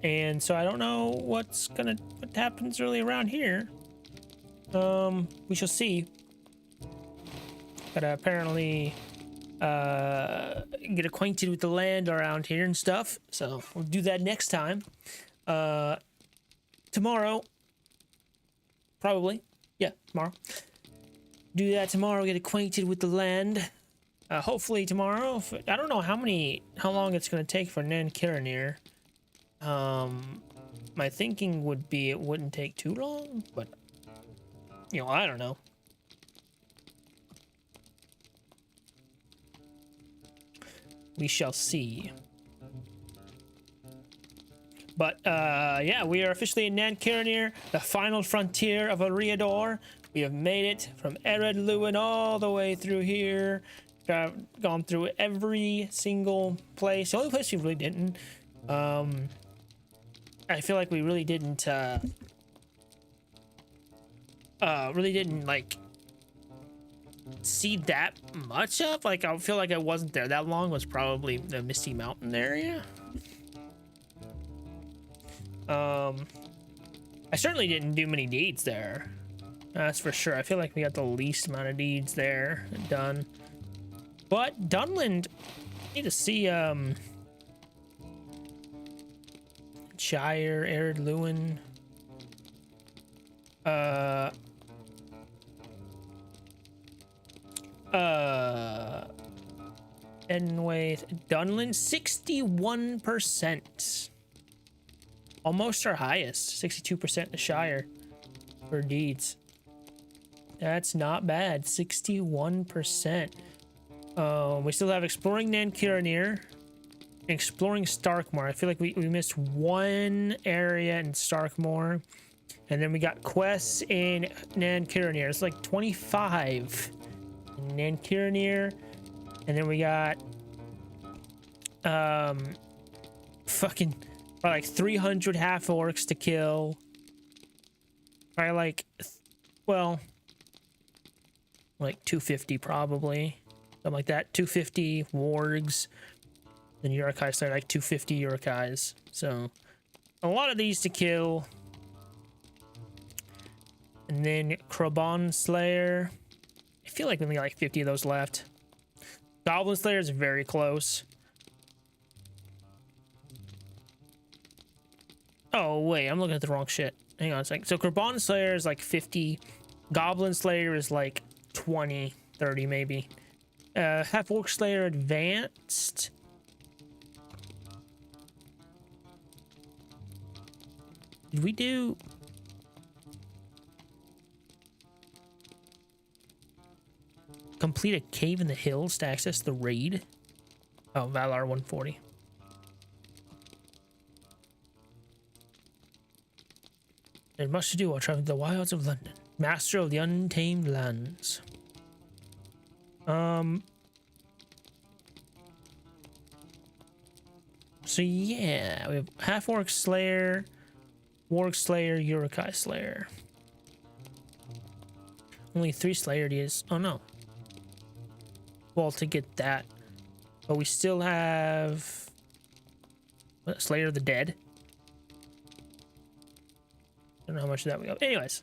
And so I don't know what happens really around here. We shall see. Gotta apparently get acquainted with the land around here and stuff. So we'll do that next time. Tomorrow. Probably. Yeah, tomorrow. Do that tomorrow, get acquainted with the land. Hopefully tomorrow. I don't know how long it's gonna take for Nan Kiranir. My thinking would be it wouldn't take too long, but you know, I don't know. We shall see. But yeah, we are officially in Nan Kiranir, the final frontier of Eriador. We have made it from Ered Luin all the way through here. Gone through every single place. The only place we really didn't I feel like we really didn't like see that much of. Like, I feel like I wasn't there that long. Was probably the Misty Mountain area. I certainly didn't do many deeds there. That's for sure. I feel like we got the least amount of deeds there done. But Dunland, I need to see Shire, Ered Luin. Enwaith, Dunland, 61%. Almost our highest, 62% the Shire for deeds. That's not bad, 61%. We still have exploring Nan Kiranir, exploring Starkmore. I feel like we missed one area in Starkmore, and then we got quests in Nan Kiranir. It's like 25 in Nan Kiranir, and then we got fucking probably like 300 half orcs to kill. Probably like, well, like 250 probably. Something like that. 250 wargs. Then Uruk-hai Slayer, like 250 Uruk-hais. So, a lot of these to kill. And then Krabon Slayer. I feel like we only got like 50 of those left. Goblin Slayer is very close. Oh, wait, I'm looking at the wrong shit. Hang on a second. So, Krabon Slayer is like 50. Goblin Slayer is like 20, 30 maybe. Half-Orc Slayer Advanced. Did we do... complete a cave in the hills to access the raid? Oh, Valar 140. There's much to do while traveling the wilds of London. Master of the Untamed Lands. So yeah, we have Half-Orc Slayer, Warg Slayer, Uruk-hai Slayer. Only 3 Slayer deeds. Oh no. Well, to get that. But we still have... what, Slayer of the Dead? I don't know how much of that we got. Anyways.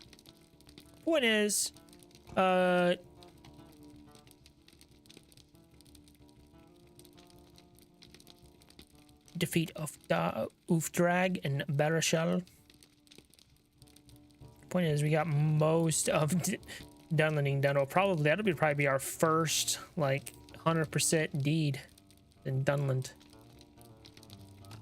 Point is... defeat of Ufdrag and Barashal. Point is, we got most of Dunlanding done. Well, probably that'll probably be our first like 100% deed in Dunland.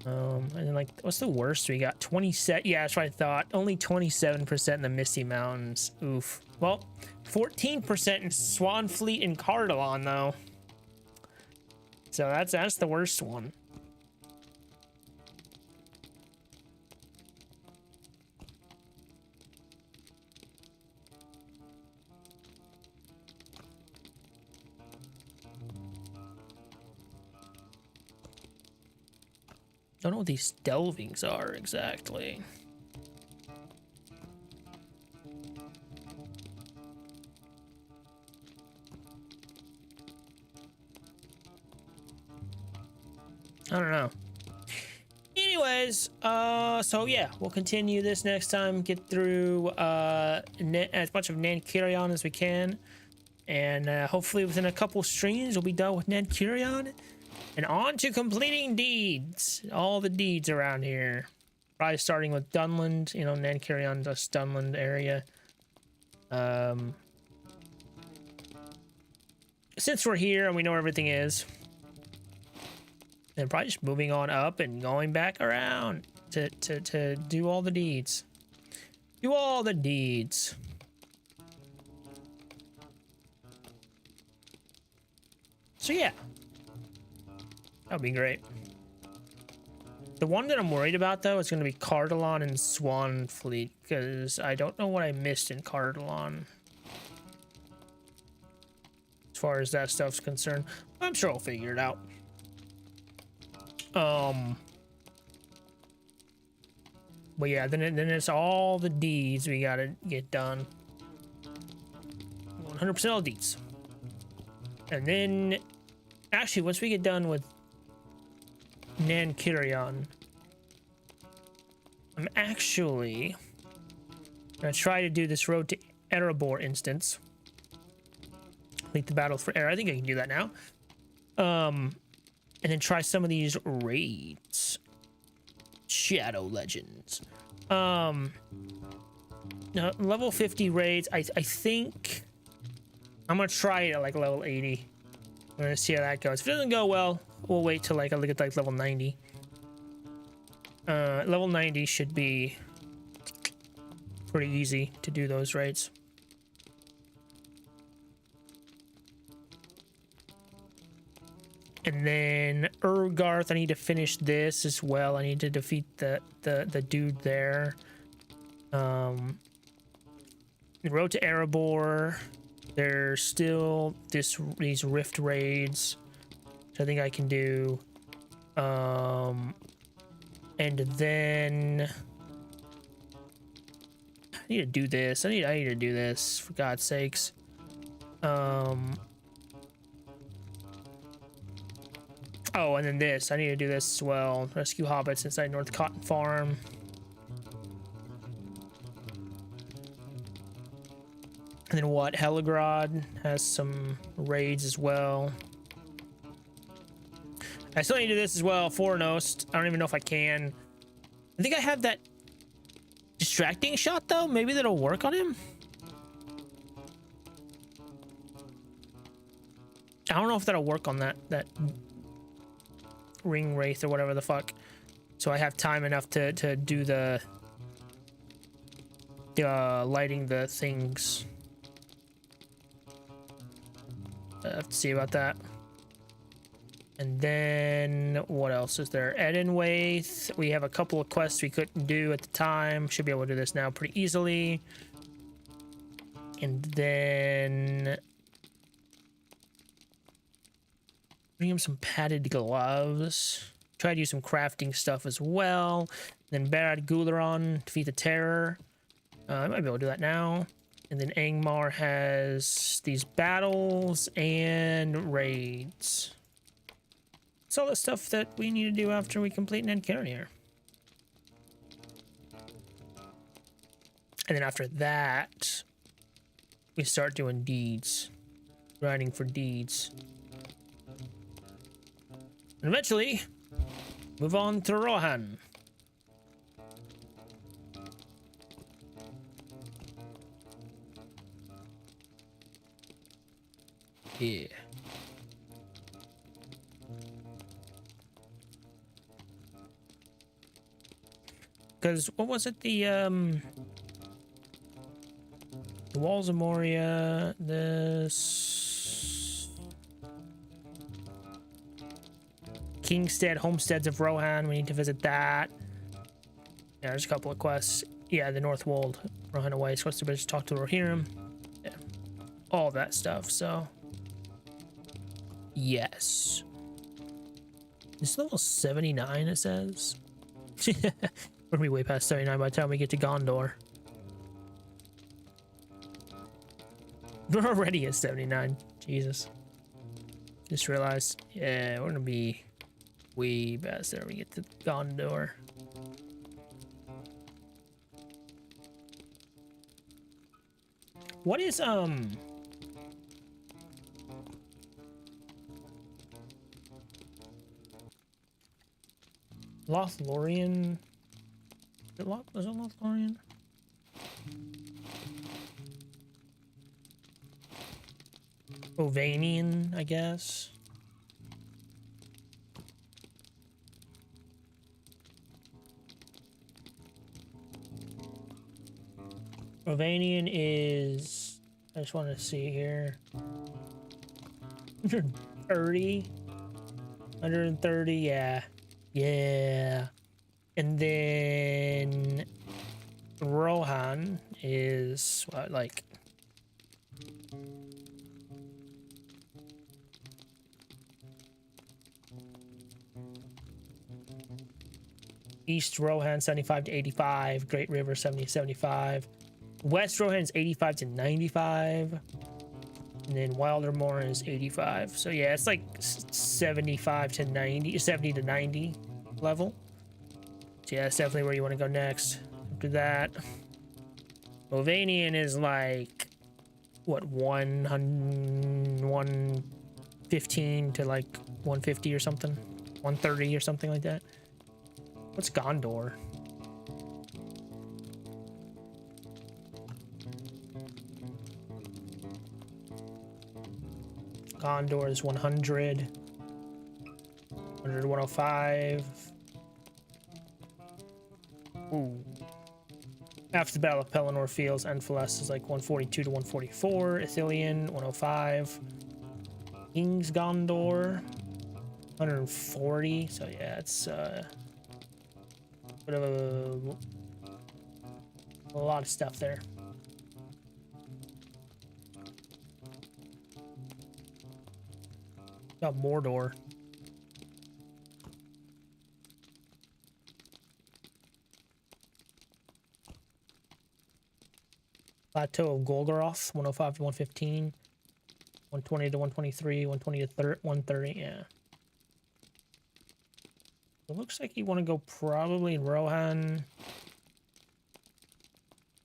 And then like, what's the worst we got? 27. Yeah, that's what I thought. Only 27% in the Misty Mountains. Oof. Well, 14% in Swanfleet and Cardalon though. So that's the worst one. Don't know what these delvings are exactly. I don't know. Anyways, so yeah, we'll continue this next time. Get through as much of Nankirion as we can, and hopefully within a couple streams we'll be done with Nankirion, and on to completing deeds. All the deeds around here. Probably starting with Dunland. You know, Nankirion, just Dunland area. Since we're here and we know where everything is. And probably just moving on up and going back around to do all the deeds. Do all the deeds. So yeah. That'd be great. The one that I'm worried about though is going to be Cardalon and Swanfleet, because I don't know what I missed in Cardalon. As far as that stuff's concerned. I'm sure I'll figure it out. But yeah, then it's all the deeds we gotta get done. 100% all deeds. And then, actually, once we get done with Nankirion, I'm actually gonna try to do this road to Erebor instance. Complete the battle for Era. I think I can do that now. And then try some of these raids. Shadow Legends. Level 50 raids. I think I'm gonna try it at like level 80. We're gonna see how that goes. If it doesn't go well, we'll wait till like I look at like level 90. Level 90 should be pretty easy to do those raids. And then Urgarth, I need to finish this as well. I need to defeat the dude there. The road to Erebor. There's still these rift raids, which I think I can do. And then I need to do this. I need to do this for God's sakes. Oh, and then this. I need to do this as well. Rescue hobbits inside North Cotton Farm. And then what? Heligrod has some raids as well. I still need to do this as well. Fornost. I don't even know if I can. I think I have that distracting shot though. Maybe that'll work on him. I don't know if that'll work on that ring wraith or whatever the fuck. So I have time enough to do the lighting the things. I have to see about that. And then what else is there? Edenwaith. We have a couple of quests we couldn't do at the time. Should be able to do this now pretty easily. And then bring him some padded gloves. Try to use some crafting stuff as well. Then Barad Gularon, defeat the Terror. I might be able to do that now. And then Angmar has these battles and raids. That's all the stuff that we need to do after we complete Nankirion. And then after that, we start doing deeds. Grinding for deeds. And eventually, move on to Rohan. Yeah. Because what was it? The Walls of Moria. This Kingstead, Homesteads of Rohan. We need to visit that. Yeah, there's a couple of quests. Yeah, the Northwold, Rohan away. Quest to just talk to Rohirrim. Yeah, all that stuff. So yes. It's level 79, it says. We're gonna be way past 79 by the time we get to Gondor. We're already at 79. Jesus. Just realized, yeah, we're gonna be way past there when we get to Gondor. What is, Lothlorien? Was it Lothlorien? Ovanian, I guess. Ovanian is, I just want to see here. 130. 130, yeah. Yeah. And then Rohan is what, like East Rohan 75 to 85, Great River 70 to 75, West Rohan is 85 to 95, and then Wildermore is 85. So yeah, it's like 75 to 90, 70 to 90 level. So yeah, that's definitely where you want to go next. After that, Ovanian is like what, 115 to like 150 or something, 130 or something like that. What's Gondor? Gondor is 100. 100 to 105. Ooh. After the Battle of Pelennor Fields, Enfales is like 142 to 144. Ithilien, 105. King's Gondor, 140. So yeah, it's a bit of a lot of stuff there. Got Mordor. Plateau of Golgoroth, 105 to 115. 120 to 123, 120 to 130, yeah. It looks like you want to go probably in Rohan.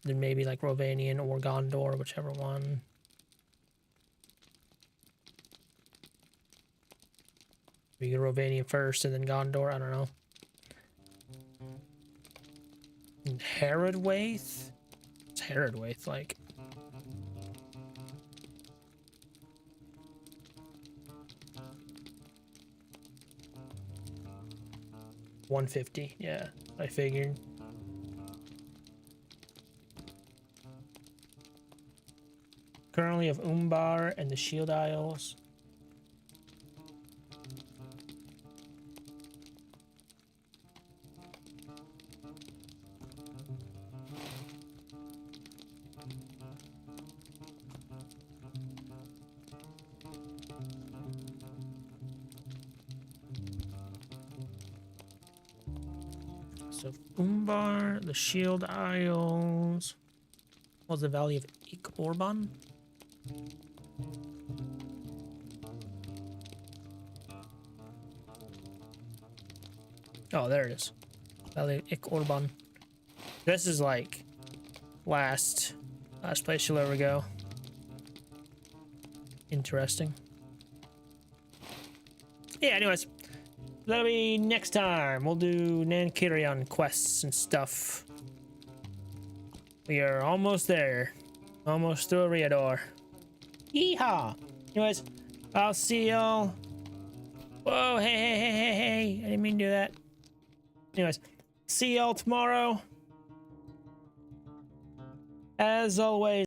Then maybe like Rovanian or Gondor, whichever one. We go Rovanian first and then Gondor, I don't know. And Herodwaith? What's Herodwaith like? $150, yeah, I figured. Currently of Umbar and the Shield Isles. So Umbar, the Shield Isles. What was the Valley of Ik-Orban? Oh, there it is. Valley of Ik-Orban. This is like last place you'll ever go. Interesting. Yeah, anyways. That'll be next time. We'll do Nankirion quests and stuff. We are almost there. Almost through Eriador. Yeehaw! Anyways, I'll see y'all. Whoa, hey. I didn't mean to do that. Anyways, see y'all tomorrow. As always.